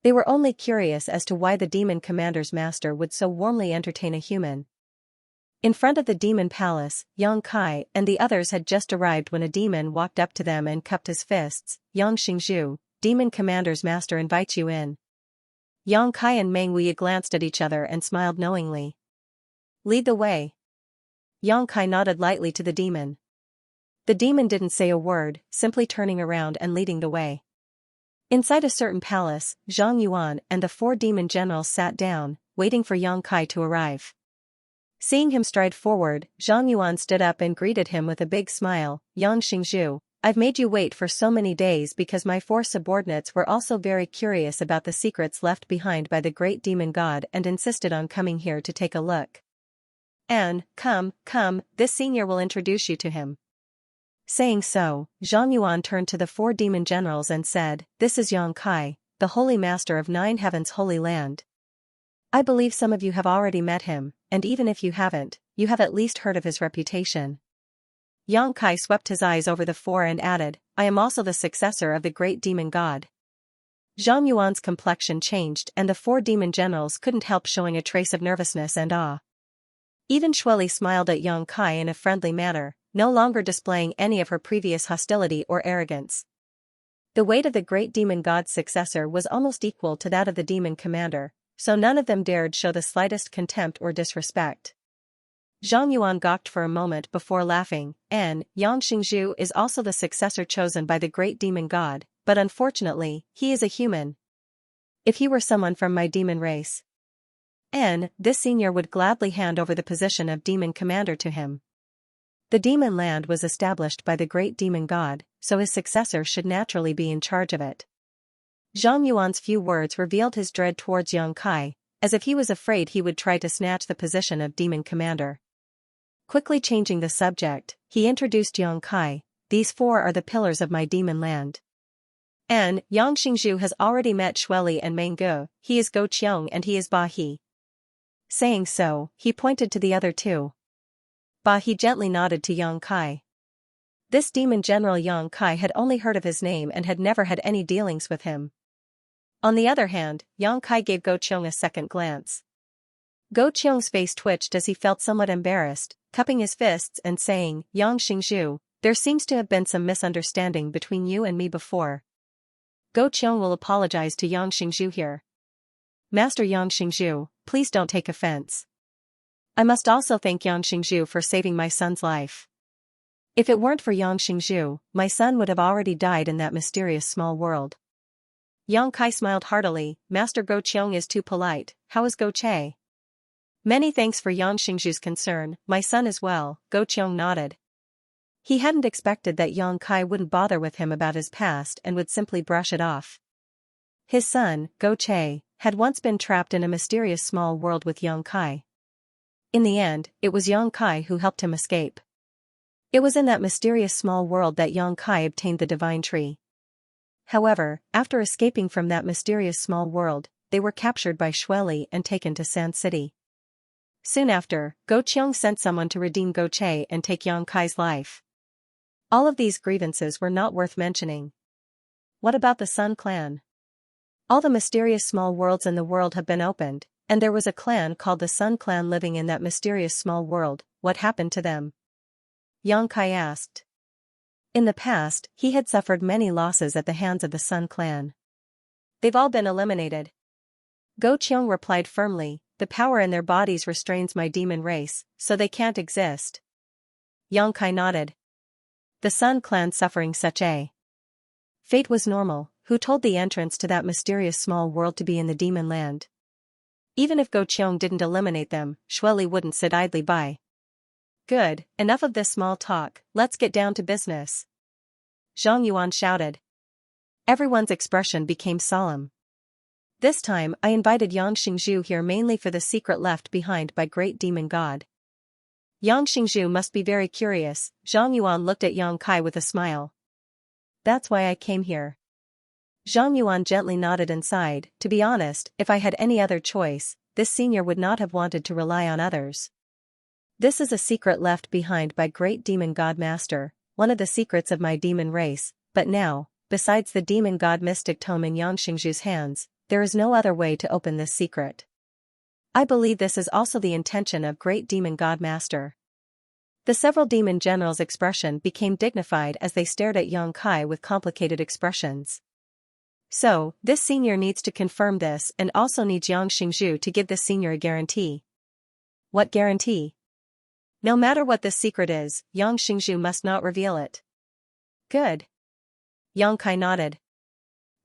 They were only curious as to why the demon commander's master would so warmly entertain a human. In front of the demon palace, Yang Kai and the others had just arrived when a demon walked up to them and cupped his fists. Yang Xingzhu, demon commander's master invites you in. Yang Kai and Meng Wuye glanced at each other and smiled knowingly. Lead the way. Yang Kai nodded lightly to the demon. The demon didn't say a word, simply turning around and leading the way. Inside a certain palace, Zhang Yuan and the 4 demon generals sat down, waiting for Yang Kai to arrive. Seeing him stride forward, Zhang Yuan stood up and greeted him with a big smile. Yang Xingzhu, I've made you wait for so many days because my 4 subordinates were also very curious about the secrets left behind by the great demon god and insisted on coming here to take a look. And, come, this senior will introduce you to him. Saying so, Zhang Yuan turned to the 4 demon generals and said, This is Yang Kai, the holy master of 9 heavens holy land. I believe some of you have already met him, and even if you haven't, you have at least heard of his reputation. Yang Kai swept his eyes over the 4 and added, I am also the successor of the great demon god. Zhang Yuan's complexion changed and the 4 demon generals couldn't help showing a trace of nervousness and awe. Even Shueli smiled at Yang Kai in a friendly manner, no longer displaying any of her previous hostility or arrogance. The weight of the great demon god's successor was almost equal to that of the demon commander, so none of them dared show the slightest contempt or disrespect. Zhang Yuan gawked for a moment before laughing, Yang Xingzhu is also the successor chosen by the great demon god, but unfortunately, he is a human. If he were someone from my demon race, this senior would gladly hand over the position of demon commander to him. The demon land was established by the great demon god, so his successor should naturally be in charge of it. Zhang Yuan's few words revealed his dread towards Yang Kai, as if he was afraid he would try to snatch the position of demon commander. Quickly changing the subject, he introduced Yang Kai. These four are the pillars of my demon land. And Yang Xingzhu has already met Shueli and Mengge, he is Go Qiong and he is Ba He. Saying so, he pointed to the other two. Ba He gently nodded to Yang Kai. This demon general Yang Kai had only heard of his name and had never had any dealings with him. On the other hand, Yang Kai gave Go Qiong a second glance. Go Qiong's face twitched as he felt somewhat embarrassed, cupping his fists and saying, Yang Xingzhu, there seems to have been some misunderstanding between you and me before. Go Qiong will apologize to Yang Xingzhu here. Master Yang Xingzhu, please don't take offense. I must also thank Yang Xingzhu for saving my son's life. If it weren't for Yang Xingzhu, my son would have already died in that mysterious small world. Yang Kai smiled heartily. Master Go Qiong is too polite. How is Go Che? Many thanks for Yang Xingzhu's concern, my son as well, Go Qiong nodded. He hadn't expected that Yang Kai wouldn't bother with him about his past and would simply brush it off. His son, Go Che, had once been trapped in a mysterious small world with Yang Kai. In the end, it was Yang Kai who helped him escape. It was in that mysterious small world that Yang Kai obtained the divine tree. However, after escaping from that mysterious small world, they were captured by Shueli and taken to Sand City. Soon after, Go Qiong sent someone to redeem Go Che and take Yang Kai's life. All of these grievances were not worth mentioning. What about the Sun Clan? All the mysterious small worlds in the world have been opened, and there was a clan called the Sun Clan living in that mysterious small world. What happened to them? Yang Kai asked. In the past, he had suffered many losses at the hands of the Sun Clan. They've all been eliminated. Go Qiong replied firmly, the power in their bodies restrains my demon race, so they can't exist. Yang Kai nodded. The Sun Clan suffering such a fate was normal. Who told the entrance to that mysterious small world to be in the demon land? Even if Go Qiong didn't eliminate them, Shueli wouldn't sit idly by. Good, enough of this small talk, let's get down to business. Zhang Yuan shouted. Everyone's expression became solemn. This time I invited Yang Xingzhu here mainly for the secret left behind by great demon god. Yang Xingzhu must be very curious. Zhang Yuan looked at Yang Kai with a smile. That's why I came here. Zhang Yuan gently nodded and sighed. To be honest, if I had any other choice, this senior would not have wanted to rely on others. This is a secret left behind by great demon god master, one of the secrets of my demon race, but now, besides the demon god mystic tome in Yang Xingzhu's hands, there is no other way to open this secret. I believe this is also the intention of great demon god master. The several demon generals' expression became dignified as they stared at Yang Kai with complicated expressions. So, this senior needs to confirm this and also needs Yang Xingzhu to give this senior a guarantee. What guarantee? No matter what this secret is, Yang Xingzhu must not reveal it. Good. Yang Kai nodded.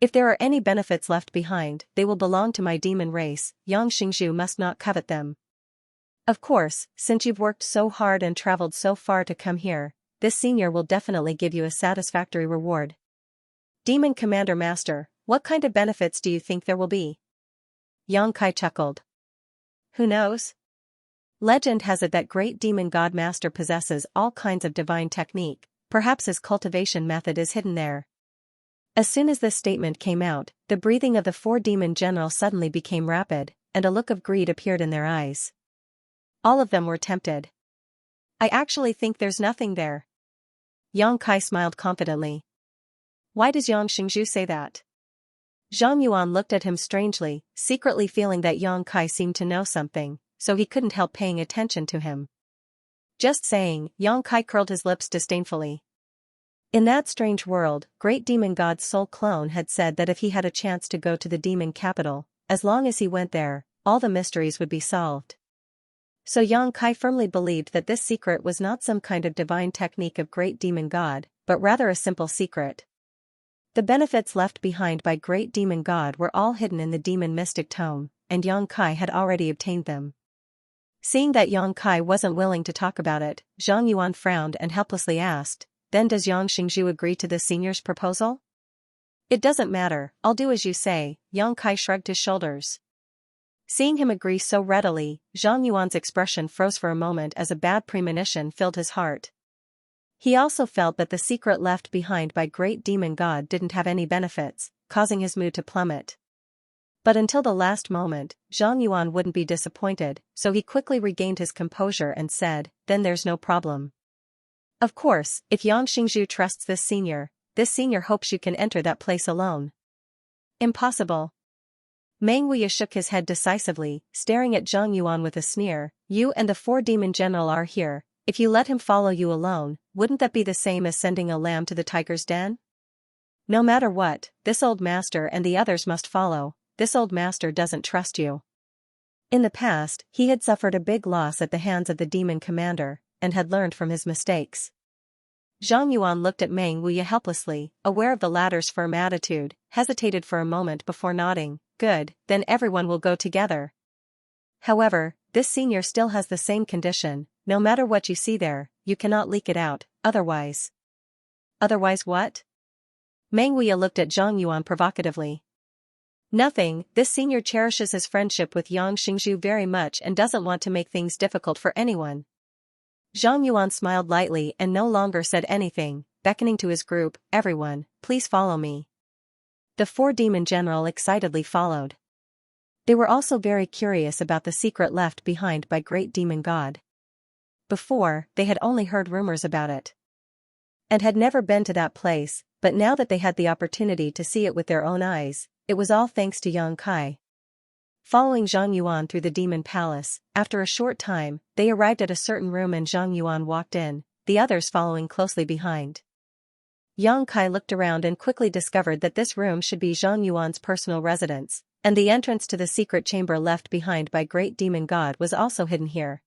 If there are any benefits left behind, they will belong to my demon race. Yang Xingzhu must not covet them. Of course, since you've worked so hard and traveled so far to come here, this senior will definitely give you a satisfactory reward. Demon Commander Master, what kind of benefits do you think there will be? Yang Kai chuckled. Who knows? Legend has it that great demon god master possesses all kinds of divine technique, perhaps his cultivation method is hidden there. As soon as this statement came out, the breathing of the four demon generals suddenly became rapid, and a look of greed appeared in their eyes. All of them were tempted. I actually think there's nothing there. Yang Kai smiled confidently. Why does Yang Xingzhu say that? Zhang Yuan looked at him strangely, secretly feeling that Yang Kai seemed to know something, so he couldn't help paying attention to him. Just saying, Yang Kai curled his lips disdainfully. In that strange world, great demon god's soul clone had said that if he had a chance to go to the demon capital, as long as he went there, all the mysteries would be solved. So Yang Kai firmly believed that this secret was not some kind of divine technique of great demon god, but rather a simple secret. The benefits left behind by great demon god were all hidden in the demon mystic tome, and Yang Kai had already obtained them. Seeing that Yang Kai wasn't willing to talk about it, Zhang Yuan frowned and helplessly asked, "Then does Yang Xingzhu agree to the senior's proposal?" "It doesn't matter, I'll do as you say," Yang Kai shrugged his shoulders. Seeing him agree so readily, Zhang Yuan's expression froze for a moment as a bad premonition filled his heart. He also felt that the secret left behind by Great Demon God didn't have any benefits, causing his mood to plummet. But until the last moment, Zhang Yuan wouldn't be disappointed, so he quickly regained his composure and said, "Then there's no problem. Of course, if Yang Xingzhu trusts this senior hopes you can enter that place alone." "Impossible." Meng Wuya shook his head decisively, staring at Zhang Yuan with a sneer. "You and the four-demon general are here. If you let him follow you alone, wouldn't that be the same as sending a lamb to the tiger's den? No matter what, this old master and the others must follow. This old master doesn't trust you." In the past, he had suffered a big loss at the hands of the demon commander, and had learned from his mistakes. Zhang Yuan looked at Meng Wuya helplessly, aware of the latter's firm attitude, hesitated for a moment before nodding. "Good, then everyone will go together. However, this senior still has the same condition. No matter what you see there, you cannot leak it out, otherwise." "Otherwise what?" Meng Wuya looked at Zhang Yuan provocatively. "Nothing, this senior cherishes his friendship with Yang Xingzhu very much and doesn't want to make things difficult for anyone." Zhang Yuan smiled lightly and no longer said anything, beckoning to his group, "Everyone, please follow me." The four-demon general excitedly followed. They were also very curious about the secret left behind by Great Demon God. Before, they had only heard rumors about it, and had never been to that place, but now that they had the opportunity to see it with their own eyes, it was all thanks to Yang Kai. Following Zhang Yuan through the demon palace, after a short time, they arrived at a certain room and Zhang Yuan walked in, the others following closely behind. Yang Kai looked around and quickly discovered that this room should be Zhang Yuan's personal residence, and the entrance to the secret chamber left behind by Great Demon God was also hidden here.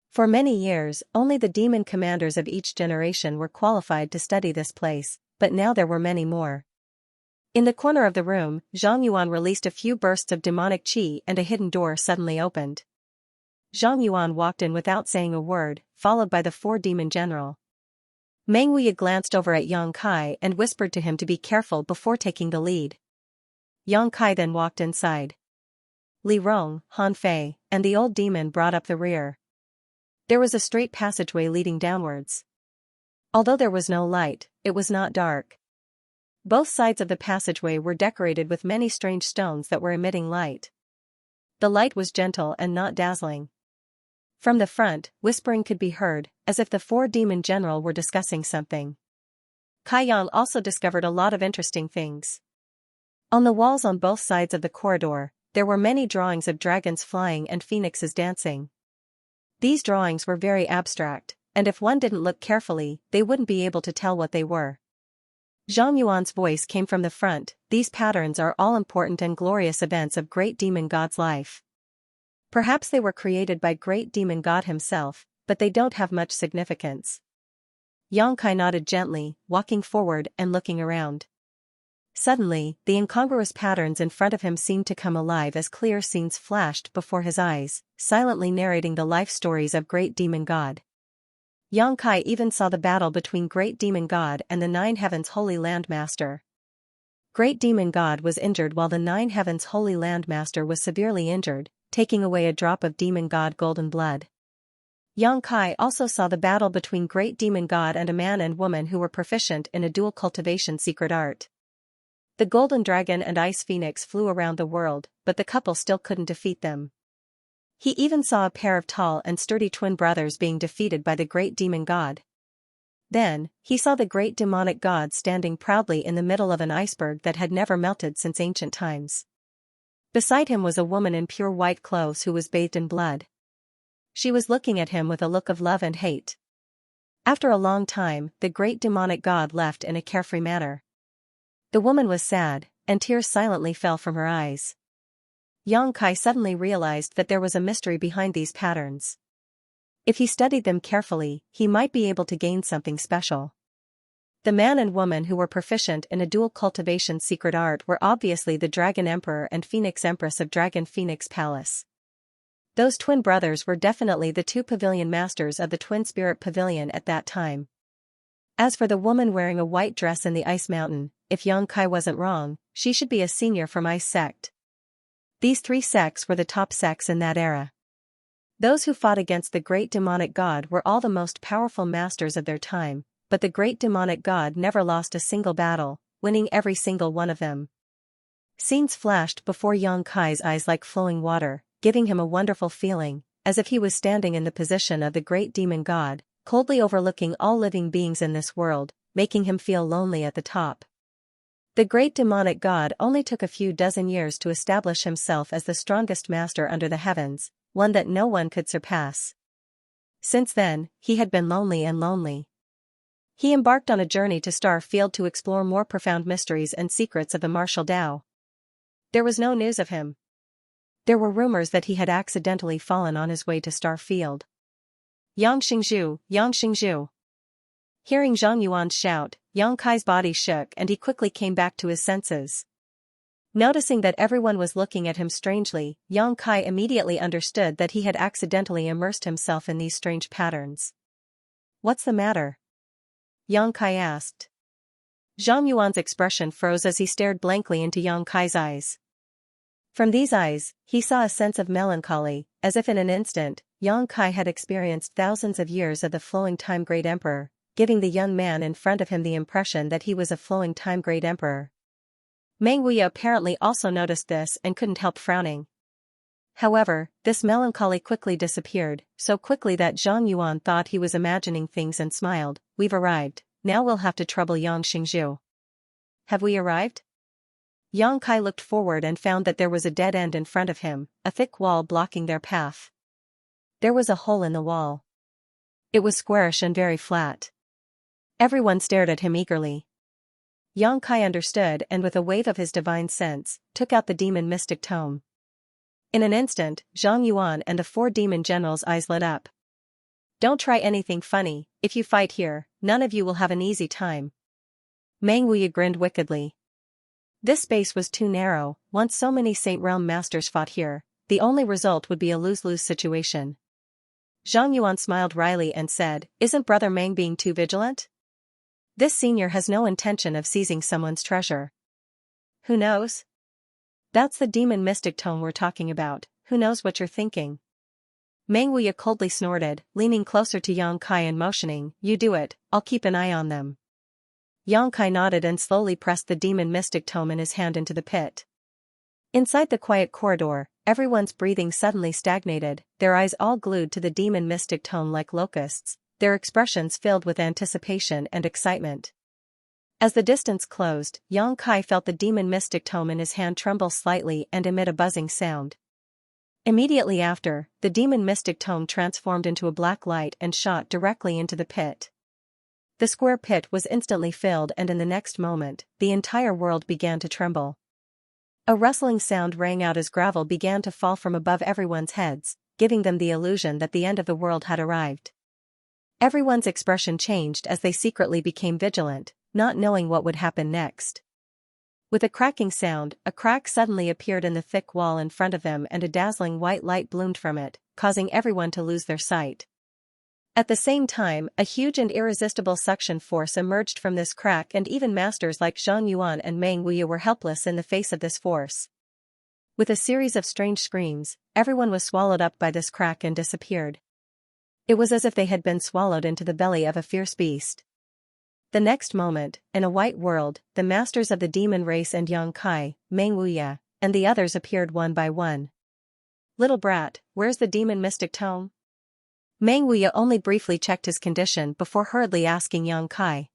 For many years, only the demon commanders of each generation were qualified to study this place, but now there were many more. In the corner of the room, Zhang Yuan released a few bursts of demonic qi and a hidden door suddenly opened. Zhang Yuan walked in without saying a word, followed by the four-demon general. Meng Wuya glanced over at Yang Kai and whispered to him to be careful before taking the lead. Yang Kai then walked inside. Li Rong, Han Fei, and the old demon brought up the rear. There was a straight passageway leading downwards. Although there was no light, it was not dark. Both sides of the passageway were decorated with many strange stones that were emitting light. The light was gentle and not dazzling. From the front, whispering could be heard, as if the four-demon general were discussing something. Kai Yang also discovered a lot of interesting things. On the walls on both sides of the corridor, there were many drawings of dragons flying and phoenixes dancing. These drawings were very abstract, and if one didn't look carefully, they wouldn't be able to tell what they were. Zhang Yuan's voice came from the front. "These patterns are all important and glorious events of Great Demon God's life. Perhaps they were created by Great Demon God himself, but they don't have much significance." Yang Kai nodded gently, walking forward and looking around. Suddenly, the incongruous patterns in front of him seemed to come alive as clear scenes flashed before his eyes, silently narrating the life stories of Great Demon God. Yang Kai even saw the battle between Great Demon God and the Nine Heavens Holy Landmaster. Great Demon God was injured while the Nine Heavens Holy Landmaster was severely injured, taking away a drop of Demon God golden blood. Yang Kai also saw the battle between Great Demon God and a man and woman who were proficient in a dual cultivation secret art. The Golden Dragon and Ice Phoenix flew around the world, but the couple still couldn't defeat them. He even saw a pair of tall and sturdy twin brothers being defeated by the Great Demon God. Then, he saw the Great Demonic God standing proudly in the middle of an iceberg that had never melted since ancient times. Beside him was a woman in pure white clothes who was bathed in blood. She was looking at him with a look of love and hate. After a long time, the Great Demonic God left in a carefree manner. The woman was sad, and tears silently fell from her eyes. Yang Kai suddenly realized that there was a mystery behind these patterns. If he studied them carefully, he might be able to gain something special. The man and woman who were proficient in a dual cultivation secret art were obviously the Dragon Emperor and Phoenix Empress of Dragon Phoenix Palace. Those twin brothers were definitely the two pavilion masters of the Twin Spirit Pavilion at that time. As for the woman wearing a white dress in the Ice Mountain, if Xianxia wasn't wrong, she should be a senior from Ice Sect. These three sects were the top sects in that era. Those who fought against the great demonic god were all the most powerful masters of their time, but the great demonic god never lost a single battle, winning every single one of them. Scenes flashed before Xianxia's eyes like flowing water, giving him a wonderful feeling, as if he was standing in the position of the great demon god, coldly overlooking all living beings in this world, making him feel lonely at the top. The great demonic god only took a few dozen years to establish himself as the strongest master under the heavens, one that no one could surpass. Since then, he had been lonely and lonely. He embarked on a journey to Star Field to explore more profound mysteries and secrets of the martial Tao. There was no news of him. There were rumors that he had accidentally fallen on his way to Star Field. Yang Xingzhu, Yang Xingzhu. Hearing Zhang Yuan's shout, Xianxia's body shook and he quickly came back to his senses. Noticing that everyone was looking at him strangely, Xianxia immediately understood that he had accidentally immersed himself in these strange patterns. "What's the matter?" Xianxia asked. Zhang Yuan's expression froze as he stared blankly into Xianxia's eyes. From these eyes, he saw a sense of melancholy, as if in an instant, Xianxia had experienced thousands of years of the flowing time great emperor, giving the young man in front of him the impression that he was a flowing time great emperor. Meng Wuya apparently also noticed this and couldn't help frowning. However, this melancholy quickly disappeared, so quickly that Zhang Yuan thought he was imagining things and smiled. "We've arrived, now we'll have to trouble Yang Xingzhu." "Have we arrived?" Xianxia looked forward and found that there was a dead end in front of him, a thick wall blocking their path. There was a hole in the wall. It was squarish and very flat. Everyone stared at him eagerly. Xianxia understood and with a wave of his divine sense, took out the demon mystic tome. In an instant, Zhang Yuan and the four demon generals' eyes lit up. "Don't try anything funny, if you fight here, none of you will have an easy time." Meng Wuya grinned wickedly. This space was too narrow. Once so many Saint Realm masters fought here, the only result would be a lose-lose situation. Zhang Yuan smiled wryly and said, "Isn't Brother Meng being too vigilant? This senior has no intention of seizing someone's treasure." "Who knows? That's the demon mystic tome we're talking about, who knows what you're thinking." Meng Wuya coldly snorted, leaning closer to Xianxia and motioning, "You do it, I'll keep an eye on them." Xianxia nodded and slowly pressed the demon mystic tome in his hand into the pit. Inside the quiet corridor, everyone's breathing suddenly stagnated, their eyes all glued to the demon mystic tome like locusts, their expressions filled with anticipation and excitement. As the distance closed, Xianxia felt the demon mystic tome in his hand tremble slightly and emit a buzzing sound. Immediately after, the demon mystic tome transformed into a black light and shot directly into the pit. The square pit was instantly filled and in the next moment, the entire world began to tremble. A rustling sound rang out as gravel began to fall from above everyone's heads, giving them the illusion that the end of the world had arrived. Everyone's expression changed as they secretly became vigilant, not knowing what would happen next. With a cracking sound, a crack suddenly appeared in the thick wall in front of them and a dazzling white light bloomed from it, causing everyone to lose their sight. At the same time, a huge and irresistible suction force emerged from this crack and even masters like Zhang Yuan and Meng Wuya were helpless in the face of this force. With a series of strange screams, everyone was swallowed up by this crack and disappeared. It was as if they had been swallowed into the belly of a fierce beast. The next moment, in a white world, the masters of the demon race and Xianxia, Meng Wuya, and the others appeared one by one. "Little brat, where's the demon mystic tome?" Meng Wuya only briefly checked his condition before hurriedly asking Xianxia.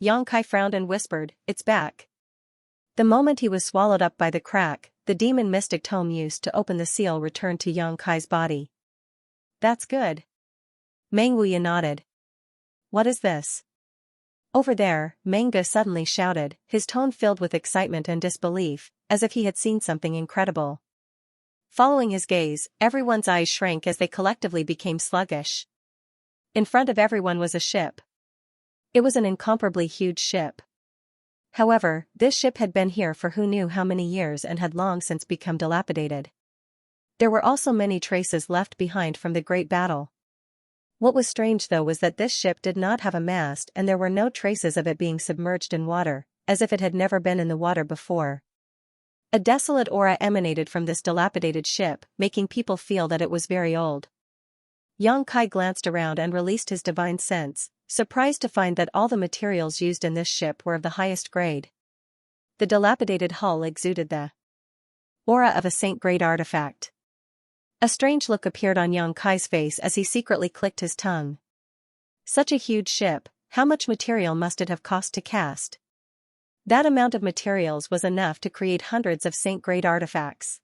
Xianxia frowned and whispered, "It's back." The moment he was swallowed up by the crack, the demon mystic tome used to open the seal returned to Xianxia's body. "That's good." Meng Wuya nodded. "What is this?" "Over there," Menga suddenly shouted, his tone filled with excitement and disbelief, as if he had seen something incredible. Following his gaze, everyone's eyes shrank as they collectively became sluggish. In front of everyone was a ship. It was an incomparably huge ship. However, this ship had been here for who knew how many years and had long since become dilapidated. There were also many traces left behind from the great battle. What was strange though was that this ship did not have a mast and there were no traces of it being submerged in water, as if it had never been in the water before. A desolate aura emanated from this dilapidated ship, making people feel that it was very old. Yang Kai glanced around and released his divine sense, surprised to find that all the materials used in this ship were of the highest grade. The dilapidated hull exuded the aura of a saint-grade artifact. A strange look appeared on Yang Kai's face as he secretly clicked his tongue. Such a huge ship, how much material must it have cost to cast? That amount of materials was enough to create hundreds of saint-grade artifacts.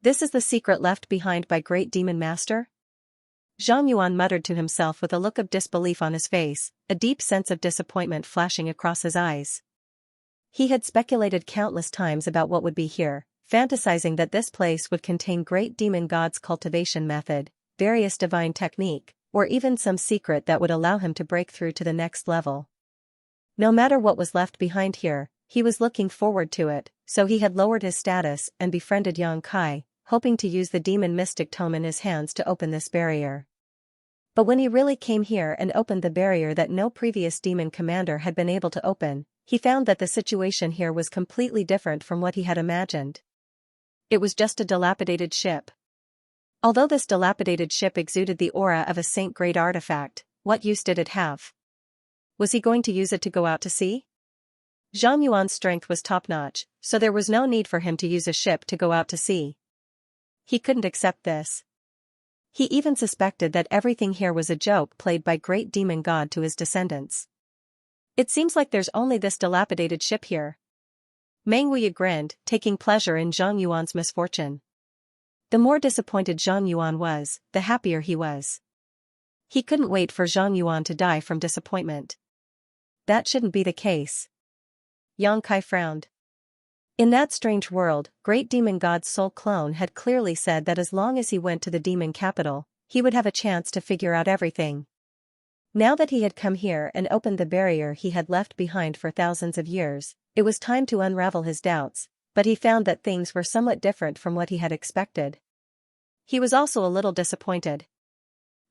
This is the secret left behind by Great Demon Master? Zhang Yuan muttered to himself with a look of disbelief on his face, a deep sense of disappointment flashing across his eyes. He had speculated countless times about what would be here, fantasizing that this place would contain Great Demon God's cultivation method, various divine technique, or even some secret that would allow him to break through to the next level. No matter what was left behind here, he was looking forward to it, so he had lowered his status and befriended Yang Kai, hoping to use the demon mystic tome in his hands to open this barrier. But when he really came here and opened the barrier that no previous demon commander had been able to open, he found that the situation here was completely different from what he had imagined. It was just a dilapidated ship. Although this dilapidated ship exuded the aura of a saint-grade artifact, what use did it have? Was he going to use it to go out to sea? Zhang Yuan's strength was top-notch, so there was no need for him to use a ship to go out to sea. He couldn't accept this. He even suspected that everything here was a joke played by Great Demon God to his descendants. It seems like there's only this dilapidated ship here. Meng Wuya grinned, taking pleasure in Zhang Yuan's misfortune. The more disappointed Zhang Yuan was, the happier he was. He couldn't wait for Zhang Yuan to die from disappointment. That shouldn't be the case. Yang Kai frowned. In that strange world, Great Demon God's soul clone had clearly said that as long as he went to the demon capital, he would have a chance to figure out everything. Now that he had come here and opened the barrier he had left behind for thousands of years, it was time to unravel his doubts, but he found that things were somewhat different from what he had expected. He was also a little disappointed.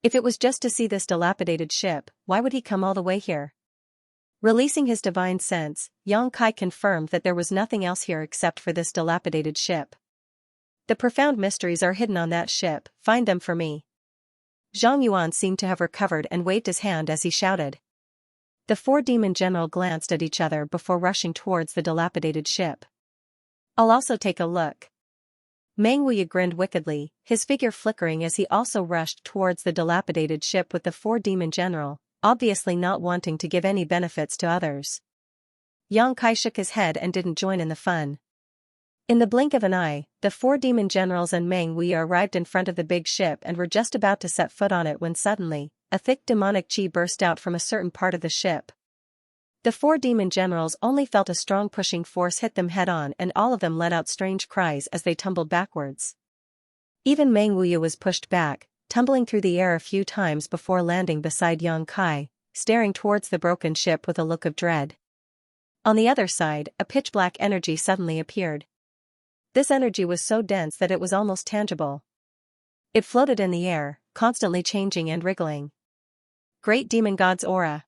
If it was just to see this dilapidated ship, why would he come all the way here? Releasing his divine sense, Yang Kai confirmed that there was nothing else here except for this dilapidated ship. The profound mysteries are hidden on that ship, find them for me. Zhang Yuan seemed to have recovered and waved his hand as he shouted. The four demon generals glanced at each other before rushing towards the dilapidated ship. I'll also take a look. Meng Wuya grinned wickedly, his figure flickering as he also rushed towards the dilapidated ship with the four demon generals, obviously not wanting to give any benefits to others. Yang Kai shook his head and didn't join in the fun. In the blink of an eye, the four demon generals and Meng Wuya arrived in front of the big ship and were just about to set foot on it when suddenly, a thick demonic chi burst out from a certain part of the ship. The four demon generals only felt a strong pushing force hit them head-on and all of them let out strange cries as they tumbled backwards. Even Meng Wuya was pushed back, tumbling through the air a few times before landing beside Yang Kai, staring towards the broken ship with a look of dread. On the other side, a pitch-black energy suddenly appeared. This energy was so dense that it was almost tangible. It floated in the air, constantly changing and wriggling. Great Demon God's aura.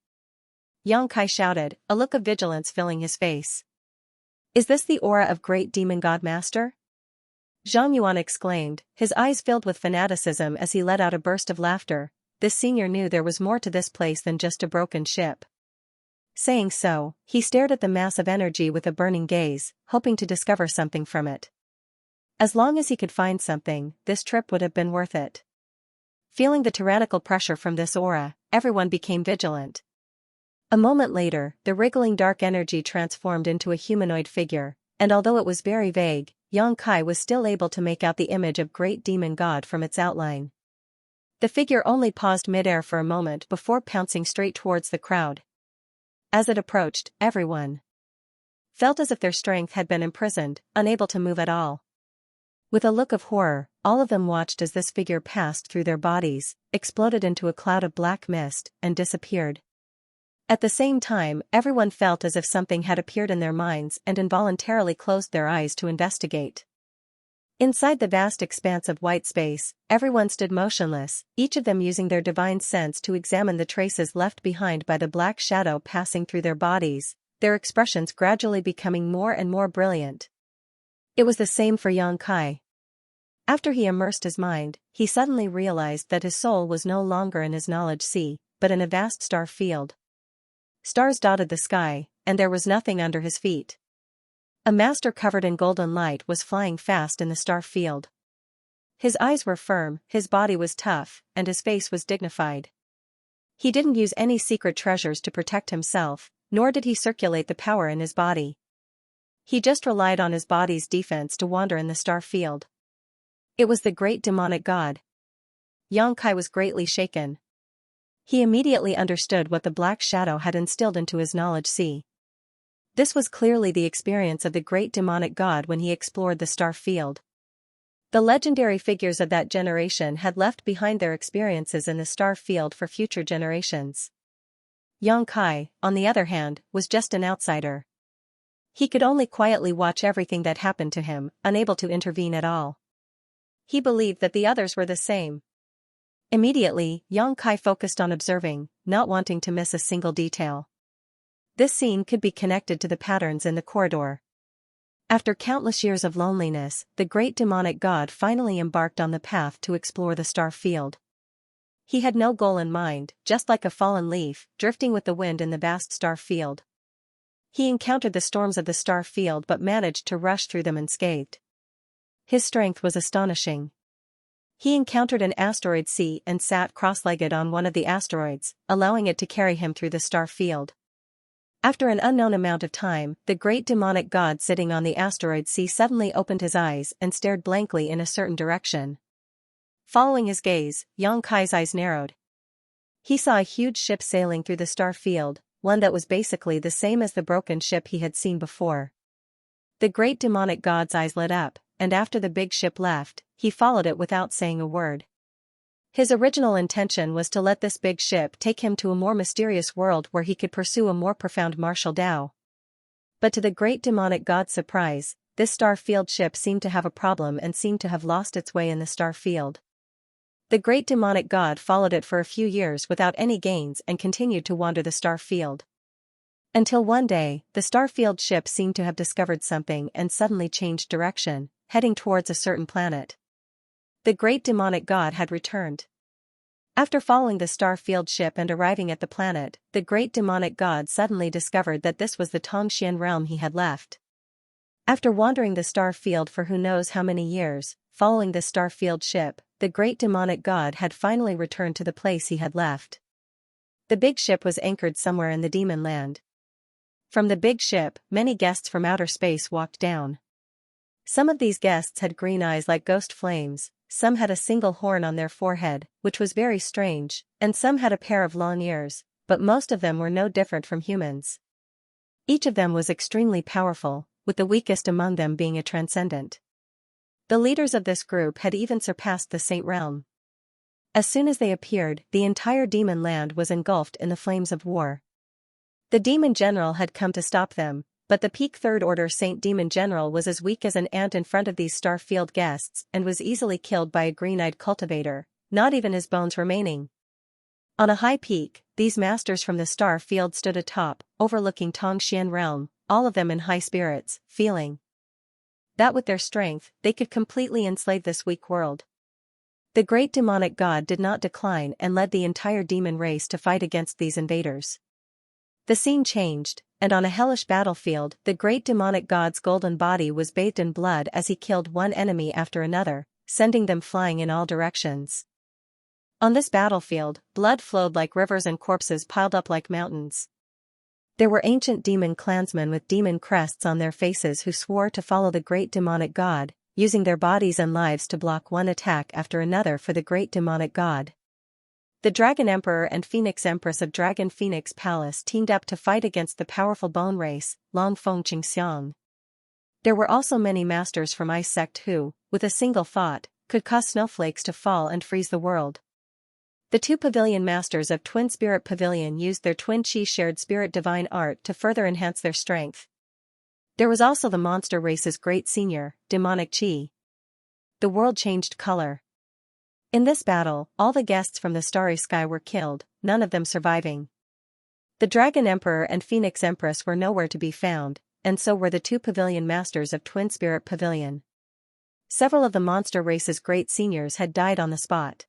Yang Kai shouted, a look of vigilance filling his face. Is this the aura of Great Demon God Master? Zhang Yuan exclaimed, his eyes filled with fanaticism as he let out a burst of laughter. This senior knew there was more to this place than just a broken ship. Saying so, he stared at the mass of energy with a burning gaze, hoping to discover something from it. As long as he could find something, this trip would have been worth it. Feeling the tyrannical pressure from this aura, everyone became vigilant. A moment later, the wriggling dark energy transformed into a humanoid figure, and although it was very vague, Yang Kai was still able to make out the image of Great Demon God from its outline. The figure only paused mid-air for a moment before pouncing straight towards the crowd. As it approached, everyone felt as if their strength had been imprisoned, unable to move at all. With a look of horror, all of them watched as this figure passed through their bodies, exploded into a cloud of black mist, and disappeared. At the same time, everyone felt as if something had appeared in their minds and involuntarily closed their eyes to investigate. Inside the vast expanse of white space, everyone stood motionless, each of them using their divine sense to examine the traces left behind by the black shadow passing through their bodies, their expressions gradually becoming more and more brilliant. It was the same for Xianxia. After he immersed his mind, he suddenly realized that his soul was no longer in his knowledge sea, but in a vast star field. Stars dotted the sky, and there was nothing under his feet. A master covered in golden light was flying fast in the star field. His eyes were firm, his body was tough, and his face was dignified. He didn't use any secret treasures to protect himself, nor did he circulate the power in his body. He just relied on his body's defense to wander in the star field. It was the great demonic god. Xianxia was greatly shaken. He immediately understood what the black shadow had instilled into his knowledge sea. This was clearly the experience of the great demonic god when he explored the star field. The legendary figures of that generation had left behind their experiences in the star field for future generations. Xianxia, on the other hand, was just an outsider. He could only quietly watch everything that happened to him, unable to intervene at all. He believed that the others were the same. Immediately, Xianxia focused on observing, not wanting to miss a single detail. This scene could be connected to the patterns in the corridor. After countless years of loneliness, the great demonic god finally embarked on the path to explore the star field. He had no goal in mind, just like a fallen leaf, drifting with the wind in the vast star field. He encountered the storms of the star field but managed to rush through them unscathed. His strength was astonishing. He encountered an asteroid sea and sat cross-legged on one of the asteroids, allowing it to carry him through the star field. After an unknown amount of time, the great demonic god sitting on the asteroid sea suddenly opened his eyes and stared blankly in a certain direction. Following his gaze, Xianxia's eyes narrowed. He saw a huge ship sailing through the star field, one that was basically the same as the broken ship he had seen before. The great demonic god's eyes lit up, and after the big ship left, he followed it without saying a word. His original intention was to let this big ship take him to a more mysterious world where he could pursue a more profound martial Tao. But to the great demonic god's surprise, this star field ship seemed to have a problem and seemed to have lost its way in the star field. The great demonic god followed it for a few years without any gains and continued to wander the star field. Until one day, the star field ship seemed to have discovered something and suddenly changed direction, heading towards a certain planet. The great demonic god had returned. After following the star field ship and arriving at the planet, the great demonic god suddenly discovered that this was the Tongxian realm he had left. After wandering the star field for who knows how many years, following the star field ship, the great demonic god had finally returned to the place he had left. The big ship was anchored somewhere in the demon land. From the big ship, many guests from outer space walked down. Some of these guests had green eyes like ghost flames, some had a single horn on their forehead, which was very strange, and some had a pair of long ears, but most of them were no different from humans. Each of them was extremely powerful, with the weakest among them being a transcendent. The leaders of this group had even surpassed the Saint realm. As soon as they appeared, the entire demon land was engulfed in the flames of war. The demon general had come to stop them, but the peak Third Order Saint Demon General was as weak as an ant in front of these star field guests and was easily killed by a green-eyed cultivator, not even his bones remaining. On a high peak, these masters from the star field stood atop, overlooking Tongxian realm, all of them in high spirits, feeling that with their strength, they could completely enslave this weak world. The great demonic god did not decline and led the entire demon race to fight against these invaders. The scene changed, and on a hellish battlefield, the great demonic god's golden body was bathed in blood as he killed one enemy after another, sending them flying in all directions. On this battlefield, blood flowed like rivers and corpses piled up like mountains. There were ancient demon clansmen with demon crests on their faces who swore to follow the great demonic god, using their bodies and lives to block one attack after another for the great demonic god. The Dragon Emperor and Phoenix Empress of Dragon Phoenix Palace teamed up to fight against the powerful bone race, Longfeng Qingxiang. There were also many masters from Ice Sect who, with a single thought, could cause snowflakes to fall and freeze the world. The two pavilion masters of Twin Spirit Pavilion used their twin chi shared spirit divine art to further enhance their strength. There was also the monster race's great senior, demonic chi. the world changed color. In this battle, all the guests from the starry sky were killed, none of them surviving. The Dragon Emperor and Phoenix Empress were nowhere to be found, and so were the two pavilion masters of Twin Spirit Pavilion. Several of the monster race's great seniors had died on the spot.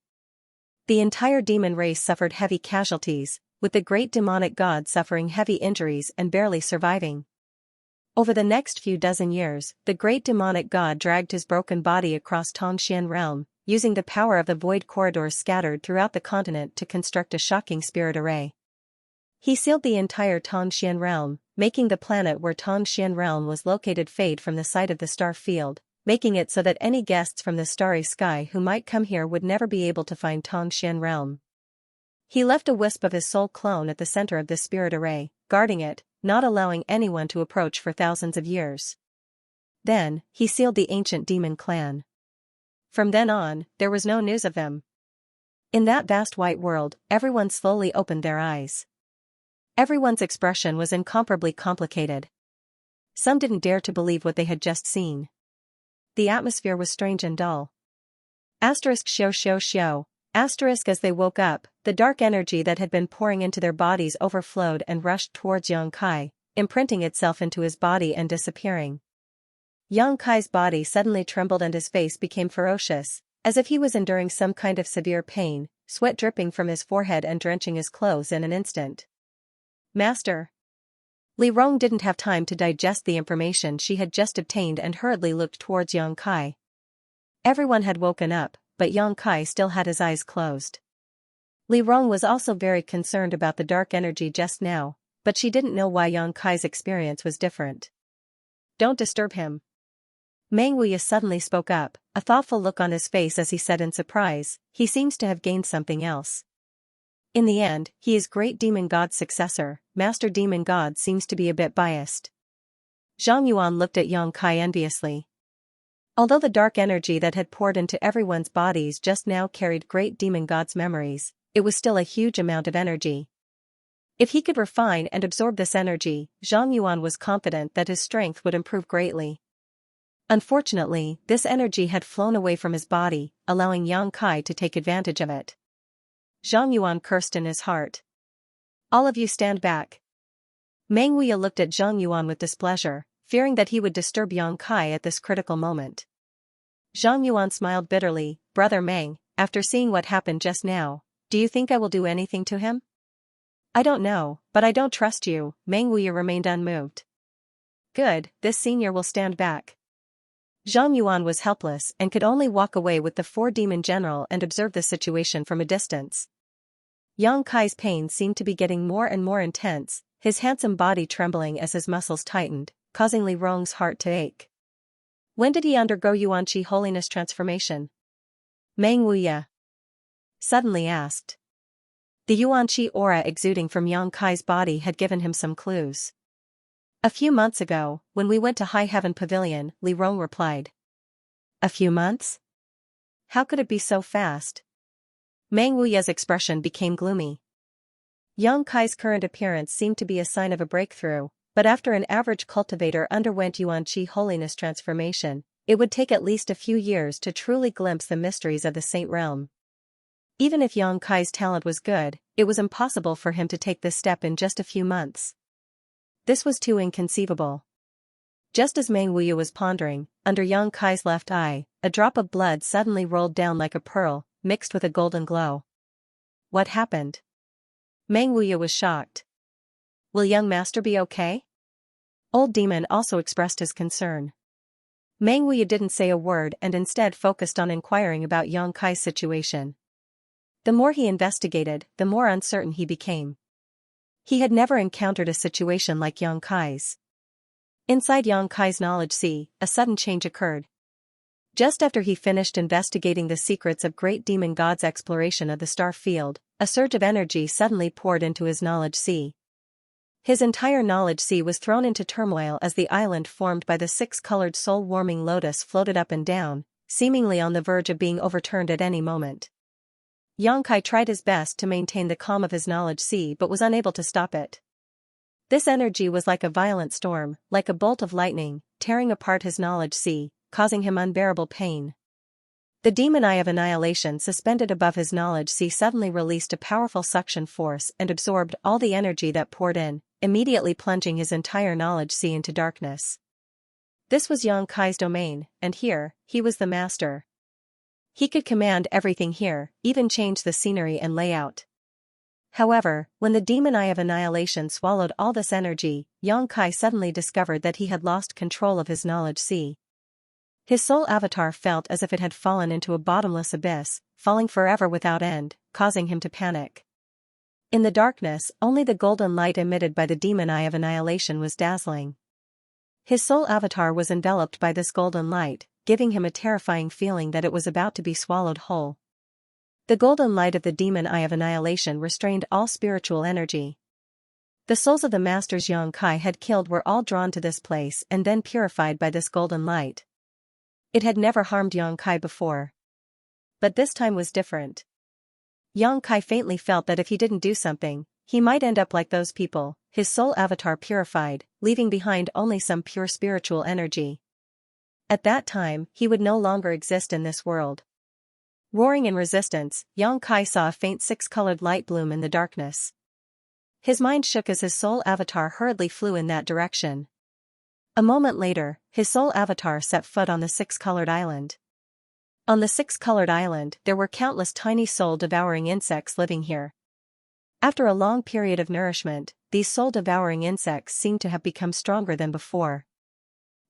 The entire demon race suffered heavy casualties, with the great demonic god suffering heavy injuries and barely surviving. Over the next few dozen years, the great demonic god dragged his broken body across Tongxian realm, using the power of the void corridors scattered throughout the continent to construct a shocking spirit array. He sealed the entire Tongxian realm, making the planet where Tongxian realm was located fade from the sight of the star field, making it so that any guests from the starry sky who might come here would never be able to find Tongxian realm. He left a wisp of his soul clone at the center of this spirit array, guarding it, not allowing anyone to approach for thousands of years. Then, he sealed the ancient demon clan. From then on, there was no news of them. In that vast white world, everyone slowly opened their eyes. Everyone's expression was incomparably complicated. Some didn't dare to believe what they had just seen. The atmosphere was strange and dull. ****. As they woke up, the dark energy that had been pouring into their bodies overflowed and rushed towards Yang Kai, imprinting itself into his body and disappearing. Yang Kai's body suddenly trembled and his face became ferocious, as if he was enduring some kind of severe pain, sweat dripping from his forehead and drenching his clothes in an instant. Master! Li Rong didn't have time to digest the information she had just obtained and hurriedly looked towards Yang Kai. Everyone had woken up, but Yang Kai still had his eyes closed. Li Rong was also very concerned about the dark energy just now, but she didn't know why Yang Kai's experience was different. Don't disturb him. Meng Wuya suddenly spoke up, a thoughtful look on his face as he said in surprise, he seems to have gained something else. In the end, he is Great Demon God's successor. Master Demon God seems to be a bit biased. Zhang Yuan looked at Yang Kai enviously. Although the dark energy that had poured into everyone's bodies just now carried Great Demon God's memories, it was still a huge amount of energy. If he could refine and absorb this energy, Zhang Yuan was confident that his strength would improve greatly. Unfortunately, this energy had flown away from his body, allowing Yang Kai to take advantage of it. Zhang Yuan cursed in his heart. All of you stand back. Meng Wuya looked at Zhang Yuan with displeasure, fearing that he would disturb Yang Kai at this critical moment. Zhang Yuan smiled bitterly, Brother Meng, after seeing what happened just now, do you think I will do anything to him? I don't know, but I don't trust you. Meng Wuya remained unmoved. Good, this senior will stand back. Zhang Yuan was helpless and could only walk away with the four-demon general and observe the situation from a distance. Yang Kai's pain seemed to be getting more and more intense, his handsome body trembling as his muscles tightened, causing Li Rong's heart to ache. When did he undergo Yuanqi holiness transformation? Meng Wuya suddenly asked. The Yuanqi aura exuding from Yang Kai's body had given him some clues. A few months ago, when we went to High Heaven Pavilion, Li Rong replied. A few months? How could it be so fast? Meng Wuya's expression became gloomy. Yang Kai's current appearance seemed to be a sign of a breakthrough, but after an average cultivator underwent Yuanqi holiness transformation, it would take at least a few years to truly glimpse the mysteries of the Saint Realm. Even if Yang Kai's talent was good, it was impossible for him to take this step in just a few months. This was too inconceivable. Just as Meng Wuya was pondering, under Yang Kai's left eye, a drop of blood suddenly rolled down like a pearl, mixed with a golden glow. What happened? Meng Wuya was shocked. Will young master be okay? Old Demon also expressed his concern. Meng Wuya didn't say a word and instead focused on inquiring about Yang Kai's situation. The more he investigated, the more uncertain he became. He had never encountered a situation like Yang Kai's. Inside Yang Kai's knowledge sea, a sudden change occurred. Just after he finished investigating the secrets of Great Demon God's exploration of the star field, a surge of energy suddenly poured into his knowledge sea. His entire knowledge sea was thrown into turmoil as the island formed by the six-colored soul-warming lotus floated up and down, seemingly on the verge of being overturned at any moment. Yang Kai tried his best to maintain the calm of his knowledge sea but was unable to stop it. This energy was like a violent storm, like a bolt of lightning, tearing apart his knowledge sea, causing him unbearable pain. The demon eye of annihilation suspended above his knowledge sea suddenly released a powerful suction force and absorbed all the energy that poured in, immediately plunging his entire knowledge sea into darkness. This was Yang Kai's domain, and here, he was the master. He could command everything here, even change the scenery and layout. However, when the demon eye of annihilation swallowed all this energy, Yang Kai suddenly discovered that he had lost control of his knowledge sea. His soul avatar felt as if it had fallen into a bottomless abyss, falling forever without end, causing him to panic. In the darkness, only the golden light emitted by the demon eye of annihilation was dazzling. His soul avatar was enveloped by this golden light, giving him a terrifying feeling that it was about to be swallowed whole. The golden light of the demon eye of annihilation restrained all spiritual energy. The souls of the masters Yang Kai had killed were all drawn to this place and then purified by this golden light. It had never harmed Yang Kai before. But this time was different. Yang Kai faintly felt that if he didn't do something, he might end up like those people, his soul avatar purified, leaving behind only some pure spiritual energy. At that time, he would no longer exist in this world. Roaring in resistance, Yang Kai saw a faint six-colored light bloom in the darkness. His mind shook as his soul avatar hurriedly flew in that direction. A moment later, his soul avatar set foot on the six-colored island. On the six-colored island, there were countless tiny soul-devouring insects living here. After a long period of nourishment, these soul-devouring insects seemed to have become stronger than before.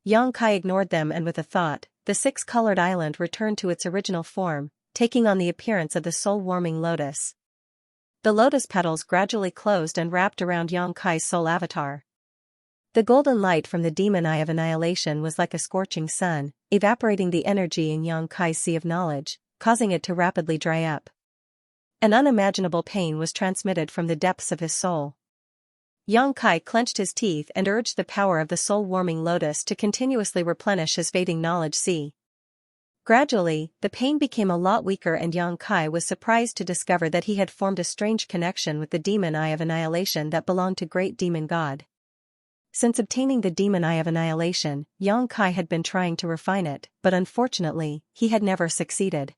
Yang Kai ignored them and with a thought, the six-colored island returned to its original form, taking on the appearance of the soul-warming lotus. The lotus petals gradually closed and wrapped around Yang Kai's soul avatar. The golden light from the demon eye of annihilation was like a scorching sun, evaporating the energy in Yang Kai's sea of knowledge, causing it to rapidly dry up. An unimaginable pain was transmitted from the depths of his soul. Yang Kai clenched his teeth and urged the power of the soul-warming lotus to continuously replenish his fading knowledge sea. Gradually, the pain became a lot weaker and Yang Kai was surprised to discover that he had formed a strange connection with the demon eye of annihilation that belonged to great demon god. Since obtaining the demon eye of annihilation, Yang Kai had been trying to refine it, but unfortunately, he had never succeeded.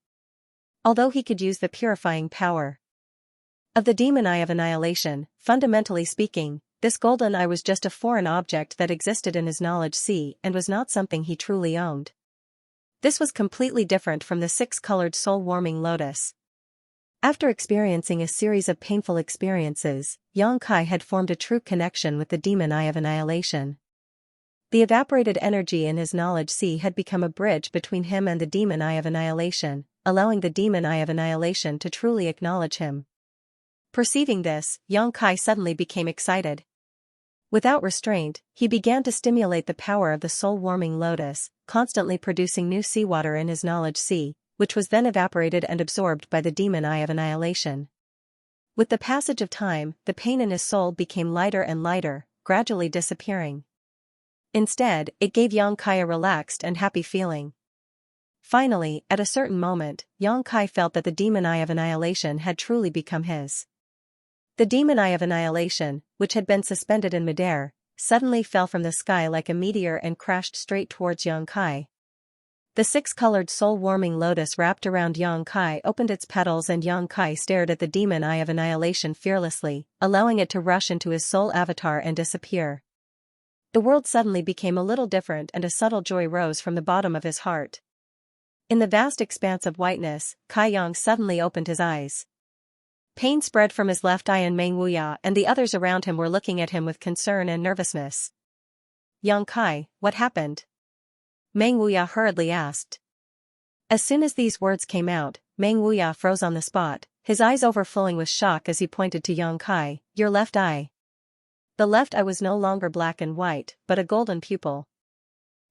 Although he could use the purifying power of the demon eye of annihilation, fundamentally speaking, this golden eye was just a foreign object that existed in his knowledge sea and was not something he truly owned. This was completely different from the six-colored soul-warming lotus. After experiencing a series of painful experiences, Yang Kai had formed a true connection with the demon eye of annihilation. The evaporated energy in his knowledge sea had become a bridge between him and the demon eye of annihilation, allowing the demon eye of annihilation to truly acknowledge him. Perceiving this, Yang Kai suddenly became excited. Without restraint, he began to stimulate the power of the soul-warming lotus, constantly producing new seawater in his knowledge sea, which was then evaporated and absorbed by the demon eye of annihilation. With the passage of time, the pain in his soul became lighter and lighter, gradually disappearing. Instead, it gave Yang Kai a relaxed and happy feeling. Finally, at a certain moment, Yang Kai felt that the demon eye of annihilation had truly become his. The demon eye of annihilation, which had been suspended in midair, suddenly fell from the sky like a meteor and crashed straight towards Yang Kai. The six-colored soul-warming lotus wrapped around Yang Kai opened its petals and Yang Kai stared at the demon eye of annihilation fearlessly, allowing it to rush into his soul avatar and disappear. The world suddenly became a little different and a subtle joy rose from the bottom of his heart. In the vast expanse of whiteness, Kai Yang suddenly opened his eyes. Pain spread from his left eye and Meng Wuya and the others around him were looking at him with concern and nervousness. Yang Kai, what happened? Meng Wuya hurriedly asked. As soon as these words came out, Meng Wuya froze on the spot, his eyes overflowing with shock as he pointed to Yang Kai, your left eye. The left eye was no longer black and white, but a golden pupil.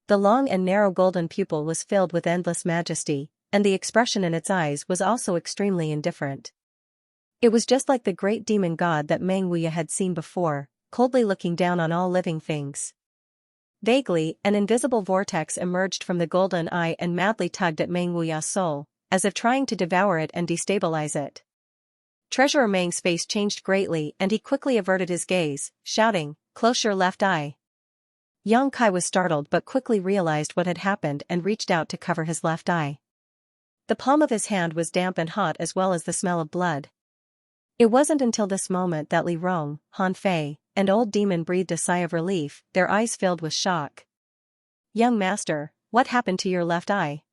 The long and narrow golden pupil was filled with endless majesty, and the expression in its eyes was also extremely indifferent. It was just like the great demon god that Meng Wuya had seen before, coldly looking down on all living things. Vaguely, an invisible vortex emerged from the golden eye and madly tugged at Meng Wuya's soul, as if trying to devour it and destabilize it. Treasurer Meng's face changed greatly and he quickly averted his gaze, shouting, "Close your left eye." Yang Kai was startled but quickly realized what had happened and reached out to cover his left eye. The palm of his hand was damp and hot as well as the smell of blood. It wasn't until this moment that Li Rong, Han Fei, and Old Demon breathed a sigh of relief, their eyes filled with shock. "Young master, what happened to your left eye?"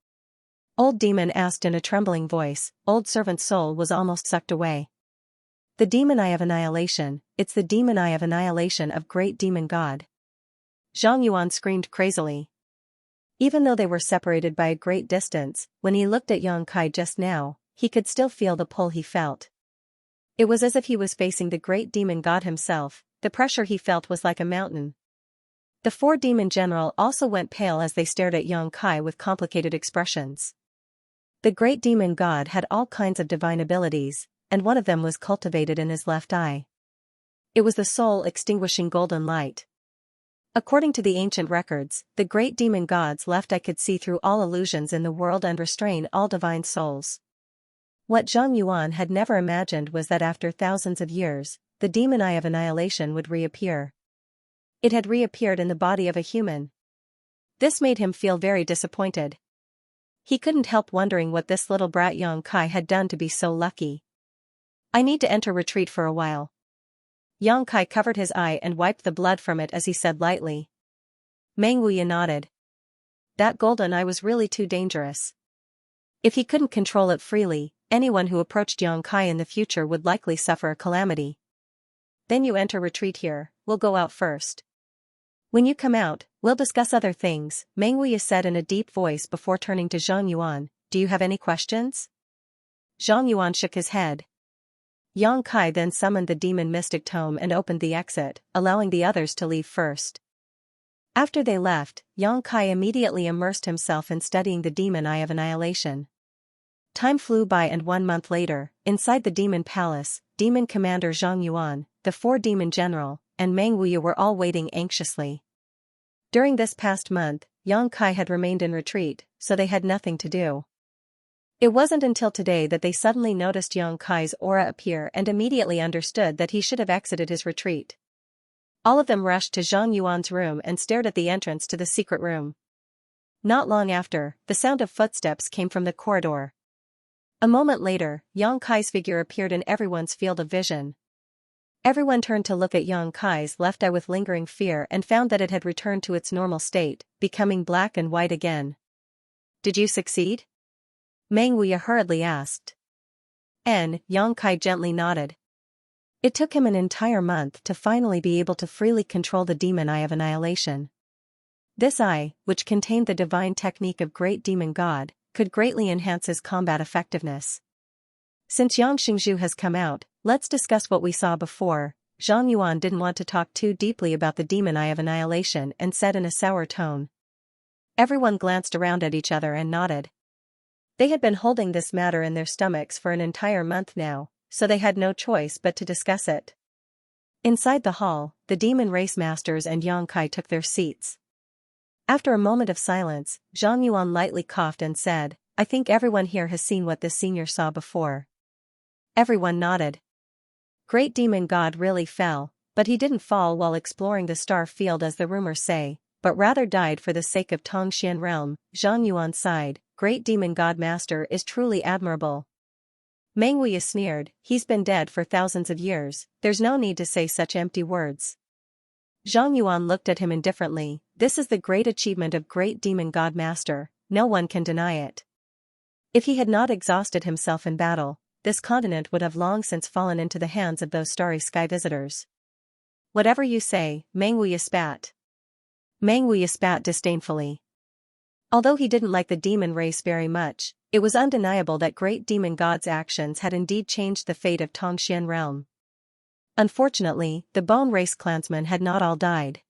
Old Demon asked in a trembling voice. Old Servant's soul was almost sucked away. "The demon eye of annihilation, it's the demon eye of annihilation of great demon god." Zhang Yuan screamed crazily. Even though they were separated by a great distance, when he looked at Yang Kai just now, he could still feel the pull he felt. It was as if he was facing the great demon god himself. The pressure he felt was like a mountain. The four demon general also went pale as they stared at Yang Kai with complicated expressions. The great demon god had all kinds of divine abilities, and one of them was cultivated in his left eye. It was the soul-extinguishing golden light. According to the ancient records, the great demon god's left eye could see through all illusions in the world and restrain all divine souls. What Zhang Yuan had never imagined was that after thousands of years, the demon eye of annihilation would reappear. It had reappeared in the body of a human. This made him feel very disappointed. He couldn't help wondering what this little brat Yang Kai had done to be so lucky. "I need to enter retreat for a while." Yang Kai covered his eye and wiped the blood from it as he said lightly. Meng Wuya nodded. That golden eye was really too dangerous. If he couldn't control it freely, anyone who approached Yang Kai in the future would likely suffer a calamity. "Then you enter retreat here, we'll go out first. When you come out, we'll discuss other things," Meng Wuya said in a deep voice before turning to Zhang Yuan. "Do you have any questions?" Zhang Yuan shook his head. Yang Kai then summoned the demon mystic tome and opened the exit, allowing the others to leave first. After they left, Yang Kai immediately immersed himself in studying the demon eye of annihilation. Time flew by and 1 month later, inside the demon palace, demon commander Zhang Yuan, the four demon general, and Meng Wuya were all waiting anxiously. During this past month, Yang Kai had remained in retreat, so they had nothing to do. It wasn't until today that they suddenly noticed Yang Kai's aura appear and immediately understood that he should have exited his retreat. All of them rushed to Zhang Yuan's room and stared at the entrance to the secret room. Not long after, the sound of footsteps came from the corridor. A moment later, Yang Kai's figure appeared in everyone's field of vision. Everyone turned to look at Yang Kai's left eye with lingering fear and found that it had returned to its normal state, becoming black and white again. "Did you succeed?" Meng Wuya hurriedly asked. Yang Kai gently nodded. It took him an entire month to finally be able to freely control the demon eye of annihilation. This eye, which contained the divine technique of great demon god, could greatly enhance his combat effectiveness. "Since Yang Xingzhu has come out, let's discuss what we saw before." Zhang Yuan didn't want to talk too deeply about the demon eye of annihilation and said in a sour tone. Everyone glanced around at each other and nodded. They had been holding this matter in their stomachs for an entire month now, so they had no choice but to discuss it. Inside the hall, the demon race masters and Yang Kai took their seats. After a moment of silence, Zhang Yuan lightly coughed and said, "I think everyone here has seen what this senior saw before." Everyone nodded. Great demon god really fell, but he didn't fall while exploring the star field as the rumors say, but rather died for the sake of Tongxian realm. Zhang Yuan sighed. Great demon god master is truly admirable. Meng Wuya sneered, "He's been dead for thousands of years, there's no need to say such empty words." Zhang Yuan looked at him indifferently. This is the great achievement of great demon god master, no one can deny it. If he had not exhausted himself in battle, this continent would have long since fallen into the hands of those starry sky visitors. "Whatever you say," Meng Wuya spat. Meng Wuya spat disdainfully. Although he didn't like the demon race very much, it was undeniable that great demon god's actions had indeed changed the fate of Tongxian realm. Unfortunately, the bone race clansmen had not all died.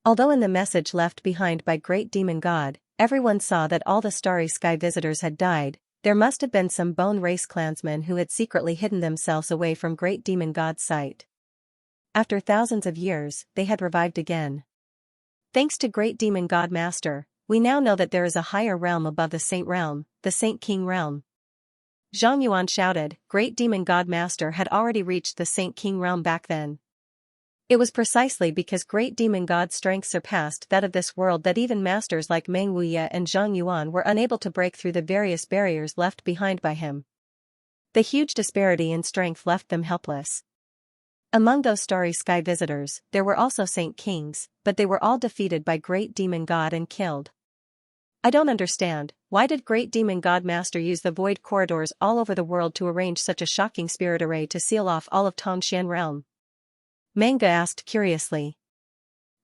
Although in the message left behind by great demon god, everyone saw that all the starry sky visitors had died, there must have been some bone race clansmen who had secretly hidden themselves away from great demon god's sight. After thousands of years, they had revived again. Thanks to great demon god master, we now know that there is a higher realm above the Saint realm, the Saint King realm. Zhang Yuan shouted. Great demon god master had already reached the Saint King realm back then. It was precisely because great demon god's strength surpassed that of this world that even masters like Meng Wuye and Zhang Yuan were unable to break through the various barriers left behind by him. The huge disparity in strength left them helpless. Among those starry sky visitors, there were also Saint Kings, but they were all defeated by Great Demon God and killed. I don't understand, why did Great Demon God Master use the void corridors all over the world to arrange such a shocking spirit array to seal off all of Tongxian realm? Manga asked curiously.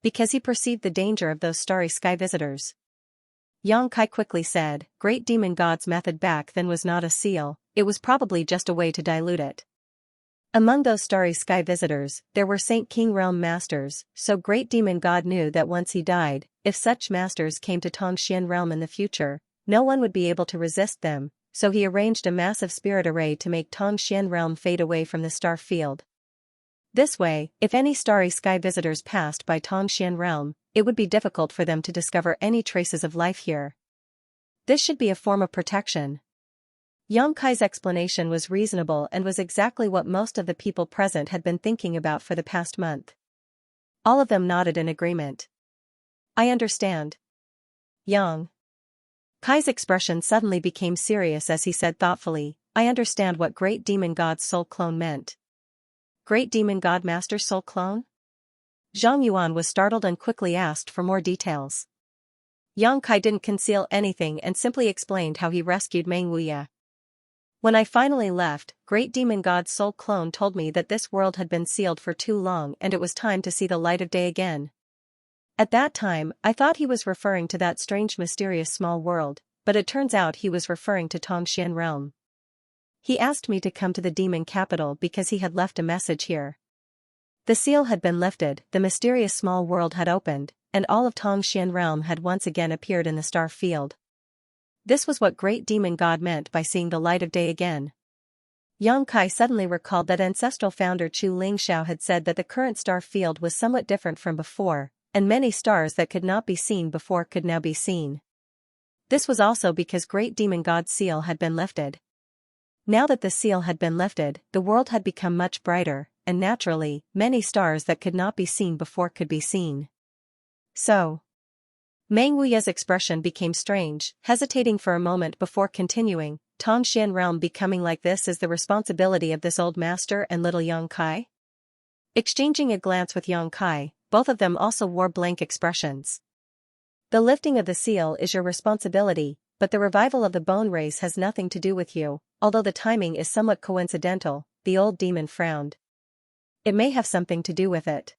Because he perceived the danger of those starry sky visitors. Yang Kai quickly said, Great Demon God's method back then was not a seal, it was probably just a way to dilute it. Among those starry sky visitors, there were Saint King realm masters, so Great Demon God knew that once he died, if such masters came to Tongxian realm in the future, no one would be able to resist them, so he arranged a massive spirit array to make Tongxian realm fade away from the star field. This way, if any starry sky visitors passed by Tongxian realm, it would be difficult for them to discover any traces of life here. This should be a form of protection. Yang Kai's explanation was reasonable and was exactly what most of the people present had been thinking about for the past month. All of them nodded in agreement. I understand. Yang Kai's expression suddenly became serious as he said thoughtfully, I understand what Great Demon God's soul clone meant. Great Demon God Master's soul clone? Zhang Yuan was startled and quickly asked for more details. Yang Kai didn't conceal anything and simply explained how he rescued Meng Wuye. When I finally left, Great Demon God's soul clone told me that this world had been sealed for too long and it was time to see the light of day again. At that time, I thought he was referring to that strange mysterious small world, but it turns out he was referring to Tongxian realm. He asked me to come to the demon capital because he had left a message here. The seal had been lifted, the mysterious small world had opened, and all of Tongxian realm had once again appeared in the star field. This was what Great Demon God meant by seeing the light of day again. Yang Kai suddenly recalled that ancestral founder Chu Lingxiao had said that the current star field was somewhat different from before, and many stars that could not be seen before could now be seen. This was also because Great Demon God's seal had been lifted. Now that the seal had been lifted, the world had become much brighter, and naturally, many stars that could not be seen before could be seen. So, Meng Wuye's expression became strange, hesitating for a moment before continuing, Tongxian realm becoming like this is the responsibility of this old master and little Yang Kai? Exchanging a glance with Yang Kai, both of them also wore blank expressions. The lifting of the seal is your responsibility, but the revival of the bone race has nothing to do with you, although the timing is somewhat coincidental, the old demon frowned. It may have something to do with it.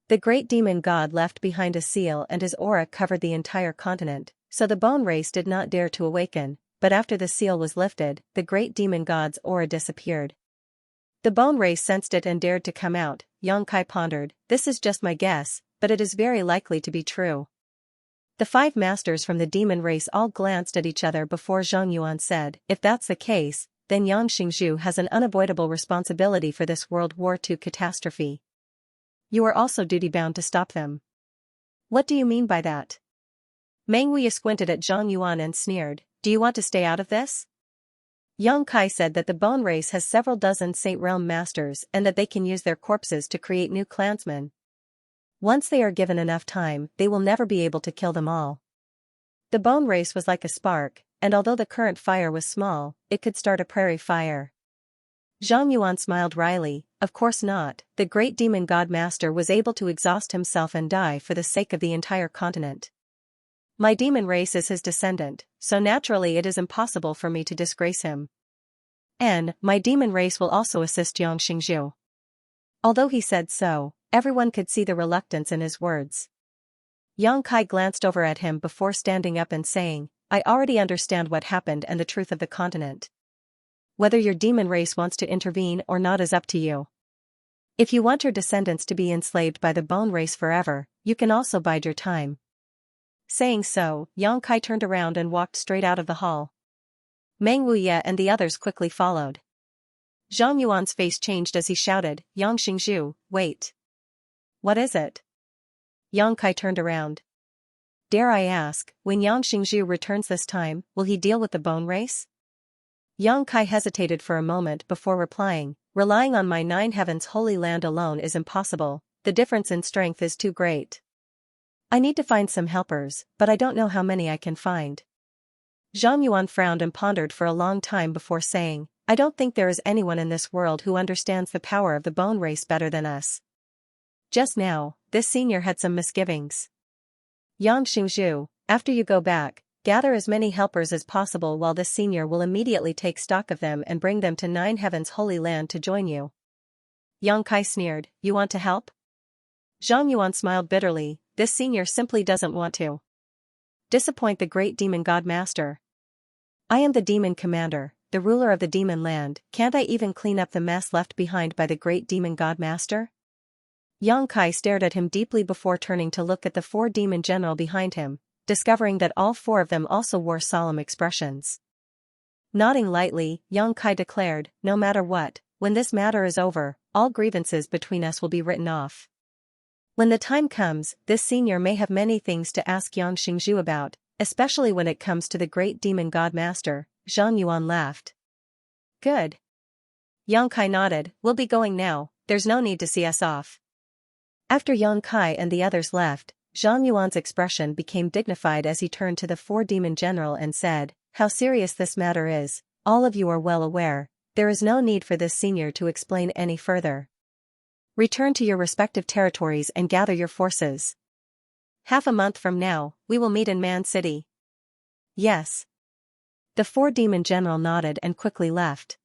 The Great Demon God left behind a seal and his aura covered the entire continent, so the bone race did not dare to awaken, but after the seal was lifted, the Great Demon God's aura disappeared. The bone race sensed it and dared to come out. Yang Kai pondered, this is just my guess, but it is very likely to be true. The 5 masters from the demon race all glanced at each other before Zhang Yuan said, if that's the case, then Yang Xingzhu has an unavoidable responsibility for this World War II catastrophe. You are also duty-bound to stop them. What do you mean by that? Meng Wuye squinted at Zhang Yuan and sneered, do you want to stay out of this? Yang Kai said that the bone race has several dozen Saint Realm masters and that they can use their corpses to create new clansmen. Once they are given enough time, they will never be able to kill them all. The bone race was like a spark, and although the current fire was small, it could start a prairie fire. Zhang Yuan smiled wryly, of course not, the Great Demon God Master was able to exhaust himself and die for the sake of the entire continent. My demon race is his descendant, so naturally it is impossible for me to disgrace him. And, my demon race will also assist Yang Xingzhu. Although he said so, everyone could see the reluctance in his words. Yang Kai glanced over at him before standing up and saying, I already understand what happened and the truth of the continent. Whether your demon race wants to intervene or not is up to you. If you want your descendants to be enslaved by the bone race forever, you can also bide your time. Saying so, Yang Kai turned around and walked straight out of the hall. Meng Wuye and the others quickly followed. Zhang Yuan's face changed as he shouted, Yang Xingzhu, wait. What is it? Yang Kai turned around. Dare I ask, when Yang Xingzhu returns this time, will he deal with the bone race? Yang Kai hesitated for a moment before replying, relying on my 9 heavens holy land alone is impossible, the difference in strength is too great. I need to find some helpers, but I don't know how many I can find. Zhang Yuan frowned and pondered for a long time before saying, I don't think there is anyone in this world who understands the power of the bone race better than us. Just now, this senior had some misgivings. Yang Xingzhu, after you go back, gather as many helpers as possible while this senior will immediately take stock of them and bring them to Nine Heaven's Holy Land to join you. Yang Kai sneered, you want to help? Zhang Yuan smiled bitterly, this senior simply doesn't want to disappoint the great demon god master. I am the demon commander, the ruler of the demon land, can't I even clean up the mess left behind by the great demon god master? Yang Kai stared at him deeply before turning to look at the 4 demon general behind him, discovering that all 4 of them also wore solemn expressions. Nodding lightly, Yang Kai declared, no matter what, when this matter is over, all grievances between us will be written off. When the time comes, this senior may have many things to ask Yang Xingzhu about, especially when it comes to the great demon god master. Zhang Yuan laughed. Good. Yang Kai nodded, we'll be going now, there's no need to see us off. After Yang Kai and the others left, Zhang Yuan's expression became dignified as he turned to the 4 demon general and said, how serious this matter is, all of you are well aware, there is no need for this senior to explain any further. Return to your respective territories and gather your forces. Half a month from now, we will meet in Man City. Yes. The 4 demon general nodded and quickly left.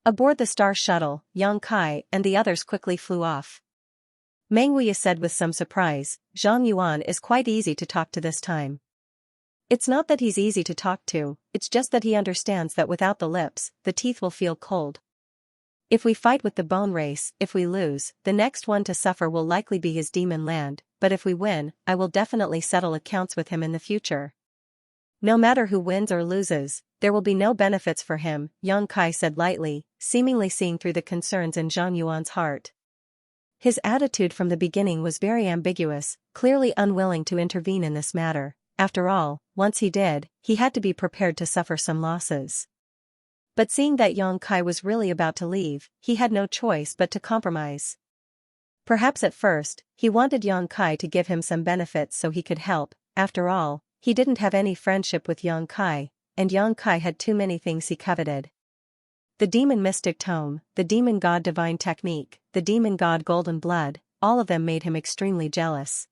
Aboard the star shuttle, Yang Kai and the others quickly flew off. Meng Wuya said with some surprise, Zhang Yuan is quite easy to talk to this time. It's not that he's easy to talk to, it's just that he understands that without the lips, the teeth will feel cold. If we fight with the bone race, if we lose, the next one to suffer will likely be his demon land, but if we win, I will definitely settle accounts with him in the future. No matter who wins or loses, there will be no benefits for him, Yang Kai said lightly, seemingly seeing through the concerns in Zhang Yuan's heart. His attitude from the beginning was very ambiguous, clearly unwilling to intervene in this matter. After all, once he did, he had to be prepared to suffer some losses. But seeing that Yang Kai was really about to leave, he had no choice but to compromise. Perhaps at first, he wanted Yang Kai to give him some benefits so he could help. After all, he didn't have any friendship with Yang Kai, and Yang Kai had too many things he coveted. The demon mystic tome, the demon god divine technique, the demon god golden blood, all of them made him extremely jealous.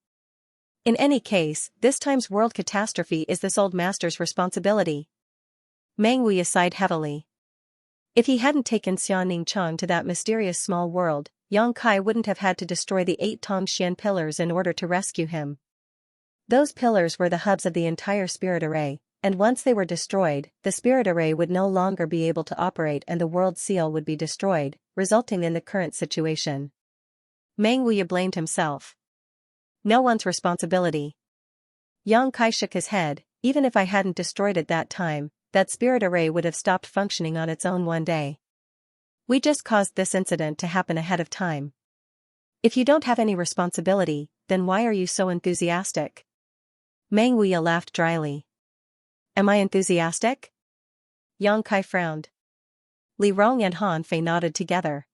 In any case, this time's world catastrophe is this old master's responsibility. Meng Wuya sighed heavily. If he hadn't taken Xianning Chang to that mysterious small world, Yang Kai wouldn't have had to destroy the 8 Tongxian pillars in order to rescue him. Those pillars were the hubs of the entire spirit array, and once they were destroyed, the spirit array would no longer be able to operate and the world seal would be destroyed, resulting in the current situation. Meng Wuya blamed himself. No one's responsibility. Yang Kai shook his head, even if I hadn't destroyed it that time, that spirit array would have stopped functioning on its own one day. We just caused this incident to happen ahead of time. If you don't have any responsibility, then why are you so enthusiastic? Meng Wuya laughed dryly. Am I enthusiastic? Yang Kai frowned. Li Rong and Han Fei nodded together.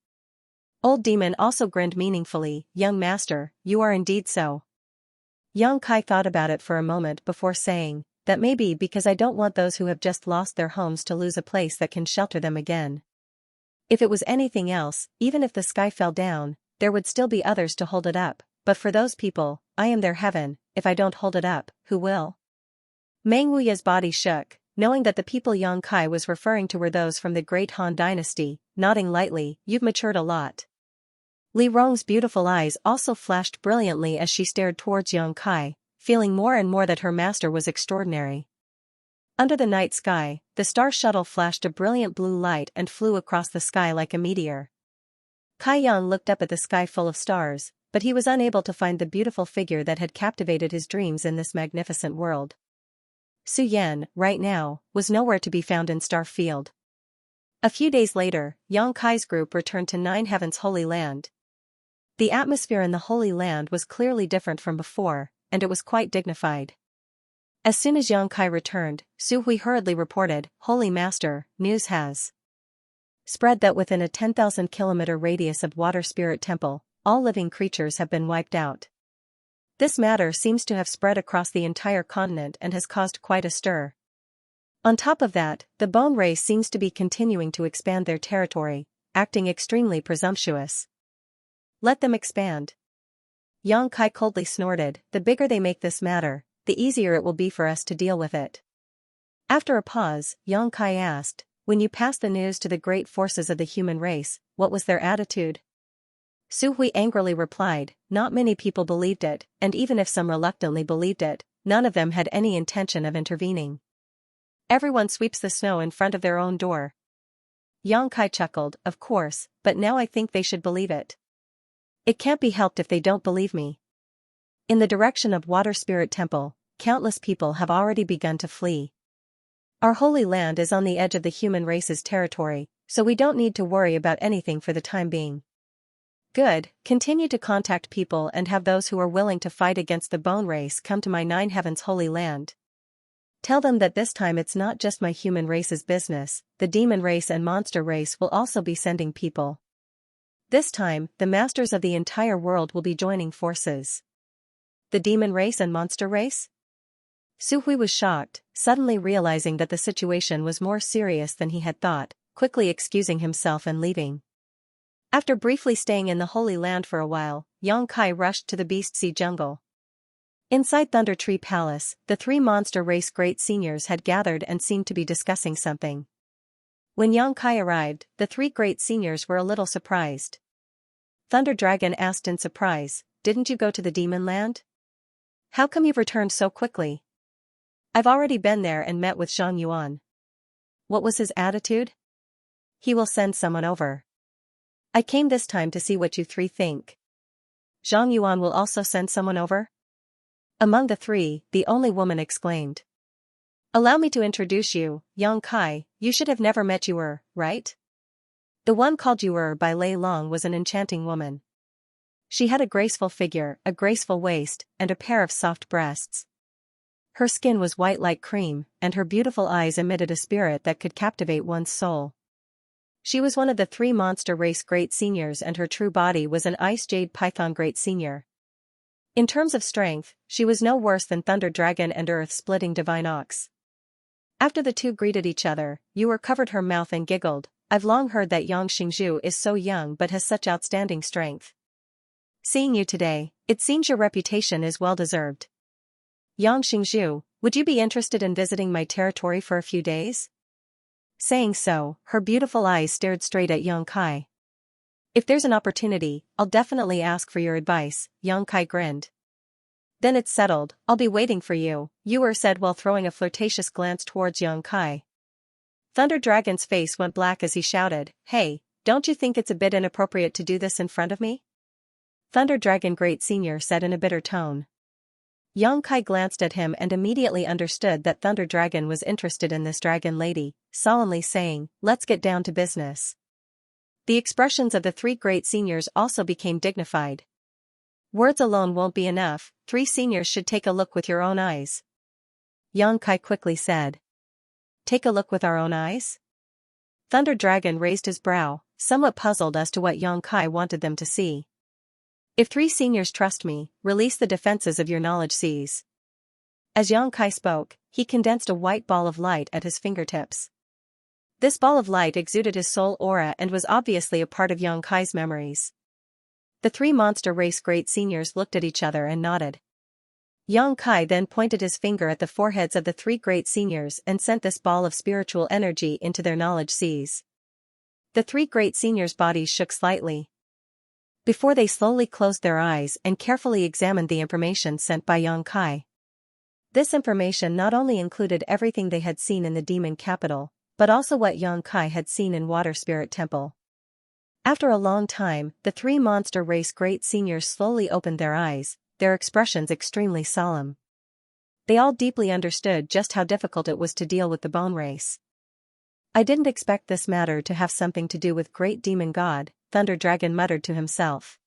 Old Demon also grinned meaningfully, young master, you are indeed so. Yang Kai thought about it for a moment before saying, that may be because I don't want those who have just lost their homes to lose a place that can shelter them again. If it was anything else, even if the sky fell down, there would still be others to hold it up, but for those people, I am their heaven, if I don't hold it up, who will? Meng Wuya's body shook, knowing that the people Yang Kai was referring to were those from the great Han dynasty, nodding lightly, you've matured a lot. Li Rong's beautiful eyes also flashed brilliantly as she stared towards Yang Kai, feeling more and more that her master was extraordinary. Under the night sky, the star shuttle flashed a brilliant blue light and flew across the sky like a meteor. Kai Yang looked up at the sky full of stars, but he was unable to find the beautiful figure that had captivated his dreams in this magnificent world. Su Yan, right now, was nowhere to be found in Star Field. A few days later, Yang Kai's group returned to Nine Heaven's Holy Land. The atmosphere in the Holy Land was clearly different from before, and it was quite dignified. As soon as Yang Kai returned, Su Hui hurriedly reported, Holy Master, news has spread that within a 10,000 kilometer radius of Water Spirit Temple, all living creatures have been wiped out. This matter seems to have spread across the entire continent and has caused quite a stir. On top of that, the bone race seems to be continuing to expand their territory, acting extremely presumptuous. Let them expand. Yang Kai coldly snorted, the bigger they make this matter, the easier it will be for us to deal with it. After a pause, Yang Kai asked, when you passed the news to the great forces of the human race, what was their attitude? Su Hui angrily replied, not many people believed it, and even if some reluctantly believed it, none of them had any intention of intervening. Everyone sweeps the snow in front of their own door. Yang Kai chuckled, of course, but now I think they should believe it. It can't be helped if they don't believe me. In the direction of Water Spirit Temple, countless people have already begun to flee. Our holy land is on the edge of the human race's territory, so we don't need to worry about anything for the time being. Good, continue to contact people and have those who are willing to fight against the bone race come to my Nine Heavens holy land. Tell them that this time it's not just my human race's business, the demon race and monster race will also be sending people. This time, the masters of the entire world will be joining forces. The demon race and monster race? Su Hui was shocked, suddenly realizing that the situation was more serious than he had thought, quickly excusing himself and leaving. After briefly staying in the Holy Land for a while, Yang Kai rushed to the Beast Sea Jungle. Inside Thunder Tree Palace, the three monster race great seniors had gathered and seemed to be discussing something. When Yang Kai arrived, the three great seniors were a little surprised. Thunder Dragon asked in surprise, didn't you go to the Demon Land? How come you've returned so quickly? I've already been there and met with Zhang Yuan. What was his attitude? He will send someone over. I came this time to see what you three think. Zhang Yuan will also send someone over? Among the three, the only woman exclaimed. Allow me to introduce you, Yang Kai, you should have never met Yuer, right? The one called Yuer by Lei Long was an enchanting woman. She had a graceful figure, a graceful waist, and a pair of soft breasts. Her skin was white like cream, and her beautiful eyes emitted a spirit that could captivate one's soul. She was one of the three monster race great seniors and her true body was an ice jade python great senior. In terms of strength, she was no worse than Thunder Dragon and Earth-splitting Divine Ox. After the two greeted each other, Yuer covered her mouth and giggled, I've long heard that Yang Xingzhu is so young but has such outstanding strength. Seeing you today, it seems your reputation is well deserved. Yang Xingzhu, would you be interested in visiting my territory for a few days? Saying so, her beautiful eyes stared straight at Yang Kai. If there's an opportunity, I'll definitely ask for your advice, Yang Kai grinned. Then it's settled, I'll be waiting for you, Yuer said while throwing a flirtatious glance towards Yang Kai. Thunder Dragon's face went black as he shouted, hey, don't you think it's a bit inappropriate to do this in front of me? Thunder Dragon Great Senior said in a bitter tone. Yang Kai glanced at him and immediately understood that Thunder Dragon was interested in this dragon lady, solemnly saying, let's get down to business. The expressions of the three great seniors also became dignified. Words alone won't be enough, three seniors should take a look with your own eyes. Yang Kai quickly said. Take a look with our own eyes? Thunder Dragon raised his brow, somewhat puzzled as to what Yang Kai wanted them to see. If three seniors trust me, release the defenses of your knowledge seas. As Yang Kai spoke, he condensed a white ball of light at his fingertips. This ball of light exuded his soul aura and was obviously a part of Yang Kai's memories. The three monster race great seniors looked at each other and nodded. Yang Kai then pointed his finger at the foreheads of the three great seniors and sent this ball of spiritual energy into their knowledge seas. The three great seniors' bodies shook slightly. Before they slowly closed their eyes and carefully examined the information sent by Yang Kai. This information not only included everything they had seen in the demon capital, but also what Yang Kai had seen in Water Spirit Temple. After a long time, the three monster race great seniors slowly opened their eyes, their expressions extremely solemn. They all deeply understood just how difficult it was to deal with the bone race. I didn't expect this matter to have something to do with Great Demon God, Thunder Dragon muttered to himself.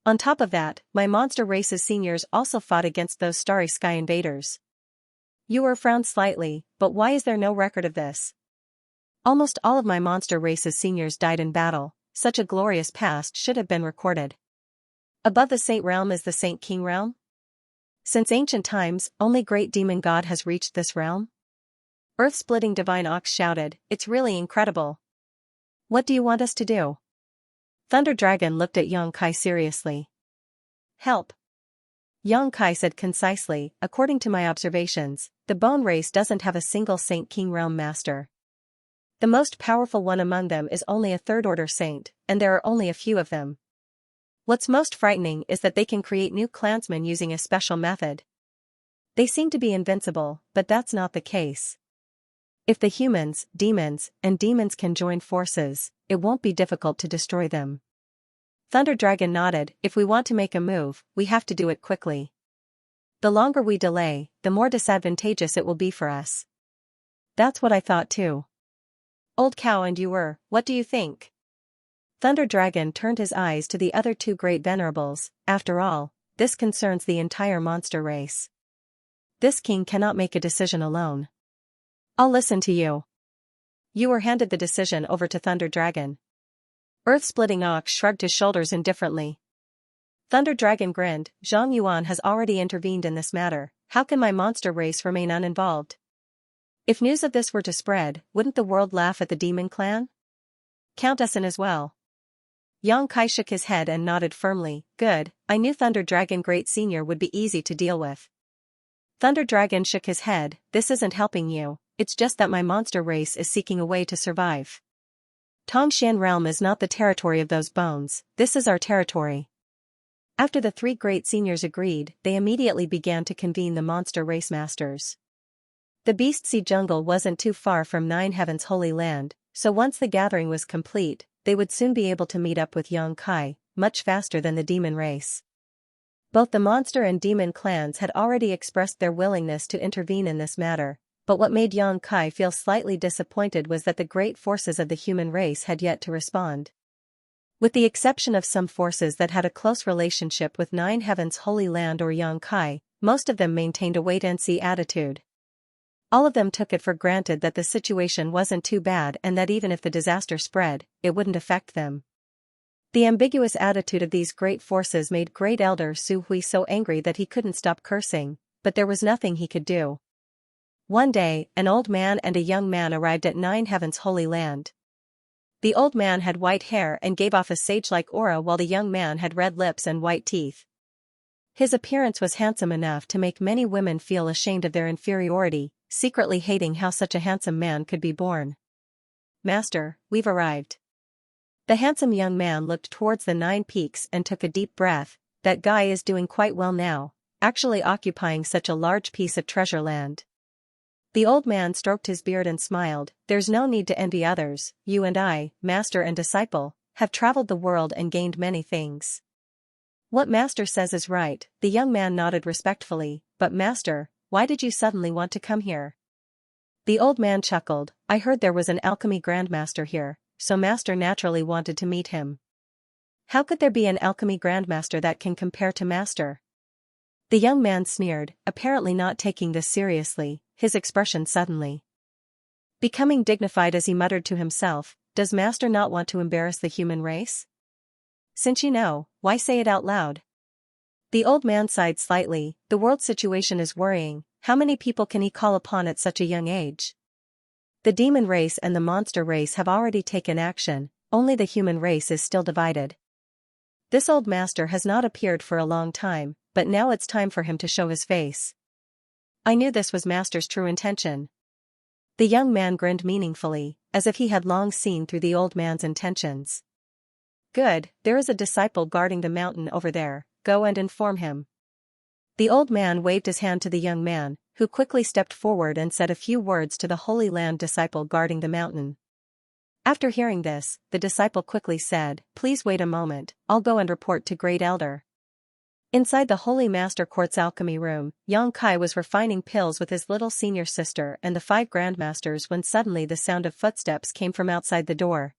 On top of that, my monster race's seniors also fought against those Starry Sky invaders. Yuer frowned slightly, but why is there no record of this? Almost all of my monster race's seniors died in battle, such a glorious past should have been recorded. Above the Saint Realm is the Saint King Realm? Since ancient times, only great demon god has reached this realm? Earth-splitting divine ox shouted, it's really incredible. What do you want us to do? Thunder Dragon looked at Yang Kai seriously. Help. Yang Kai said concisely, according to my observations, the bone race doesn't have a single Saint King Realm master. The most powerful one among them is only a third-order saint, and there are only a few of them. What's most frightening is that they can create new clansmen using a special method. They seem to be invincible, but that's not the case. If the humans, demons, and demons can join forces, it won't be difficult to destroy them. Thunder Dragon nodded, if we want to make a move, we have to do it quickly. The longer we delay, the more disadvantageous it will be for us. That's what I thought too. Old Cow and you what do you think? Thunder Dragon turned his eyes to the other two great venerables. After all, this concerns the entire monster race. This king cannot make a decision alone. I'll listen to you. You handed the decision over to Thunder Dragon. Earth-splitting ox shrugged his shoulders indifferently. Thunder Dragon grinned, Zhang Yuan has already intervened in this matter, how can my monster race remain uninvolved? If news of this were to spread, wouldn't the world laugh at the demon clan? Count us in as well. Yang Kai shook his head and nodded firmly, good, I knew Thunder Dragon Great Senior would be easy to deal with. Thunder Dragon shook his head, this isn't helping you, it's just that my monster race is seeking a way to survive. Tongshan Realm is not the territory of those bones, this is our territory. After the three great seniors agreed, they immediately began to convene the monster race masters. The Beast Sea Jungle wasn't too far from Nine Heaven's Holy Land, so once the gathering was complete, they would soon be able to meet up with Yang Kai, much faster than the demon race. Both the monster and demon clans had already expressed their willingness to intervene in this matter, but what made Yang Kai feel slightly disappointed was that the great forces of the human race had yet to respond. With the exception of some forces that had a close relationship with Nine Heaven's Holy Land or Yang Kai, most of them maintained a wait-and-see attitude. All of them took it for granted that the situation wasn't too bad and that even if the disaster spread, it wouldn't affect them. The ambiguous attitude of these great forces made Great Elder Su Hui so angry that he couldn't stop cursing, but there was nothing he could do. One day, an old man and a young man arrived at Nine Heaven's Holy Land. The old man had white hair and gave off a sage-like aura while the young man had red lips and white teeth. His appearance was handsome enough to make many women feel ashamed of their inferiority, secretly hating how such a handsome man could be born. Master, we've arrived. The handsome young man looked towards the 9 peaks and took a deep breath, that guy is doing quite well now, actually occupying such a large piece of treasure land. The old man stroked his beard and smiled, there's no need to envy others, you and I, master and disciple, have traveled the world and gained many things. What master says is right, the young man nodded respectfully, but master, why did you suddenly want to come here? The old man chuckled, I heard there was an alchemy grandmaster here, so master naturally wanted to meet him. How could there be an alchemy grandmaster that can compare to master? The young man sneered, apparently not taking this seriously, his expression suddenly becoming dignified as he muttered to himself, does master not want to embarrass the human race? Since you know, why say it out loud? The old man sighed slightly, the world situation is worrying, how many people can he call upon at such a young age? The demon race and the monster race have already taken action, only the human race is still divided. This old master has not appeared for a long time, but now it's time for him to show his face. I knew this was master's true intention. The young man grinned meaningfully, as if he had long seen through the old man's intentions. Good, there is a disciple guarding the mountain over there, go and inform him. The old man waved his hand to the young man, who quickly stepped forward and said a few words to the Holy Land disciple guarding the mountain. After hearing this, the disciple quickly said, please wait a moment, I'll go and report to Great Elder. Inside the Holy Master Court's alchemy room, Yang Kai was refining pills with his little senior sister and the 5 grandmasters when suddenly the sound of footsteps came from outside the door.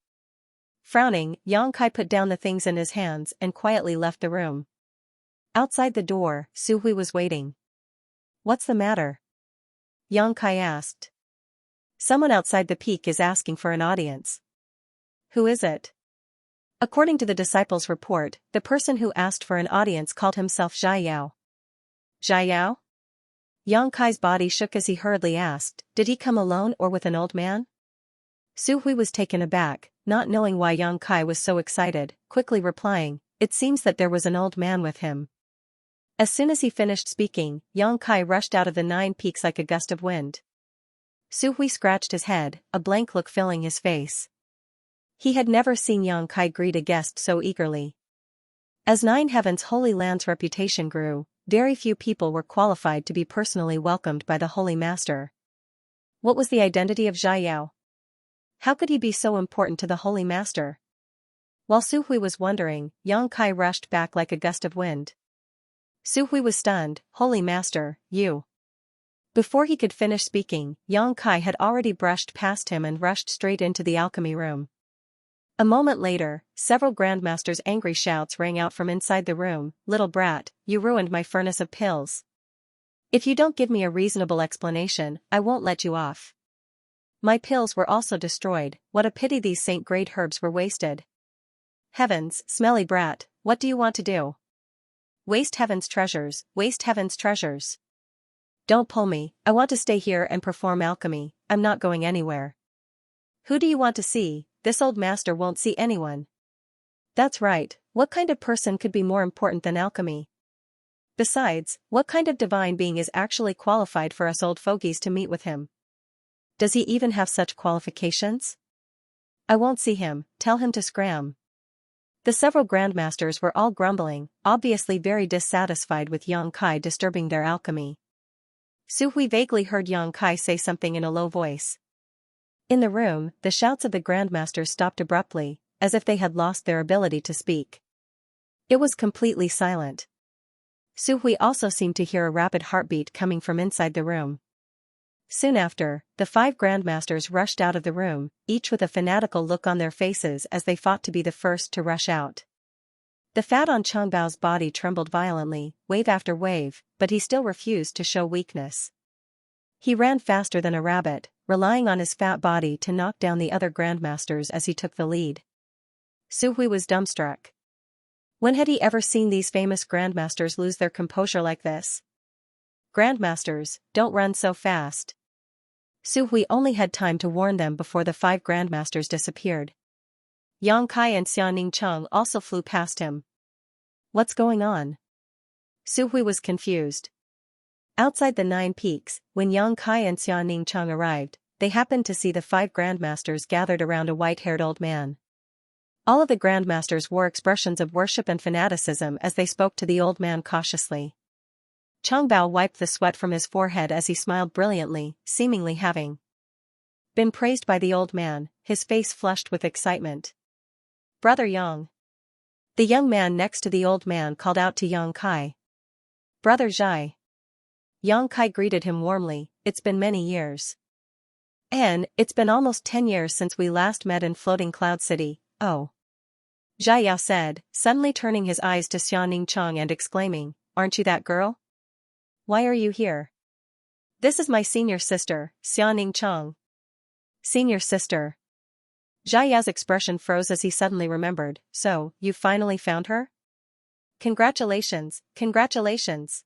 Frowning, Yang Kai put down the things in his hands and quietly left the room. Outside the door, Su Hui was waiting. What's the matter? Yang Kai asked. Someone outside the peak is asking for an audience. Who is it? According to the disciples' report, the person who asked for an audience called himself Xiao. Xiao? Yang Kai's body shook as he hurriedly asked, did he come alone or with an old man? Su Hui was taken aback, not knowing why Yang Kai was so excited, quickly replying, it seems that there was an old man with him. As soon as he finished speaking, Yang Kai rushed out of the 9 peaks like a gust of wind. Su Hui scratched his head, a blank look filling his face. He had never seen Yang Kai greet a guest so eagerly. As 9 Heaven's Holy Land's reputation grew, very few people were qualified to be personally welcomed by the Holy Master. What was the identity of Xiao? How could he be so important to the Holy Master? While Su Hui was wondering, Yang Kai rushed back like a gust of wind. Su Hui was stunned, Holy Master, you. Before he could finish speaking, Yang Kai had already brushed past him and rushed straight into the alchemy room. A moment later, several grandmasters' angry shouts rang out from inside the room, little brat, you ruined my furnace of pills. If you don't give me a reasonable explanation, I won't let you off. My pills were also destroyed, what a pity these saint-grade herbs were wasted. Heavens, smelly brat, what do you want to do? Waste heaven's treasures, waste heaven's treasures. Don't pull me, I want to stay here and perform alchemy, I'm not going anywhere. Who do you want to see? This old master won't see anyone. That's right, what kind of person could be more important than alchemy? Besides, what kind of divine being is actually qualified for us old fogies to meet with him? Does he even have such qualifications? I won't see him, tell him to scram. The several grandmasters were all grumbling, obviously very dissatisfied with Yang Kai disturbing their alchemy. Su Hui vaguely heard Yang Kai say something in a low voice. In the room, the shouts of the grandmasters stopped abruptly, as if they had lost their ability to speak. It was completely silent. Su Hui also seemed to hear a rapid heartbeat coming from inside the room. Soon after, the 5 grandmasters rushed out of the room, each with a fanatical look on their faces as they fought to be the first to rush out. The fat on Changbao's body trembled violently, wave after wave, but he still refused to show weakness. He ran faster than a rabbit, relying on his fat body to knock down the other grandmasters as he took the lead. Su Hui was dumbstruck. When had he ever seen these famous grandmasters lose their composure like this? Grandmasters, don't run so fast. Su Hui only had time to warn them before the 5 grandmasters disappeared. Yang Kai and Xianxia also flew past him. What's going on? Su Hui was confused. Outside the 9 peaks, when Yang Kai and Xianxia arrived, they happened to see the 5 grandmasters gathered around a white-haired old man. All of the grandmasters wore expressions of worship and fanaticism as they spoke to the old man cautiously. Changbao wiped the sweat from his forehead as he smiled brilliantly, seemingly having been praised by the old man, his face flushed with excitement. Brother Yang. The young man next to the old man called out to Yang Kai. Brother Zhai. Yang Kai greeted him warmly, it's been many years. It's been almost 10 years since we last met in Floating Cloud City, oh. Zhai Yao said, suddenly turning his eyes to Xianxia and exclaiming, aren't you that girl? Why are you here? This is my senior sister, Xianxia. Senior sister. Zhai Yao's expression froze as he suddenly remembered, so, you finally found her? Congratulations, congratulations.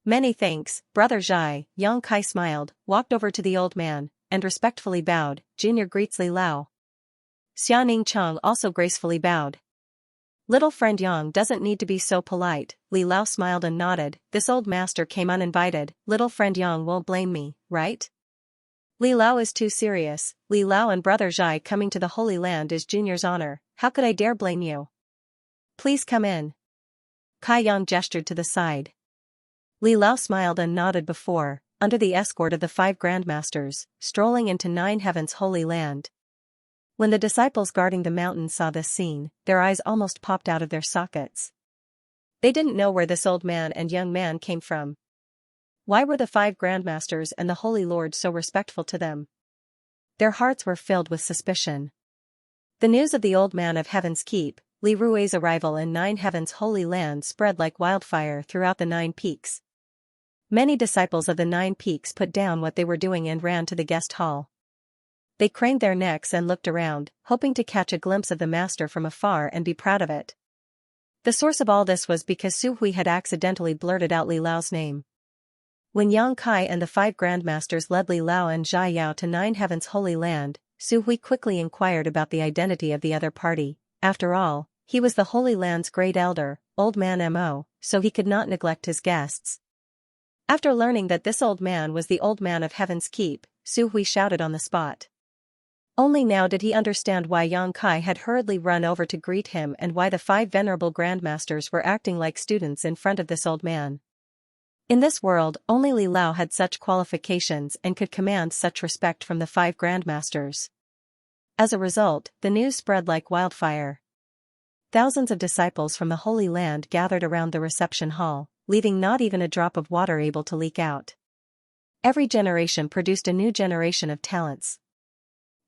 Many thanks, Brother Zhai, Yang Kai smiled, walked over to the old man, and respectfully bowed, Junior greets Li Lao. Xianxia also gracefully bowed. Little friend Yang doesn't need to be so polite, Li Lao smiled and nodded, this old master came uninvited, little friend Yang won't blame me, right? Li Lao is too serious, Li Lao and Brother Zhai coming to the Holy Land is Junior's honor, how could I dare blame you? Please come in. Kai Yang gestured to the side. Li Lao smiled and nodded before, under the escort of the 5 grandmasters, strolling into 9 Heaven's Holy Land. When the disciples guarding the mountain saw this scene, their eyes almost popped out of their sockets. They didn't know where this old man and young man came from. Why were the 5 grandmasters and the Holy Lord so respectful to them? Their hearts were filled with suspicion. The news of the old man of Heaven's Keep, Li Rui's arrival in 9 Heaven's Holy Land spread like wildfire throughout the 9 peaks. Many disciples of the 9 peaks put down what they were doing and ran to the guest hall. They craned their necks and looked around, hoping to catch a glimpse of the master from afar and be proud of it. The source of all this was because Su Hui had accidentally blurted out Li Lao's name. When Yang Kai and the 5 grandmasters led Li Lao and Jia Yao to Nine Heaven's Holy Land, Su Hui quickly inquired about the identity of the other party. After all, he was the Holy Land's great elder, Old Man Mo, so he could not neglect his guests. After learning that this old man was the Old Man of Heaven's Keep, Su Hui shouted on the spot. Only now did he understand why Yang Kai had hurriedly run over to greet him and why the 5 venerable grandmasters were acting like students in front of this old man. In this world, only Li Lao had such qualifications and could command such respect from the 5 grandmasters. As a result, the news spread like wildfire. Thousands of disciples from the Holy Land gathered around the reception hall, leaving not even a drop of water able to leak out. Every generation produced a new generation of talents.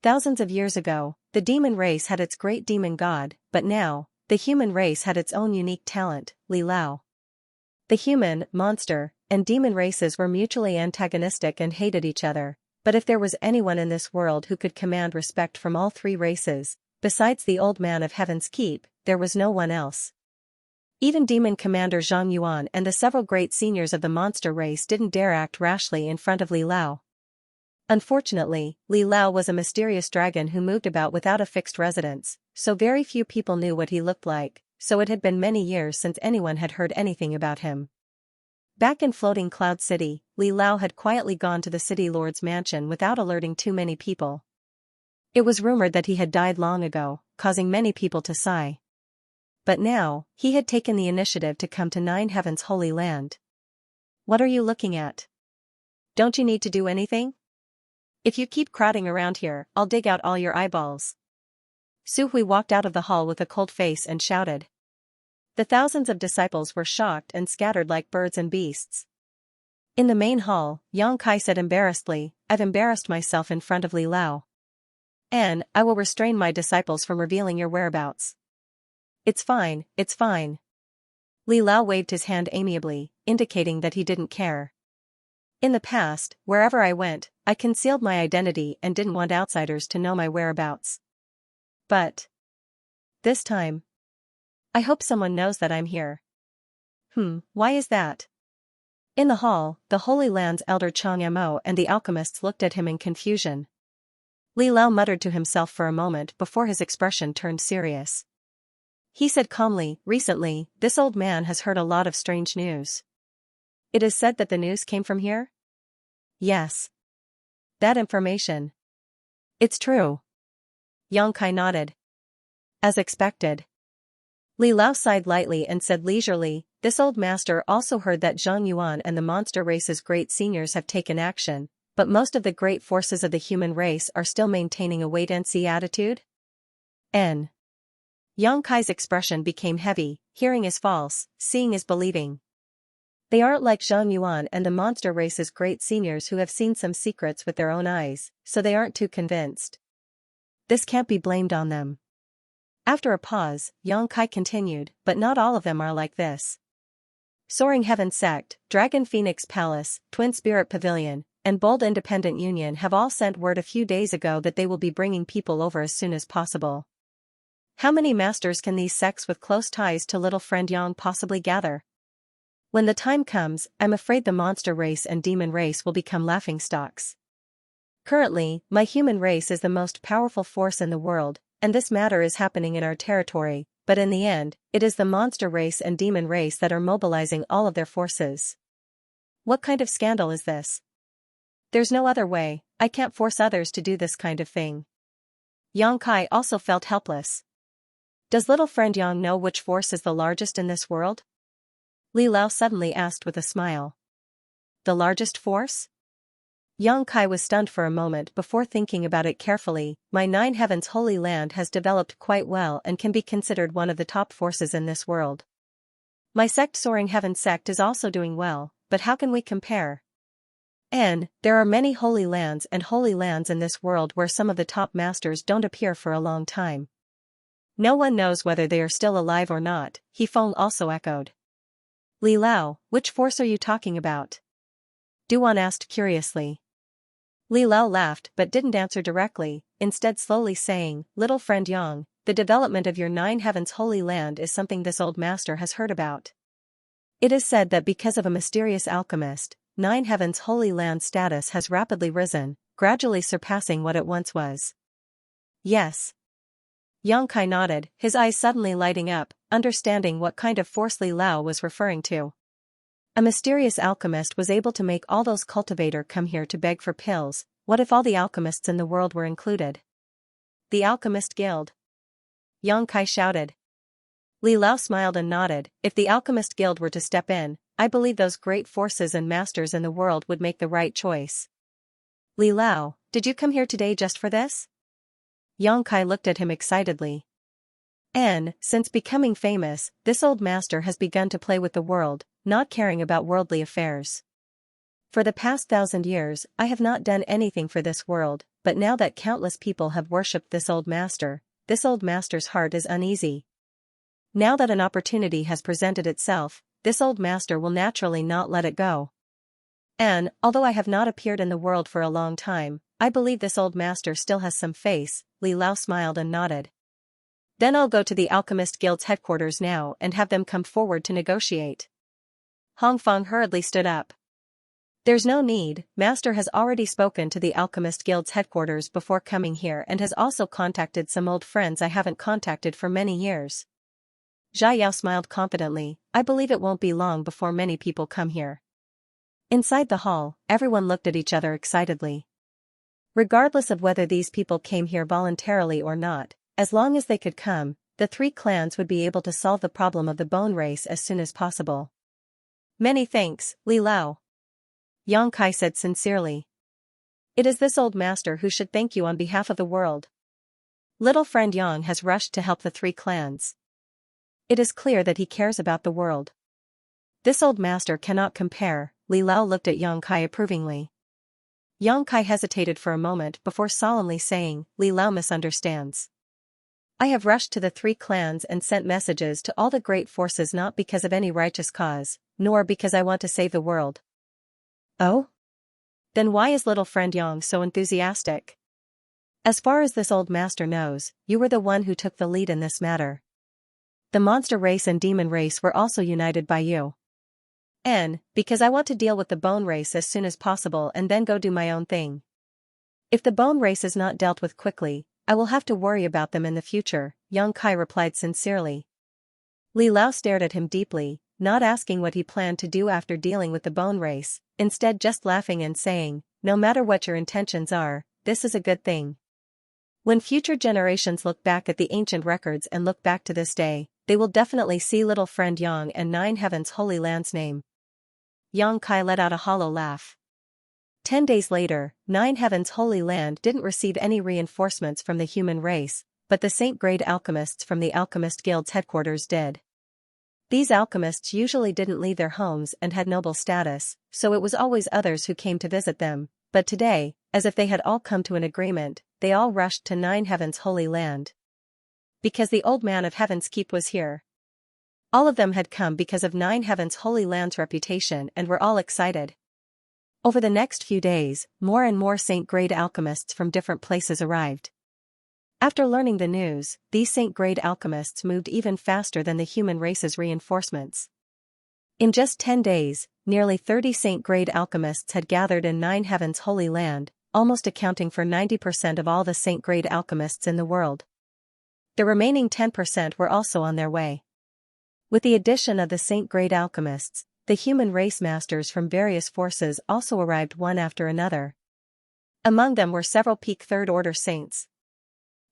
Thousands of years ago, the demon race had its great demon god, but now, the human race had its own unique talent, Li Lao. The human, monster, and demon races were mutually antagonistic and hated each other, but if there was anyone in this world who could command respect from all 3 races, besides the Old Man of Heaven's Keep, there was no one else. Even Demon Commander Zhang Yuan and the several great seniors of the monster race didn't dare act rashly in front of Li Lao. Unfortunately, Li Lao was a mysterious dragon who moved about without a fixed residence, so very few people knew what he looked like, so it had been many years since anyone had heard anything about him. Back in Floating Cloud City, Li Lao had quietly gone to the city lord's mansion without alerting too many people. It was rumored that he had died long ago, causing many people to sigh. But now, he had taken the initiative to come to Nine Heaven's Holy Land. What are you looking at? Don't you need to do anything? If you keep crowding around here, I'll dig out all your eyeballs. Su Hui walked out of the hall with a cold face and shouted. The thousands of disciples were shocked and scattered like birds and beasts. In the main hall, Yang Kai said embarrassedly, I've embarrassed myself in front of Li Lao. And I will restrain my disciples from revealing your whereabouts. It's fine, it's fine. Li Lao waved his hand amiably, indicating that he didn't care. In the past, wherever I went, I concealed my identity and didn't want outsiders to know my whereabouts. But this time, I hope someone knows that I'm here. Why is that? In the hall, the Holy Land's elder Chang Mo and the alchemists looked at him in confusion. Li Lao muttered to himself for a moment before his expression turned serious. He said calmly, recently, this old man has heard a lot of strange news. It is said that the news came from here? Yes. That information. It's true. Yang Kai nodded. As expected. Li Lao sighed lightly and said leisurely, this old master also heard that Zhang Yuan and the monster race's great seniors have taken action, but most of the great forces of the human race are still maintaining a wait-and-see attitude? Yang Kai's expression became heavy, hearing is false, seeing is believing. They aren't like Zhang Yuan and the monster race's great seniors who have seen some secrets with their own eyes, so they aren't too convinced. This can't be blamed on them. After a pause, Yang Kai continued, but not all of them are like this. Soaring Heaven Sect, Dragon Phoenix Palace, Twin Spirit Pavilion, and Bold Independent Union have all sent word a few days ago that they will be bringing people over as soon as possible. How many masters can these sects with close ties to little friend Yang possibly gather? When the time comes, I'm afraid the monster race and demon race will become laughingstocks. Currently, my human race is the most powerful force in the world, and this matter is happening in our territory, but in the end, it is the monster race and demon race that are mobilizing all of their forces. What kind of scandal is this? There's no other way, I can't force others to do this kind of thing. Yang Kai also felt helpless. Does little friend Yang know which force is the largest in this world? Li Lao suddenly asked with a smile. The largest force? Yang Kai was stunned for a moment before thinking about it carefully. My Nine Heavens Holy Land has developed quite well and can be considered one of the top forces in this world. My sect Soaring Heaven Sect is also doing well, but how can we compare? And there are many holy lands and holy lands in this world where some of the top masters don't appear for a long time. No one knows whether they are still alive or not, He Feng also echoed. Li Lao, which force are you talking about? Duan asked curiously. Li Lao laughed but didn't answer directly, instead slowly saying, "Little friend Yang, the development of your Nine Heavens Holy Land is something this old master has heard about. It is said that because of a mysterious alchemist, Nine Heavens Holy Land status has rapidly risen, gradually surpassing what it once was." "Yes." Yang Kai nodded, his eyes suddenly lighting up, understanding what kind of force Li Lao was referring to. A mysterious alchemist was able to make all those cultivators come here to beg for pills. What if all the alchemists in the world were included? "The Alchemist Guild!" Yang Kai shouted. Li Lao smiled and nodded. "If the Alchemist Guild were to step in, I believe those great forces and masters in the world would make the right choice." "Li Lao, did you come here today just for this?" Yang Kai looked at him excitedly. And, since becoming famous, this old master has begun to play with the world, not caring about worldly affairs. "For the past 1,000 years, I have not done anything for this world, but now that countless people have worshipped this old master's heart is uneasy. Now that an opportunity has presented itself, this old master will naturally not let it go. And, although I have not appeared in the world for a long time, I believe this old master still has some face." Li Lao smiled and nodded. "Then I'll go to the Alchemist Guild's headquarters now and have them come forward to negotiate." Hong Feng hurriedly stood up. "There's no need, Master has already spoken to the Alchemist Guild's headquarters before coming here and has also contacted some old friends I haven't contacted for many years." Zhai Yao smiled confidently. "I believe it won't be long before many people come here." Inside the hall, everyone looked at each other excitedly. Regardless of whether these people came here voluntarily or not, as long as they could come, the three clans would be able to solve the problem of the bone race as soon as possible. "Many thanks, Li Lao," Yang Kai said sincerely. "It is this old master who should thank you on behalf of the world. Little friend Yang has rushed to help the three clans. It is clear that he cares about the world. This old master cannot compare." Li Lao looked at Yang Kai approvingly. Yang Kai hesitated for a moment before solemnly saying, "Li Lao misunderstands. I have rushed to the three clans and sent messages to all the great forces not because of any righteous cause, nor because I want to save the world." "Oh? Then why is little friend Yang so enthusiastic?" "As far as this old master knows, you were the one who took the lead in this matter. The monster race and demon race were also united by you. And, because I want to deal with the bone race as soon as possible and then go do my own thing. If the bone race is not dealt with quickly, I will have to worry about them in the future," Yang Kai replied sincerely. Li Lao stared at him deeply, not asking what he planned to do after dealing with the bone race, instead just laughing and saying, "No matter what your intentions are, this is a good thing. When future generations look back at the ancient records and look back to this day, they will definitely see little friend Yang and Nine Heavens Holy Land's name." Yang Kai let out a hollow laugh. 10 days later, Nine Heavens Holy Land didn't receive any reinforcements from the human race, but the Saint-grade alchemists from the Alchemist Guild's headquarters did. These alchemists usually didn't leave their homes and had noble status, so it was always others who came to visit them, but today, as if they had all come to an agreement, they all rushed to Nine Heavens Holy Land. Because the old man of Heaven's Keep was here. All of them had come because of Nine Heavens Holy Land's reputation and were all excited. Over the next few days, more and more Saint-grade alchemists from different places arrived. After learning the news, these Saint-grade alchemists moved even faster than the human race's reinforcements. In just 10 days, nearly 30 Saint-grade alchemists had gathered in Nine Heavens Holy Land, almost accounting for 90% of all the Saint-grade alchemists in the world. The remaining 10% were also on their way. With the addition of the Saint-grade alchemists, the human race masters from various forces also arrived one after another. Among them were several peak third-order saints.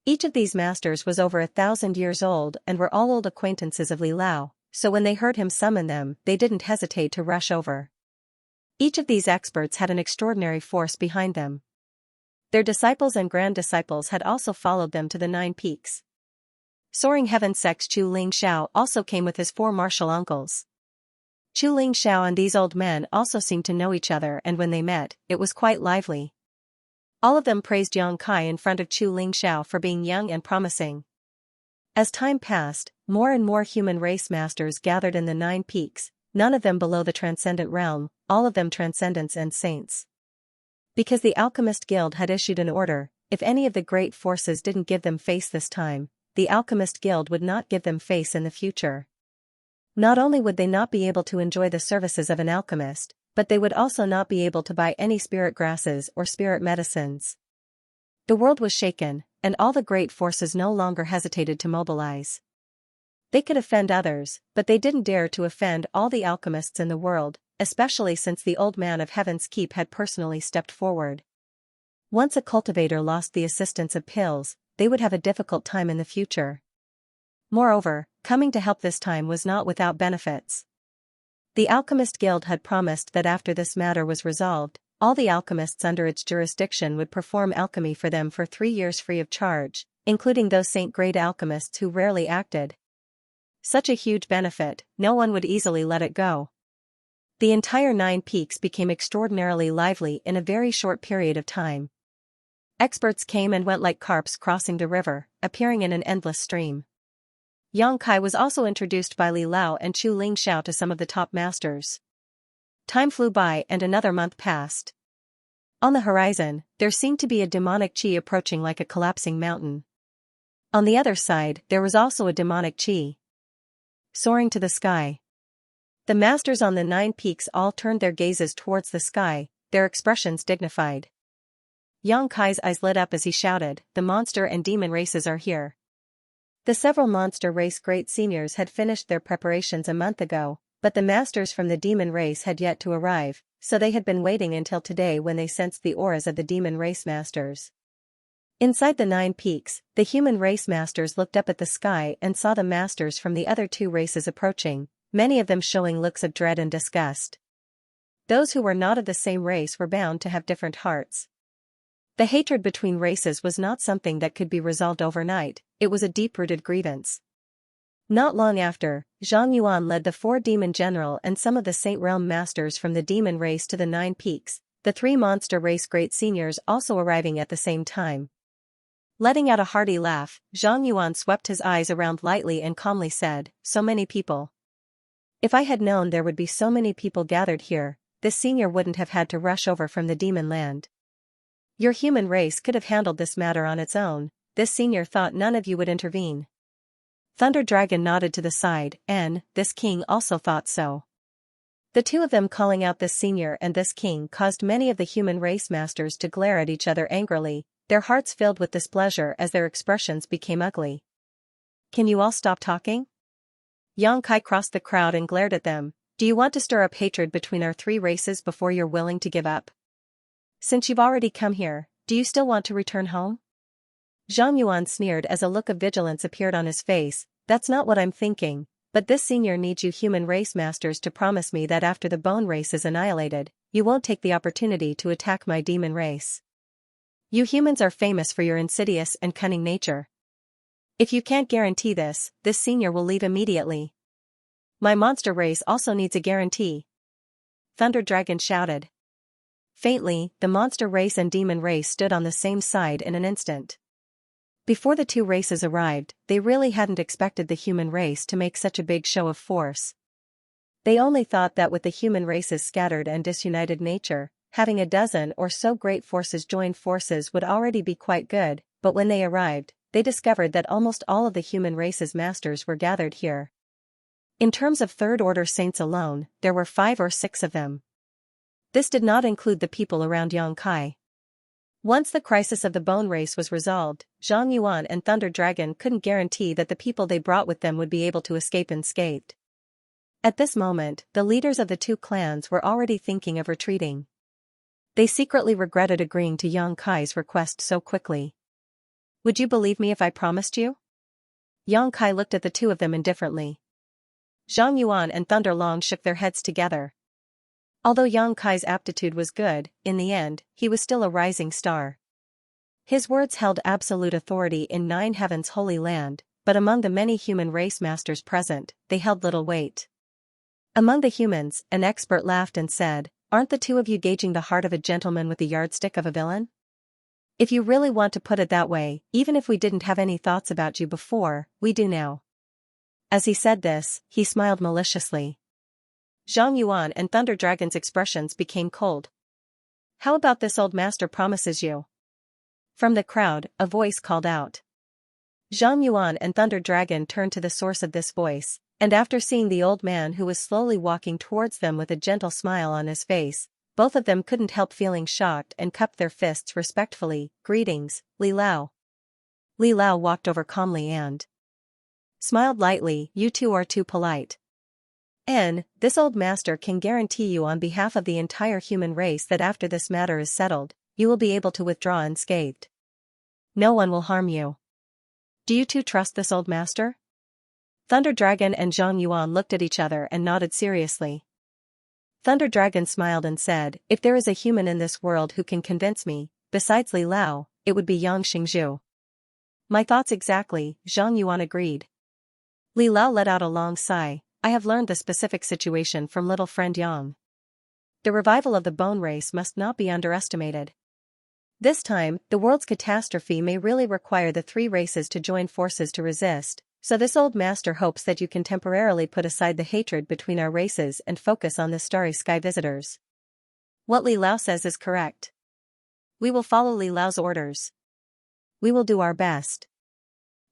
Each of these masters was over 1,000 years old and were all old acquaintances of Li Lao, so when they heard him summon them, they didn't hesitate to rush over. Each of these experts had an extraordinary force behind them. Their disciples and grand disciples had also followed them to the 9 peaks. Soaring Heaven Sect's Chu Ling Xiao also came with his 4 martial uncles. Chu Ling Xiao and these old men also seemed to know each other, and when they met, it was quite lively. All of them praised Yang Kai in front of Chu Ling Xiao for being young and promising. As time passed, more and more human race masters gathered in the 9 peaks, none of them below the transcendent realm, all of them transcendents and saints. Because the Alchemist Guild had issued an order, if any of the great forces didn't give them face this time, the Alchemist Guild would not give them face in the future. Not only would they not be able to enjoy the services of an alchemist, but they would also not be able to buy any spirit grasses or spirit medicines. The world was shaken, and all the great forces no longer hesitated to mobilize. They could offend others, but they didn't dare to offend all the alchemists in the world, especially since the old man of Heaven's Keep had personally stepped forward. Once a cultivator lost the assistance of pills, they would have a difficult time in the future. Moreover, coming to help this time was not without benefits. The Alchemist Guild had promised that after this matter was resolved, all the alchemists under its jurisdiction would perform alchemy for them for 3 years free of charge, including those saint-grade alchemists who rarely acted. Such a huge benefit, no one would easily let it go. The entire 9 Peaks became extraordinarily lively in a very short period of time. Experts came and went like carps crossing the river, appearing in an endless stream. Yang Kai was also introduced by Li Lao and Chu Ling Xiao to some of the top masters. Time flew by and another month passed. On the horizon, there seemed to be a demonic chi approaching like a collapsing mountain. On the other side, there was also a demonic chi soaring to the sky. The masters on the 9 Peaks all turned their gazes towards the sky, their expressions dignified. Yang Kai's eyes lit up as he shouted, "The monster and demon races are here." The several monster race great seniors had finished their preparations a month ago, but the masters from the demon race had yet to arrive, so they had been waiting until today when they sensed the auras of the demon race masters. Inside the 9 Peaks, the human race masters looked up at the sky and saw the masters from the other 2 races approaching, many of them showing looks of dread and disgust. Those who were not of the same race were bound to have different hearts. The hatred between races was not something that could be resolved overnight, it was a deep-rooted grievance. Not long after, Zhang Yuan led the 4 demon general and some of the Saint Realm masters from the demon race to the 9 Peaks, the 3 monster race great seniors also arriving at the same time. Letting out a hearty laugh, Zhang Yuan swept his eyes around lightly and calmly said, "So many people. If I had known there would be so many people gathered here, this senior wouldn't have had to rush over from the demon land. Your human race could have handled this matter on its own, this senior thought none of you would intervene." Thunder Dragon nodded to the side, and this king also thought so. The 2 of them calling out this senior and this king caused many of the human race masters to glare at each other angrily, their hearts filled with displeasure as their expressions became ugly. "Can you all stop talking?" Yang Kai crossed the crowd and glared at them. "Do you want to stir up hatred between our 3 races before you're willing to give up? Since you've already come here, do you still want to return home?" Zhang Yuan sneered as a look of vigilance appeared on his face. "That's not what I'm thinking, but this senior needs you human race masters to promise me that after the bone race is annihilated, you won't take the opportunity to attack my demon race. You humans are famous for your insidious and cunning nature. If you can't guarantee this, this senior will leave immediately. My monster race also needs a guarantee." Thunder Dragon shouted. Faintly, the monster race and demon race stood on the same side in an instant. Before the 2 races arrived, they really hadn't expected the human race to make such a big show of force. They only thought that with the human race's scattered and disunited nature, having a dozen or so great forces join forces would already be quite good, but when they arrived, they discovered that almost all of the human race's masters were gathered here. In terms of third-order saints alone, there were 5 or 6 of them. This did not include the people around Yang Kai. Once the crisis of the bone race was resolved, Zhang Yuan and Thunder Dragon couldn't guarantee that the people they brought with them would be able to escape unscathed. At this moment, the leaders of the 2 clans were already thinking of retreating. They secretly regretted agreeing to Yang Kai's request so quickly. "Would you believe me if I promised you?" Yang Kai looked at the 2 of them indifferently. Zhang Yuan and Thunder Long shook their heads together. Although Yang Kai's aptitude was good, in the end, he was still a rising star. His words held absolute authority in 9 Heaven's holy land, but among the many human race masters present, they held little weight. Among the humans, an expert laughed and said, "Aren't the 2 of you gauging the heart of a gentleman with the yardstick of a villain? If you really want to put it that way, even if we didn't have any thoughts about you before, we do now." As he said this, he smiled maliciously. Zhang Yuan and Thunder Dragon's expressions became cold. How about this old master promises you? From the crowd, a voice called out. Zhang Yuan and Thunder Dragon turned to the source of this voice, and after seeing the old man who was slowly walking towards them with a gentle smile on his face, both of them couldn't help feeling shocked and cupped their fists respectfully. Greetings, Li Lao. Li Lao walked over calmly and smiled lightly. You two are too polite. This old master can guarantee you on behalf of the entire human race that after this matter is settled, you will be able to withdraw unscathed. No one will harm you. Do you two trust this old master? Thunder Dragon and Zhang Yuan looked at each other and nodded seriously. Thunder Dragon smiled and said, if there is a human in this world who can convince me, besides Li Lao, it would be Yang Xingzhu. My thoughts exactly, Zhang Yuan agreed. Li Lao let out a long sigh. I have learned the specific situation from little friend Yang. The revival of the bone race must not be underestimated. This time, the world's catastrophe may really require the three races to join forces to resist, so this old master hopes that you can temporarily put aside the hatred between our races and focus on the starry sky visitors. What Li Lao says is correct. We will follow Li Lao's orders. We will do our best.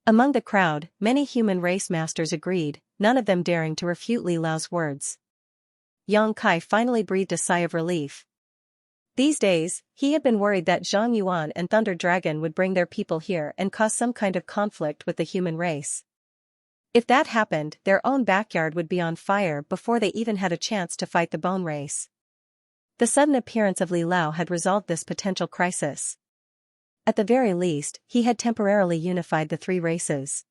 Among the crowd, many human race masters agreed, none of them daring to refute Li Lao's words. Yang Kai finally breathed a sigh of relief. These days, he had been worried that Zhang Yuan and Thunder Dragon would bring their people here and cause some kind of conflict with the human race. If that happened, their own backyard would be on fire before they even had a chance to fight the bone race. The sudden appearance of Li Lao had resolved this potential crisis. At the very least, he had temporarily unified the three races.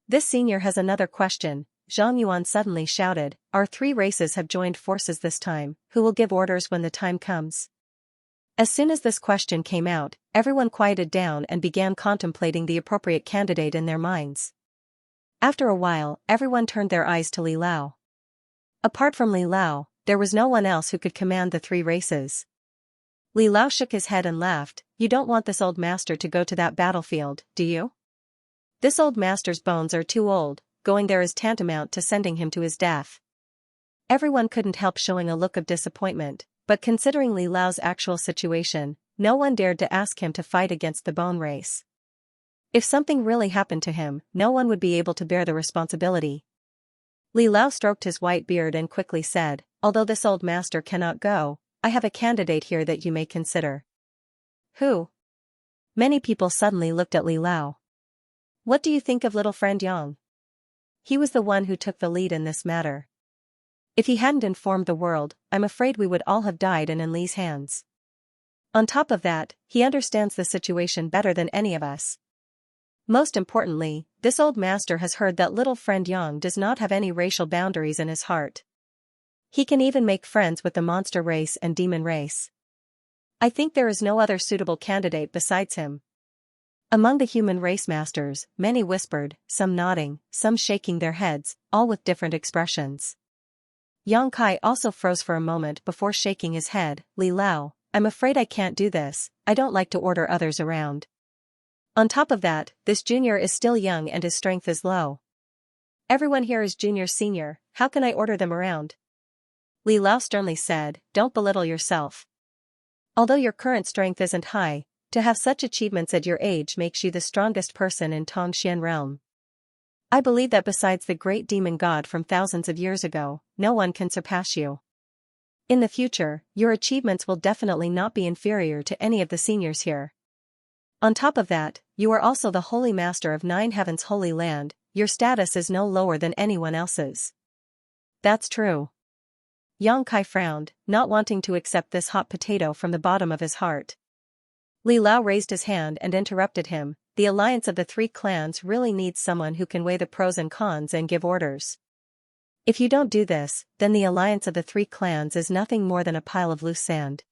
This senior has another question, Zhang Yuan suddenly shouted. Our three races have joined forces this time, who will give orders when the time comes? As soon as this question came out, everyone quieted down and began contemplating the appropriate candidate in their minds. After a while, everyone turned their eyes to Li Lao. Apart from Li Lao, there was no one else who could command the three races. Li Lao shook his head and laughed. You don't want this old master to go to that battlefield, do you? This old master's bones are too old, going there is tantamount to sending him to his death. Everyone couldn't help showing a look of disappointment, but considering Li Lao's actual situation, no one dared to ask him to fight against the bone race. If something really happened to him, no one would be able to bear the responsibility. Li Lao stroked his white beard and quickly said, although this old master cannot go, I have a candidate here that you may consider. Who? Many people suddenly looked at Li Lao. What do you think of little friend Yang? He was the one who took the lead in this matter. If he hadn't informed the world, I'm afraid we would all have died in Li's hands. On top of that, he understands the situation better than any of us. Most importantly, this old master has heard that little friend Yang does not have any racial boundaries in his heart. He can even make friends with the monster race and demon race. I think there is no other suitable candidate besides him. Among the human race masters, many whispered, some nodding, some shaking their heads, all with different expressions. Yang Kai also froze for a moment before shaking his head. Li Lao, I'm afraid I can't do this, I don't like to order others around. On top of that, this junior is still young and his strength is low. Everyone here is junior-senior, how can I order them around? Li Lao sternly said, don't belittle yourself. Although your current strength isn't high, to have such achievements at your age makes you the strongest person in Tongxian realm. I believe that besides the great demon god from thousands of years ago, no one can surpass you. In the future, your achievements will definitely not be inferior to any of the seniors here. On top of that, you are also the holy master of 9 heavens holy land, your status is no lower than anyone else's. That's true. Yang Kai frowned, not wanting to accept this hot potato from the bottom of his heart. Li Lao raised his hand and interrupted him. The alliance of the 3 clans really needs someone who can weigh the pros and cons and give orders. If you don't do this, then the alliance of the 3 clans is nothing more than a pile of loose sand.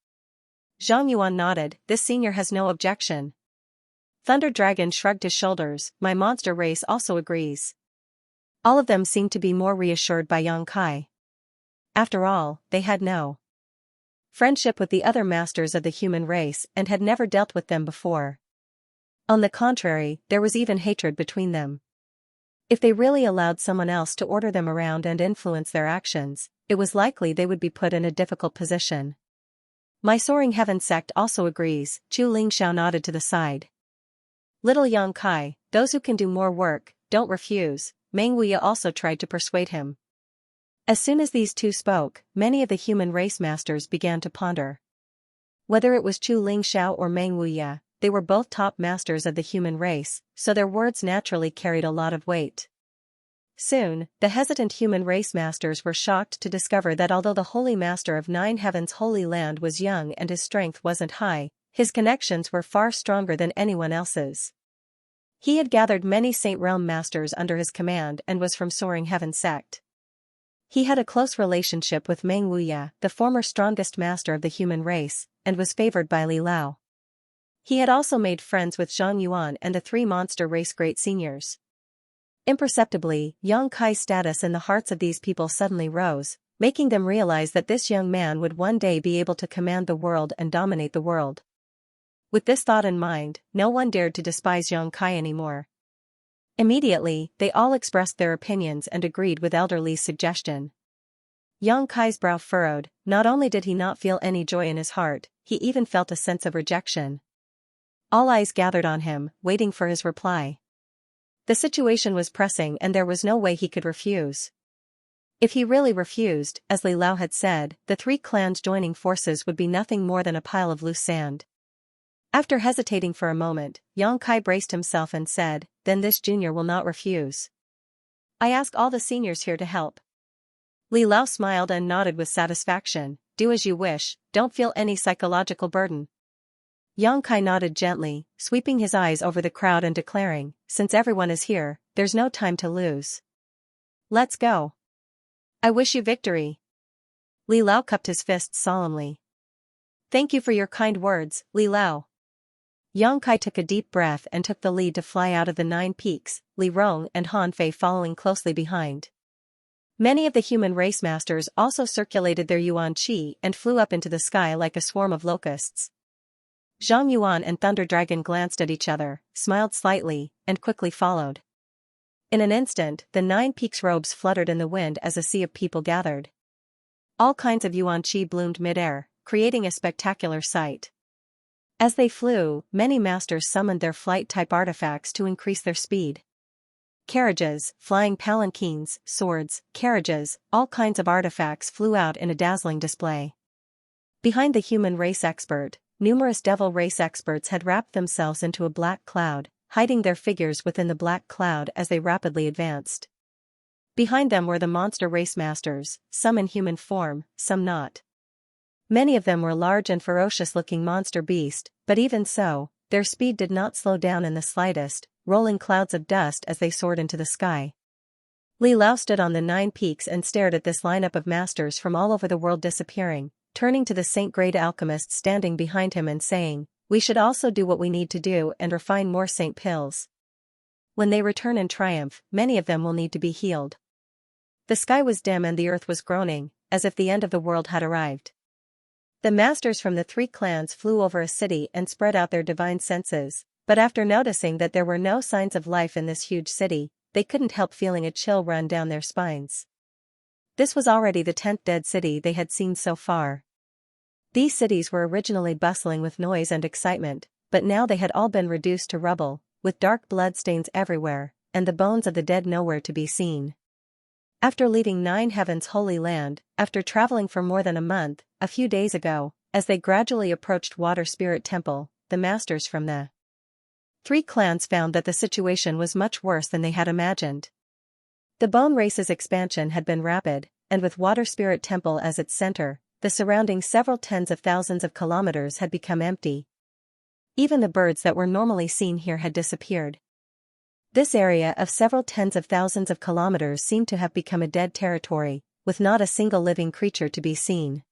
Zhang Yuan nodded, this senior has no objection. Thunder Dragon shrugged his shoulders, my monster race also agrees. All of them seemed to be more reassured by Yang Kai. After all, they had no friendship with the other masters of the human race and had never dealt with them before. On the contrary, there was even hatred between them. If they really allowed someone else to order them around and influence their actions, it was likely they would be put in a difficult position. My Soaring Heaven sect also agrees, Chu Lingxiao nodded to the side. Little Yang Kai, those who can do more work, don't refuse, Meng Wuya also tried to persuade him. As soon as these two spoke, many of the human race masters began to ponder. Whether it was Chu Lingxiao or Meng Wuya, they were both top masters of the human race, so their words naturally carried a lot of weight. Soon, the hesitant human race masters were shocked to discover that although the Holy Master of Nine Heavens' Holy Land was young and his strength wasn't high, his connections were far stronger than anyone else's. He had gathered many Saint Realm masters under his command and was from Soaring Heaven sect. He had a close relationship with Meng Wuya, the former strongest master of the human race, and was favored by Li Lao. He had also made friends with Zhang Yuan and the three monster race great seniors. Imperceptibly, Yang Kai's status in the hearts of these people suddenly rose, making them realize that this young man would one day be able to command the world and dominate the world. With this thought in mind, no one dared to despise Yang Kai anymore. Immediately, they all expressed their opinions and agreed with Elder Li's suggestion. Yang Kai's brow furrowed. Not only did he not feel any joy in his heart, he even felt a sense of rejection. All eyes gathered on him, waiting for his reply. The situation was pressing and there was no way he could refuse. If he really refused, as Li Lao had said, the three clans joining forces would be nothing more than a pile of loose sand. After hesitating for a moment, Yang Kai braced himself and said, "Then this junior will not refuse. I ask all the seniors here to help." Li Lao smiled and nodded with satisfaction. "Do as you wish, don't feel any psychological burden." Yang Kai nodded gently, sweeping his eyes over the crowd and declaring, "Since everyone is here, there's no time to lose. Let's go. I wish you victory." Li Lao cupped his fists solemnly. "Thank you for your kind words, Li Lao." Yang Kai took a deep breath and took the lead to fly out of the 9 peaks, Li Rong and Han Fei following closely behind. Many of the human race masters also circulated their yuan qi and flew up into the sky like a swarm of locusts. Zhang Yuan and Thunder Dragon glanced at each other, smiled slightly, and quickly followed. In an instant, the 9 peaks' robes fluttered in the wind as a sea of people gathered. All kinds of yuan qi bloomed mid-air, creating a spectacular sight. As they flew, many masters summoned their flight-type artifacts to increase their speed. Carriages, flying palanquins, swords, carriages, all kinds of artifacts flew out in a dazzling display. Behind the human race expert, numerous devil race experts had wrapped themselves into a black cloud, hiding their figures within the black cloud as they rapidly advanced. Behind them were the monster race masters, some in human form, some not. Many of them were large and ferocious-looking monster beasts, but even so, their speed did not slow down in the slightest, rolling clouds of dust as they soared into the sky. Li Lao stood on the 9 peaks and stared at this lineup of masters from all over the world disappearing, turning to the Saint-grade alchemists standing behind him and saying, "We should also do what we need to do and refine more Saint pills. When they return in triumph, many of them will need to be healed." The sky was dim and the earth was groaning, as if the end of the world had arrived. The masters from the 3 clans flew over a city and spread out their divine senses, but after noticing that there were no signs of life in this huge city, they couldn't help feeling a chill run down their spines. This was already the 10th dead city they had seen so far. These cities were originally bustling with noise and excitement, but now they had all been reduced to rubble, with dark bloodstains everywhere, and the bones of the dead nowhere to be seen. After leaving Nine Heavens' Holy Land, after traveling for more than a month, a few days ago, as they gradually approached Water Spirit Temple, the masters from the 3 clans found that the situation was much worse than they had imagined. The Bone Race's expansion had been rapid, and with Water Spirit Temple as its center, the surrounding several tens of thousands of kilometers had become empty. Even the birds that were normally seen here had disappeared. This area of several tens of thousands of kilometers seemed to have become a dead territory, with not a single living creature to be seen.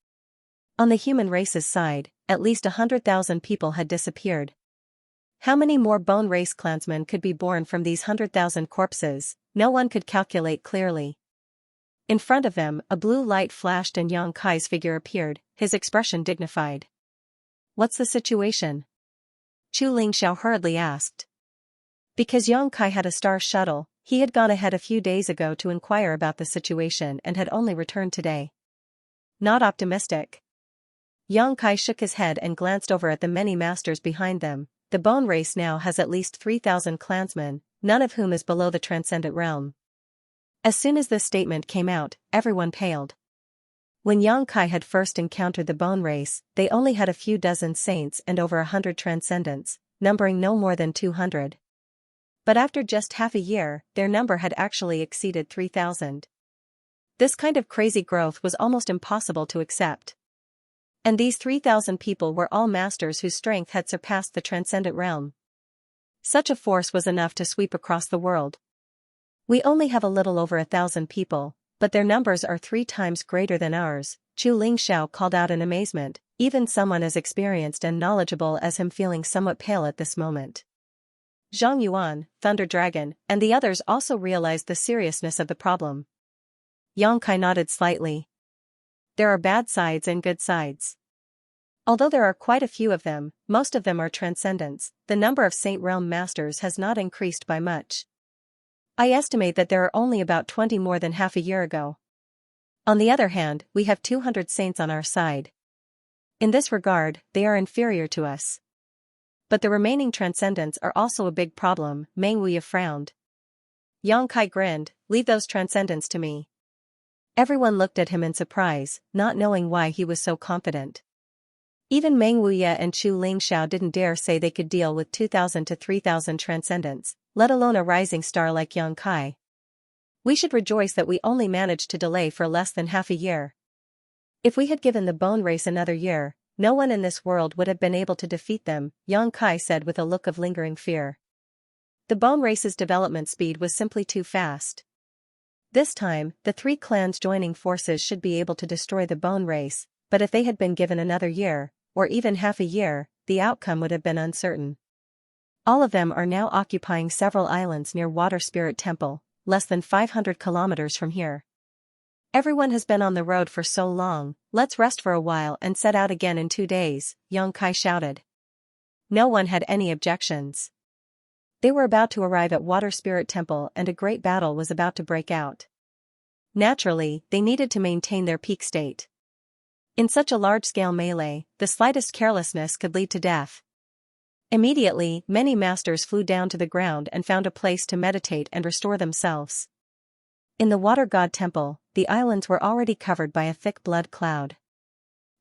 On the human race's side, at least 100,000 people had disappeared. How many more Bone Race clansmen could be born from these 100,000 corpses, no one could calculate clearly. In front of them, a blue light flashed and Yang Kai's figure appeared, his expression dignified. "What's the situation?" Chu Lingxiao hurriedly asked. Because Yang Kai had a star shuttle, he had gone ahead a few days ago to inquire about the situation and had only returned today. Not optimistic. Yang Kai shook his head and glanced over at the many masters behind them. The bone race now has at least 3,000 clansmen, none of whom is below the transcendent realm. As soon as this statement came out, everyone paled. When Yang Kai had first encountered the bone race, they only had a few dozen saints and over 100 transcendents, numbering no more than 200. But after just half a year, their number had actually exceeded 3,000. This kind of crazy growth was almost impossible to accept. And these 3,000 people were all masters whose strength had surpassed the transcendent realm. Such a force was enough to sweep across the world. We only have a little over 1,000 people, but their numbers are 3 times greater than ours, Chu Lingxiao called out in amazement, even someone as experienced and knowledgeable as him feeling somewhat pale at this moment. Zhang Yuan, Thunder Dragon, and the others also realized the seriousness of the problem. Yang Kai nodded slightly. There are bad sides and good sides. Although there are quite a few of them, most of them are transcendents, the number of Saint Realm Masters has not increased by much. I estimate that there are only about 20 more than half a year ago. On the other hand, we have 200 saints on our side. In this regard, they are inferior to us. But the remaining transcendents are also a big problem, Meng Wuya frowned. Yang Kai grinned, leave those transcendents to me. Everyone looked at him in surprise, not knowing why he was so confident. Even Meng Wuya and Chu Lingxiao didn't dare say they could deal with 2,000 to 3,000 transcendents, let alone a rising star like Yang Kai. We should rejoice that we only managed to delay for less than half a year. If we had given the bone race another year, no one in this world would have been able to defeat them, Yang Kai said with a look of lingering fear. The bone race's development speed was simply too fast. This time, the 3 clans joining forces should be able to destroy the bone race, but if they had been given another year, or even half a year, the outcome would have been uncertain. All of them are now occupying several islands near Water Spirit Temple, less than 500 kilometers from here. Everyone has been on the road for so long, let's rest for a while and set out again in 2 days, Yang Kai shouted. No one had any objections. They were about to arrive at Water Spirit Temple and a great battle was about to break out. Naturally, they needed to maintain their peak state. In such a large-scale melee, the slightest carelessness could lead to death. Immediately, many masters flew down to the ground and found a place to meditate and restore themselves. In the Water God Temple, the islands were already covered by a thick blood cloud.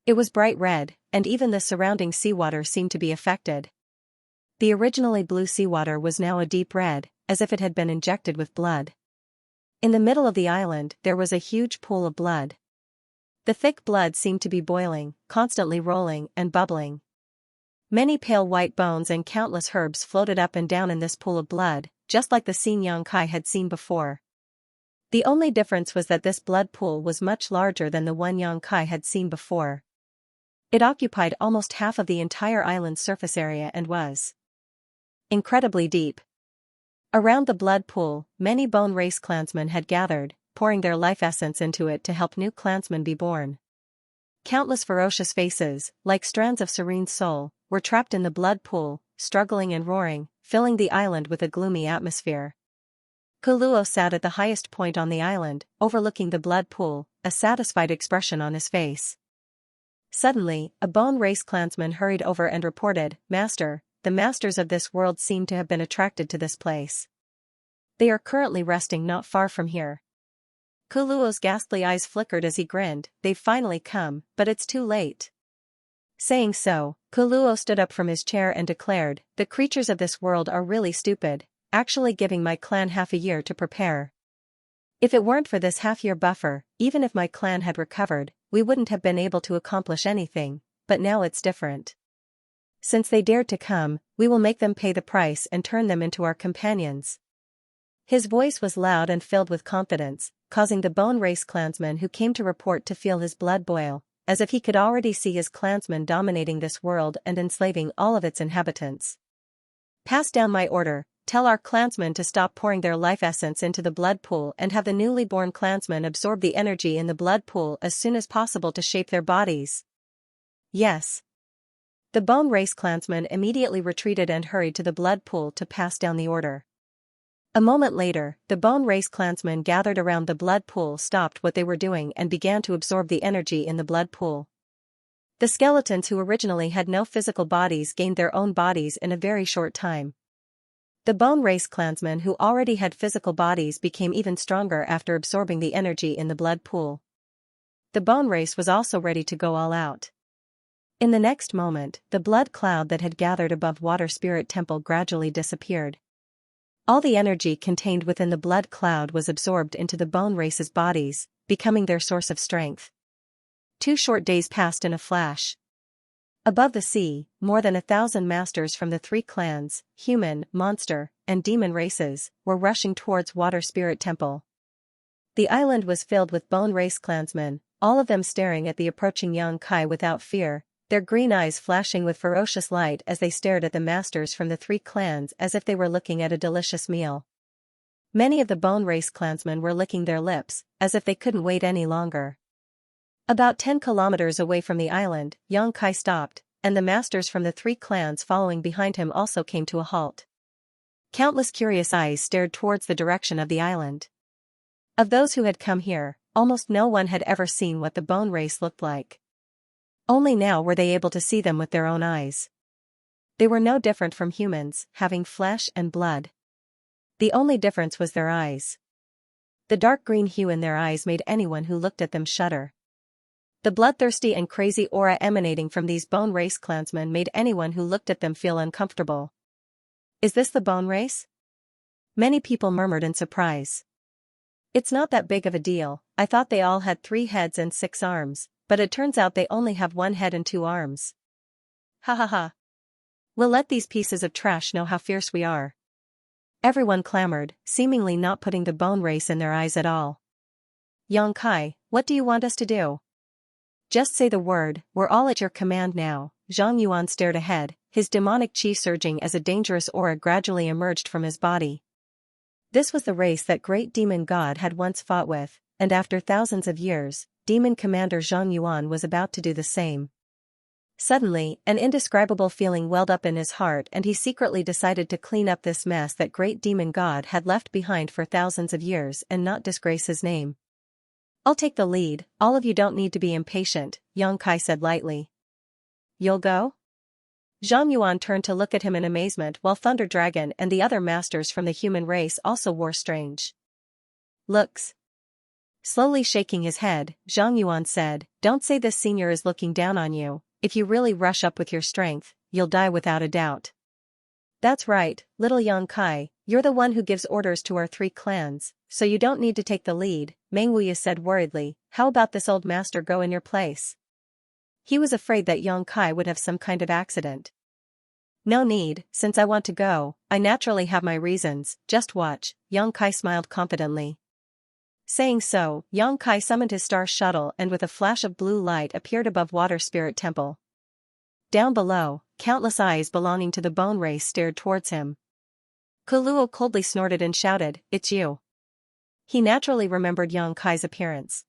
It was bright red, and even the surrounding seawater seemed to be affected. The originally blue seawater was now a deep red, as if it had been injected with blood. In the middle of the island, there was a huge pool of blood. The thick blood seemed to be boiling, constantly rolling and bubbling. Many pale white bones and countless herbs floated up and down in this pool of blood, just like the scene Yang Kai had seen before. The only difference was that this blood pool was much larger than the one Yang Kai had seen before. It occupied almost half of the entire island's surface area and was incredibly deep. Around the blood pool, many bone race clansmen had gathered, pouring their life essence into it to help new clansmen be born. Countless ferocious faces, like strands of serene soul, were trapped in the blood pool, struggling and roaring, filling the island with a gloomy atmosphere. Kuluo sat at the highest point on the island, overlooking the blood pool, a satisfied expression on his face. Suddenly, a bone race clansman hurried over and reported, "Master, the masters of this world seem to have been attracted to this place. They are currently resting not far from here." Kuluo's ghastly eyes flickered as he grinned, "They've finally come, but it's too late." Saying so, Kuluo stood up from his chair and declared, "The creatures of this world are really stupid, actually giving my clan half a year to prepare. If it weren't for this half-year buffer, even if my clan had recovered, we wouldn't have been able to accomplish anything, but now it's different. Since they dared to come, we will make them pay the price and turn them into our companions." His voice was loud and filled with confidence, causing the bone race clansman who came to report to feel his blood boil, as if he could already see his clansmen dominating this world and enslaving all of its inhabitants. "Pass down my order, tell our clansmen to stop pouring their life essence into the blood pool and have the newly born clansmen absorb the energy in the blood pool as soon as possible to shape their bodies." "Yes." The bone race clansmen immediately retreated and hurried to the blood pool to pass down the order. A moment later, the bone race clansmen gathered around the blood pool stopped what they were doing and began to absorb the energy in the blood pool. The skeletons who originally had no physical bodies gained their own bodies in a very short time. The bone race clansmen who already had physical bodies became even stronger after absorbing the energy in the blood pool. The bone race was also ready to go all out. In the next moment, the blood cloud that had gathered above Water Spirit Temple gradually disappeared. All the energy contained within the blood cloud was absorbed into the bone race's bodies, becoming their source of strength. 2 short days passed in a flash. Above the sea, more than 1,000 masters from the 3 clans, human, monster, and demon races, were rushing towards Water Spirit Temple. The island was filled with bone race clansmen, all of them staring at the approaching Xianxia without fear, their green eyes flashing with ferocious light as they stared at the masters from the 3 clans as if they were looking at a delicious meal. Many of the bone race clansmen were licking their lips, as if they couldn't wait any longer. About 10 kilometers away from the island, Xianxia stopped, and the masters from the 3 clans following behind him also came to a halt. Countless curious eyes stared towards the direction of the island. Of those who had come here, almost no one had ever seen what the bone race looked like. Only now were they able to see them with their own eyes. They were no different from humans, having flesh and blood. The only difference was their eyes. The dark green hue in their eyes made anyone who looked at them shudder. The bloodthirsty and crazy aura emanating from these bone race clansmen made anyone who looked at them feel uncomfortable. Is this the bone race? Many people murmured in surprise. It's not that big of a deal, I thought they all had 3 heads and 6 arms, but it turns out they only have 1 head and 2 arms. Ha ha ha. We'll let these pieces of trash know how fierce we are. Everyone clamored, seemingly not putting the bone race in their eyes at all. Xianxia, what do you want us to do? Just say the word, we're all at your command now. Zhang Yuan stared ahead, his demonic chi surging as a dangerous aura gradually emerged from his body. This was the race that great demon god had once fought with, and after thousands of years, demon commander Zhang Yuan was about to do the same. Suddenly, an indescribable feeling welled up in his heart and he secretly decided to clean up this mess that great demon god had left behind for thousands of years and not disgrace his name. I'll take the lead, all of you don't need to be impatient, Xianxia said lightly. You'll go? Zhang Yuan turned to look at him in amazement while Thunder Dragon and the other masters from the human race also wore strange looks. Slowly shaking his head, Zhang Yuan said, don't say this senior is looking down on you, if you really rush up with your strength, you'll die without a doubt. That's right, little Xianxia, you're the one who gives orders to our 3 clans, so you don't need to take the lead, Meng Wuya said worriedly, how about this old master go in your place? He was afraid that Xianxia would have some kind of accident. No need, since I want to go, I naturally have my reasons, just watch, Xianxia smiled confidently. Saying so, Xianxia summoned his star shuttle and with a flash of blue light appeared above Water Spirit Temple. Down below, countless eyes belonging to the bone race stared towards him. Kuluo coldly snorted and shouted, it's you. He naturally remembered Xianxia's appearance.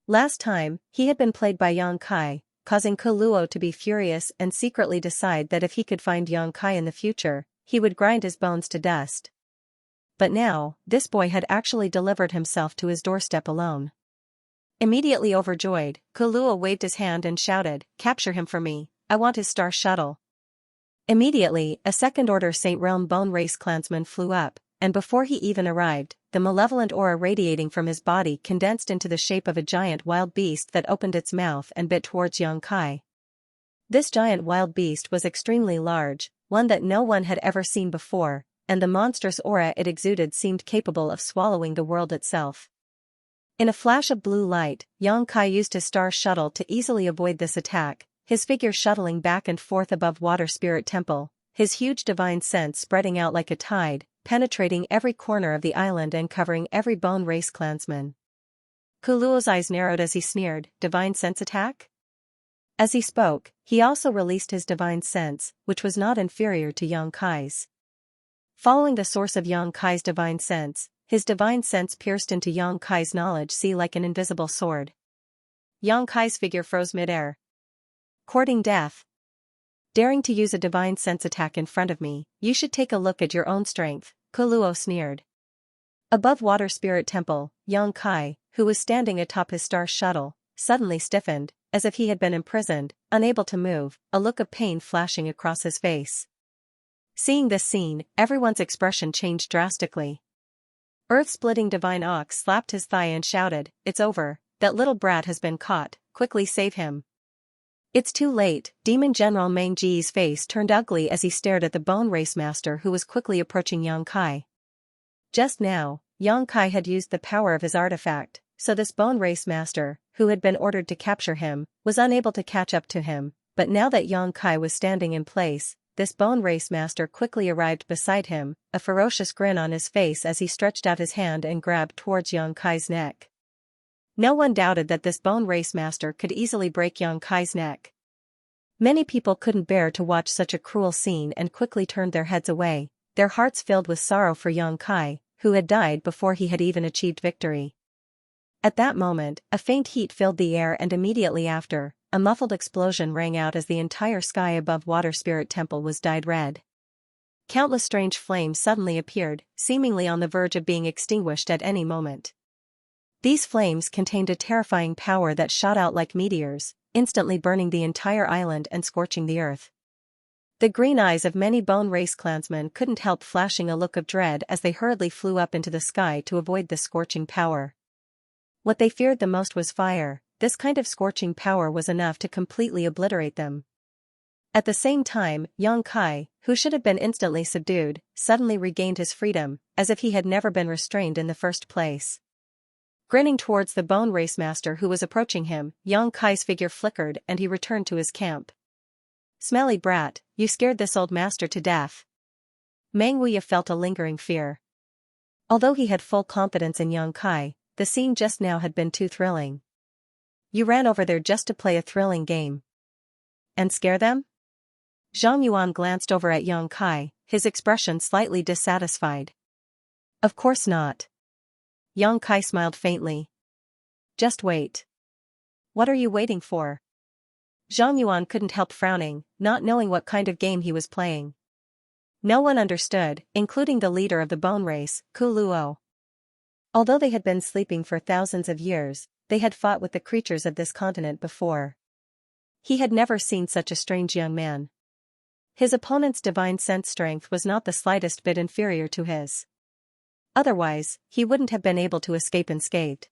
Last time, he had been played by Xianxia, causing Kuluo to be furious and secretly decide that if he could find Xianxia in the future, he would grind his bones to dust. But now, this boy had actually delivered himself to his doorstep alone. Immediately overjoyed, Kuluo waved his hand and shouted, capture him for me, I want his star shuttle. Immediately, a second-order Saint Realm bone race clansman flew up, and before he even arrived, the malevolent aura radiating from his body condensed into the shape of a giant wild beast that opened its mouth and bit towards Xianxia. This giant wild beast was extremely large, one that no one had ever seen before, and the monstrous aura it exuded seemed capable of swallowing the world itself. In a flash of blue light, Xianxia used his star shuttle to easily avoid this attack, his figure shuttling back and forth above Water Spirit Temple, his huge divine sense spreading out like a tide, penetrating every corner of the island and covering every bone race clansman. Kuluo's eyes narrowed as he sneered, divine sense attack? As he spoke, he also released his divine sense, which was not inferior to Xianxia's. Following the source of Xianxia's divine sense, his divine sense pierced into Xianxia's knowledge sea like an invisible sword. Xianxia's figure froze midair. Courting death. Daring to use a divine sense attack in front of me, you should take a look at your own strength, Kuluo sneered. Above Water Spirit Temple, Xianxia, who was standing atop his star shuttle, suddenly stiffened, as if he had been imprisoned, unable to move, a look of pain flashing across his face. Seeing this scene, everyone's expression changed drastically. Earth-splitting Divine Ox slapped his thigh and shouted, "It's over, that little brat has been caught, quickly save him." "It's too late," Demon General Meng Ji's face turned ugly as he stared at the Bone Race Master who was quickly approaching Yang Kai. Just now, Yang Kai had used the power of his artifact, so this Bone Race Master, who had been ordered to capture him, was unable to catch up to him, but now that Yang Kai was standing in place, this Bone Race Master quickly arrived beside him, a ferocious grin on his face as he stretched out his hand and grabbed towards Yang Kai's neck. No one doubted that this Bone Race Master could easily break Yang Kai's neck. Many people couldn't bear to watch such a cruel scene and quickly turned their heads away, their hearts filled with sorrow for Yang Kai, who had died before he had even achieved victory. At that moment, a faint heat filled the air and immediately after, a muffled explosion rang out as the entire sky above Water Spirit Temple was dyed red. Countless strange flames suddenly appeared, seemingly on the verge of being extinguished at any moment. These flames contained a terrifying power that shot out like meteors, instantly burning the entire island and scorching the earth. The green eyes of many Bone Race clansmen couldn't help flashing a look of dread as they hurriedly flew up into the sky to avoid this scorching power. What they feared the most was fire. This kind of scorching power was enough to completely obliterate them. At the same time, Yang Kai, who should have been instantly subdued, suddenly regained his freedom, as if he had never been restrained in the first place. Grinning towards the Bone Race Master who was approaching him, Yang Kai's figure flickered and he returned to his camp. "Smelly brat, you scared this old master to death." Meng Wuya felt a lingering fear. Although he had full confidence in Yang Kai, the scene just now had been too thrilling. "You ran over there just to play a thrilling game. And scare them?" Zhang Yuan glanced over at Yang Kai, his expression slightly dissatisfied. "Of course not." Yang Kai smiled faintly. "Just wait." "What are you waiting for?" Zhang Yuan couldn't help frowning, not knowing what kind of game he was playing. No one understood, including the leader of the Bone Race, Ku Luo. Although they had been sleeping for thousands of years, they had fought with the creatures of this continent before. He had never seen such a strange young man. His opponent's divine sense strength was not the slightest bit inferior to his. Otherwise, he wouldn't have been able to escape unscathed.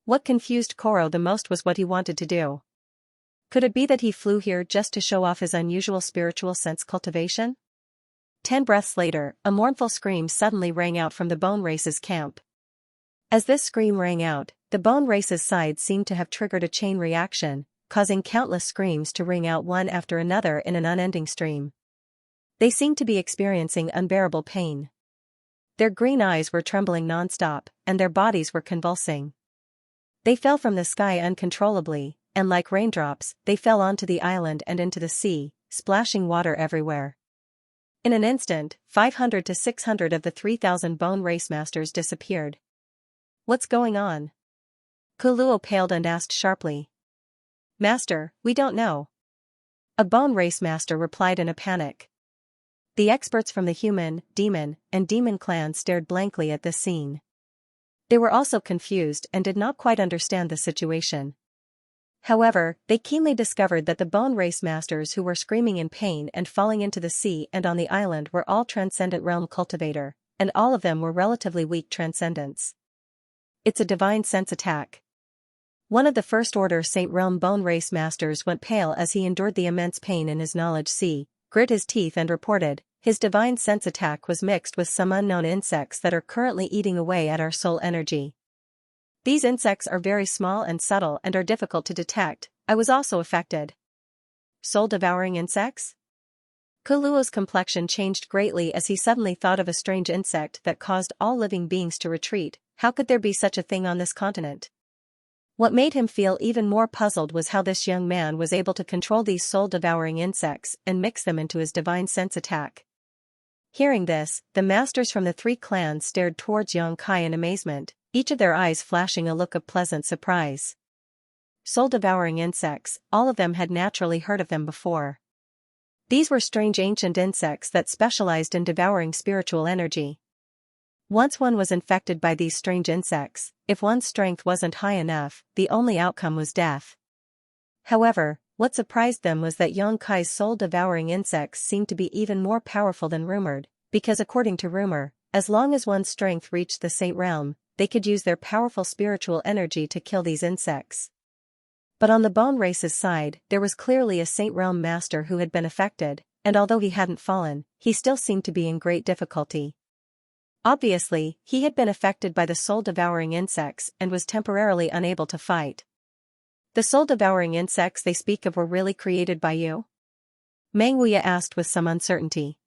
What confused Koro the most was what he wanted to do. Could it be that he flew here just to show off his unusual spiritual sense cultivation? 10 breaths later, a mournful scream suddenly rang out from the Bone Race's camp. As this scream rang out, the Bone Race's sides seemed to have triggered a chain reaction, causing countless screams to ring out one after another in an unending stream. They seemed to be experiencing unbearable pain. Their green eyes were trembling non-stop, and their bodies were convulsing. They fell from the sky uncontrollably, and like raindrops, they fell onto the island and into the sea, splashing water everywhere. In an instant, 500 to 600 of the 3,000 Bone Race Masters disappeared. "What's going on?" Kuluo paled and asked sharply. "Master, we don't know." A Bone Race Master replied in a panic. The experts from the human, demon, and demon clans stared blankly at this scene. They were also confused and did not quite understand the situation. However, they keenly discovered that the Bone Race Masters who were screaming in pain and falling into the sea and on the island were all Transcendent Realm Cultivator, and all of them were relatively weak Transcendents. "It's a divine sense attack." One of the First Order Saint Realm Bone Race Masters went pale as he endured the immense pain in his knowledge sea, grit his teeth and reported, "His divine sense attack was mixed with some unknown insects that are currently eating away at our soul energy. These insects are very small and subtle and are difficult to detect. I was also affected." Soul-devouring insects? Kuluo's complexion changed greatly as he suddenly thought of a strange insect that caused all living beings to retreat. How could there be such a thing on this continent? What made him feel even more puzzled was how this young man was able to control these soul-devouring insects and mix them into his divine sense attack. Hearing this, the masters from the 3 clans stared towards Yang Kai in amazement, each of their eyes flashing a look of pleasant surprise. Soul-devouring insects, all of them had naturally heard of them before. These were strange ancient insects that specialized in devouring spiritual energy. Once one was infected by these strange insects, if one's strength wasn't high enough, the only outcome was death. However, what surprised them was that Yang Kai's soul-devouring insects seemed to be even more powerful than rumored, because according to rumor, as long as one's strength reached the Saint Realm, they could use their powerful spiritual energy to kill these insects. But on the bone race's side, there was clearly a Saint Realm master who had been affected, and although he hadn't fallen, he still seemed to be in great difficulty. Obviously, he had been affected by the soul-devouring insects and was temporarily unable to fight. The soul-devouring insects they speak of were really created by you? Meng Wuya asked with some uncertainty.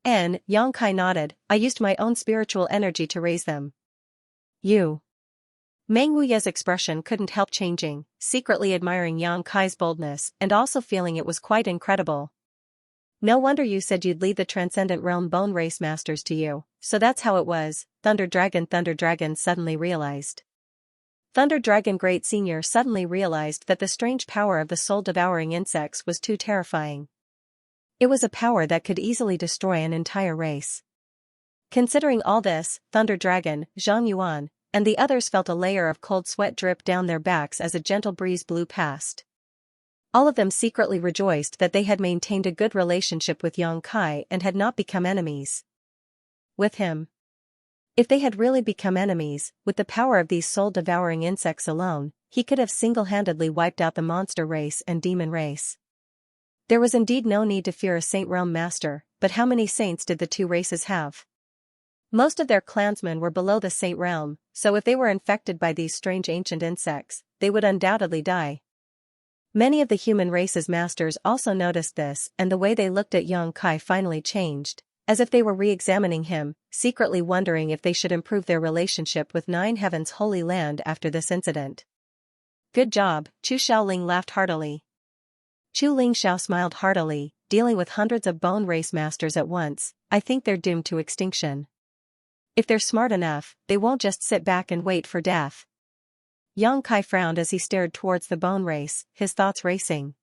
Yang Kai nodded. I used my own spiritual energy to raise them. You. Meng Wuya's expression couldn't help changing, secretly admiring Yang Kai's boldness and also feeling it was quite incredible. No wonder you said you'd lead the Transcendent Realm Bone Race Masters to you, so that's how it was. Thunder Dragon suddenly realized. Thunder Dragon Great Senior suddenly realized that the strange power of the soul-devouring insects was too terrifying. It was a power that could easily destroy an entire race. Considering all this, Thunder Dragon, Zhang Yuan, and the others felt a layer of cold sweat drip down their backs as a gentle breeze blew past. All of them secretly rejoiced that they had maintained a good relationship with Yang Kai and had not become enemies with him. If they had really become enemies, with the power of these soul-devouring insects alone, he could have single-handedly wiped out the monster race and demon race. There was indeed no need to fear a Saint Realm master, but how many saints did the two races have? Most of their clansmen were below the Saint Realm, so if they were infected by these strange ancient insects, they would undoubtedly die. Many of the human race's masters also noticed this, and the way they looked at Yang Kai finally changed, as if they were re-examining him, secretly wondering if they should improve their relationship with Nine Heaven's Holy Land after this incident. Good job, Chu Xiaoling laughed heartily. Chu Lingxiao smiled heartily, dealing with hundreds of bone race masters at once. I think they're doomed to extinction. If they're smart enough, they won't just sit back and wait for death. Yang Kai frowned as he stared towards the bone race, his thoughts racing.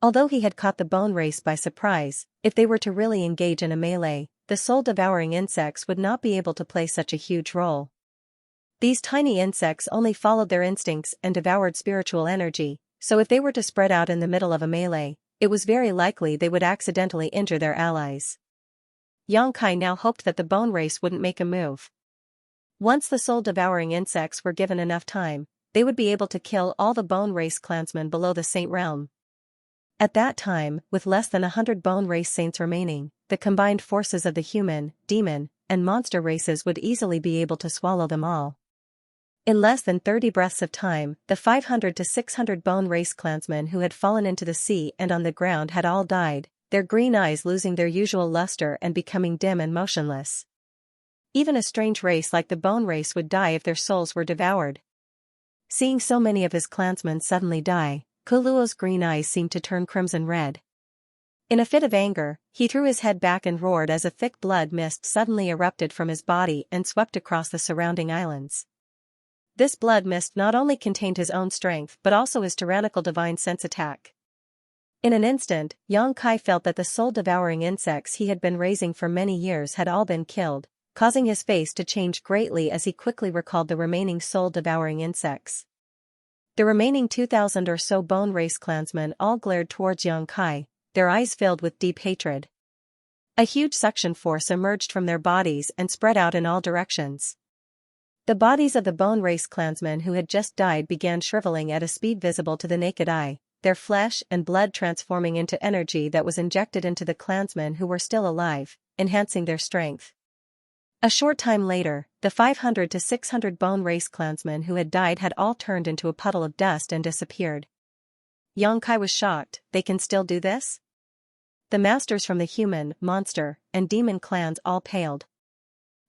Although he had caught the bone race by surprise, if they were to really engage in a melee, the soul-devouring insects would not be able to play such a huge role. These tiny insects only followed their instincts and devoured spiritual energy, so if they were to spread out in the middle of a melee, it was very likely they would accidentally injure their allies. Yang Kai now hoped that the bone race wouldn't make a move. Once the soul-devouring insects were given enough time, they would be able to kill all the bone race clansmen below the Saint Realm. At that time, with less than 100 bone race saints remaining, the combined forces of the human, demon, and monster races would easily be able to swallow them all. In less than 30 breaths of time, the 500 to 600 bone race clansmen who had fallen into the sea and on the ground had all died, their green eyes losing their usual luster and becoming dim and motionless. Even a strange race like the bone race would die if their souls were devoured. Seeing so many of his clansmen suddenly die, Kuluo's green eyes seemed to turn crimson red. In a fit of anger, he threw his head back and roared as a thick blood mist suddenly erupted from his body and swept across the surrounding islands. This blood mist not only contained his own strength but also his tyrannical divine sense attack. In an instant, Yang Kai felt that the soul-devouring insects he had been raising for many years had all been killed, causing his face to change greatly as he quickly recalled the remaining soul-devouring insects. The remaining 2,000 or so bone race clansmen all glared towards Yang Kai, their eyes filled with deep hatred. A huge suction force emerged from their bodies and spread out in all directions. The bodies of the bone race clansmen who had just died began shriveling at a speed visible to the naked eye, their flesh and blood transforming into energy that was injected into the clansmen who were still alive, enhancing their strength. A short time later, the 500 to 600 bone race clansmen who had died had all turned into a puddle of dust and disappeared. Yang Kai was shocked. They can still do this? The masters from the human, monster, and demon clans all paled.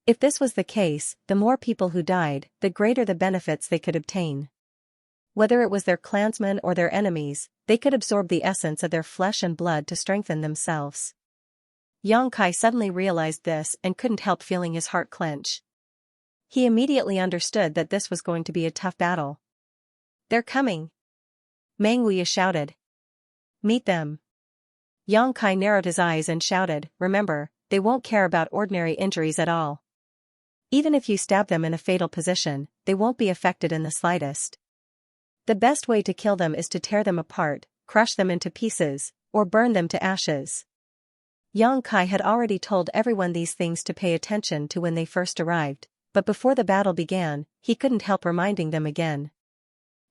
If this was the case, the more people who died, the greater the benefits they could obtain. Whether it was their clansmen or their enemies, they could absorb the essence of their flesh and blood to strengthen themselves. Yang Kai suddenly realized this and couldn't help feeling his heart clench. He immediately understood that this was going to be a tough battle. They're coming! Meng Wuya shouted. Meet them! Yang Kai narrowed his eyes and shouted, remember, they won't care about ordinary injuries at all. Even if you stab them in a fatal position, they won't be affected in the slightest. The best way to kill them is to tear them apart, crush them into pieces, or burn them to ashes. Yang Kai had already told everyone these things to pay attention to when they first arrived, but before the battle began, he couldn't help reminding them again.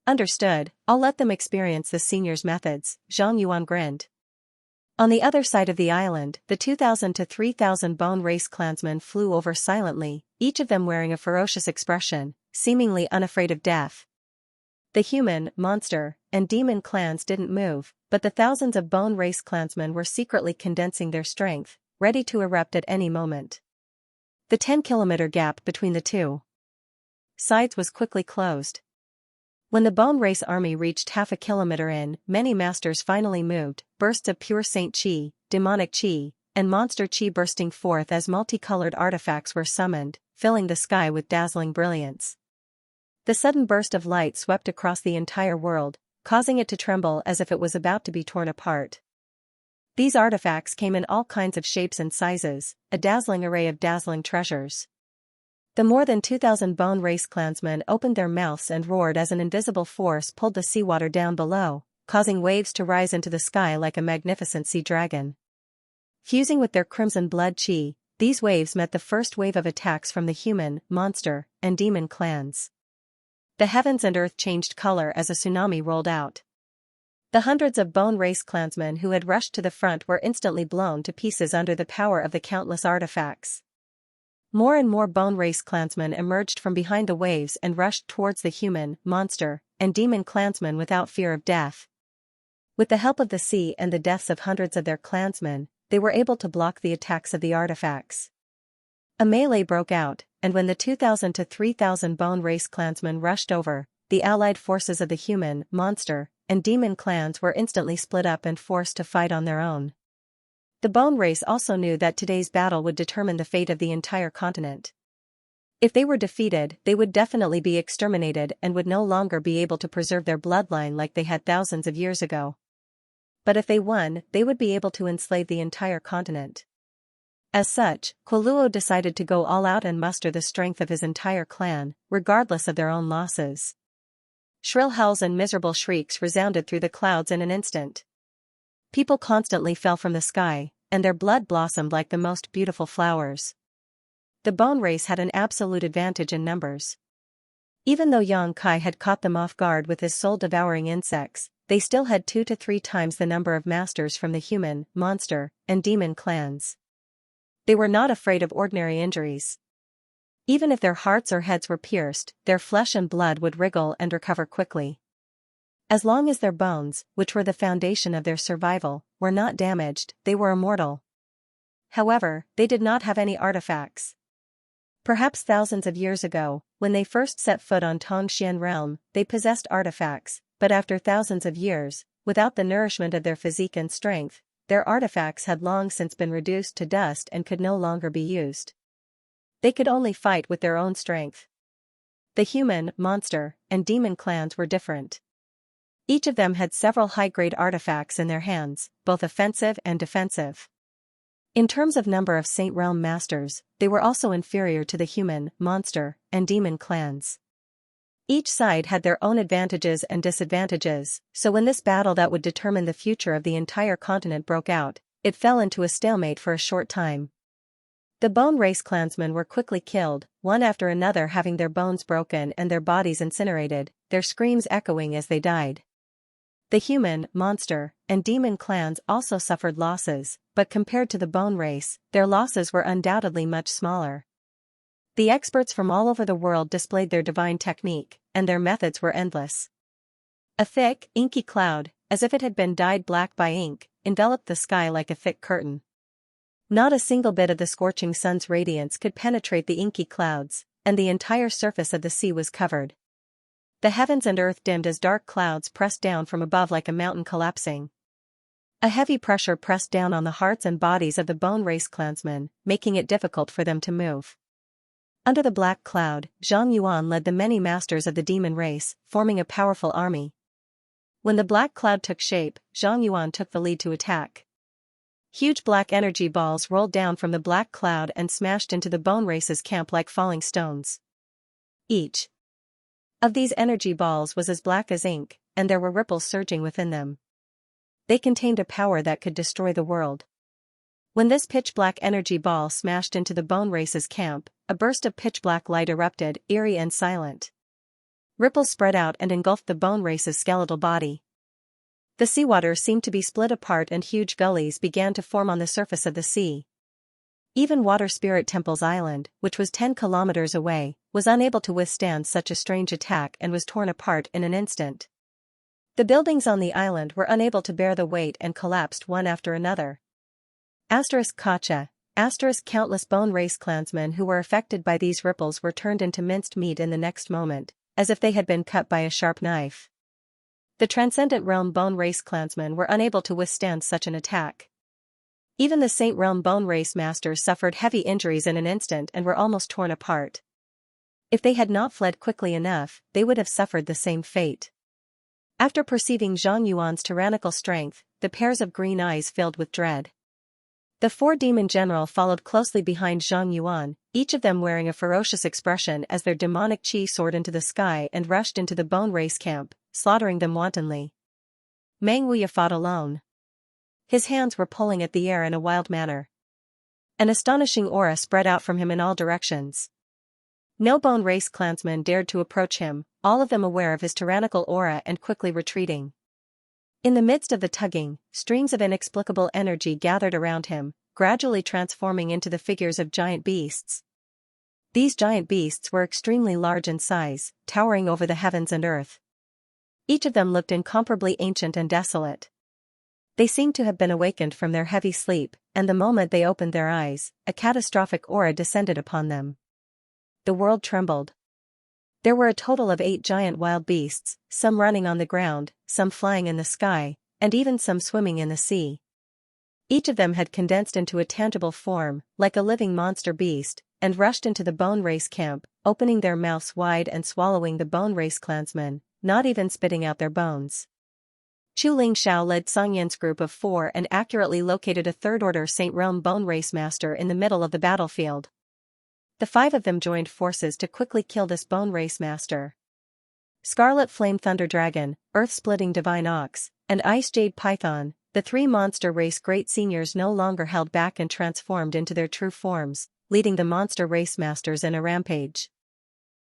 Understood, I'll let them experience the senior's methods, Zhang Yuan grinned. On the other side of the island, the 2,000 to 3,000 bone race clansmen flew over silently, each of them wearing a ferocious expression, seemingly unafraid of death. The human, monster, and demon clans didn't move, but the thousands of bone race clansmen were secretly condensing their strength, ready to erupt at any moment. The 10-kilometer gap between the two sides was quickly closed. When the bone race army reached half a kilometer in, many masters finally moved, bursts of pure saint chi, demonic chi, and monster chi bursting forth as multicolored artifacts were summoned, filling the sky with dazzling brilliance. The sudden burst of light swept across the entire world, causing it to tremble as if it was about to be torn apart. These artifacts came in all kinds of shapes and sizes, a dazzling array of dazzling treasures. The more than 2,000 bone race clansmen opened their mouths and roared as an invisible force pulled the seawater down below, causing waves to rise into the sky like a magnificent sea dragon. Fusing with their crimson blood chi, these waves met the first wave of attacks from the human, monster, and demon clans. The heavens and earth changed color as a tsunami rolled out. The hundreds of bone race clansmen who had rushed to the front were instantly blown to pieces under the power of the countless artifacts. More and more bone race clansmen emerged from behind the waves and rushed towards the human, monster, and demon clansmen without fear of death. With the help of the sea and the deaths of hundreds of their clansmen, they were able to block the attacks of the artifacts. A melee broke out, and when the 2,000 to 3,000 bone race clansmen rushed over, the allied forces of the human, monster, and demon clans were instantly split up and forced to fight on their own. The bone race also knew that today's battle would determine the fate of the entire continent. If they were defeated, they would definitely be exterminated and would no longer be able to preserve their bloodline like they had thousands of years ago. But if they won, they would be able to enslave the entire continent. As such, Koluo decided to go all out and muster the strength of his entire clan, regardless of their own losses. Shrill howls and miserable shrieks resounded through the clouds in an instant. People constantly fell from the sky, and their blood blossomed like the most beautiful flowers. The bone race had an absolute advantage in numbers. Even though Yang Kai had caught them off guard with his soul-devouring insects, they still had 2 to 3 times the number of masters from the human, monster, and demon clans. They were not afraid of ordinary injuries. Even if their hearts or heads were pierced, their flesh and blood would wriggle and recover quickly. As long as their bones, which were the foundation of their survival, were not damaged, they were immortal. However, they did not have any artifacts. Perhaps thousands of years ago, when they first set foot on Tongxian realm, they possessed artifacts, but after thousands of years, without the nourishment of their physique and strength, their artifacts had long since been reduced to dust and could no longer be used. They could only fight with their own strength. The human, monster, and demon clans were different. Each of them had several high-grade artifacts in their hands, both offensive and defensive. In terms of number of Saint Realm masters, they were also inferior to the human, monster, and demon clans. Each side had their own advantages and disadvantages, so when this battle that would determine the future of the entire continent broke out, it fell into a stalemate for a short time. The bone race clansmen were quickly killed, one after another having their bones broken and their bodies incinerated, their screams echoing as they died. The human, monster, and demon clans also suffered losses, but compared to the bone race, their losses were undoubtedly much smaller. The experts from all over the world displayed their divine technique, and their methods were endless. A thick, inky cloud, as if it had been dyed black by ink, enveloped the sky like a thick curtain. Not a single bit of the scorching sun's radiance could penetrate the inky clouds, and the entire surface of the sea was covered. The heavens and earth dimmed as dark clouds pressed down from above like a mountain collapsing. A heavy pressure pressed down on the hearts and bodies of the bone race clansmen, making it difficult for them to move. Under the black cloud, Zhang Yuan led the many masters of the demon race, forming a powerful army. When the black cloud took shape, Zhang Yuan took the lead to attack. Huge black energy balls rolled down from the black cloud and smashed into the bone race's camp like falling stones. Each of these energy balls was as black as ink, and there were ripples surging within them. They contained a power that could destroy the world. When this pitch-black energy ball smashed into the bone race's camp, a burst of pitch-black light erupted, eerie and silent. Ripples spread out and engulfed the bone race's skeletal body. The seawater seemed to be split apart and huge gullies began to form on the surface of the sea. Even Water Spirit Temple's island, which was 10 kilometers away, was unable to withstand such a strange attack and was torn apart in an instant. The buildings on the island were unable to bear the weight and collapsed one after another. Kacha. Countless bone race clansmen who were affected by these ripples were turned into minced meat in the next moment, as if they had been cut by a sharp knife. The Transcendent Realm bone race clansmen were unable to withstand such an attack. Even the Saint Realm bone race masters suffered heavy injuries in an instant and were almost torn apart. If they had not fled quickly enough, they would have suffered the same fate. After perceiving Zhang Yuan's tyrannical strength, the pairs of green eyes filled with dread. The 4 demon general followed closely behind Zhang Yuan, each of them wearing a ferocious expression as their demonic chi soared into the sky and rushed into the bone race camp, slaughtering them wantonly. Meng Wuya fought alone. His hands were pulling at the air in a wild manner. An astonishing aura spread out from him in all directions. No bone race clansman dared to approach him, all of them aware of his tyrannical aura and quickly retreating. In the midst of the tugging, streams of inexplicable energy gathered around him, gradually transforming into the figures of giant beasts. These giant beasts were extremely large in size, towering over the heavens and earth. Each of them looked incomparably ancient and desolate. They seemed to have been awakened from their heavy sleep, and the moment they opened their eyes, a catastrophic aura descended upon them. The world trembled. There were a total of 8 giant wild beasts, some running on the ground, some flying in the sky, and even some swimming in the sea. Each of them had condensed into a tangible form, like a living monster beast, and rushed into the bone race camp, opening their mouths wide and swallowing the bone race clansmen, not even spitting out their bones. Chu Ling Xiao led Song Yan's group of 4 and accurately located a third-order Saint Realm bone race master in the middle of the battlefield. The 5 of them joined forces to quickly kill this bone race master. Scarlet Flame Thunder Dragon, Earth-Splitting Divine Ox, and Ice Jade Python, the 3 monster race great seniors no longer held back and transformed into their true forms, leading the monster race masters in a rampage.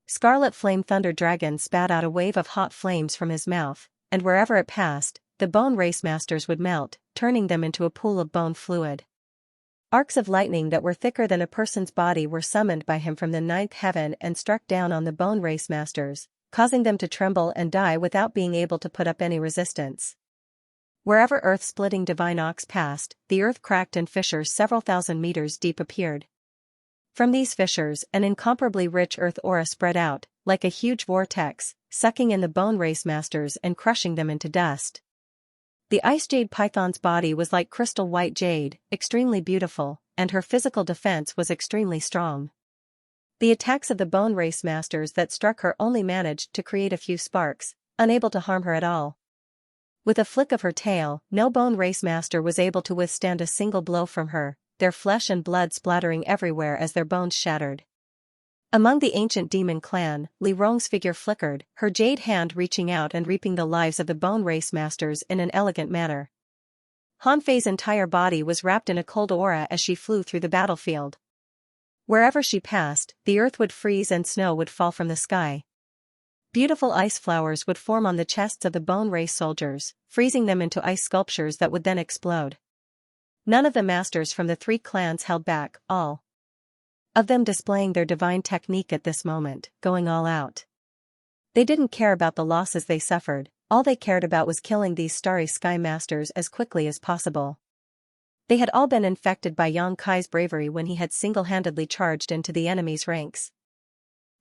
Scarlet Flame Thunder Dragon spat out a wave of hot flames from his mouth, and wherever it passed, the bone race masters would melt, turning them into a pool of bone fluid. Arcs of lightning that were thicker than a person's body were summoned by him from the 9th heaven and struck down on the bone race masters, causing them to tremble and die without being able to put up any resistance. Wherever earth-splitting divine ox passed, the earth cracked and fissures several thousand meters deep appeared. From these fissures, an incomparably rich earth aura spread out, like a huge vortex, sucking in the bone race masters and crushing them into dust. The Ice Jade Python's body was like crystal white jade, extremely beautiful, and her physical defense was extremely strong. The attacks of the bone race masters that struck her only managed to create a few sparks, unable to harm her at all. With a flick of her tail, no bone race master was able to withstand a single blow from her, their flesh and blood splattering everywhere as their bones shattered. Among the ancient demon clan, Li Rong's figure flickered, her jade hand reaching out and reaping the lives of the bone race masters in an elegant manner. Han Fei's entire body was wrapped in a cold aura as she flew through the battlefield. Wherever she passed, the earth would freeze and snow would fall from the sky. Beautiful ice flowers would form on the chests of the bone race soldiers, freezing them into ice sculptures that would then explode. None of the masters from the 3 clans held back, all of them displaying their divine technique at this moment, going all out. They didn't care about the losses they suffered, all they cared about was killing these starry sky masters as quickly as possible. They had all been infected by Yang Kai's bravery when he had single-handedly charged into the enemy's ranks.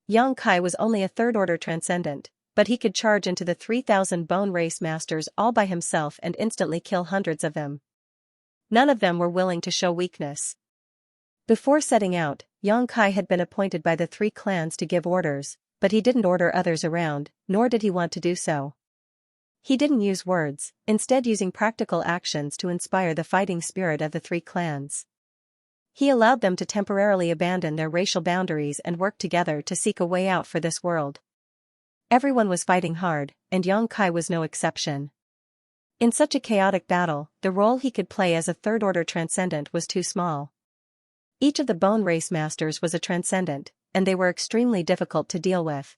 Yang Kai was only a third-order transcendent, but he could charge into the 3,000 bone race masters all by himself and instantly kill hundreds of them. None of them were willing to show weakness. Before setting out, Yang Kai had been appointed by the 3 clans to give orders, but he didn't order others around, nor did he want to do so. He didn't use words, instead using practical actions to inspire the fighting spirit of the 3 clans. He allowed them to temporarily abandon their racial boundaries and work together to seek a way out for this world. Everyone was fighting hard, and Yang Kai was no exception. In such a chaotic battle, the role he could play as a third-order transcendent was too small. Each of the bone race masters was a transcendent, and they were extremely difficult to deal with.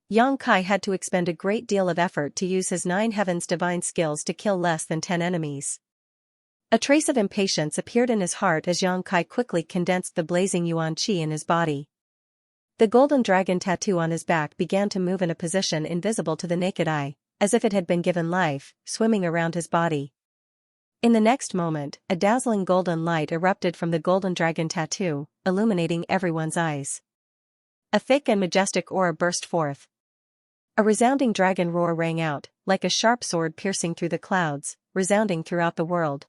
Yang Kai had to expend a great deal of effort to use his 9 heavens divine skills to kill less than 10 enemies. A trace of impatience appeared in his heart as Yang Kai quickly condensed the blazing yuan qi in his body. The golden dragon tattoo on his back began to move in a position invisible to the naked eye, as if it had been given life, swimming around his body. In the next moment, a dazzling golden light erupted from the golden dragon tattoo, illuminating everyone's eyes. A thick and majestic aura burst forth. A resounding dragon roar rang out, like a sharp sword piercing through the clouds, resounding throughout the world.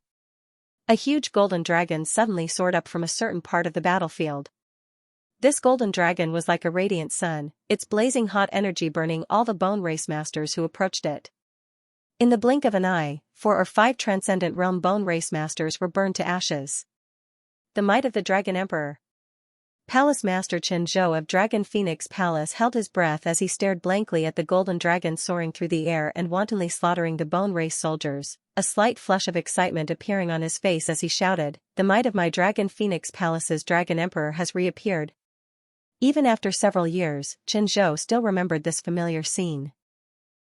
A huge golden dragon suddenly soared up from a certain part of the battlefield. This golden dragon was like a radiant sun, its blazing hot energy burning all the bone race masters who approached it. In the blink of an eye, 4 or 5 transcendent realm bone race masters were burned to ashes. The might of the Dragon Emperor. Palace Master Chen Zhou of Dragon Phoenix Palace held his breath as he stared blankly at the golden dragon soaring through the air and wantonly slaughtering the bone race soldiers, a slight flush of excitement appearing on his face as he shouted, "The might of my Dragon Phoenix Palace's Dragon Emperor has reappeared." Even after several years, Chen Zhou still remembered this familiar scene.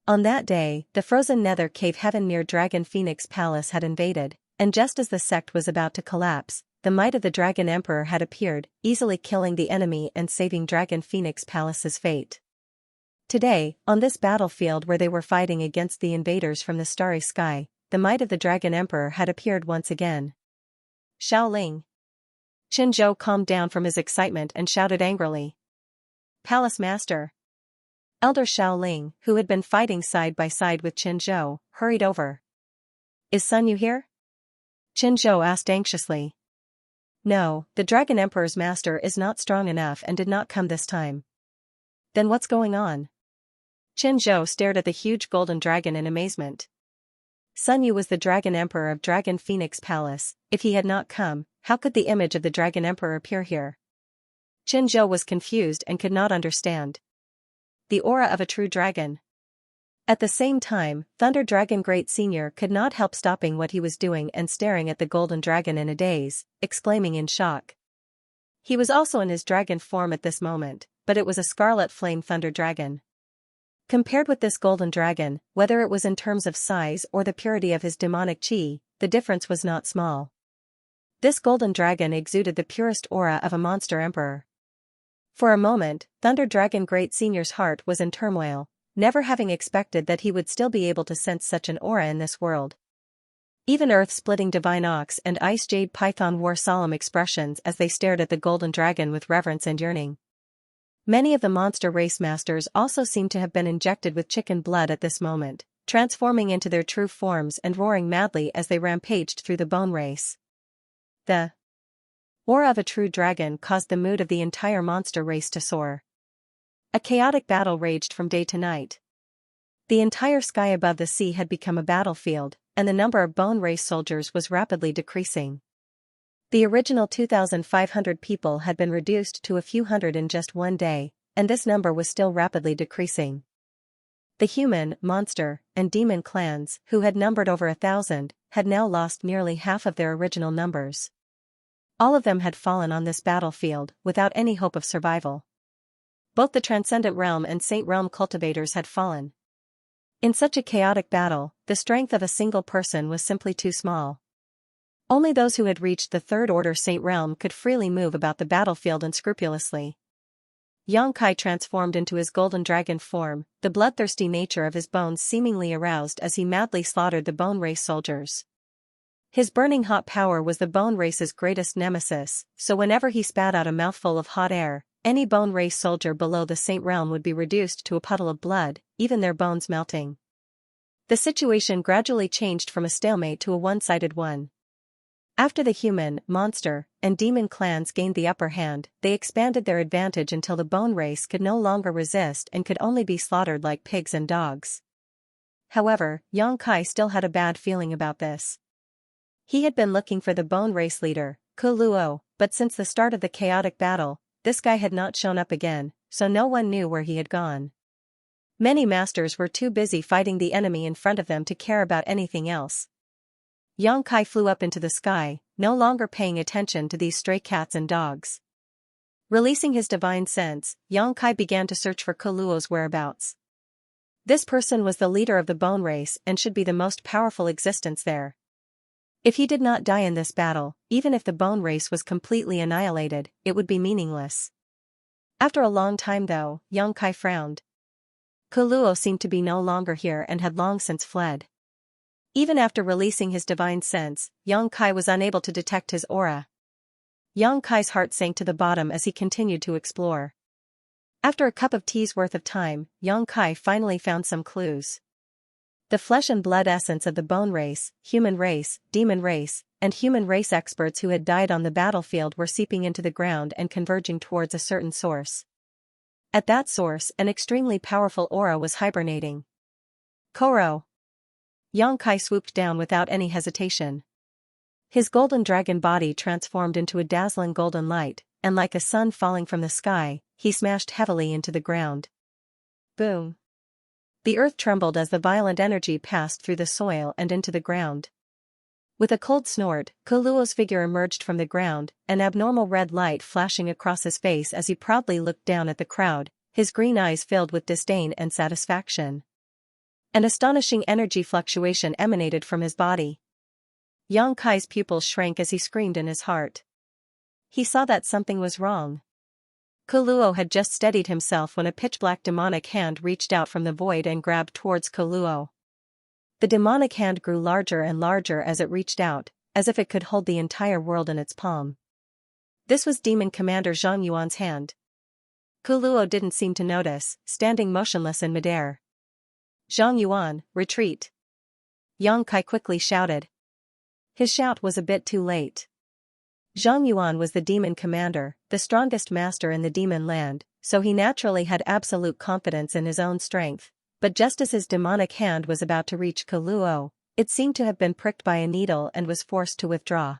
On that day, the frozen nether cave heaven near Dragon Phoenix Palace had invaded, and just as the sect was about to collapse, the might of the Dragon Emperor had appeared, easily killing the enemy and saving Dragon Phoenix Palace's fate. Today, on this battlefield where they were fighting against the invaders from the starry sky, the might of the Dragon Emperor had appeared once again. Shaoling. Chen Zhou calmed down from his excitement and shouted angrily. "Palace Master." Elder Shaoling, who had been fighting side by side with Chen Zhou, hurried over. "Is Sun Yu here?" Chen Zhou asked anxiously. "No, the Dragon Emperor's master is not strong enough and did not come this time." "Then what's going on?" Chen Zhou stared at the huge golden dragon in amazement. Sun Yu was the Dragon Emperor of Dragon Phoenix Palace. If he had not come, how could the image of the Dragon Emperor appear here? Chen Zhou was confused and could not understand. The aura of a true dragon. At the same time, Thunder Dragon Great Senior could not help stopping what he was doing and staring at the golden dragon in a daze, exclaiming in shock. He was also in his dragon form at this moment, but it was a scarlet flame thunder dragon. Compared with this golden dragon, whether it was in terms of size or the purity of his demonic chi, the difference was not small. This golden dragon exuded the purest aura of a monster emperor. For a moment, Thunder Dragon Great Senior's heart was in turmoil, never having expected that he would still be able to sense such an aura in this world. Even Earth-splitting Divine Ox and Ice Jade Python wore solemn expressions as they stared at the golden dragon with reverence and yearning. Many of the monster race masters also seemed to have been injected with chicken blood at this moment, transforming into their true forms and roaring madly as they rampaged through the bone race. The aura of a true dragon caused the mood of the entire monster race to soar. A chaotic battle raged from day to night. The entire sky above the sea had become a battlefield, and the number of bone race soldiers was rapidly decreasing. The original 2,500 people had been reduced to a few hundred in just one day, and this number was still rapidly decreasing. The human, monster, and demon clans, who had numbered over 1,000, had now lost nearly half of their original numbers. All of them had fallen on this battlefield, without any hope of survival. Both the Transcendent Realm and Saint Realm cultivators had fallen. In such a chaotic battle, the strength of a single person was simply too small. Only those who had reached the Third Order Saint Realm could freely move about the battlefield unscrupulously. Yang Kai transformed into his golden dragon form, the bloodthirsty nature of his bones seemingly aroused as he madly slaughtered the bone race soldiers. His burning hot power was the bone race's greatest nemesis, so whenever he spat out a mouthful of hot air, any bone race soldier below the Saint Realm would be reduced to a puddle of blood, even their bones melting. The situation gradually changed from a stalemate to a one-sided one. After the human, monster, and demon clans gained the upper hand, they expanded their advantage until the bone race could no longer resist and could only be slaughtered like pigs and dogs. However, Yang Kai still had a bad feeling about this. He had been looking for the bone race leader, Ku Luo, but since the start of the chaotic battle, this guy had not shown up again, so no one knew where he had gone. Many masters were too busy fighting the enemy in front of them to care about anything else. Yang Kai flew up into the sky, no longer paying attention to these stray cats and dogs. Releasing his divine sense, Yang Kai began to search for Kuluo's whereabouts. This person was the leader of the bone race and should be the most powerful existence there. If he did not die in this battle, even if the bone race was completely annihilated, it would be meaningless. After a long time though, Yang Kai frowned. Kuluo seemed to be no longer here and had long since fled. Even after releasing his divine sense, Yang Kai was unable to detect his aura. Yang Kai's heart sank to the bottom as he continued to explore. After a cup of tea's worth of time, Yang Kai finally found some clues. The flesh and blood essence of the bone race, human race, demon race, and human race experts who had died on the battlefield were seeping into the ground and converging towards a certain source. At that source, an extremely powerful aura was hibernating. Koro! Yang Kai swooped down without any hesitation. His golden dragon body transformed into a dazzling golden light, and like a sun falling from the sky, he smashed heavily into the ground. Boom! The earth trembled as the violent energy passed through the soil and into the ground. With a cold snort, Kuluo's figure emerged from the ground, an abnormal red light flashing across his face as he proudly looked down at the crowd, his green eyes filled with disdain and satisfaction. An astonishing energy fluctuation emanated from his body. Yang Kai's pupils shrank as he screamed in his heart. He saw that something was wrong. Kuluo had just steadied himself when a pitch-black demonic hand reached out from the void and grabbed towards Kuluo. The demonic hand grew larger and larger as it reached out, as if it could hold the entire world in its palm. This was Demon Commander Zhang Yuan's hand. Kuluo didn't seem to notice, standing motionless in midair. Zhang Yuan, retreat! Yang Kai quickly shouted. His shout was a bit too late. Zhang Yuan was the demon commander, the strongest master in the demon land, so he naturally had absolute confidence in his own strength, but just as his demonic hand was about to reach Kuluo, it seemed to have been pricked by a needle and was forced to withdraw.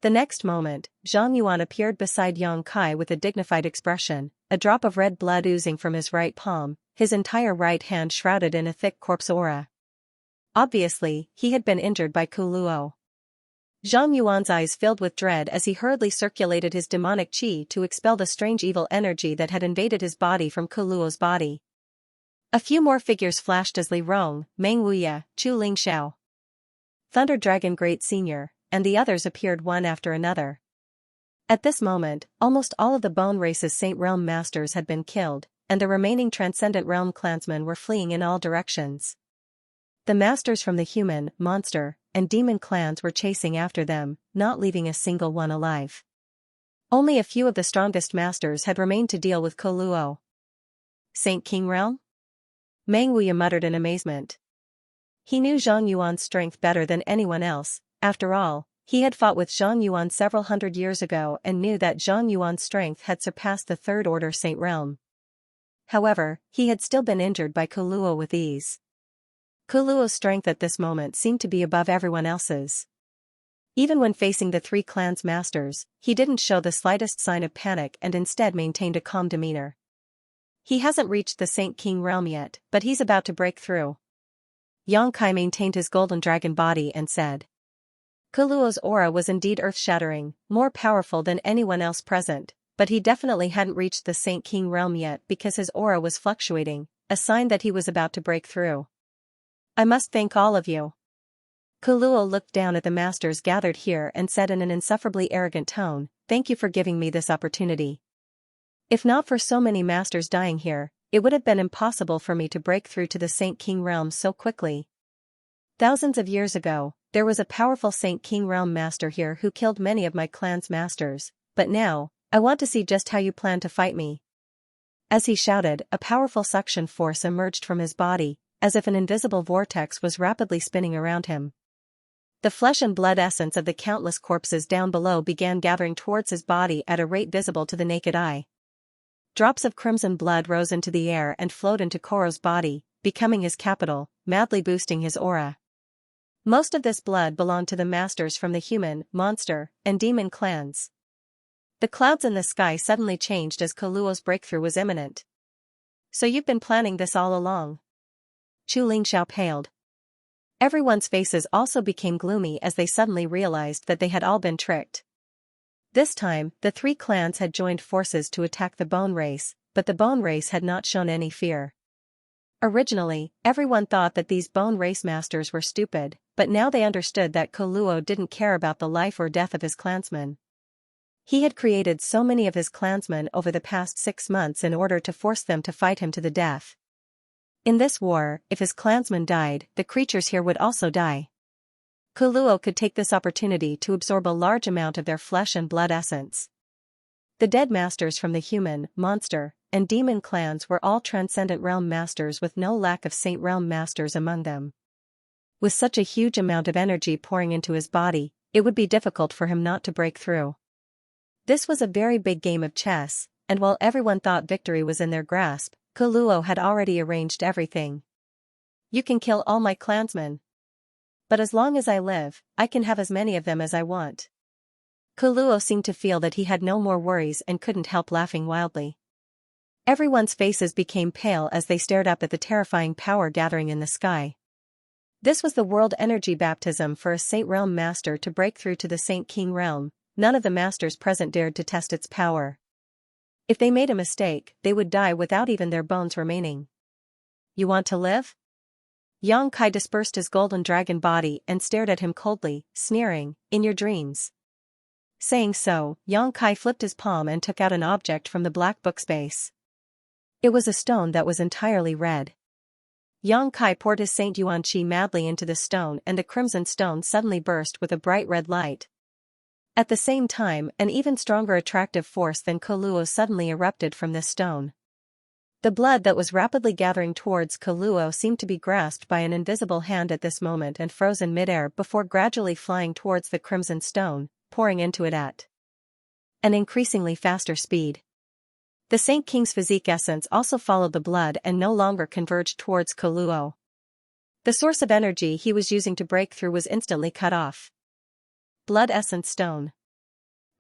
The next moment, Zhang Yuan appeared beside Yang Kai with a dignified expression, a drop of red blood oozing from his right palm, his entire right hand shrouded in a thick corpse aura. Obviously, he had been injured by Kuluo. Zhang Yuan's eyes filled with dread as he hurriedly circulated his demonic qi to expel the strange evil energy that had invaded his body from Kuluo's body. A few more figures flashed as Li Rong, Meng Wuya, Chu Lingxiao, Thunder Dragon Great Senior, and the others appeared one after another. At this moment, almost all of the Bone Race's Saint Realm masters had been killed, and the remaining Transcendent Realm clansmen were fleeing in all directions. The masters from the human, monster, and demon clans were chasing after them, not leaving a single one alive. Only a few of the strongest masters had remained to deal with Kuluo. Saint King Realm? Meng Wuya muttered in amazement. He knew Zhang Yuan's strength better than anyone else. After all, he had fought with Zhang Yuan several hundred years ago and knew that Zhang Yuan's strength had surpassed the Third Order Saint Realm. However, he had still been injured by Kuluo with ease. Kuluo's strength at this moment seemed to be above everyone else's. Even when facing the three clans' masters, he didn't show the slightest sign of panic and instead maintained a calm demeanor. He hasn't reached the Saint King realm yet, but he's about to break through. Yang Kai maintained his golden dragon body and said. Kuluo's aura was indeed earth-shattering, more powerful than anyone else present, but he definitely hadn't reached the Saint King realm yet because his aura was fluctuating, a sign that he was about to break through. I must thank all of you. Kuluo looked down at the masters gathered here and said in an insufferably arrogant tone, thank you for giving me this opportunity. If not for so many masters dying here, it would have been impossible for me to break through to the Saint King realm so quickly. Thousands of years ago, there was a powerful Saint King realm master here who killed many of my clan's masters, but now, I want to see just how you plan to fight me. As he shouted, a powerful suction force emerged from his body, as if an invisible vortex was rapidly spinning around him. The flesh and blood essence of the countless corpses down below began gathering towards his body at a rate visible to the naked eye. Drops of crimson blood rose into the air and flowed into Koro's body, becoming his capital, madly boosting his aura. Most of this blood belonged to the masters from the human, monster, and demon clans. The clouds in the sky suddenly changed as Kuluo's breakthrough was imminent. So you've been planning this all along? Chu Lingxiao paled. Everyone's faces also became gloomy as they suddenly realized that they had all been tricked. This time, the three clans had joined forces to attack the Bone Race, but the Bone Race had not shown any fear. Originally, everyone thought that these Bone Race masters were stupid, but now they understood that Koluo didn't care about the life or death of his clansmen. He had created so many of his clansmen over the past 6 months in order to force them to fight him to the death. In this war, if his clansmen died, the creatures here would also die. Koluo could take this opportunity to absorb a large amount of their flesh and blood essence. The dead masters from the human, monster, and demon clans were all Transcendent Realm masters with no lack of Saint Realm masters among them. With such a huge amount of energy pouring into his body, it would be difficult for him not to break through. This was a very big game of chess, and while everyone thought victory was in their grasp, Koluo had already arranged everything. You can kill all my clansmen. But as long as I live, I can have as many of them as I want. Koluo seemed to feel that he had no more worries and couldn't help laughing wildly. Everyone's faces became pale as they stared up at the terrifying power gathering in the sky. This was the world energy baptism for a Saint Realm master to break through to the Saint King Realm. None of the masters present dared to test its power. If they made a mistake, they would die without even their bones remaining. You want to live? Yang Kai dispersed his golden dragon body and stared at him coldly, sneering, in your dreams. Saying so, Yang Kai flipped his palm and took out an object from the black book space. It was a stone that was entirely red. Yang Kai poured his Saint Yuan Qi madly into the stone and the crimson stone suddenly burst with a bright red light. At the same time, an even stronger attractive force than Koluo suddenly erupted from this stone. The blood that was rapidly gathering towards Koluo seemed to be grasped by an invisible hand at this moment and froze in midair before gradually flying towards the crimson stone, pouring into it at an increasingly faster speed. The Saint King's physique essence also followed the blood and no longer converged towards Koluo. The source of energy he was using to break through was instantly cut off. Blood Essence Stone.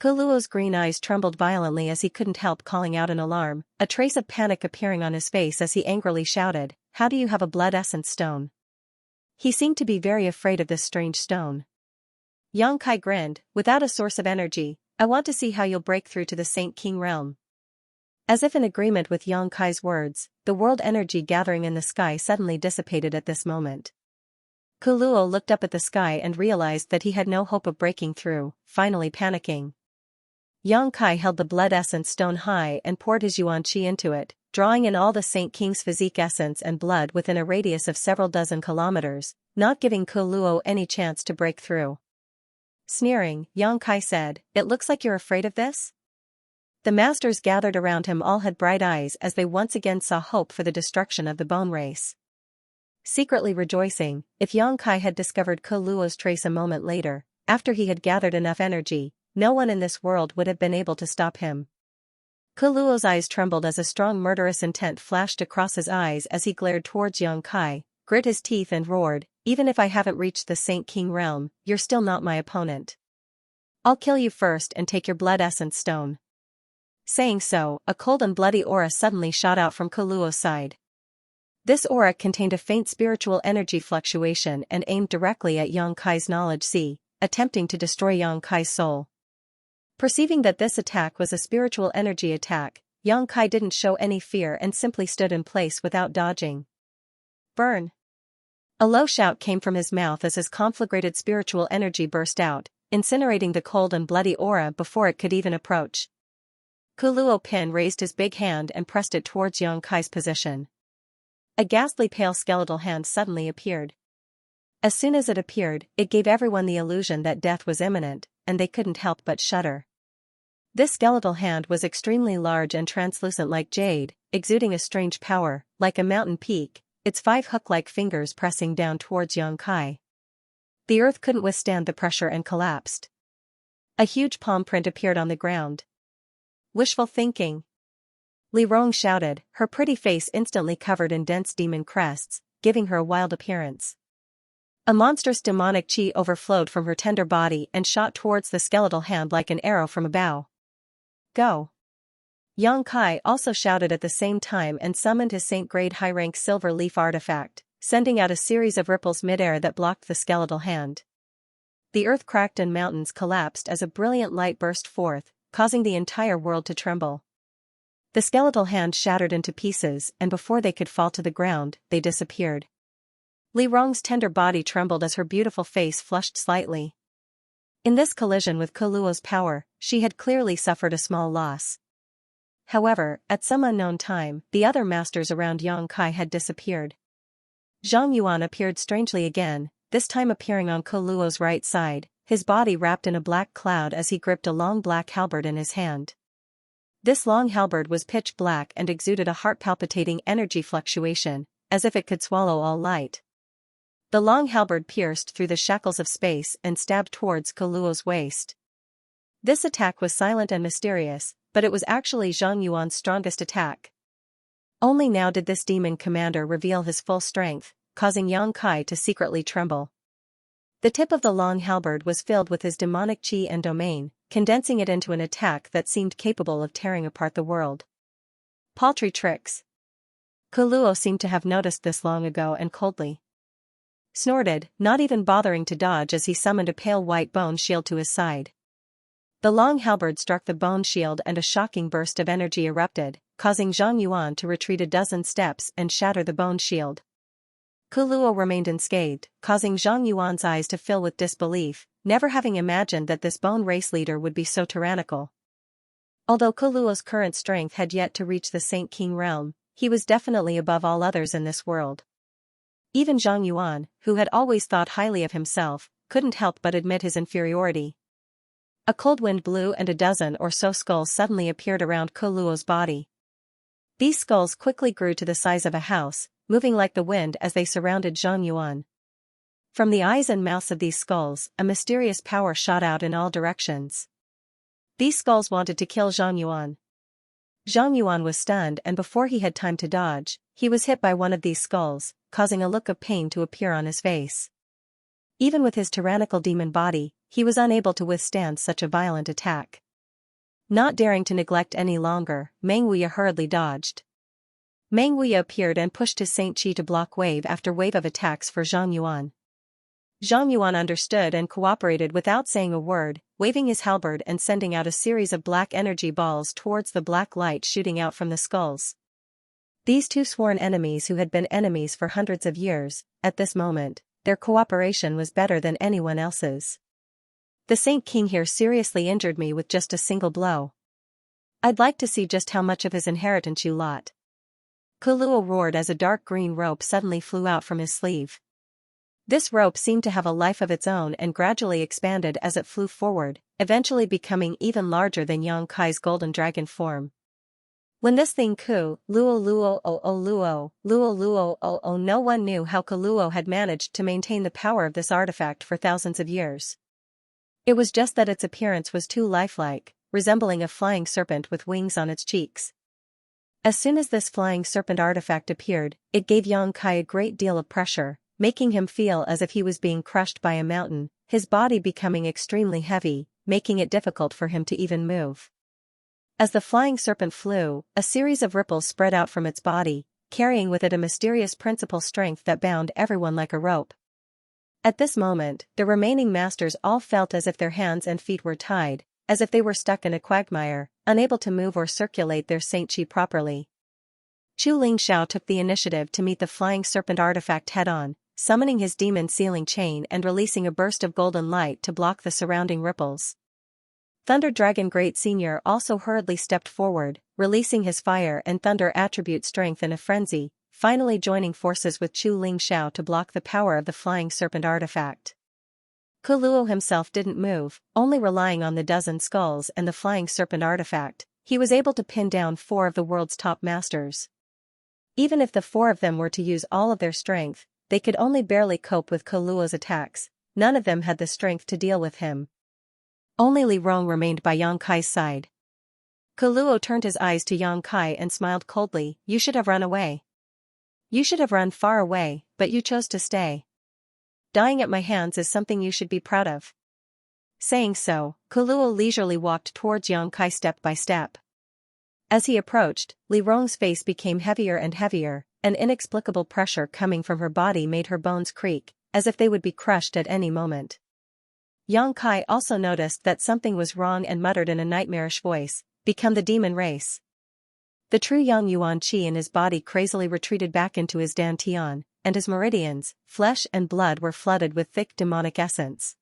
Koluo's green eyes trembled violently as he couldn't help calling out in alarm, a trace of panic appearing on his face as he angrily shouted, "How do you have a Blood Essence Stone?" He seemed to be very afraid of this strange stone. Yang Kai grinned, "Without a source of energy, I want to see how you'll break through to the Saint King Realm." As if in agreement with Yang Kai's words, the world energy gathering in the sky suddenly dissipated at this moment. Koluo looked up at the sky and realized that he had no hope of breaking through, finally panicking. Yang Kai held the Blood Essence Stone high and poured his Yuan Qi into it, drawing in all the Saint King's physique essence and blood within a radius of several dozen kilometers, not giving Koluo any chance to break through. Sneering, Yang Kai said, "It looks like you're afraid of this?" The masters gathered around him all had bright eyes as they once again saw hope for the destruction of the Bone Race. Secretly rejoicing, if Yang Kai had discovered Koluo's trace a moment later, after he had gathered enough energy, no one in this world would have been able to stop him. Koluo's eyes trembled as a strong murderous intent flashed across his eyes as he glared towards Yang Kai, grit his teeth and roared, "Even if I haven't reached the Saint King Realm, you're still not my opponent. I'll kill you first and take your Blood Essence Stone." Saying so, a cold and bloody aura suddenly shot out from Koluo's side. This aura contained a faint spiritual energy fluctuation and aimed directly at Yang Kai's knowledge sea, attempting to destroy Yang Kai's soul. Perceiving that this attack was a spiritual energy attack, Yang Kai didn't show any fear and simply stood in place without dodging. Burn! A low shout came from his mouth as his conflagrated spiritual energy burst out, incinerating the cold and bloody aura before it could even approach. Koluo Pin raised his big hand and pressed it towards Yang Kai's position. A ghastly pale skeletal hand suddenly appeared. As soon as it appeared, it gave everyone the illusion that death was imminent, and they couldn't help but shudder. This skeletal hand was extremely large and translucent like jade, exuding a strange power, like a mountain peak, its 5 hook-like fingers pressing down towards Yang Kai. The earth couldn't withstand the pressure and collapsed. A huge palm print appeared on the ground. Wishful thinking. Li Rong shouted, her pretty face instantly covered in dense demon crests, giving her a wild appearance. A monstrous demonic chi overflowed from her tender body and shot towards the skeletal hand like an arrow from a bow. Go! Yang Kai also shouted at the same time and summoned his Saint-grade high-rank silver leaf artifact, sending out a series of ripples mid-air that blocked the skeletal hand. The earth cracked and mountains collapsed as a brilliant light burst forth, causing the entire world to tremble. The skeletal hand shattered into pieces, and before they could fall to the ground, they disappeared. Li Rong's tender body trembled as her beautiful face flushed slightly. In this collision with Kuluo's power, she had clearly suffered a small loss. However, at some unknown time, the other masters around Yang Kai had disappeared. Zhang Yuan appeared strangely again, this time appearing on Kuluo's right side, his body wrapped in a black cloud as he gripped a long black halberd in his hand. This long halberd was pitch black and exuded a heart-palpitating energy fluctuation, as if it could swallow all light. The long halberd pierced through the shackles of space and stabbed towards Kuluo's waist. This attack was silent and mysterious, but it was actually Zhang Yuan's strongest attack. Only now did this demon commander reveal his full strength, causing Yang Kai to secretly tremble. The tip of the long halberd was filled with his demonic qi and domain, condensing it into an attack that seemed capable of tearing apart the world. Paltry tricks. Kuluo seemed to have noticed this long ago and coldly snorted, not even bothering to dodge as he summoned a pale white bone shield to his side. The long halberd struck the bone shield and a shocking burst of energy erupted, causing Zhang Yuan to retreat a dozen steps and shatter the bone shield. Kuluo remained unscathed, causing Zhang Yuan's eyes to fill with disbelief, never having imagined that this bone race leader would be so tyrannical. Although Kuluo's current strength had yet to reach the Saint King realm, he was definitely above all others in this world. Even Zhang Yuan, who had always thought highly of himself, couldn't help but admit his inferiority. A cold wind blew and a dozen or so skulls suddenly appeared around Kuluo's body. These skulls quickly grew to the size of a house, moving like the wind as they surrounded Zhang Yuan. From the eyes and mouths of these skulls, a mysterious power shot out in all directions. These skulls wanted to kill Zhang Yuan. Zhang Yuan was stunned, and before he had time to dodge, he was hit by one of these skulls, causing a look of pain to appear on his face. Even with his tyrannical demon body, he was unable to withstand such a violent attack. Not daring to neglect any longer, Meng Wuya hurriedly dodged. Meng Wuya appeared and pushed his Saint Qi to block wave after wave of attacks for Zhang Yuan. Zhang Yuan understood and cooperated without saying a word, waving his halberd and sending out a series of black energy balls towards the black light shooting out from the skulls. These two sworn enemies who had been enemies for hundreds of years, at this moment, their cooperation was better than anyone else's. The Saint King here seriously injured me with just a single blow. I'd like to see just how much of his inheritance you lot. Kuluo roared as a dark green rope suddenly flew out from his sleeve. This rope seemed to have a life of its own and gradually expanded as it flew forward, eventually becoming even larger than Yang Kai's golden dragon form. When this thing luo luo o o luo luo o o, no one knew how Kuluo had managed to maintain the power of this artifact for thousands of years. It was just that its appearance was too lifelike, resembling a flying serpent with wings on its cheeks. As soon as this flying serpent artifact appeared, it gave Yang Kai a great deal of pressure, making him feel as if he was being crushed by a mountain, his body becoming extremely heavy, making it difficult for him to even move. As the flying serpent flew, a series of ripples spread out from its body, carrying with it a mysterious principal strength that bound everyone like a rope. At this moment, the remaining masters all felt as if their hands and feet were tied, as if they were stuck in a quagmire, unable to move or circulate their Saint Qi properly. Chu Lingxiao took the initiative to meet the flying serpent artifact head-on, summoning his demon sealing chain and releasing a burst of golden light to block the surrounding ripples. Thunder Dragon Great Senior also hurriedly stepped forward, releasing his fire and thunder attribute strength in a frenzy, finally joining forces with Chu Lingxiao to block the power of the flying serpent artifact. Kuluo himself didn't move, only relying on the dozen skulls and the flying serpent artifact. He was able to pin down 4 of the world's top masters. Even if the 4 of them were to use all of their strength, they could only barely cope with Kuluo's attacks. None of them had the strength to deal with him. Only Li Rong remained by Yang Kai's side. Kuluo turned his eyes to Yang Kai and smiled coldly. You should have run away. You should have run far away, but you chose to stay. Dying at my hands is something you should be proud of. Saying so, Kuluo leisurely walked towards Yang Kai step by step. As he approached, Li Rong's face became heavier and heavier, an inexplicable pressure coming from her body made her bones creak, as if they would be crushed at any moment. Yang Kai also noticed that something was wrong and muttered in a nightmarish voice, "Become the demon race." The true Yang Yuan Qi in his body crazily retreated back into his dantian, and his meridians, flesh and blood were flooded with thick demonic essence.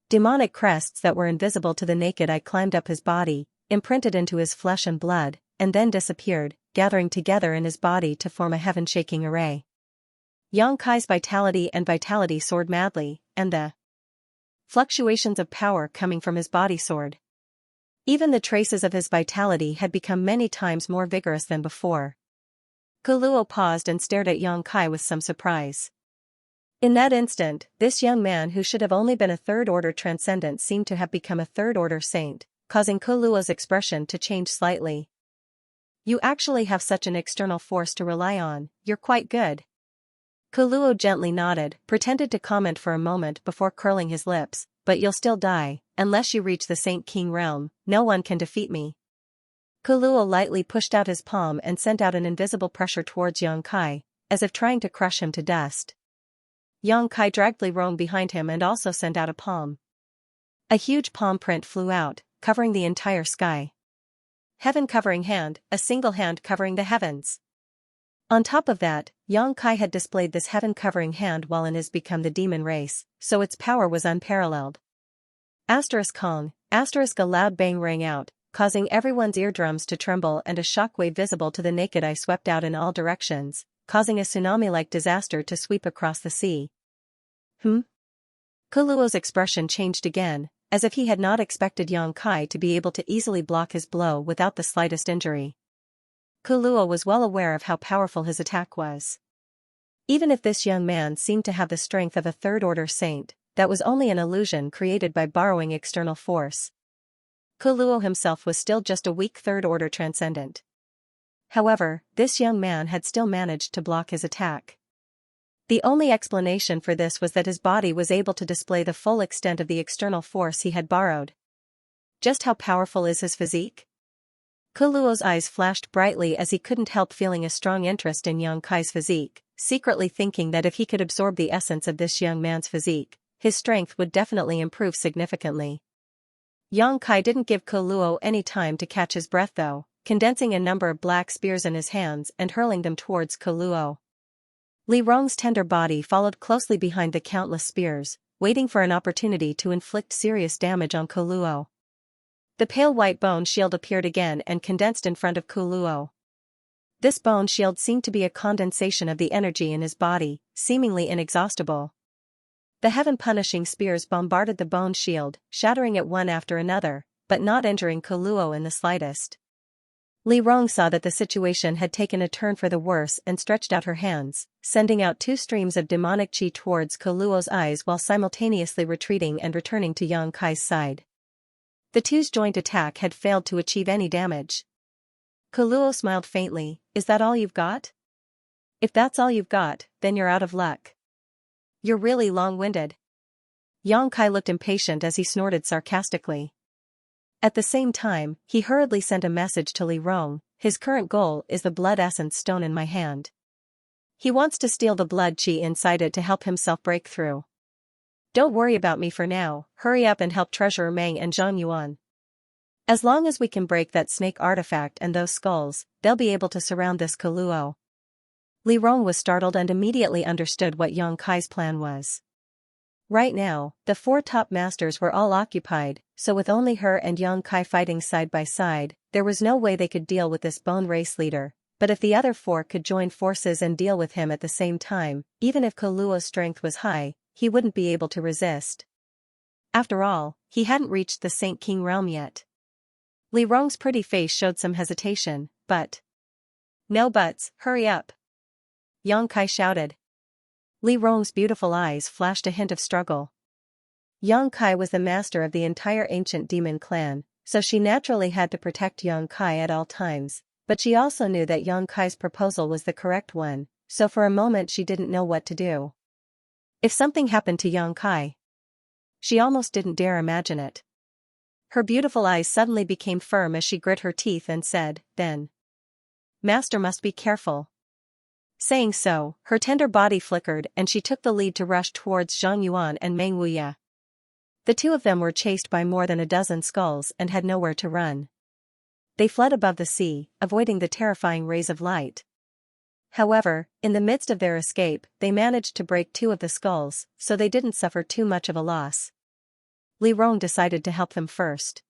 Demonic crests that were invisible to the naked eye climbed up his body, imprinted into his flesh and blood, and then disappeared, gathering together in his body to form a heaven-shaking array. Yang Kai's vitality soared madly, and the fluctuations of power coming from his body soared. Even the traces of his vitality had become many times more vigorous than before. Kuluo paused and stared at Yang Kai with some surprise. In that instant, this young man who should have only been a third-order transcendent seemed to have become a third-order saint, causing Kuluo's expression to change slightly. "You actually have such an external force to rely on, you're quite good." Kuluo gently nodded, pretended to comment for a moment before curling his lips, "But you'll still die, unless you reach the Saint King realm, no one can defeat me." Kuluo lightly pushed out his palm and sent out an invisible pressure towards Yang Kai, as if trying to crush him to dust. Yang Kai dragged Li Rong behind him and also sent out a palm. A huge palm print flew out, covering the entire sky. Heaven-covering hand, a single hand covering the heavens. On top of that, Yang Kai had displayed this heaven-covering hand while in his become the demon race, so its power was unparalleled. Kong, a loud bang rang out, causing everyone's eardrums to tremble, and a shockwave visible to the naked eye swept out in all directions, causing a tsunami-like disaster to sweep across the sea. Kuluo's expression changed again, as if he had not expected Yang Kai to be able to easily block his blow without the slightest injury. Kuluo was well aware of how powerful his attack was. Even if this young man seemed to have the strength of a third-order saint, that was only an illusion created by borrowing external force. Kuluo himself was still just a weak third-order transcendent. However, this young man had still managed to block his attack. The only explanation for this was that his body was able to display the full extent of the external force he had borrowed. Just how powerful is his physique? Kuluo's eyes flashed brightly as he couldn't help feeling a strong interest in Yang Kai's physique, secretly thinking that if he could absorb the essence of this young man's physique, his strength would definitely improve significantly. Yang Kai didn't give Kuluo any time to catch his breath though, condensing a number of black spears in his hands and hurling them towards Kuluo. Li Rong's tender body followed closely behind the countless spears, waiting for an opportunity to inflict serious damage on Kuluo. The pale white bone shield appeared again and condensed in front of Kuluo. This bone shield seemed to be a condensation of the energy in his body, seemingly inexhaustible. The heaven-punishing spears bombarded the bone shield, shattering it one after another, but not injuring Kuluo in the slightest. Li Rong saw that the situation had taken a turn for the worse and stretched out her hands, sending out two streams of demonic chi towards Kuluo's eyes while simultaneously retreating and returning to Yang Kai's side. The two's joint attack had failed to achieve any damage. Kuluo smiled faintly, "Is that all you've got? If that's all you've got, then you're out of luck. You're really long-winded." Yang Kai looked impatient as he snorted sarcastically. At the same time, he hurriedly sent a message to Li Rong, "His current goal is the blood essence stone in my hand. He wants to steal the blood chi inside it to help himself break through. Don't worry about me for now, hurry up and help Treasurer Meng and Zhang Yuan. As long as we can break that snake artifact and those skulls, they'll be able to surround this Kuluo." Li Rong was startled and immediately understood what Yang Kai's plan was. Right now, the four top masters were all occupied, so with only her and Yang Kai fighting side by side, there was no way they could deal with this bone race leader, but if the other four could join forces and deal with him at the same time, even if Kuluo's strength was high, he wouldn't be able to resist. After all, he hadn't reached the Saint King realm yet. Li Rong's pretty face showed some hesitation, but... "No buts, hurry up!" Yang Kai shouted. Li Rong's beautiful eyes flashed a hint of struggle. Yang Kai was the master of the entire ancient demon clan, so she naturally had to protect Yang Kai at all times, but she also knew that Yang Kai's proposal was the correct one, so for a moment she didn't know what to do. If something happened to Yang Kai, she almost didn't dare imagine it. Her beautiful eyes suddenly became firm as she grit her teeth and said, "Then. Master must be careful." Saying so, her tender body flickered and she took the lead to rush towards Zhang Yuan and Meng Wuye. The two of them were chased by more than a dozen skulls and had nowhere to run. They fled above the sea, avoiding the terrifying rays of light. However, in the midst of their escape, they managed to break two of the skulls, so they didn't suffer too much of a loss. Li Rong decided to help them first.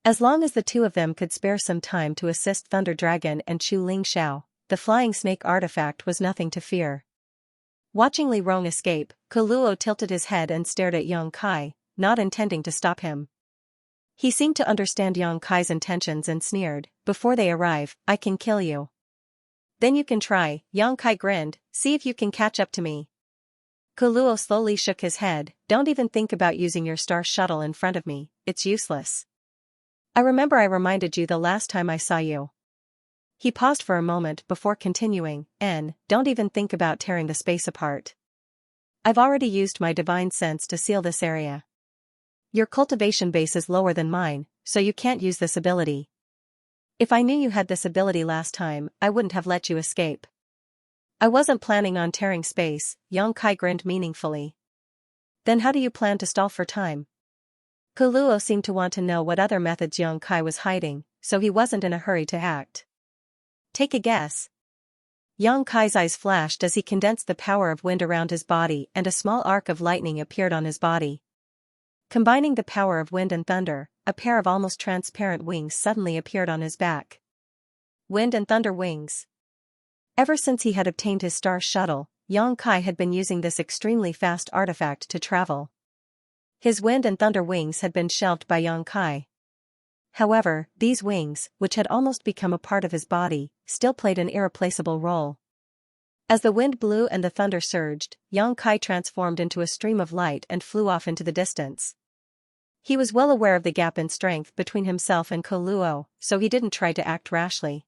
As long as the two of them could spare some time to assist Thunder Dragon and Chu Lingxiao, the flying snake artifact was nothing to fear. Watching Li Rong escape, Kuluo tilted his head and stared at Yang Kai, not intending to stop him. He seemed to understand Yang Kai's intentions and sneered, "Before they arrive, I can kill you." "Then you can try," Yang Kai grinned, "see if you can catch up to me." Kuluo slowly shook his head, "Don't even think about using your star shuttle in front of me, it's useless. I remember I reminded you the last time I saw you." He paused for a moment before continuing, "Don't even think about tearing the space apart. I've already used my divine sense to seal this area. Your cultivation base is lower than mine, so you can't use this ability. If I knew you had this ability last time, I wouldn't have let you escape." "I wasn't planning on tearing space," Yang Kai grinned meaningfully. "Then how do you plan to stall for time?" Kuluo seemed to want to know what other methods Yang Kai was hiding, so he wasn't in a hurry to act. "Take a guess." Yang Kai's eyes flashed as he condensed the power of wind around his body and a small arc of lightning appeared on his body. Combining the power of wind and thunder, a pair of almost transparent wings suddenly appeared on his back. Wind and thunder wings. Ever since he had obtained his star shuttle, Yang Kai had been using this extremely fast artifact to travel. His wind and thunder wings had been shelved by Yang Kai. However, these wings, which had almost become a part of his body, still played an irreplaceable role. As the wind blew and the thunder surged, Yang Kai transformed into a stream of light and flew off into the distance. He was well aware of the gap in strength between himself and Kuluo, so he didn't try to act rashly.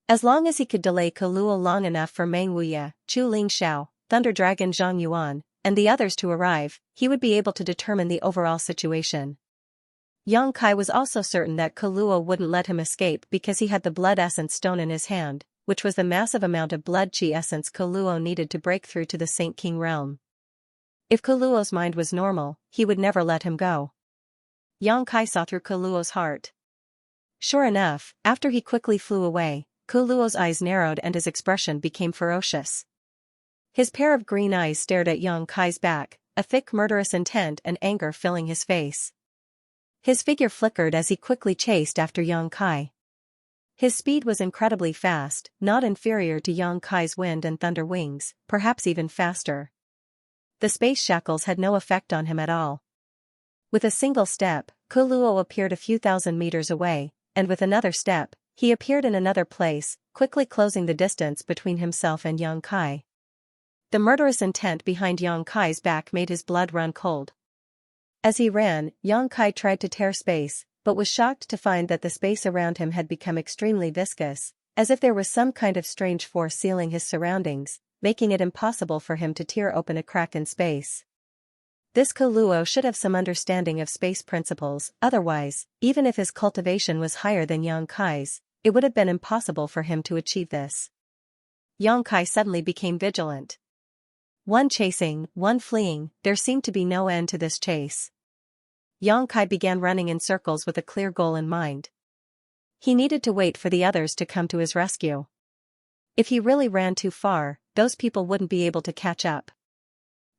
As long as he could delay Kuluo long enough for Meng Wuye, Chu Lingxiao, Thunder Dragon Zhang Yuan, and the others to arrive, he would be able to determine the overall situation. Yang Kai was also certain that Kuluo wouldn't let him escape because he had the blood essence stone in his hand, which was the massive amount of blood chi essence Kuluo needed to break through to the Saint King realm. If Kuluo's mind was normal, he would never let him go. Yang Kai saw through Kuluo's heart. Sure enough, after he quickly flew away, Kuluo's eyes narrowed and his expression became ferocious. His pair of green eyes stared at Yang Kai's back, a thick murderous intent and anger filling his face. His figure flickered as he quickly chased after Yang Kai. His speed was incredibly fast, not inferior to Yang Kai's wind and thunder wings, perhaps even faster. The space shackles had no effect on him at all. With a single step, Kuluo appeared a few thousand meters away, and with another step, he appeared in another place, quickly closing the distance between himself and Yang Kai. The murderous intent behind Yang Kai's back made his blood run cold. As he ran, Yang Kai tried to tear space, but was shocked to find that the space around him had become extremely viscous, as if there was some kind of strange force sealing his surroundings, making it impossible for him to tear open a crack in space. This Kuluo should have some understanding of space principles, otherwise, even if his cultivation was higher than Yang Kai's, it would have been impossible for him to achieve this. Yang Kai suddenly became vigilant. One chasing, one fleeing, there seemed to be no end to this chase. Yang Kai began running in circles with a clear goal in mind. He needed to wait for the others to come to his rescue. If he really ran too far, those people wouldn't be able to catch up.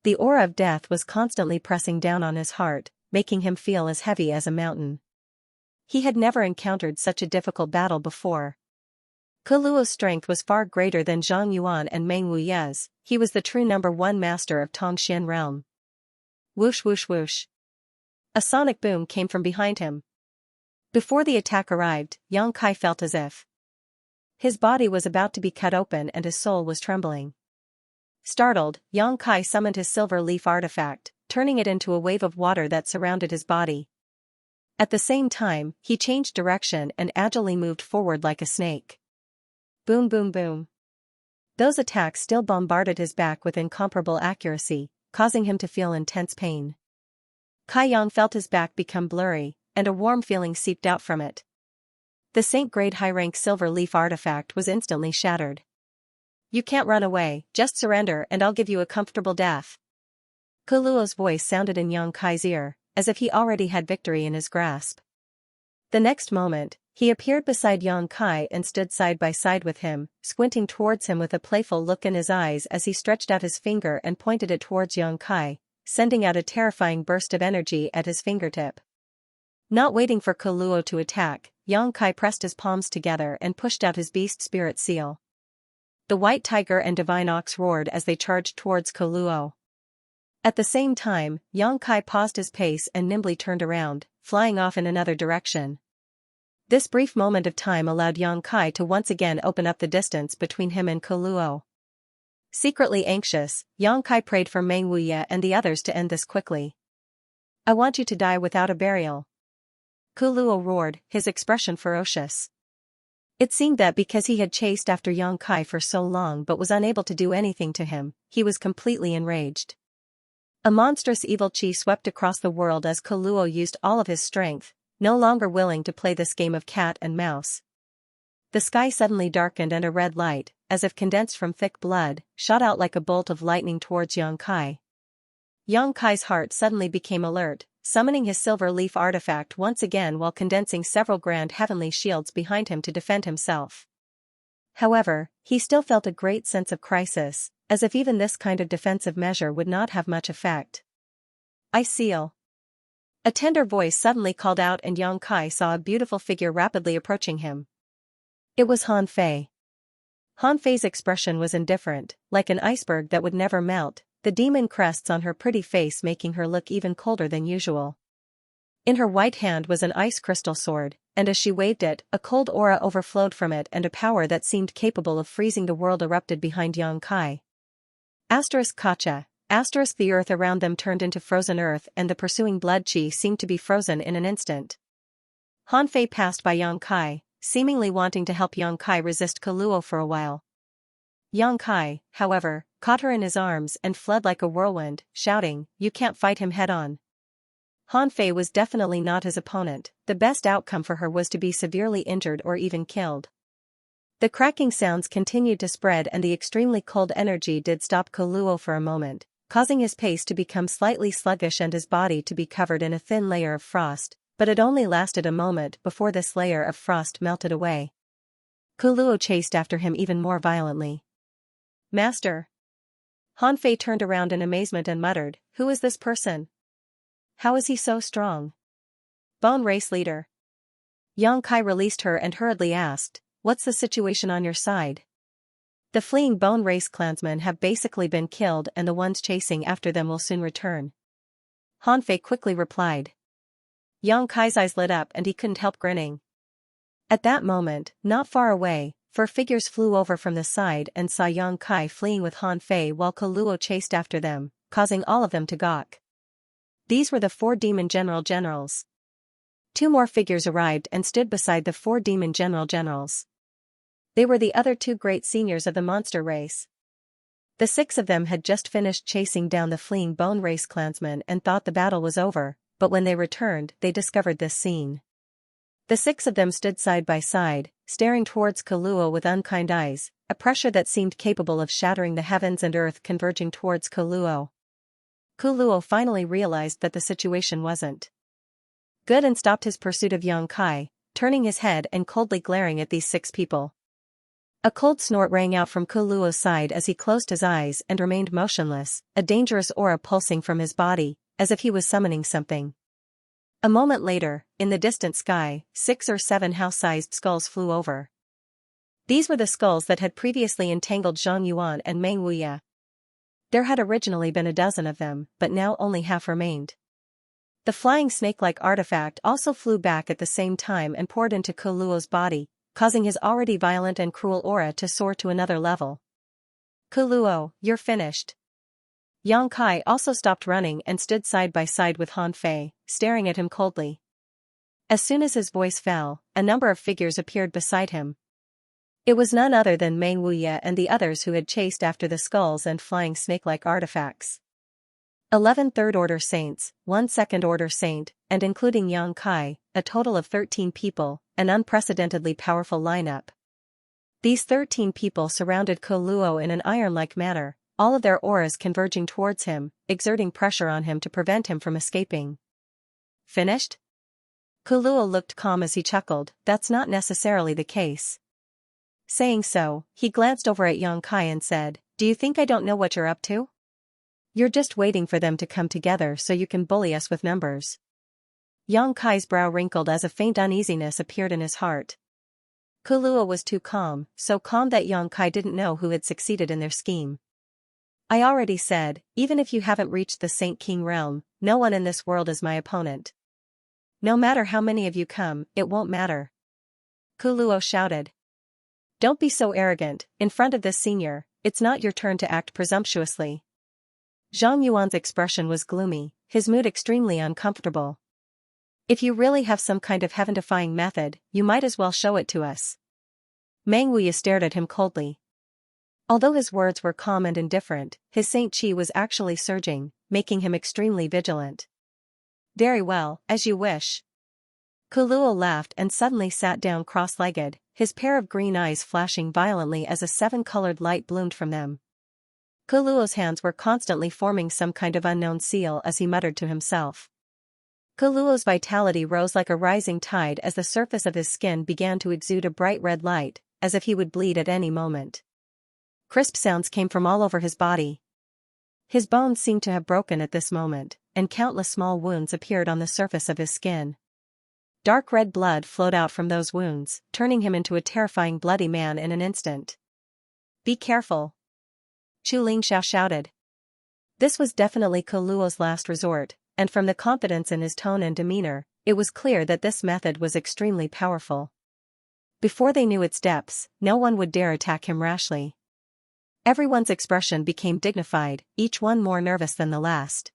The aura of death was constantly pressing down on his heart, making him feel as heavy as a mountain. He had never encountered such a difficult battle before. Kuluo's strength was far greater than Zhang Yuan and Meng Wuye's. He was the true #1 master of Tongxian realm. Whoosh whoosh whoosh. A sonic boom came from behind him. Before the attack arrived, Yang Kai felt as if his body was about to be cut open and his soul was trembling. Startled, Yang Kai summoned his silver leaf artifact, turning it into a wave of water that surrounded his body. At the same time, he changed direction and agilely moved forward like a snake. Boom boom boom. Those attacks still bombarded his back with incomparable accuracy, causing him to feel intense pain. Kai Yang felt his back become blurry, and a warm feeling seeped out from it. The Saint-grade high-rank silver leaf artifact was instantly shattered. "You can't run away, just surrender and I'll give you a comfortable death." Kuluo's voice sounded in Yang Kai's ear, as if he already had victory in his grasp. The next moment, he appeared beside Yang Kai and stood side by side with him, squinting towards him with a playful look in his eyes as he stretched out his finger and pointed it towards Yang Kai, sending out a terrifying burst of energy at his fingertip. Not waiting for Kuluo to attack, Yang Kai pressed his palms together and pushed out his beast spirit seal. The white tiger and divine ox roared as they charged towards Kuluo. At the same time, Yang Kai paused his pace and nimbly turned around, flying off in another direction. This brief moment of time allowed Yang Kai to once again open up the distance between him and Kuluo. Secretly anxious, Yang Kai prayed for Meng Wuye and the others to end this quickly. "I want you to die without a burial." Kuluo roared, his expression ferocious. It seemed that because he had chased after Yang Kai for so long but was unable to do anything to him, he was completely enraged. A monstrous evil chi swept across the world as Kuluo used all of his strength, no longer willing to play this game of cat and mouse. The sky suddenly darkened and a red light, as if condensed from thick blood, shot out like a bolt of lightning towards Yang Kai. Yang Kai's heart suddenly became alert, summoning his silver leaf artifact once again while condensing several grand heavenly shields behind him to defend himself. However, he still felt a great sense of crisis, as if even this kind of defensive measure would not have much effect. "I seal." A tender voice suddenly called out and Yang Kai saw a beautiful figure rapidly approaching him. It was Han Fei. Han Fei's expression was indifferent, like an iceberg that would never melt, the demon crests on her pretty face making her look even colder than usual. In her white hand was an ice crystal sword, and as she waved it, a cold aura overflowed from it and a power that seemed capable of freezing the world erupted behind Yang Kai. Kacha. The earth around them turned into frozen earth and the pursuing blood chi seemed to be frozen in an instant. Han Fei passed by Yang Kai, seemingly wanting to help Yang Kai resist Kuluo for a while. Yang Kai, however, caught her in his arms and fled like a whirlwind, shouting, "You can't fight him head-on." Han Fei was definitely not his opponent, the best outcome for her was to be severely injured or even killed. The cracking sounds continued to spread and the extremely cold energy did stop Kuluo for a moment, causing his pace to become slightly sluggish and his body to be covered in a thin layer of frost, but it only lasted a moment before this layer of frost melted away. Kuluo chased after him even more violently. "Master." Han Fei turned around in amazement and muttered, "Who is this person? How is he so strong?" "Bone race leader." Yang Kai released her and hurriedly asked, "What's the situation on your side?" "The fleeing bone race clansmen have basically been killed and the ones chasing after them will soon return." Han Fei quickly replied. Yang Kai's eyes lit up and he couldn't help grinning. At that moment, not far away, 4 figures flew over from the side and saw Yang Kai fleeing with Han Fei while Kuluo chased after them, causing all of them to gawk. These were the 4 demon generals. 2 more figures arrived and stood beside the 4 demon generals. They were the other 2 great seniors of the monster race. The 6 of them had just finished chasing down the fleeing bone race clansmen and thought the battle was over, but when they returned they discovered this scene. The 6 of them stood side by side, staring towards Kuluo with unkind eyes, a pressure that seemed capable of shattering the heavens and earth converging towards Kuluo. Kuluo finally realized that the situation wasn't good and stopped his pursuit of Yang Kai, turning his head and coldly glaring at these 6 people. A cold snort rang out from Kuluo's side as he closed his eyes and remained motionless, a dangerous aura pulsing from his body, as if he was summoning something. A moment later, in the distant sky, 6 or 7 house-sized skulls flew over. These were the skulls that had previously entangled Zhang Yuan and Meng Wuye. There had originally been a dozen of them, but now only half remained. The flying snake-like artifact also flew back at the same time and poured into Kuluo's body, causing his already violent and cruel aura to soar to another level. "Kuluo, you're finished." Yang Kai also stopped running and stood side by side with Han Fei, staring at him coldly. As soon as his voice fell, a number of figures appeared beside him. It was none other than Meng Wuye and the others who had chased after the skulls and flying snake-like artifacts. 11 third-order saints, 1 second-order saint, and including Yang Kai, a total of 13 people, an unprecedentedly powerful lineup. These 13 people surrounded Kuluo in an iron-like manner, all of their auras converging towards him, exerting pressure on him to prevent him from escaping. Finished? Kuluo looked calm as he chuckled, that's not necessarily the case. Saying so, he glanced over at Yang Kai and said, do you think I don't know what you're up to? You're just waiting for them to come together so you can bully us with numbers. Yang Kai's brow wrinkled as a faint uneasiness appeared in his heart. Kuluo was too calm, so calm that Yang Kai didn't know who had succeeded in their scheme. I already said, even if you haven't reached the Saint King realm, no one in this world is my opponent. No matter how many of you come, it won't matter. Kuluo shouted. Don't be so arrogant, in front of this senior, it's not your turn to act presumptuously. Zhang Yuan's expression was gloomy, his mood extremely uncomfortable. If you really have some kind of heaven-defying method, you might as well show it to us. Meng Wuya stared at him coldly. Although his words were calm and indifferent, his Saint Qi was actually surging, making him extremely vigilant. Very well, as you wish. Kuluo laughed and suddenly sat down cross-legged, his pair of green eyes flashing violently as a seven-colored light bloomed from them. Kuluo's hands were constantly forming some kind of unknown seal as he muttered to himself. Kuluo's vitality rose like a rising tide as the surface of his skin began to exude a bright red light, as if he would bleed at any moment. Crisp sounds came from all over his body. His bones seemed to have broken at this moment, and countless small wounds appeared on the surface of his skin. Dark red blood flowed out from those wounds, turning him into a terrifying bloody man in an instant. Be careful! Chu Lingxiao shouted. This was definitely Kuluo's last resort, and from the confidence in his tone and demeanor, it was clear that this method was extremely powerful. Before they knew its depths, no one would dare attack him rashly. Everyone's expression became dignified, each one more nervous than the last.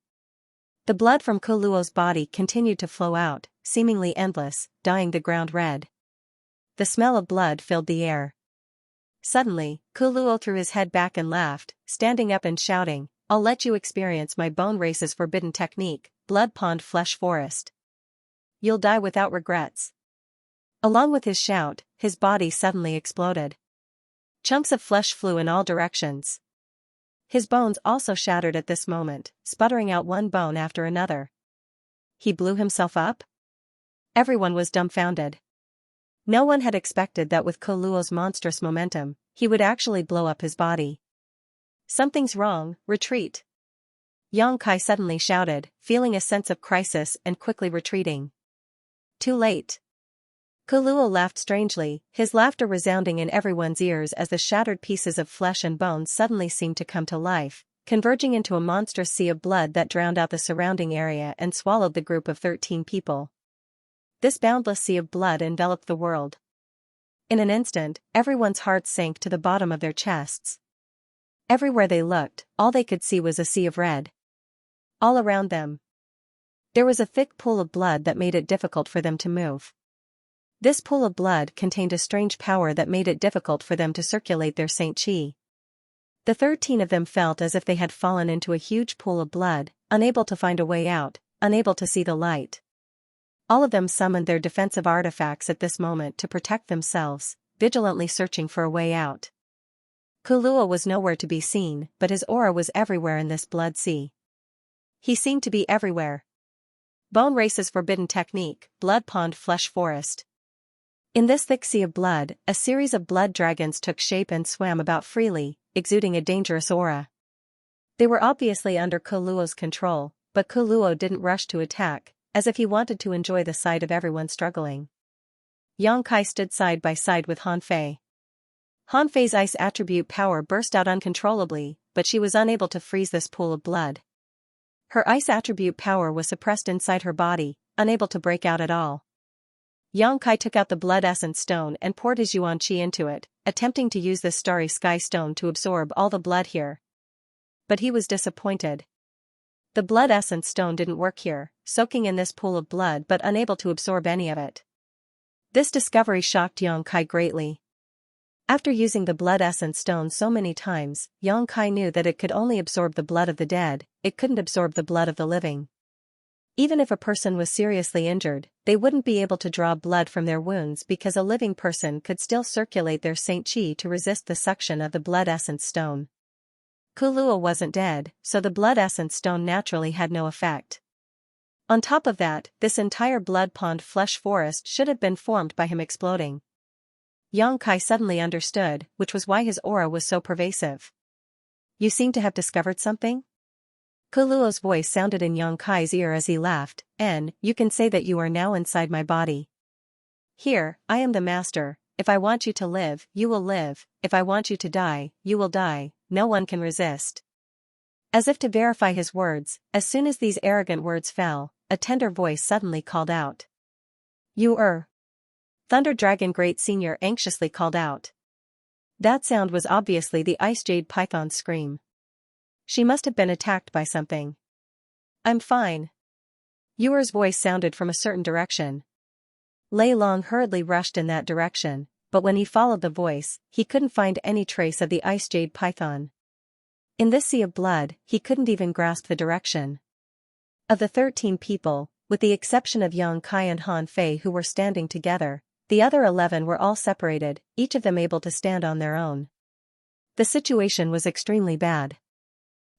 The blood from Kuluo's body continued to flow out, seemingly endless, dyeing the ground red. The smell of blood filled the air. Suddenly, Kuluo threw his head back and laughed, standing up and shouting, I'll let you experience my bone race's forbidden technique, Blood Pond Flesh Forest. You'll die without regrets. Along with his shout, his body suddenly exploded. Chunks of flesh flew in all directions. His bones also shattered at this moment, sputtering out one bone after another. He blew himself up? Everyone was dumbfounded. No one had expected that with Kuluo's monstrous momentum, he would actually blow up his body. Something's wrong, retreat. Yang Kai suddenly shouted, feeling a sense of crisis and quickly retreating. Too late. Kuluo laughed strangely, his laughter resounding in everyone's ears as the shattered pieces of flesh and bone suddenly seemed to come to life, converging into a monstrous sea of blood that drowned out the surrounding area and swallowed the group of 13 people. This boundless sea of blood enveloped the world. In an instant, everyone's hearts sank to the bottom of their chests. Everywhere they looked, all they could see was a sea of red. All around them, there was a thick pool of blood that made it difficult for them to move. This pool of blood contained a strange power that made it difficult for them to circulate their Saint Qi. The 13 of them felt as if they had fallen into a huge pool of blood, unable to find a way out, unable to see the light. All of them summoned their defensive artifacts at this moment to protect themselves, vigilantly searching for a way out. Kuluo was nowhere to be seen, but his aura was everywhere in this blood sea. He seemed to be everywhere. Bone Race's forbidden technique, Blood Pond Flesh Forest. In this thick sea of blood, a series of blood dragons took shape and swam about freely, exuding a dangerous aura. They were obviously under Kuluo's control, but Kuluo didn't rush to attack, as if he wanted to enjoy the sight of everyone struggling. Yang Kai stood side by side with Han Fei. Han Fei's ice attribute power burst out uncontrollably, but she was unable to freeze this pool of blood. Her ice attribute power was suppressed inside her body, unable to break out at all. Yang Kai took out the blood essence stone and poured his yuan qi into it, attempting to use this starry sky stone to absorb all the blood here. But he was disappointed. The blood essence stone didn't work here, soaking in this pool of blood but unable to absorb any of it. This discovery shocked Yang Kai greatly. After using the blood essence stone so many times, Yang Kai knew that it could only absorb the blood of the dead, it couldn't absorb the blood of the living. Even if a person was seriously injured, they wouldn't be able to draw blood from their wounds because a living person could still circulate their Saint Qi to resist the suction of the blood essence stone. Kuluo wasn't dead, so the blood essence stone naturally had no effect. On top of that, this entire blood pond flesh forest should have been formed by him exploding. Yang Kai suddenly understood, which was why his aura was so pervasive. You seem to have discovered something? Kuluo's voice sounded in Yang Kai's ear as he laughed, and you can say that you are now inside my body. Here, I am the master, if I want you to live, you will live, if I want you to die, you will die, no one can resist. As if to verify his words, as soon as these arrogant words fell, a tender voice suddenly called out. You Thunder Dragon Great Senior anxiously called out. That sound was obviously the Ice Jade Python's scream. She must have been attacked by something. I'm fine. Yuer's voice sounded from a certain direction. Lei Long hurriedly rushed in that direction, but when he followed the voice, he couldn't find any trace of the Ice Jade Python. In this sea of blood, he couldn't even grasp the direction. Of the 13 people, with the exception of Yang Kai and Han Fei who were standing together, the other 11 were all separated, each of them able to stand on their own. The situation was extremely bad.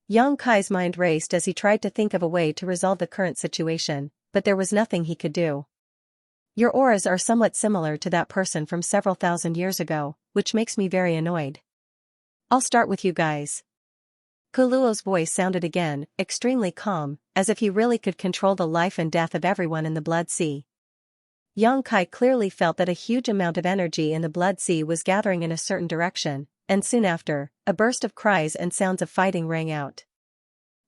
Yang Kai's mind raced as he tried to think of a way to resolve the current situation, but there was nothing he could do. Your auras are somewhat similar to that person from several thousand years ago, which makes me very annoyed. I'll start with you guys. Kuluo's voice sounded again, extremely calm, as if he really could control the life and death of everyone in the Blood Sea. Yang Kai clearly felt that a huge amount of energy in the Blood Sea was gathering in a certain direction, and soon after, a burst of cries and sounds of fighting rang out.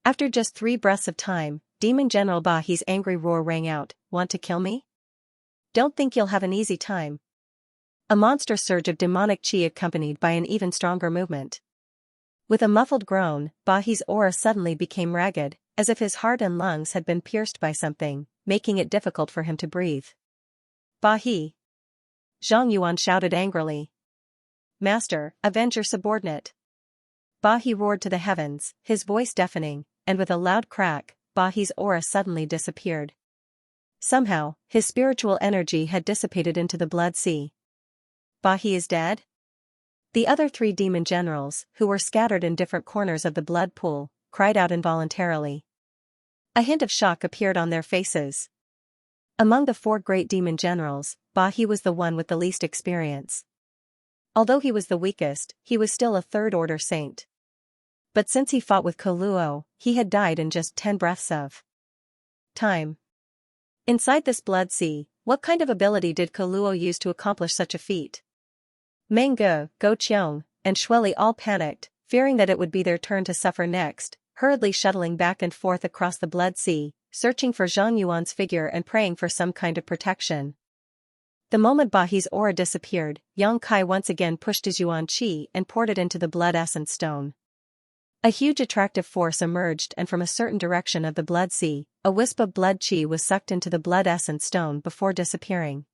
After just 3 breaths of time, Demon General Ba He's angry roar rang out, "Want to kill me? Don't think you'll have an easy time." A monster surge of demonic chi accompanied by an even stronger movement. With a muffled groan, Ba He's aura suddenly became ragged, as if his heart and lungs had been pierced by something, making it difficult for him to breathe. Ba He! Zhang Yuan shouted angrily. Master, avenge your subordinate. Ba He roared to the heavens, his voice deafening, and with a loud crack, Ba He's aura suddenly disappeared. Somehow, his spiritual energy had dissipated into the Blood Sea. Ba He is dead? The other 3 demon generals, who were scattered in different corners of the blood pool, cried out involuntarily. A hint of shock appeared on their faces. Among the 4 great demon generals, Ba He was the one with the least experience. Although he was the weakest, he was still a 3rd-order saint. But since he fought with Kuluo, he had died in just 10 breaths of time. Inside this Blood Sea, what kind of ability did Kuluo use to accomplish such a feat? Meng Ge, Go Qiong, and Shueli all panicked, fearing that it would be their turn to suffer next, hurriedly shuttling back and forth across the Blood Sea, searching for Zhang Yuan's figure and praying for some kind of protection. The moment Ba He's aura disappeared, Yang Kai once again pushed his Yuan Qi and poured it into the blood essence stone. A huge attractive force emerged and from a certain direction of the Blood Sea, a wisp of blood Qi was sucked into the blood essence stone before disappearing.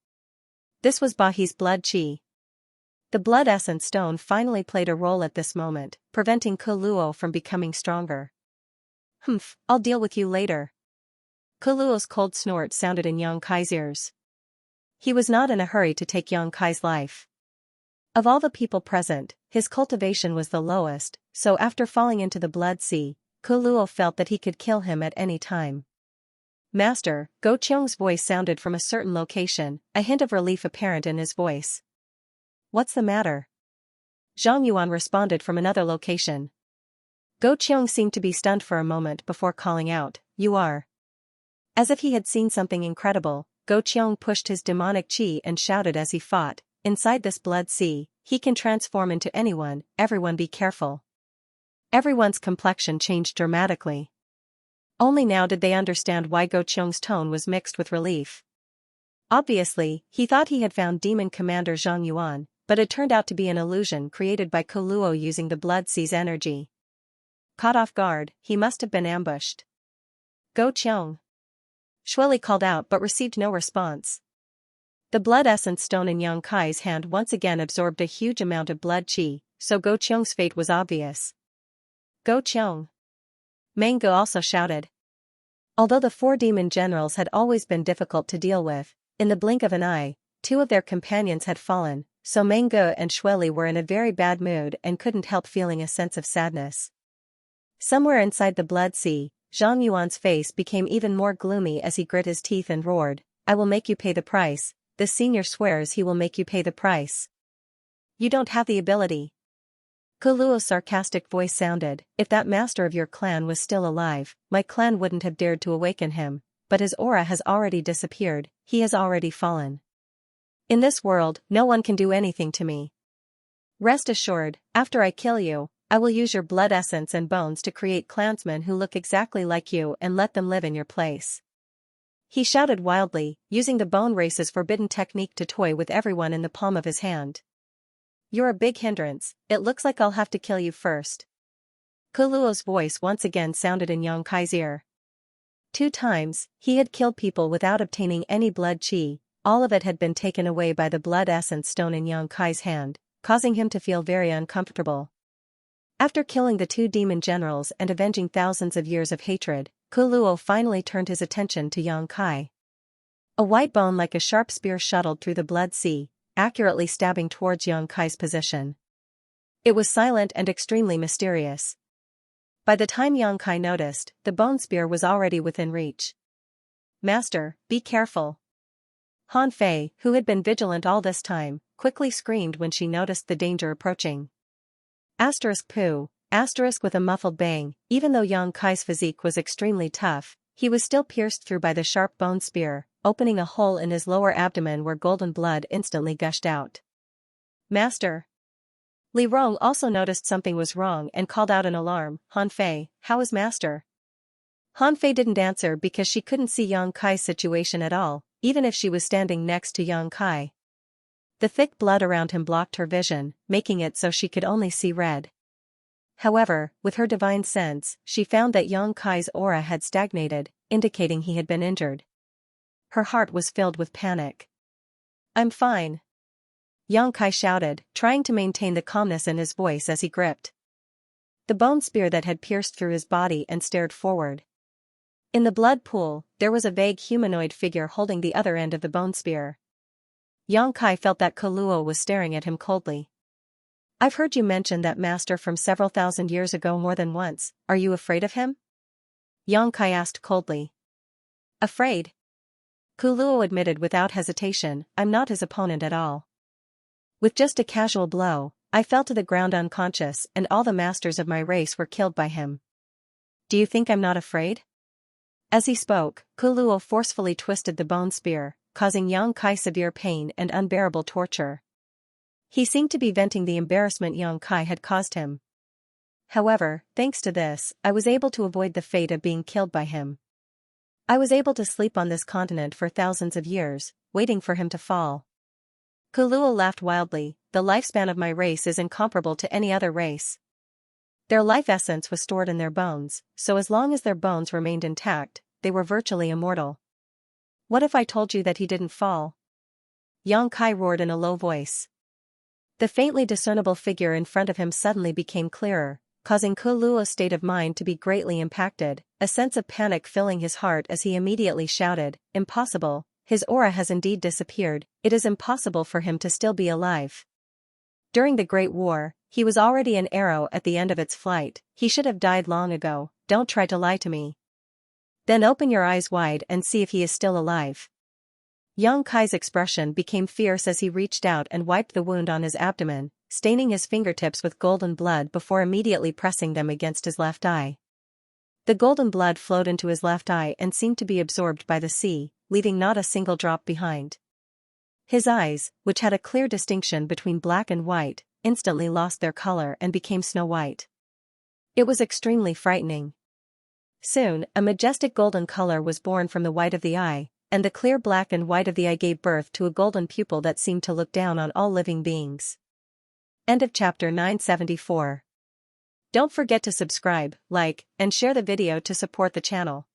This was Ba He's blood Qi. The blood essence stone finally played a role at this moment, preventing Kuluo from becoming stronger. Humph, I'll deal with you later. Kuluo's cold snort sounded in Yang Kai's ears. He was not in a hurry to take Yang Kai's life. Of all the people present, his cultivation was the lowest, so after falling into the Blood Sea, Kuluo felt that he could kill him at any time. Master, Go Qiong's voice sounded from a certain location, a hint of relief apparent in his voice. What's the matter? Zhang Yuan responded from another location. Go Qiong seemed to be stunned for a moment before calling out, "You are." As if he had seen something incredible, Go Qiong pushed his demonic chi and shouted as he fought, "Inside this Blood Sea, he can transform into anyone, everyone be careful." Everyone's complexion changed dramatically. Only now did they understand why Go Qiong's tone was mixed with relief. Obviously, he thought he had found Demon Commander Zhang Yuan, but it turned out to be an illusion created by Kuluo using the Blood Sea's energy. Caught off guard, he must have been ambushed. Go Qiong. Shueli called out but received no response. The blood essence stone in Yang Kai's hand once again absorbed a huge amount of blood qi, so Go Cheong's fate was obvious. Go Cheong! Mango also shouted. Although the four demon generals had always been difficult to deal with, in the blink of an eye, two of their companions had fallen, so Mango and Shueli were in a very bad mood and couldn't help feeling a sense of sadness. Somewhere inside the blood sea, Zhang Yuan's face became even more gloomy as he grit his teeth and roared, "I will make you pay the price. The senior swears he will make you pay the price. You don't have the ability." Kuluo's sarcastic voice sounded, "If that master of your clan was still alive, my clan wouldn't have dared to awaken him, but his aura has already disappeared, he has already fallen. In this world, no one can do anything to me. Rest assured, after I kill you, I will use your blood essence and bones to create clansmen who look exactly like you and let them live in your place." He shouted wildly, using the bone race's forbidden technique to toy with everyone in the palm of his hand. "You're a big hindrance, it looks like I'll have to kill you first." Kuluo's voice once again sounded in Yang Kai's ear. 2 times, he had killed people without obtaining any blood qi, all of it had been taken away by the blood essence stone in Yang Kai's hand, causing him to feel very uncomfortable. After killing the 2 demon generals and avenging thousands of years of hatred, Kuluo finally turned his attention to Yang Kai. A white bone like a sharp spear shuttled through the blood sea, accurately stabbing towards Yang Kai's position. It was silent and extremely mysterious. By the time Yang Kai noticed, the bone spear was already within reach. "Master, be careful." Han Fei, who had been vigilant all this time, quickly screamed when she noticed the danger approaching. Poo. With a muffled bang, even though Yang Kai's physique was extremely tough, he was still pierced through by the sharp bone spear, opening a hole in his lower abdomen where golden blood instantly gushed out. "Master!" Li Rong also noticed something was wrong and called out in alarm, "Han Fei, how is Master?" Han Fei didn't answer because she couldn't see Yang Kai's situation at all, even if she was standing next to Yang Kai. The thick blood around him blocked her vision, making it so she could only see red. However, with her divine sense, she found that Yang Kai's aura had stagnated, indicating he had been injured. Her heart was filled with panic. "I'm fine," Yang Kai shouted, trying to maintain the calmness in his voice as he gripped the bone spear that had pierced through his body and stared forward. In the blood pool, there was a vague humanoid figure holding the other end of the bone spear. Yang Kai felt that Kuluo was staring at him coldly. "I've heard you mention that master from several thousand years ago more than once, are you afraid of him?" Yang Kai asked coldly. "Afraid?" Kuluo admitted without hesitation, "I'm not his opponent at all. With just a casual blow, I fell to the ground unconscious and all the masters of my race were killed by him. Do you think I'm not afraid?" As he spoke, Kuluo forcefully twisted the bone spear, causing Yang Kai severe pain and unbearable torture. He seemed to be venting the embarrassment Yang Kai had caused him. However, thanks to this, I was able to avoid the fate of being killed by him. I was able to sleep on this continent for thousands of years, waiting for him to fall. Kuluo laughed wildly, "The lifespan of my race is incomparable to any other race. Their life essence was stored in their bones, so as long as their bones remained intact, they were virtually immortal. What if I told you that he didn't fall?" Yang Kai roared in a low voice. The faintly discernible figure in front of him suddenly became clearer, causing Kuluo's state of mind to be greatly impacted, a sense of panic filling his heart as he immediately shouted, "Impossible, his aura has indeed disappeared, it is impossible for him to still be alive. During the Great War, he was already an arrow at the end of its flight, he should have died long ago, don't try to lie to me. Then open your eyes wide and see if he is still alive." Yang Kai's expression became fierce as he reached out and wiped the wound on his abdomen, staining his fingertips with golden blood before immediately pressing them against his left eye. The golden blood flowed into his left eye and seemed to be absorbed by the sea, leaving not a single drop behind. His eyes, which had a clear distinction between black and white, instantly lost their color and became snow white. It was extremely frightening. Soon, a majestic golden color was born from the white of the eye, and the clear black and white of the eye gave birth to a golden pupil that seemed to look down on all living beings. End of chapter 974. Don't forget to subscribe, like, and share the video to support the channel.